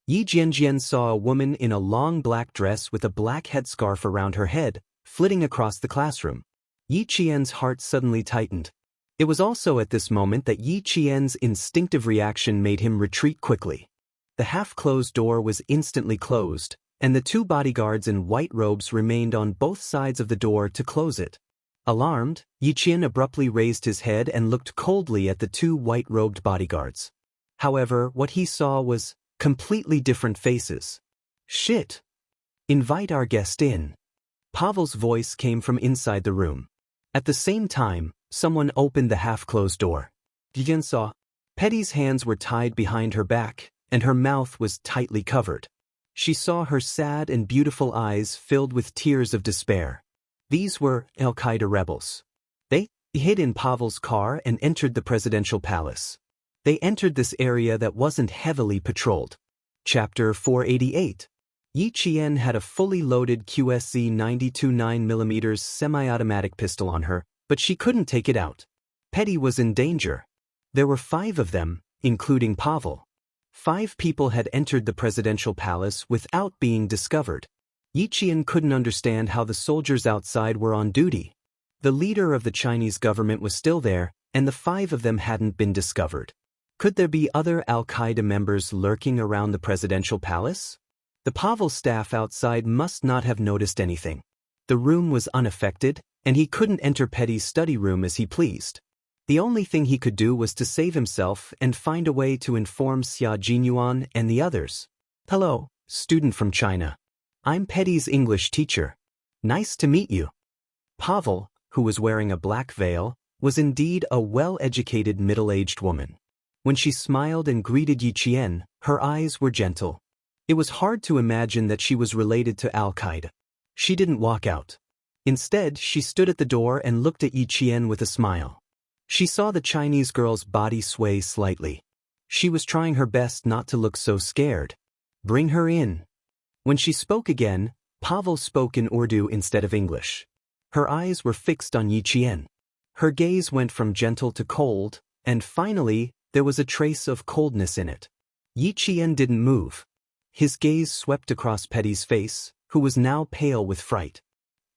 Yi Jianjian saw a woman in a long black dress with a black headscarf around her head, flitting across the classroom. Yi Qian's heart suddenly tightened. It was also at this moment that Yi Qian's instinctive reaction made him retreat quickly. The half-closed door was instantly closed, and the two bodyguards in white robes remained on both sides of the door to close it. Alarmed, Yi Qian abruptly raised his head and looked coldly at the two white-robed bodyguards. However, what he saw was completely different faces. "Shit! Invite our guest in." Pavel's voice came from inside the room. At the same time, someone opened the half-closed door. Jian saw. Petty's hands were tied behind her back, and her mouth was tightly covered. She saw her sad and beautiful eyes filled with tears of despair. These were Al-Qaeda rebels. They hid in Pavel's car and entered the presidential palace. They entered this area that wasn't heavily patrolled. Chapter 488. Yi Qian had a fully loaded QSC 929mm semi-automatic pistol on her, but she couldn't take it out. Petty was in danger. There were 5 of them, including Pavel. 5 people had entered the presidential palace without being discovered. Yiqian couldn't understand how the soldiers outside were on duty. The leader of the Chinese government was still there, and the 5 of them hadn't been discovered. Could there be other Al-Qaeda members lurking around the presidential palace? The Pavel staff outside must not have noticed anything. The room was unaffected, and he couldn't enter Petty's study room as he pleased. The only thing he could do was to save himself and find a way to inform Xia Jinyuan and the others. "Hello, student from China. I'm Petty's English teacher. Nice to meet you." Pavel, who was wearing a black veil, was indeed a well-educated middle-aged woman. When she smiled and greeted Yiqian, her eyes were gentle. It was hard to imagine that she was related to Al-Qaeda. She didn't walk out. Instead, she stood at the door and looked at Yiqian with a smile. She saw the Chinese girl's body sway slightly. She was trying her best not to look so scared. "Bring her in." When she spoke again, Pavel spoke in Urdu instead of English. Her eyes were fixed on Yiqian. Her gaze went from gentle to cold, and finally, there was a trace of coldness in it. Yiqian didn't move. His gaze swept across Petty's face, who was now pale with fright.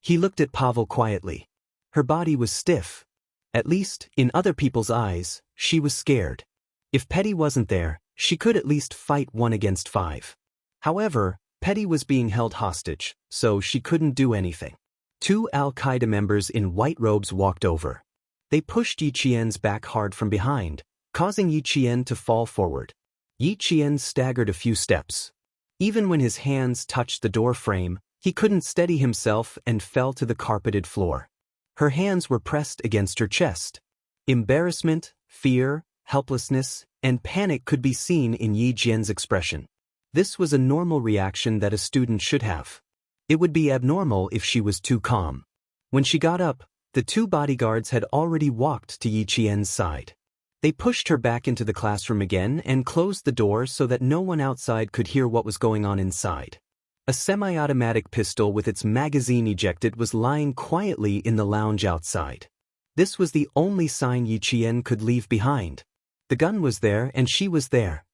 He looked at Pavel quietly. Her body was stiff. At least, in other people's eyes, she was scared. If Petty wasn't there, she could at least fight 1 against 5. However, Petty was being held hostage, so she couldn't do anything. 2 Al-Qaeda members in white robes walked over. They pushed Yiqian's back hard from behind, causing Yiqian to fall forward. Yiqian staggered a few steps. Even when his hands touched the door frame, he couldn't steady himself and fell to the carpeted floor. Her hands were pressed against her chest. Embarrassment, fear, helplessness, and panic could be seen in Yiqian's expression. This was a normal reaction that a student should have. It would be abnormal if she was too calm. When she got up, the 2 bodyguards had already walked to Yiqian's side. They pushed her back into the classroom again and closed the door so that no one outside could hear what was going on inside. A semi-automatic pistol with its magazine ejected was lying quietly in the lounge outside. This was the only sign Yiqian could leave behind. The gun was there and she was there.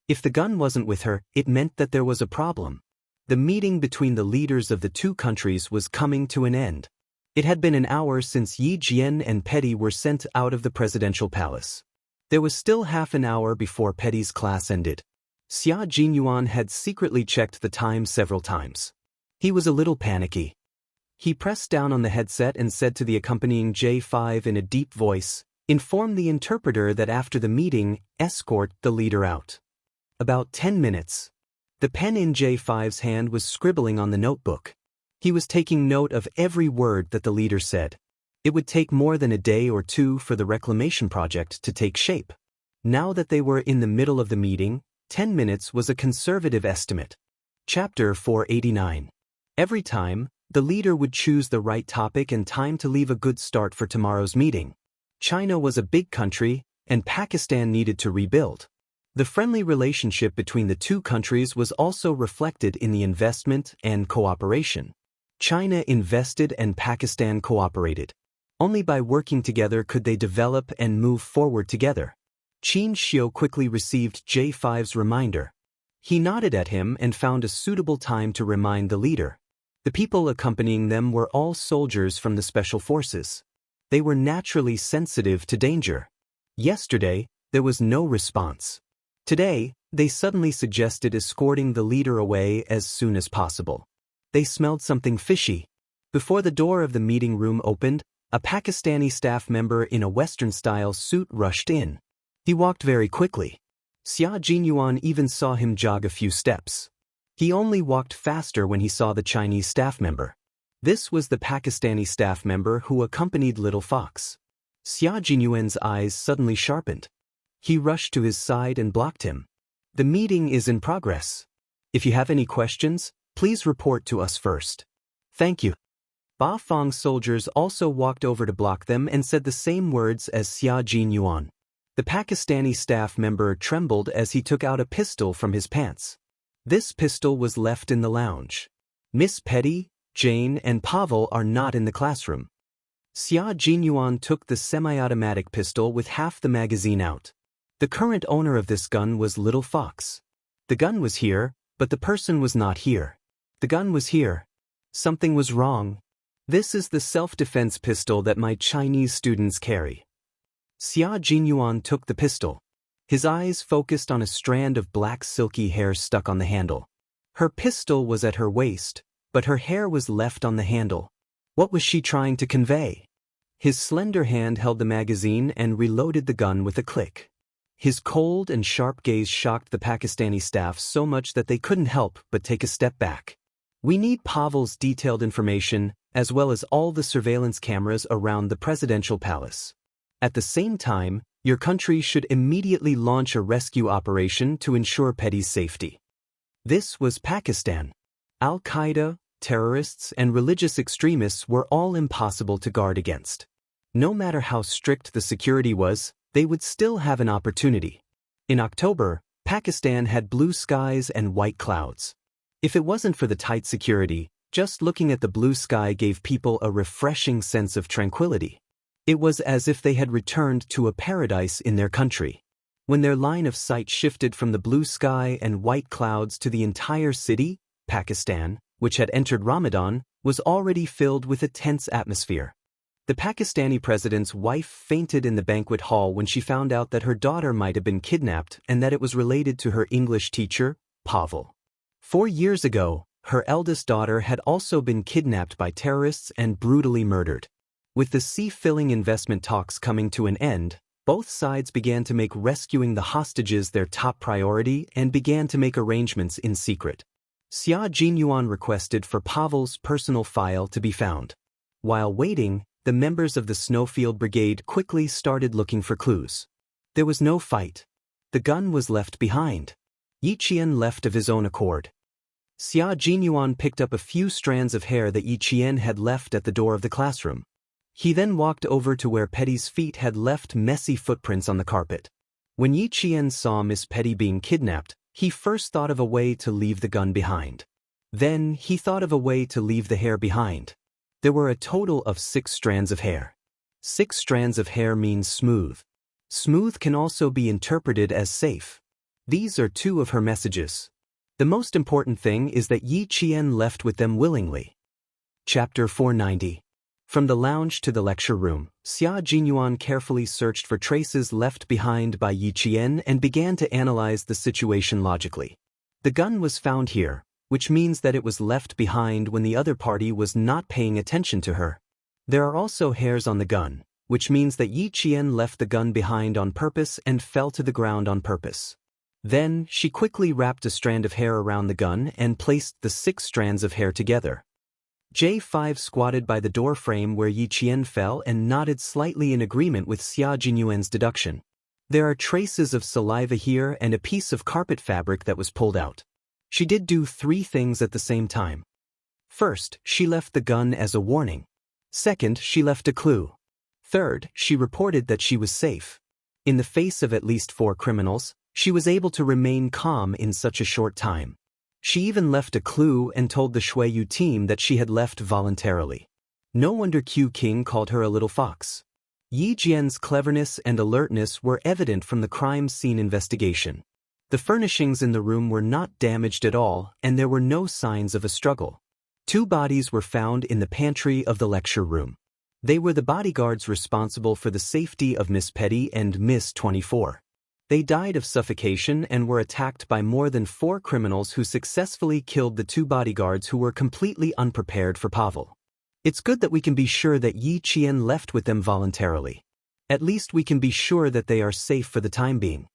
If the gun wasn't with her, it meant that there was a problem. The meeting between the leaders of the 2 countries was coming to an end. It had been an hour since Yiqian and Petty were sent out of the presidential palace. There was still half an hour before Petty's class ended. Xia Jinyuan had secretly checked the time several times. He was a little panicky. He pressed down on the headset and said to the accompanying J5 in a deep voice, "Inform the interpreter that after the meeting, escort the leader out." About 10 minutes. The pen in J5's hand was scribbling on the notebook. He was taking note of every word that the leader said. It would take more than a day or 2 for the reclamation project to take shape. Now that they were in the middle of the meeting, 10 minutes was a conservative estimate. Chapter 489. Every time, the leader would choose the right topic and time to leave a good start for tomorrow's meeting. China was a big country, and Pakistan needed to rebuild. The friendly relationship between the 2 countries was also reflected in the investment and cooperation. China invested and Pakistan cooperated. Only by working together could they develop and move forward together. Qin Xiu quickly received J5's reminder. He nodded at him and found a suitable time to remind the leader. The people accompanying them were all soldiers from the special forces. They were naturally sensitive to danger. Yesterday, there was no response. Today, they suddenly suggested escorting the leader away as soon as possible. They smelled something fishy. Before the door of the meeting room opened, a Pakistani staff member in a Western-style suit rushed in. He walked very quickly. Xia Jinyuan even saw him jog a few steps. He only walked faster when he saw the Chinese staff member. This was the Pakistani staff member who accompanied Little Fox. Xia Jinyuan's eyes suddenly sharpened. He rushed to his side and blocked him. "The meeting is in progress. If you have any questions, please report to us first." "Thank you." Ba Feng's soldiers also walked over to block them and said the same words as Xia Jinyuan. The Pakistani staff member trembled as he took out a pistol from his pants. This pistol was left in the lounge. Miss Petty, Jane, and Pavel are not in the classroom. Xia Jinyuan took the semi-automatic pistol with half the magazine out. The current owner of this gun was Little Fox. The gun was here, but the person was not here. The gun was here. Something was wrong. This is the self-defense pistol that my Chinese students carry. Xia Jinyuan took the pistol. His eyes focused on a strand of black silky hair stuck on the handle. Her pistol was at her waist, but her hair was left on the handle. What was she trying to convey? His slender hand held the magazine and reloaded the gun with a click. His cold and sharp gaze shocked the Pakistani staff so much that they couldn't help but take a step back. We need Pavel's detailed information, as well as all the surveillance cameras around the presidential palace. At the same time, your country should immediately launch a rescue operation to ensure Petty's safety. This was Pakistan. Al-Qaeda, terrorists, and religious extremists were all impossible to guard against. No matter how strict the security was, they would still have an opportunity. In October, Pakistan had blue skies and white clouds. If it wasn't for the tight security, just looking at the blue sky gave people a refreshing sense of tranquility. It was as if they had returned to a paradise in their country. When their line of sight shifted from the blue sky and white clouds to the entire city, Pakistan, which had entered Ramadan, was already filled with a tense atmosphere. The Pakistani president's wife fainted in the banquet hall when she found out that her daughter might have been kidnapped and that it was related to her English teacher, Pavel. 4 years ago, her eldest daughter had also been kidnapped by terrorists and brutally murdered. With the sea-filling investment talks coming to an end, both sides began to make rescuing the hostages their top priority and began to make arrangements in secret. Xia Jinyuan requested for Pavel's personal file to be found. While waiting, the members of the Snowfield Brigade quickly started looking for clues. There was no fight. The gun was left behind. Yi Qian left of his own accord. Xia Jinyuan picked up a few strands of hair that Yi Qian had left at the door of the classroom. He then walked over to where Petty's feet had left messy footprints on the carpet. When Yi Qian saw Miss Petty being kidnapped, he first thought of a way to leave the gun behind. Then he thought of a way to leave the hair behind. There were a total of 6 strands of hair. 6 strands of hair means smooth. Smooth can also be interpreted as safe. These are 2 of her messages. The most important thing is that Yi Qian left with them willingly. Chapter 490. From the lounge to the lecture room, Xia Jinyuan carefully searched for traces left behind by Yi Qian and began to analyze the situation logically. The gun was found here, which means that it was left behind when the other party was not paying attention to her. There are also hairs on the gun, which means that Yi Qian left the gun behind on purpose and fell to the ground on purpose. Then, she quickly wrapped a strand of hair around the gun and placed the 6 strands of hair together. J5 squatted by the door frame where Yi Qian fell and nodded slightly in agreement with Xia Jinyuan's deduction. There are traces of saliva here and a piece of carpet fabric that was pulled out. She did do 3 things at the same time. First, she left the gun as a warning. Second, she left a clue. Third, she reported that she was safe. In the face of at least 4 criminals, she was able to remain calm in such a short time. She even left a clue and told the Shuiyu team that she had left voluntarily. No wonder Q King called her a little fox. Yi Jian's cleverness and alertness were evident from the crime scene investigation. The furnishings in the room were not damaged at all, and there were no signs of a struggle. 2 bodies were found in the pantry of the lecture room. They were the bodyguards responsible for the safety of Miss Petty and Miss 24. They died of suffocation and were attacked by more than 4 criminals who successfully killed the 2 bodyguards who were completely unprepared for Pavel. It's good that we can be sure that Yi Qian left with them voluntarily. At least we can be sure that they are safe for the time being.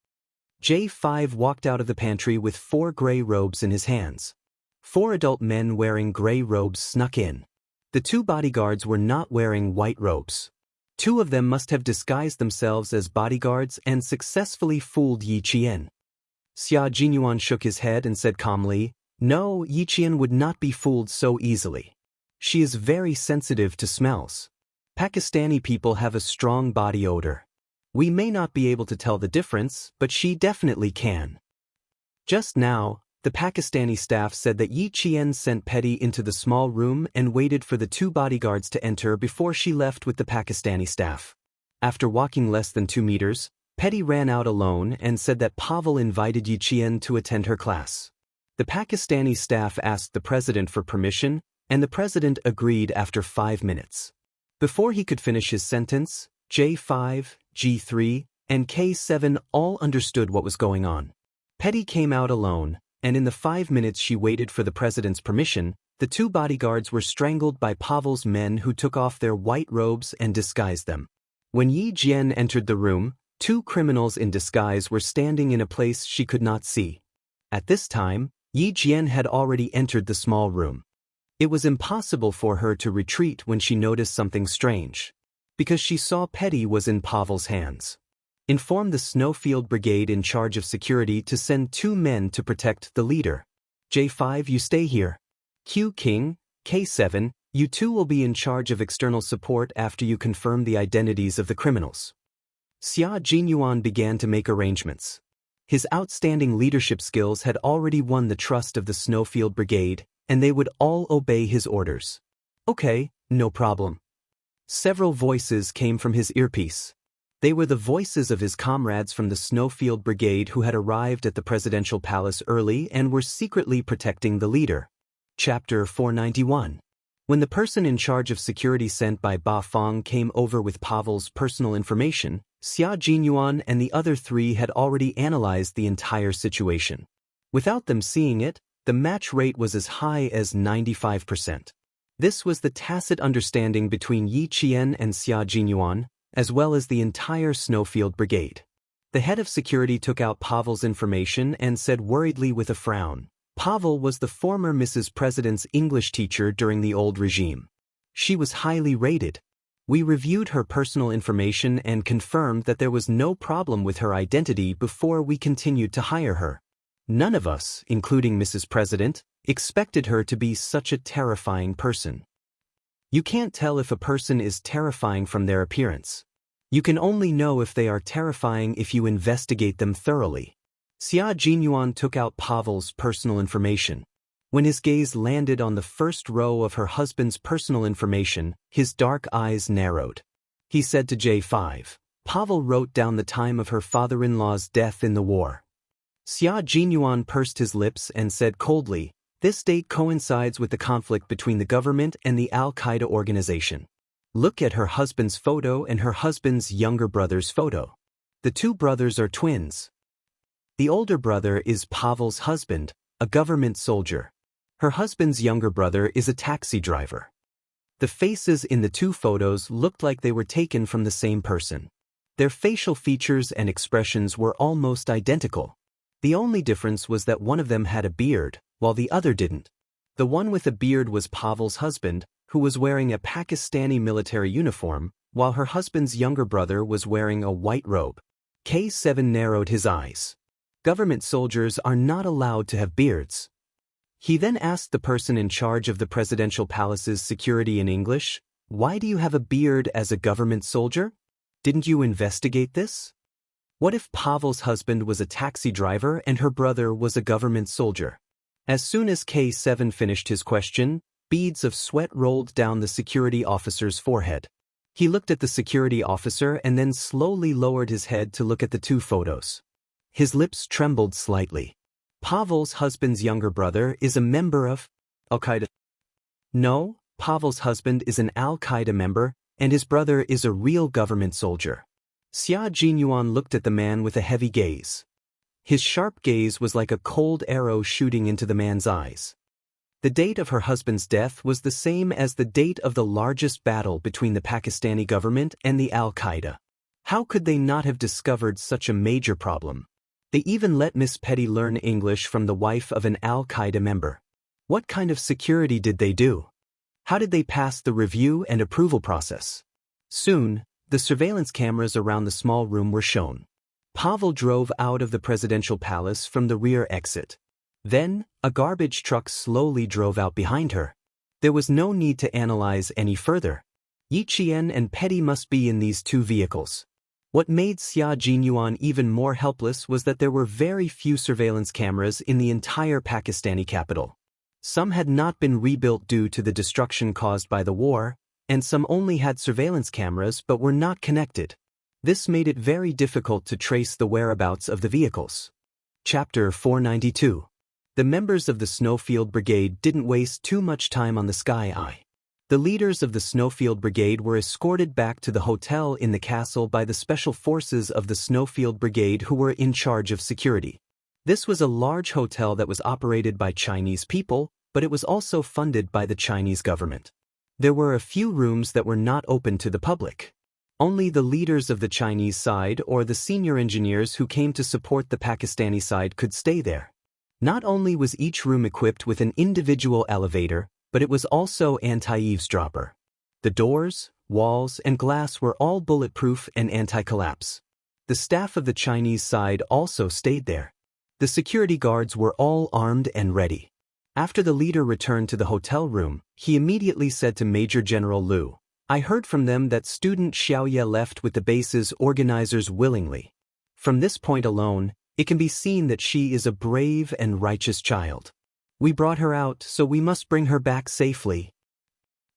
J5 walked out of the pantry with 4 gray robes in his hands. 4 adult men wearing gray robes snuck in. The 2 bodyguards were not wearing white robes. 2 of them must have disguised themselves as bodyguards and successfully fooled Yi Qian. Xia Jinyuan shook his head and said calmly, "No, Yi Qian would not be fooled so easily. She is very sensitive to smells. Pakistani people have a strong body odor. We may not be able to tell the difference, but she definitely can." Just now, The Pakistani staff said that Yi Qian sent Petty into the small room and waited for the 2 bodyguards to enter before she left with the Pakistani staff. After walking less than 2 meters, Petty ran out alone and said that Pavel invited Yi Qian to attend her class. The Pakistani staff asked the president for permission, and the president agreed after 5 minutes. Before he could finish his sentence, J5, G3, and K7 all understood what was going on. Petty came out alone, and in the 5 minutes she waited for the president's permission, the 2 bodyguards were strangled by Pavel's men who took off their white robes and disguised them. When Yi Jian entered the room, 2 criminals in disguise were standing in a place she could not see. At this time, Yi Jian had already entered the small room. It was impossible for her to retreat when she noticed something strange, because she saw Petty was in Pavel's hands. Inform the Snowfield Brigade in charge of security to send 2 men to protect the leader. J5, you stay here. Q King, K7, you 2 will be in charge of external support after you confirm the identities of the criminals. Xia Jinyuan began to make arrangements. His outstanding leadership skills had already won the trust of the Snowfield Brigade, and they would all obey his orders. Okay, no problem. Several voices came from his earpiece. They were the voices of his comrades from the Snowfield Brigade who had arrived at the presidential palace early and were secretly protecting the leader. Chapter 491. When the person in charge of security sent by Ba Feng came over with Pavel's personal information, Xia Jinyuan and the other 3 had already analyzed the entire situation. Without them seeing it, the match rate was as high as 95%. This was the tacit understanding between Yi Qian and Xia Jinyuan, as well as the entire Snowfield Brigade. The head of security took out Pavel's information and said worriedly with a frown, Pavel was the former Mrs. President's English teacher during the old regime. She was highly rated. We reviewed her personal information and confirmed that there was no problem with her identity before we continued to hire her. None of us, including Mrs. President, expected her to be such a terrifying person. You can't tell if a person is terrifying from their appearance. You can only know if they are terrifying if you investigate them thoroughly. Xia Jinyuan took out Pavel's personal information. When his gaze landed on the first row of her husband's personal information, his dark eyes narrowed. He said to J5, Pavel wrote down the time of her father-in-law's death in the war. Xia Jinyuan pursed his lips and said coldly, this date coincides with the conflict between the government and the Al-Qaeda organization. Look at her husband's photo and her husband's younger brother's photo. The 2 brothers are twins. The older brother is Pavel's husband, a government soldier. Her husband's younger brother is a taxi driver. The faces in the 2 photos looked like they were taken from the same person. Their facial features and expressions were almost identical. The only difference was that one of them had a beard, while the other didn't. The one with a beard was Pavel's husband, who was wearing a Pakistani military uniform, while her husband's younger brother was wearing a white robe. K7 narrowed his eyes. Government soldiers are not allowed to have beards. He then asked the person in charge of the presidential palace's security in English, why do you have a beard as a government soldier? Didn't you investigate this? What if Pavel's husband was a taxi driver and her brother was a government soldier? As soon as K7 finished his question, beads of sweat rolled down the security officer's forehead. He looked at the security officer and then slowly lowered his head to look at the 2 photos. His lips trembled slightly. Pavel's husband's younger brother is a member of Al-Qaeda. No, Pavel's husband is an Al-Qaeda member, and his brother is a real government soldier. Xia Jinyuan looked at the man with a heavy gaze. His sharp gaze was like a cold arrow shooting into the man's eyes. The date of her husband's death was the same as the date of the largest battle between the Pakistani government and the Al-Qaeda. How could they not have discovered such a major problem? They even let Miss Petty learn English from the wife of an Al-Qaeda member. What kind of security did they do? How did they pass the review and approval process? Soon, the surveillance cameras around the small room were shown. Pavel drove out of the presidential palace from the rear exit. Then, a garbage truck slowly drove out behind her. There was no need to analyze any further. Yi Qian and Petty must be in these 2 vehicles. What made Xia Jinyuan even more helpless was that there were very few surveillance cameras in the entire Pakistani capital. Some had not been rebuilt due to the destruction caused by the war, and some only had surveillance cameras but were not connected. This made it very difficult to trace the whereabouts of the vehicles. Chapter 492. The members of the Snowfield Brigade didn't waste too much time on the Sky Eye. The leaders of the Snowfield Brigade were escorted back to the hotel in the castle by the special forces of the Snowfield Brigade who were in charge of security. This was a large hotel that was operated by Chinese people, but it was also funded by the Chinese government. There were a few rooms that were not open to the public. Only the leaders of the Chinese side or the senior engineers who came to support the Pakistani side could stay there. Not only was each room equipped with an individual elevator, but it was also anti-eavesdropper. The doors, walls, and glass were all bulletproof and anti-collapse. The staff of the Chinese side also stayed there. The security guards were all armed and ready. After the leader returned to the hotel room, he immediately said to Major General Liu, "I heard from them that student Xiaoye left with the base's organizers willingly. From this point alone, it can be seen that she is a brave and righteous child. We brought her out, so we must bring her back safely."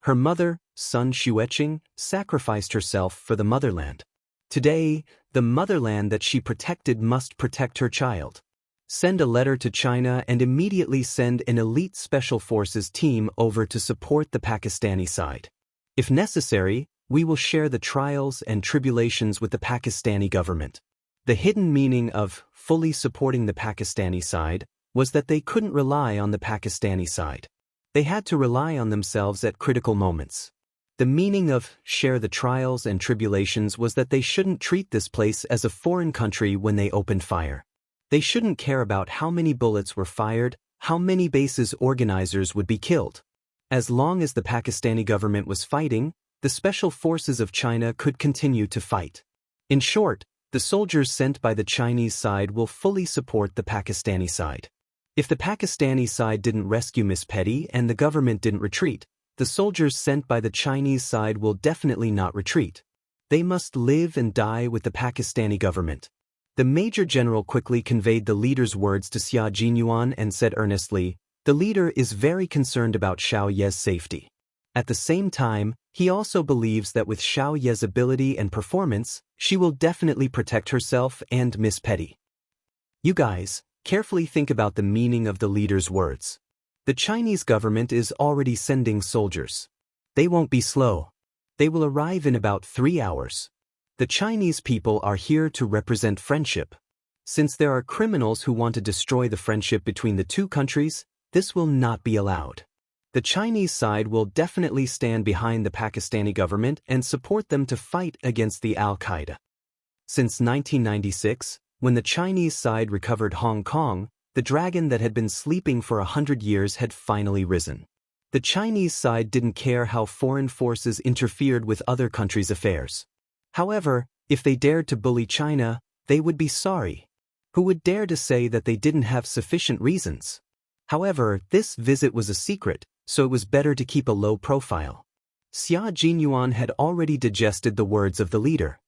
Her mother, Sun Xueqing, sacrificed herself for the motherland. Today, the motherland that she protected must protect her child. Send a letter to China and immediately send an elite special forces team over to support the Pakistani side. If necessary, we will share the trials and tribulations with the Pakistani government. The hidden meaning of fully supporting the Pakistani side was that they couldn't rely on the Pakistani side. They had to rely on themselves at critical moments. The meaning of share the trials and tribulations was that they shouldn't treat this place as a foreign country when they opened fire. They shouldn't care about how many bullets were fired, how many bases organizers would be killed. As long as the Pakistani government was fighting, the special forces of China could continue to fight. In short, the soldiers sent by the Chinese side will fully support the Pakistani side. If the Pakistani side didn't rescue Miss Petty and the government didn't retreat, the soldiers sent by the Chinese side will definitely not retreat. They must live and die with the Pakistani government. The Major General quickly conveyed the leader's words to Xia Jinyuan and said earnestly, "The leader is very concerned about Xiaoye's safety. At the same time, he also believes that with Xiaoye's ability and performance, she will definitely protect herself and Miss Petty." You guys, carefully think about the meaning of the leader's words. The Chinese government is already sending soldiers. They won't be slow. They will arrive in about 3 hours. The Chinese people are here to represent friendship. Since there are criminals who want to destroy the friendship between the two countries, this will not be allowed. The Chinese side will definitely stand behind the Pakistani government and support them to fight against the Al-Qaeda. Since 1996, when the Chinese side recovered Hong Kong, the dragon that had been sleeping for 100 years had finally risen. The Chinese side didn't care how foreign forces interfered with other countries' affairs. However, if they dared to bully China, they would be sorry. Who would dare to say that they didn't have sufficient reasons? However, this visit was a secret, so it was better to keep a low profile. Xia Jinyuan had already digested the words of the leader.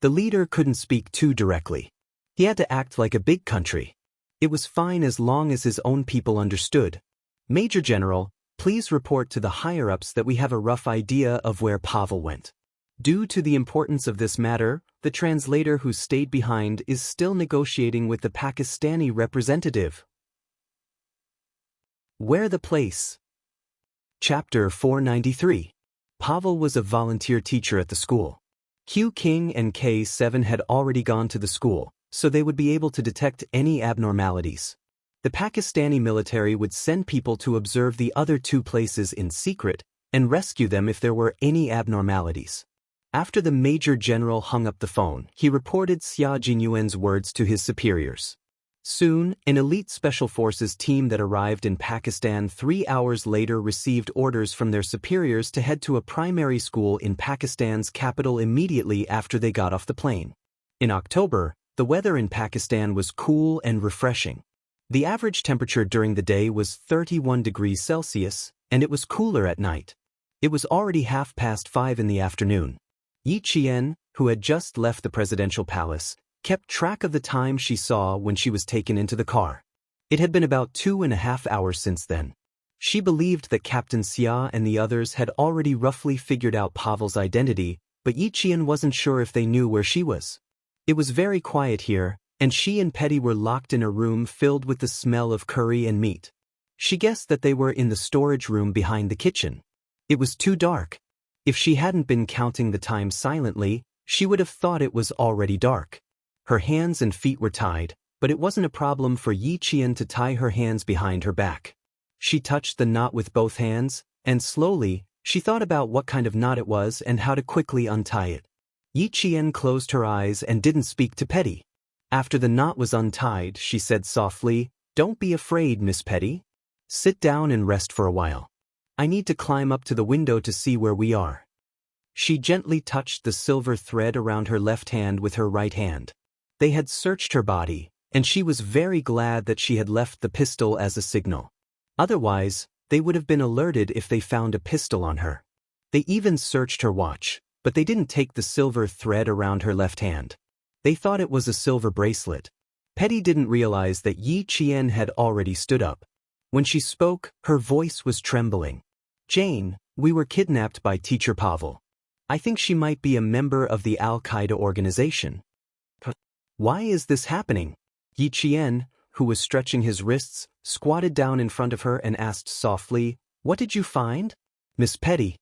The leader couldn't speak too directly. He had to act like a big country. It was fine as long as his own people understood. "Major General, please report to the higher-ups that we have a rough idea of where Pavel went." Due to the importance of this matter, the translator who stayed behind is still negotiating with the Pakistani representative. Where the place? Chapter 493. Pavel was a volunteer teacher at the school. Q King and K7 had already gone to the school, so they would be able to detect any abnormalities. The Pakistani military would send people to observe the other two places in secret and rescue them if there were any abnormalities. After the Major General hung up the phone, he reported Xia Jinyuan's words to his superiors. Soon, an elite special forces team that arrived in Pakistan 3 hours later received orders from their superiors to head to a primary school in Pakistan's capital immediately after they got off the plane. In October, the weather in Pakistan was cool and refreshing. The average temperature during the day was 31 degrees Celsius, and it was cooler at night. It was already 5:30 in the afternoon. Yi Qian, who had just left the presidential palace, kept track of the time she saw when she was taken into the car. It had been about 2.5 hours since then. She believed that Captain Xia and the others had already roughly figured out Pavel's identity, but Yi Qian wasn't sure if they knew where she was. It was very quiet here, and she and Petty were locked in a room filled with the smell of curry and meat. She guessed that they were in the storage room behind the kitchen. It was too dark. If she hadn't been counting the time silently, she would have thought it was already dark. Her hands and feet were tied, but it wasn't a problem for Yi Qian to tie her hands behind her back. She touched the knot with both hands, and slowly, she thought about what kind of knot it was and how to quickly untie it. Yi Qian closed her eyes and didn't speak to Petty. After the knot was untied, she said softly, "Don't be afraid, Miss Petty. Sit down and rest for a while. I need to climb up to the window to see where we are." She gently touched the silver thread around her left hand with her right hand. They had searched her body, and she was very glad that she had left the pistol as a signal. Otherwise, they would have been alerted if they found a pistol on her. They even searched her watch, but they didn't take the silver thread around her left hand. They thought it was a silver bracelet. Petty didn't realize that Yi Qian had already stood up. When she spoke, her voice was trembling. "Jane, we were kidnapped by Teacher Pavel. I think she might be a member of the Al-Qaeda organization." "Why is this happening?" Yi Qian, who was stretching his wrists, squatted down in front of her and asked softly, "What did you find?" "Miss Petty.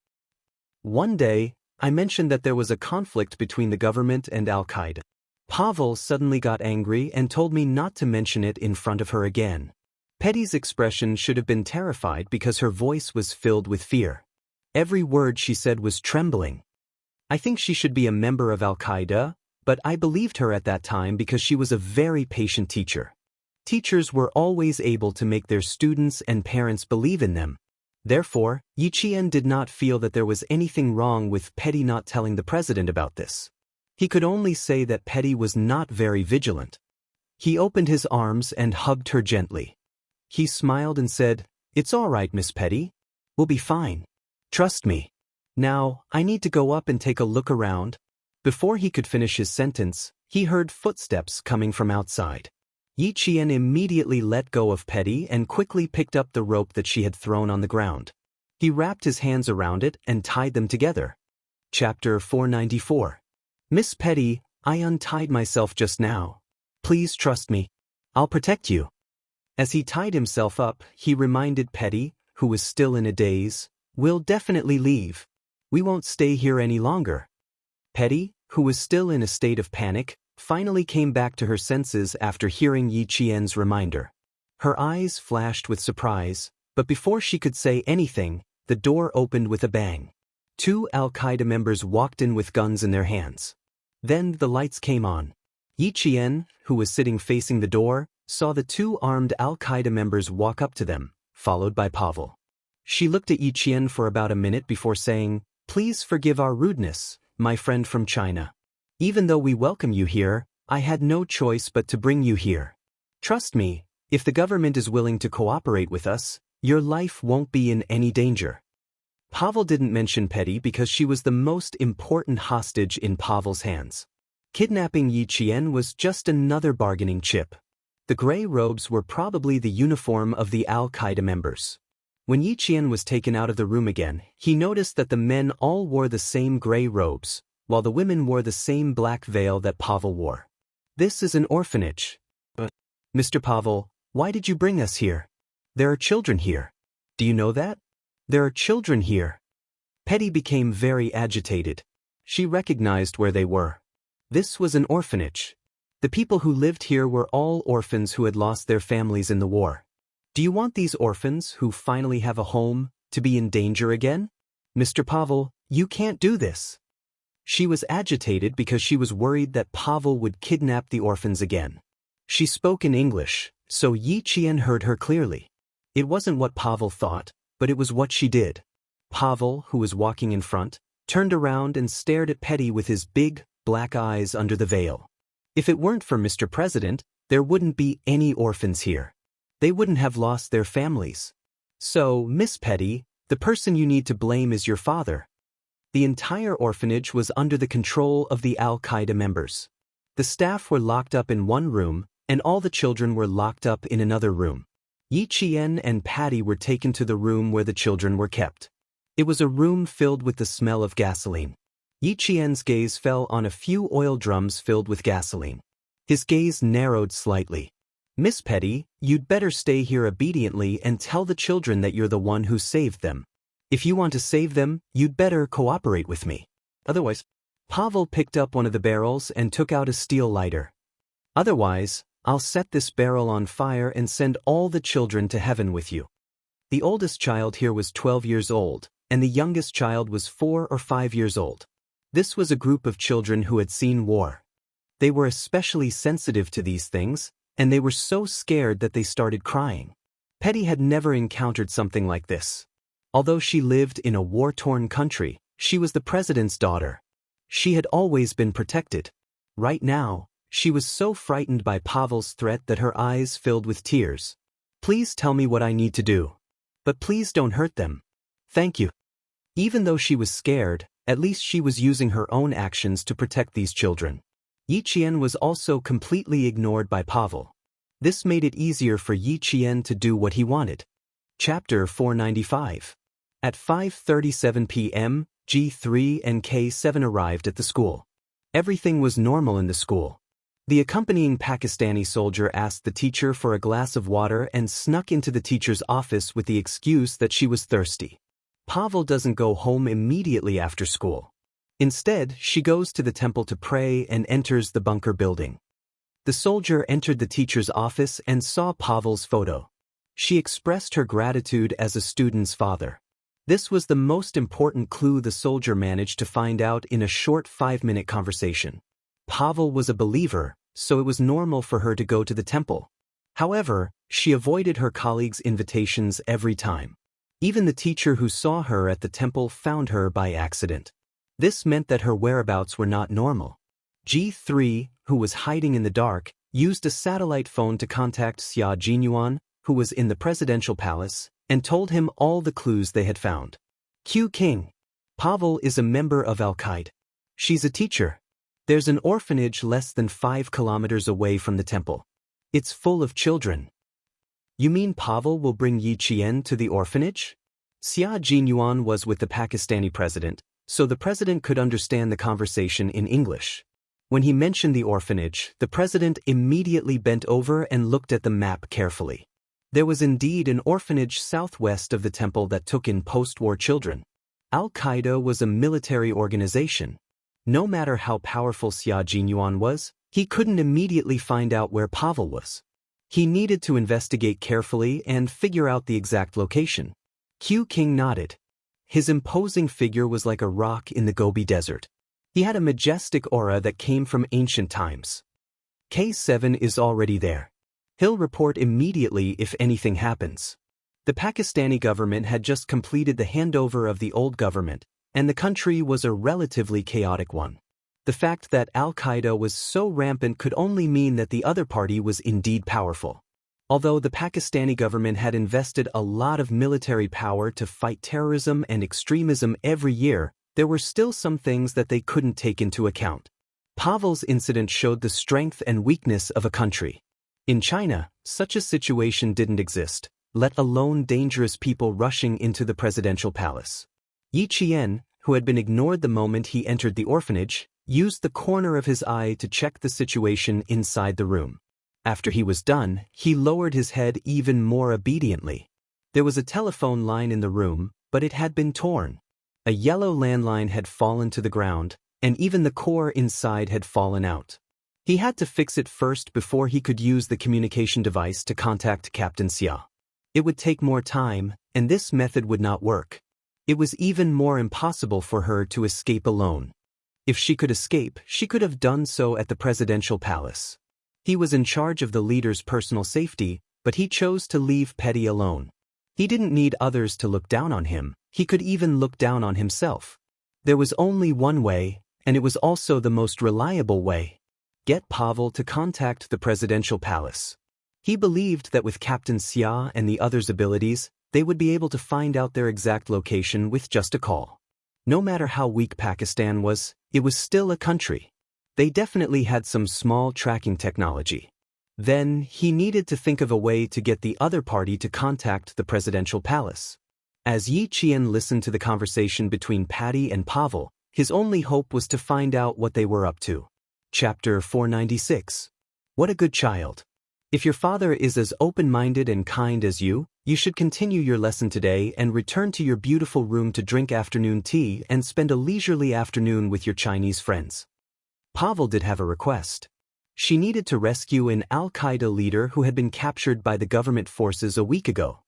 One day, I mentioned that there was a conflict between the government and Al-Qaeda. Pavel suddenly got angry and told me not to mention it in front of her again." Petty's expression should have been terrified because her voice was filled with fear. Every word she said was trembling. "I think she should be a member of Al-Qaeda, but I believed her at that time because she was a very patient teacher. Teachers were always able to make their students and parents believe in them. Therefore, Yi Qian did not feel that there was anything wrong with Petty not telling the president about this. He could only say that Petty was not very vigilant. He opened his arms and hugged her gently. He smiled and said, "It's all right, Miss Petty. We'll be fine. Trust me. Now, I need to go up and take a look around." Before he could finish his sentence, he heard footsteps coming from outside. Yi Qian immediately let go of Petty and quickly picked up the rope that she had thrown on the ground. He wrapped his hands around it and tied them together. Chapter 494. "Miss Petty, I untied myself just now. Please trust me. I'll protect you." As he tied himself up, he reminded Petty, who was still in a daze, "We'll definitely leave. We won't stay here any longer." Petty, who was still in a state of panic, finally came back to her senses after hearing Yi Qian's reminder. Her eyes flashed with surprise, but before she could say anything, the door opened with a bang. 2 Al-Qaeda members walked in with guns in their hands. Then the lights came on. Yi Qian, who was sitting facing the door, saw the 2 armed Al-Qaeda members walk up to them, followed by Pavel. She looked at Yi Qian for about a minute before saying, "Please forgive our rudeness, my friend from China. Even though we welcome you here, I had no choice but to bring you here. Trust me, if the government is willing to cooperate with us, your life won't be in any danger." Pavel didn't mention Petty because she was the most important hostage in Pavel's hands. Kidnapping Yi Qian was just another bargaining chip. The gray robes were probably the uniform of the Al-Qaeda members. When Yi Qian was taken out of the room again, he noticed that the men all wore the same gray robes, while the women wore the same black veil that Pavel wore. "This is an orphanage." "But, Mr. Pavel, why did you bring us here? There are children here. Do you know that? There are children here." Petty became very agitated. She recognized where they were. This was an orphanage. The people who lived here were all orphans who had lost their families in the war. "Do you want these orphans, who finally have a home, to be in danger again? Mr. Pavel, you can't do this." She was agitated because she was worried that Pavel would kidnap the orphans again. She spoke in English, so Yi Qian heard her clearly. It wasn't what Pavel thought, but it was what she did. Pavel, who was walking in front, turned around and stared at Petty with his big, black eyes under the veil. If it weren't for Mr. President, there wouldn't be any orphans here. They wouldn't have lost their families. So, Miss Petty, the person you need to blame is your father. The entire orphanage was under the control of the Al-Qaeda members. The staff were locked up in one room, and all the children were locked up in another room. Yi Qian and Patty were taken to the room where the children were kept. It was a room filled with the smell of gasoline. Yi Qian's gaze fell on a few oil drums filled with gasoline. His gaze narrowed slightly. "Miss Petty, you'd better stay here obediently and tell the children that you're the one who saved them. If you want to save them, you'd better cooperate with me. Otherwise..." Pavel picked up one of the barrels and took out a steel lighter. "Otherwise, I'll set this barrel on fire and send all the children to heaven with you." The oldest child here was 12 years old, and the youngest child was 4 or 5 years old. This was a group of children who had seen war. They were especially sensitive to these things, and they were so scared that they started crying. Petty had never encountered something like this. Although she lived in a war-torn country, she was the president's daughter. She had always been protected. Right now, she was so frightened by Pavel's threat that her eyes filled with tears. "Please tell me what I need to do. But please don't hurt them. Thank you." Even though she was scared, at least she was using her own actions to protect these children. Yi Qian was also completely ignored by Pavel. This made it easier for Yi Qian to do what he wanted. Chapter 495. At 5:37 p.m., G3 and K7 arrived at the school. Everything was normal in the school. The accompanying Pakistani soldier asked the teacher for a glass of water and snuck into the teacher's office with the excuse that she was thirsty. Pavel doesn't go home immediately after school. Instead, she goes to the temple to pray and enters the bunker building. The soldier entered the teacher's office and saw Pavel's photo. She expressed her gratitude as a student's father. This was the most important clue the soldier managed to find out in a short 5-minute conversation. Pavel was a believer, so it was normal for her to go to the temple. However, she avoided her colleagues' invitations every time. Even the teacher who saw her at the temple found her by accident. This meant that her whereabouts were not normal. G3, who was hiding in the dark, used a satellite phone to contact Xia Jinyuan, who was in the presidential palace, and told him all the clues they had found. Q King. Pavel is a member of Al-Qaeda. She's a teacher. There's an orphanage less than 5 kilometers away from the temple. It's full of children. You mean Pavel will bring Yi Qian to the orphanage? Xia Jinyuan was with the Pakistani president, so the president could understand the conversation in English. When he mentioned the orphanage, the president immediately bent over and looked at the map carefully. There was indeed an orphanage southwest of the temple that took in post-war children. Al-Qaeda was a military organization. No matter how powerful Xia Jinyuan was, he couldn't immediately find out where Pavel was. He needed to investigate carefully and figure out the exact location. Q King nodded. His imposing figure was like a rock in the Gobi Desert. He had a majestic aura that came from ancient times. K7 is already there. He'll report immediately if anything happens. The Pakistani government had just completed the handover of the old government, and the country was a relatively chaotic one. The fact that Al-Qaeda was so rampant could only mean that the other party was indeed powerful. Although the Pakistani government had invested a lot of military power to fight terrorism and extremism every year, there were still some things that they couldn't take into account. Pavel's incident showed the strength and weakness of a country. In China, such a situation didn't exist, let alone dangerous people rushing into the presidential palace. Yi Qian, who had been ignored the moment he entered the orphanage, used the corner of his eye to check the situation inside the room. After he was done, he lowered his head even more obediently. There was a telephone line in the room, but it had been torn. A yellow landline had fallen to the ground, and even the core inside had fallen out. He had to fix it first before he could use the communication device to contact Captain Xia. It would take more time, and this method would not work. It was even more impossible for her to escape alone. If she could escape, she could have done so at the presidential palace. He was in charge of the leader's personal safety, but he chose to leave Petty alone. He didn't need others to look down on him, he could even look down on himself. There was only one way, and it was also the most reliable way. Get Pavel to contact the presidential palace. He believed that with Captain Xia and the others' abilities, they would be able to find out their exact location with just a call. No matter how weak Pakistan was, it was still a country. They definitely had some small tracking technology. Then, he needed to think of a way to get the other party to contact the presidential palace. As Yi Qian listened to the conversation between Patty and Pavel, his only hope was to find out what they were up to. Chapter 496. What a good child. If your father is as open-minded and kind as you should continue your lesson today and return to your beautiful room to drink afternoon tea and spend a leisurely afternoon with your Chinese friends. Pavel did have a request. She needed to rescue an Al-Qaeda leader who had been captured by the government forces a week ago.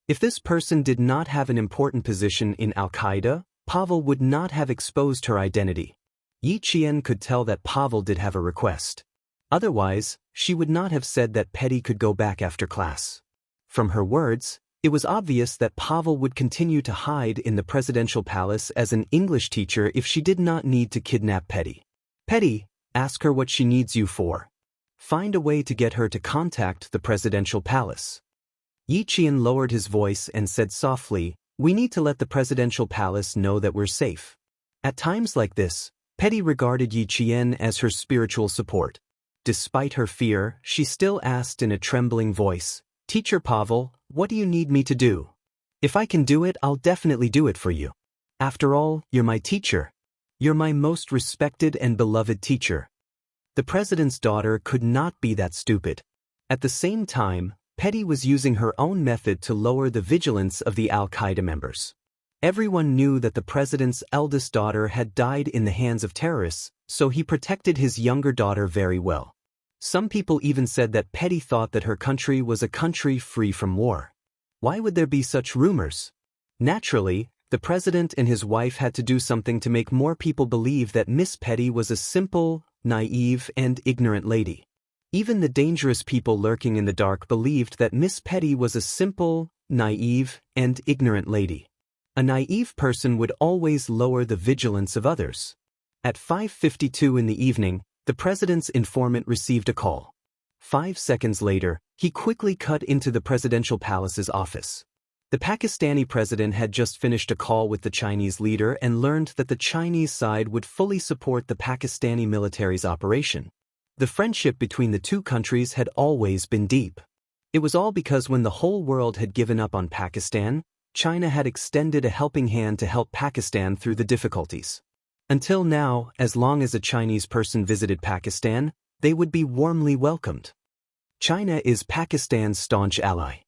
If this person did not have an important position in Al-Qaeda, Pavel would not have exposed her identity. Yi Qian could tell that Pavel did have a request. Otherwise, she would not have said that Petty could go back after class. From her words, it was obvious that Pavel would continue to hide in the presidential palace as an English teacher if she did not need to kidnap Petty. Petty, ask her what she needs you for. Find a way to get her to contact the presidential palace. Yi Qian lowered his voice and said softly, we need to let the presidential palace know that we're safe. At times like this, Petty regarded Yi Qian as her spiritual support. Despite her fear, she still asked in a trembling voice, Teacher Pavel, what do you need me to do? If I can do it, I'll definitely do it for you. After all, you're my teacher. You're my most respected and beloved teacher. The president's daughter could not be that stupid. At the same time, Petty was using her own method to lower the vigilance of the Al-Qaeda members. Everyone knew that the president's eldest daughter had died in the hands of terrorists, so he protected his younger daughter very well. Some people even said that Petty thought that her country was a country free from war. Why would there be such rumors? Naturally, the president and his wife had to do something to make more people believe that Miss Petty was a simple, naive, and ignorant lady. Even the dangerous people lurking in the dark believed that Miss Petty was a simple, naive, and ignorant lady. A naive person would always lower the vigilance of others. At 5:52 in the evening, the president's informant received a call. 5 seconds later, he quickly cut into the presidential palace's office. The Pakistani president had just finished a call with the Chinese leader and learned that the Chinese side would fully support the Pakistani military's operation. The friendship between the two countries had always been deep. It was all because when the whole world had given up on Pakistan, China had extended a helping hand to help Pakistan through the difficulties. Until now, as long as a Chinese person visited Pakistan, they would be warmly welcomed. China is Pakistan's staunch ally.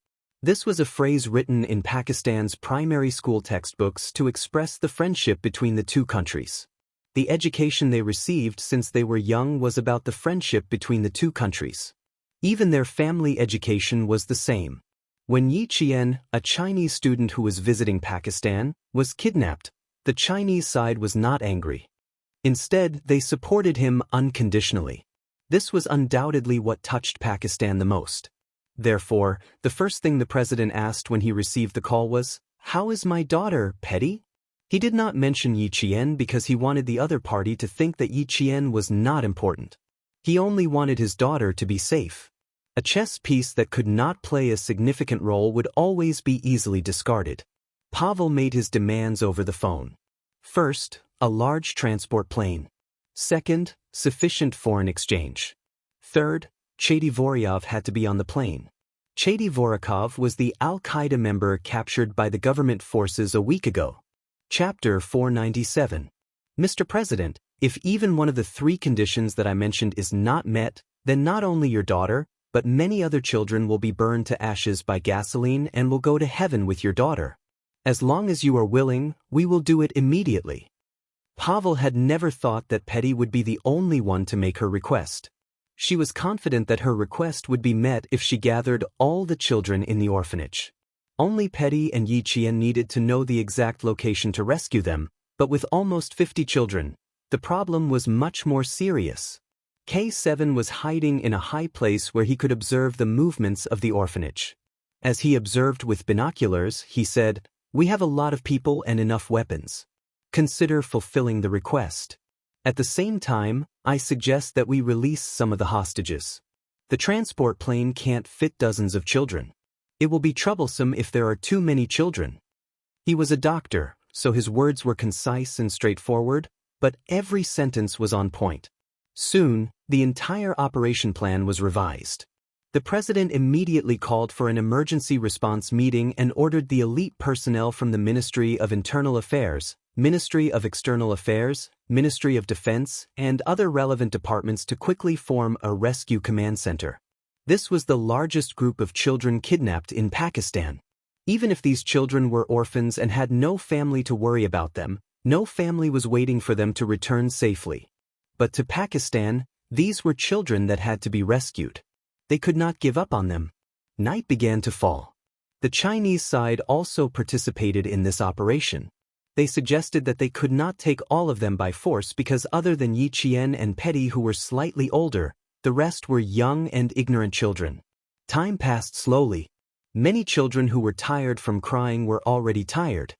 This was a phrase written in Pakistan's primary school textbooks to express the friendship between the two countries. The education they received since they were young was about the friendship between the two countries. Even their family education was the same. When Yi Qian, a Chinese student who was visiting Pakistan, was kidnapped, the Chinese side was not angry. Instead, they supported him unconditionally. This was undoubtedly what touched Pakistan the most. Therefore, the first thing the president asked when he received the call was, "How is my daughter, Petty?" He did not mention Yi Qian because he wanted the other party to think that Yi Qian was not important. He only wanted his daughter to be safe. A chess piece that could not play a significant role would always be easily discarded. Pavel made his demands over the phone. First, a large transport plane. Second, sufficient foreign exchange. Third, Chedivoryov had to be on the plane. Chedivorakov was the Al-Qaeda member captured by the government forces a week ago. Chapter 497. Mr. President, if even one of the three conditions that I mentioned is not met, then not only your daughter, but many other children will be burned to ashes by gasoline and will go to heaven with your daughter. As long as you are willing, we will do it immediately. Pavel had never thought that Petty would be the only one to make her request. She was confident that her request would be met if she gathered all the children in the orphanage. Only Petty and Yi Qian needed to know the exact location to rescue them, but with almost 50 children, the problem was much more serious. K7 was hiding in a high place where he could observe the movements of the orphanage. As he observed with binoculars, he said, "We have a lot of people and enough weapons. Consider fulfilling the request. At the same time, I suggest that we release some of the hostages. The transport plane can't fit dozens of children. It will be troublesome if there are too many children." He was a doctor, so his words were concise and straightforward, but every sentence was on point. Soon, the entire operation plan was revised. The president immediately called for an emergency response meeting and ordered the elite personnel from the Ministry of Internal Affairs, Ministry of External Affairs, Ministry of Defense, and other relevant departments to quickly form a rescue command center. This was the largest group of children kidnapped in Pakistan. Even if these children were orphans and had no family to worry about them, no family was waiting for them to return safely. But to Pakistan, these were children that had to be rescued. They could not give up on them. Night began to fall. The Chinese side also participated in this operation. They suggested that they could not take all of them by force because other than Yi Qian and Petty, who were slightly older, the rest were young and ignorant children. Time passed slowly. Many children who were tired from crying were already tired.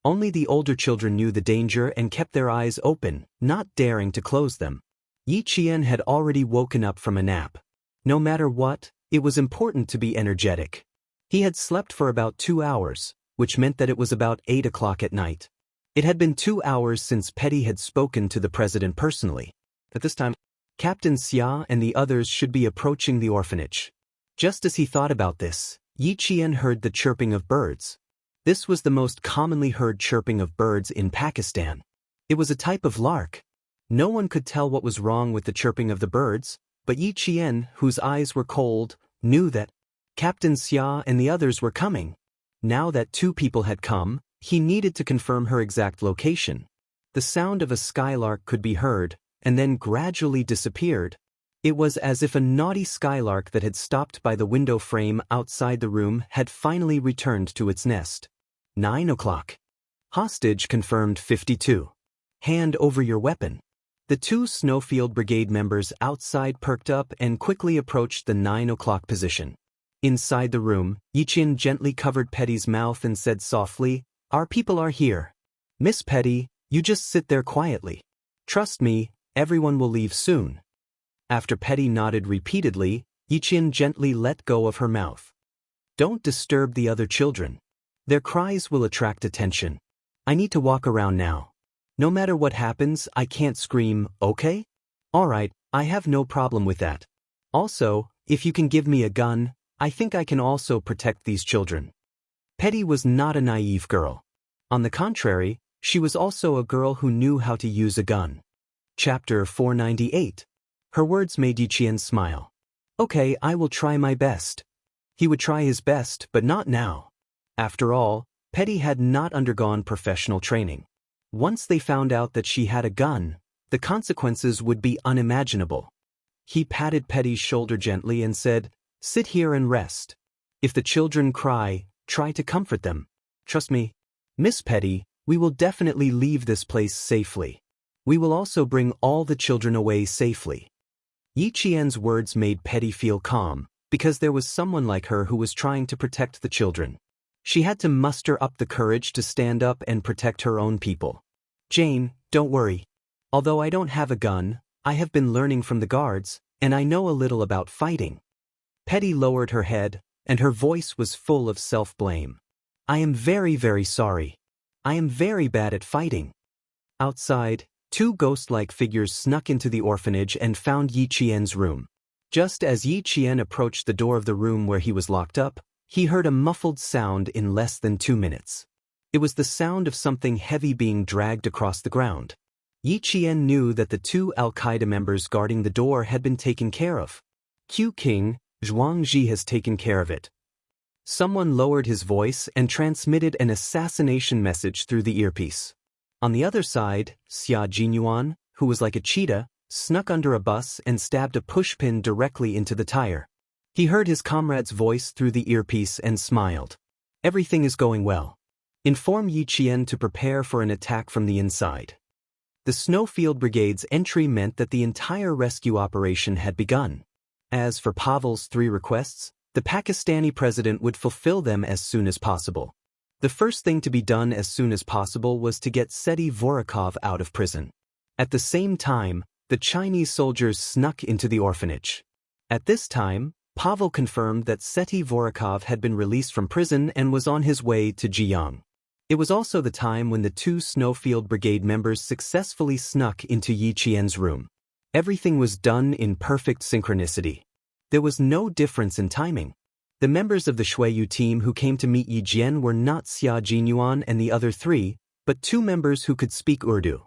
Only the older children knew the danger and kept their eyes open, not daring to close them. Yi Qian had already woken up from a nap. No matter what, it was important to be energetic. He had slept for about 2 hours, which meant that it was about 8 o'clock at night. It had been 2 hours since Petty had spoken to the president personally. At this time, Captain Xia and the others should be approaching the orphanage. Just as he thought about this, Yi Qian heard the chirping of birds. This was the most commonly heard chirping of birds in Pakistan. It was a type of lark. No one could tell what was wrong with the chirping of the birds, but Yi Qian, whose eyes were cold, knew that Captain Xia and the others were coming. Now that 2 people had come, he needed to confirm her exact location. The sound of a skylark could be heard, and then gradually disappeared. It was as if a naughty skylark that had stopped by the window frame outside the room had finally returned to its nest. 9 o'clock. Hostage confirmed 52. Hand over your weapon. The 2 Snowfield Brigade members outside perked up and quickly approached the 9 o'clock position. Inside the room, Yi Qian gently covered Petty's mouth and said softly, "Our people are here. Miss Petty, you just sit there quietly. Trust me, everyone will leave soon." After Petty nodded repeatedly, Yi Qian gently let go of her mouth. "Don't disturb the other children. Their cries will attract attention. I need to walk around now. No matter what happens, I can't scream, okay? Alright, I have no problem with that. Also, if you can give me a gun, I think I can also protect these children." Petty was not a naive girl. On the contrary, she was also a girl who knew how to use a gun. Chapter 498. Her words made Yi Qian smile. "Okay, I will try my best." He would try his best, but not now. After all, Petty had not undergone professional training. Once they found out that she had a gun, the consequences would be unimaginable. He patted Petty's shoulder gently and said, "Sit here and rest. If the children cry, try to comfort them. Trust me. Miss Petty, we will definitely leave this place safely. We will also bring all the children away safely." Yi Qian's words made Petty feel calm, because there was someone like her who was trying to protect the children. She had to muster up the courage to stand up and protect her own people. "Jane, don't worry. Although I don't have a gun, I have been learning from the guards, and I know a little about fighting." Petty lowered her head, and her voice was full of self-blame. "I am very, very sorry. I am very bad at fighting." Outside, 2 ghost-like figures snuck into the orphanage and found Yi Qian's room. Just as Yi Qian approached the door of the room where he was locked up, he heard a muffled sound in less than 2 minutes. It was the sound of something heavy being dragged across the ground. Yi Qian knew that the 2 Al-Qaeda members guarding the door had been taken care of. "Q King, Zhuangzi has taken care of it." Someone lowered his voice and transmitted an assassination message through the earpiece. On the other side, Xia Jinyuan, who was like a cheetah, snuck under a bus and stabbed a pushpin directly into the tire. He heard his comrade's voice through the earpiece and smiled. "Everything is going well. Inform Yi Qian to prepare for an attack from the inside." The Snowfield Brigade's entry meant that the entire rescue operation had begun. As for Pavel's 3 requests, the Pakistani president would fulfill them as soon as possible. The first thing to be done as soon as possible was to get Seti Vorakov out of prison. At the same time, the Chinese soldiers snuck into the orphanage. At this time, Pavel confirmed that Seti Vorakov had been released from prison and was on his way to Jianghu. It was also the time when the two Snowfield Brigade members successfully snuck into Yi Qian's room. Everything was done in perfect synchronicity. There was no difference in timing. The members of the Shuiyu team who came to meet Yi Jian were not Xia Jinyuan and the other three, but two members who could speak Urdu.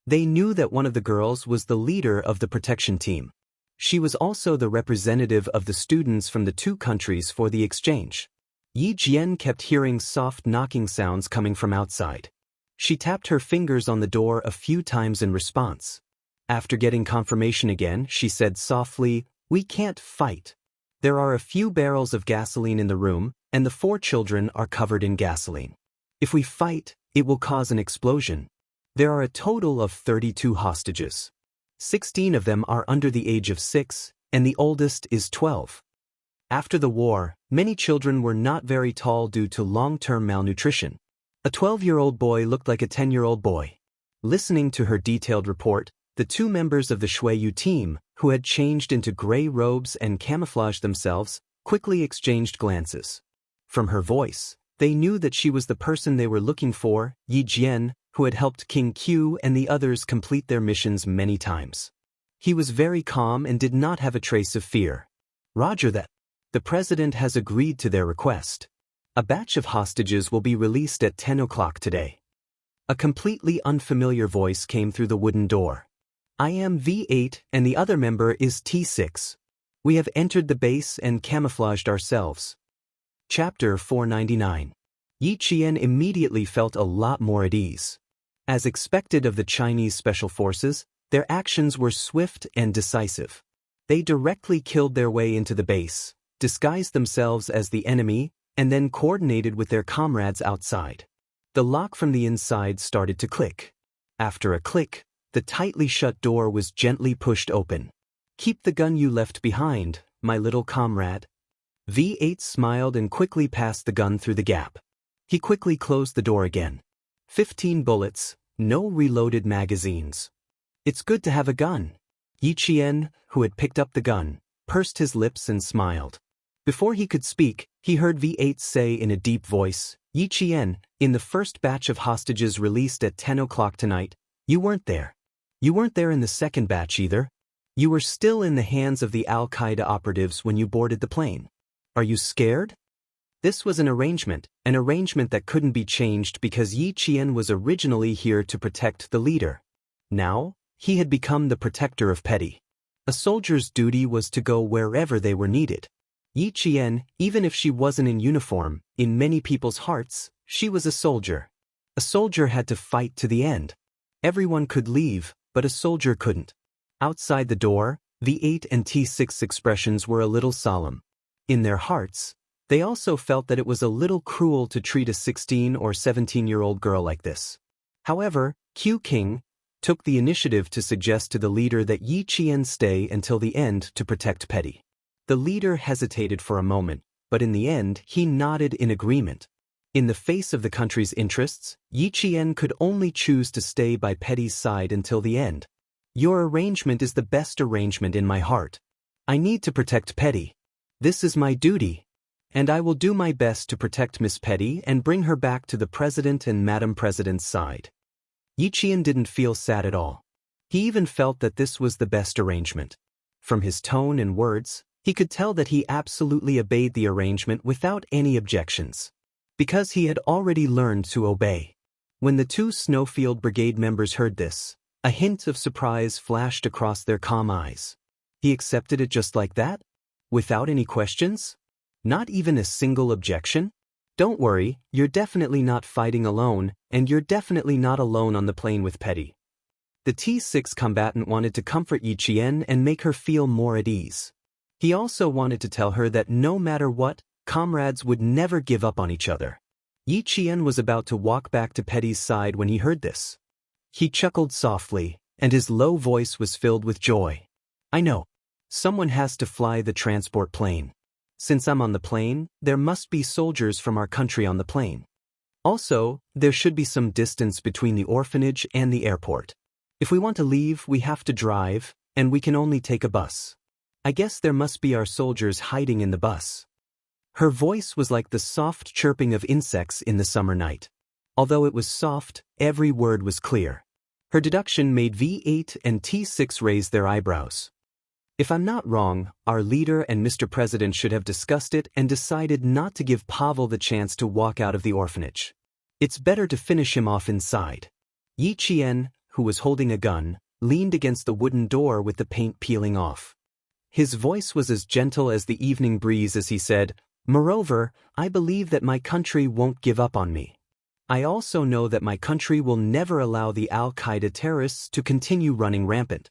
They knew that one of the girls was the leader of the protection team. She was also the representative of the students from the two countries for the exchange. Yi Jian kept hearing soft knocking sounds coming from outside. She tapped her fingers on the door a few times in response. After getting confirmation again, she said softly, "We can't fight. There are a few barrels of gasoline in the room, and the 4 children are covered in gasoline. If we fight, it will cause an explosion. There are a total of 32 hostages. 16 of them are under the age of 6, and the oldest is 12. After the war, many children were not very tall due to long-term malnutrition. A 12-year-old boy looked like a 10-year-old boy." Listening to her detailed report, the two members of the Shuiyu team, who had changed into gray robes and camouflaged themselves, quickly exchanged glances. From her voice, they knew that she was the person they were looking for, Yi Jian, who had helped King Q and the others complete their missions many times. He was very calm and did not have a trace of fear. "Roger that. The president has agreed to their request. A batch of hostages will be released at 10 o'clock today." A completely unfamiliar voice came through the wooden door. "I am V8 and the other member is T6. We have entered the base and camouflaged ourselves." Chapter 499. Yi Qian immediately felt a lot more at ease. As expected of the Chinese Special Forces, their actions were swift and decisive. They directly killed their way into the base, disguised themselves as the enemy, and then coordinated with their comrades outside. The lock from the inside started to click. After a click, the tightly shut door was gently pushed open. "Keep the gun you left behind, my little comrade." V8 smiled and quickly passed the gun through the gap. He quickly closed the door again. 15 bullets, no reloaded magazines. "It's good to have a gun." Yi Qian, who had picked up the gun, pursed his lips and smiled. Before he could speak, he heard V8 say in a deep voice, "Yi Qian, in the first batch of hostages released at 10 o'clock tonight, you weren't there. You weren't there in the second batch either. You were still in the hands of the Al-Qaeda operatives when you boarded the plane. Are you scared?" This was an arrangement that couldn't be changed because Yi Qian was originally here to protect the leader. Now, he had become the protector of Petty. A soldier's duty was to go wherever they were needed. Yi Qian, even if she wasn't in uniform, in many people's hearts, she was a soldier. A soldier had to fight to the end. Everyone could leave, but a soldier couldn't. Outside the door, V8 and T6 expressions were a little solemn. In their hearts, they also felt that it was a little cruel to treat a 16 or 17-year-old girl like this. However, Q King took the initiative to suggest to the leader that Yi Qian stay until the end to protect Petty. The leader hesitated for a moment, but in the end he nodded in agreement. In the face of the country's interests, Yi Qian could only choose to stay by Petty's side until the end. "Your arrangement is the best arrangement in my heart. I need to protect Petty. This is my duty. And I will do my best to protect Miss Petty and bring her back to the President and Madam President's side." Yi Qian didn't feel sad at all. He even felt that this was the best arrangement. From his tone and words, he could tell that he absolutely obeyed the arrangement without any objections. Because he had already learned to obey. When the two Snowfield Brigade members heard this, a hint of surprise flashed across their calm eyes. He accepted it just like that? Without any questions? Not even a single objection? "Don't worry, you're definitely not fighting alone, and you're definitely not alone on the plane with Petty." The T6 combatant wanted to comfort Yi Qian and make her feel more at ease. He also wanted to tell her that no matter what, comrades would never give up on each other. Yi Qian was about to walk back to Petty's side when he heard this. He chuckled softly, and his low voice was filled with joy. "I know. Someone has to fly the transport plane. Since I'm on the plane, there must be soldiers from our country on the plane. Also, there should be some distance between the orphanage and the airport. If we want to leave, we have to drive, and we can only take a bus. I guess there must be our soldiers hiding in the bus." Her voice was like the soft chirping of insects in the summer night. Although it was soft, every word was clear. Her deduction made V8 and T6 raise their eyebrows. If I'm not wrong, our leader and Mr. President should have discussed it and decided not to give Pavel the chance to walk out of the orphanage. It's better to finish him off inside. Yi Qian, who was holding a gun, leaned against the wooden door with the paint peeling off. His voice was as gentle as the evening breeze as he said, "Moreover, I believe that my country won't give up on me. I also know that my country will never allow the Al-Qaeda terrorists to continue running rampant.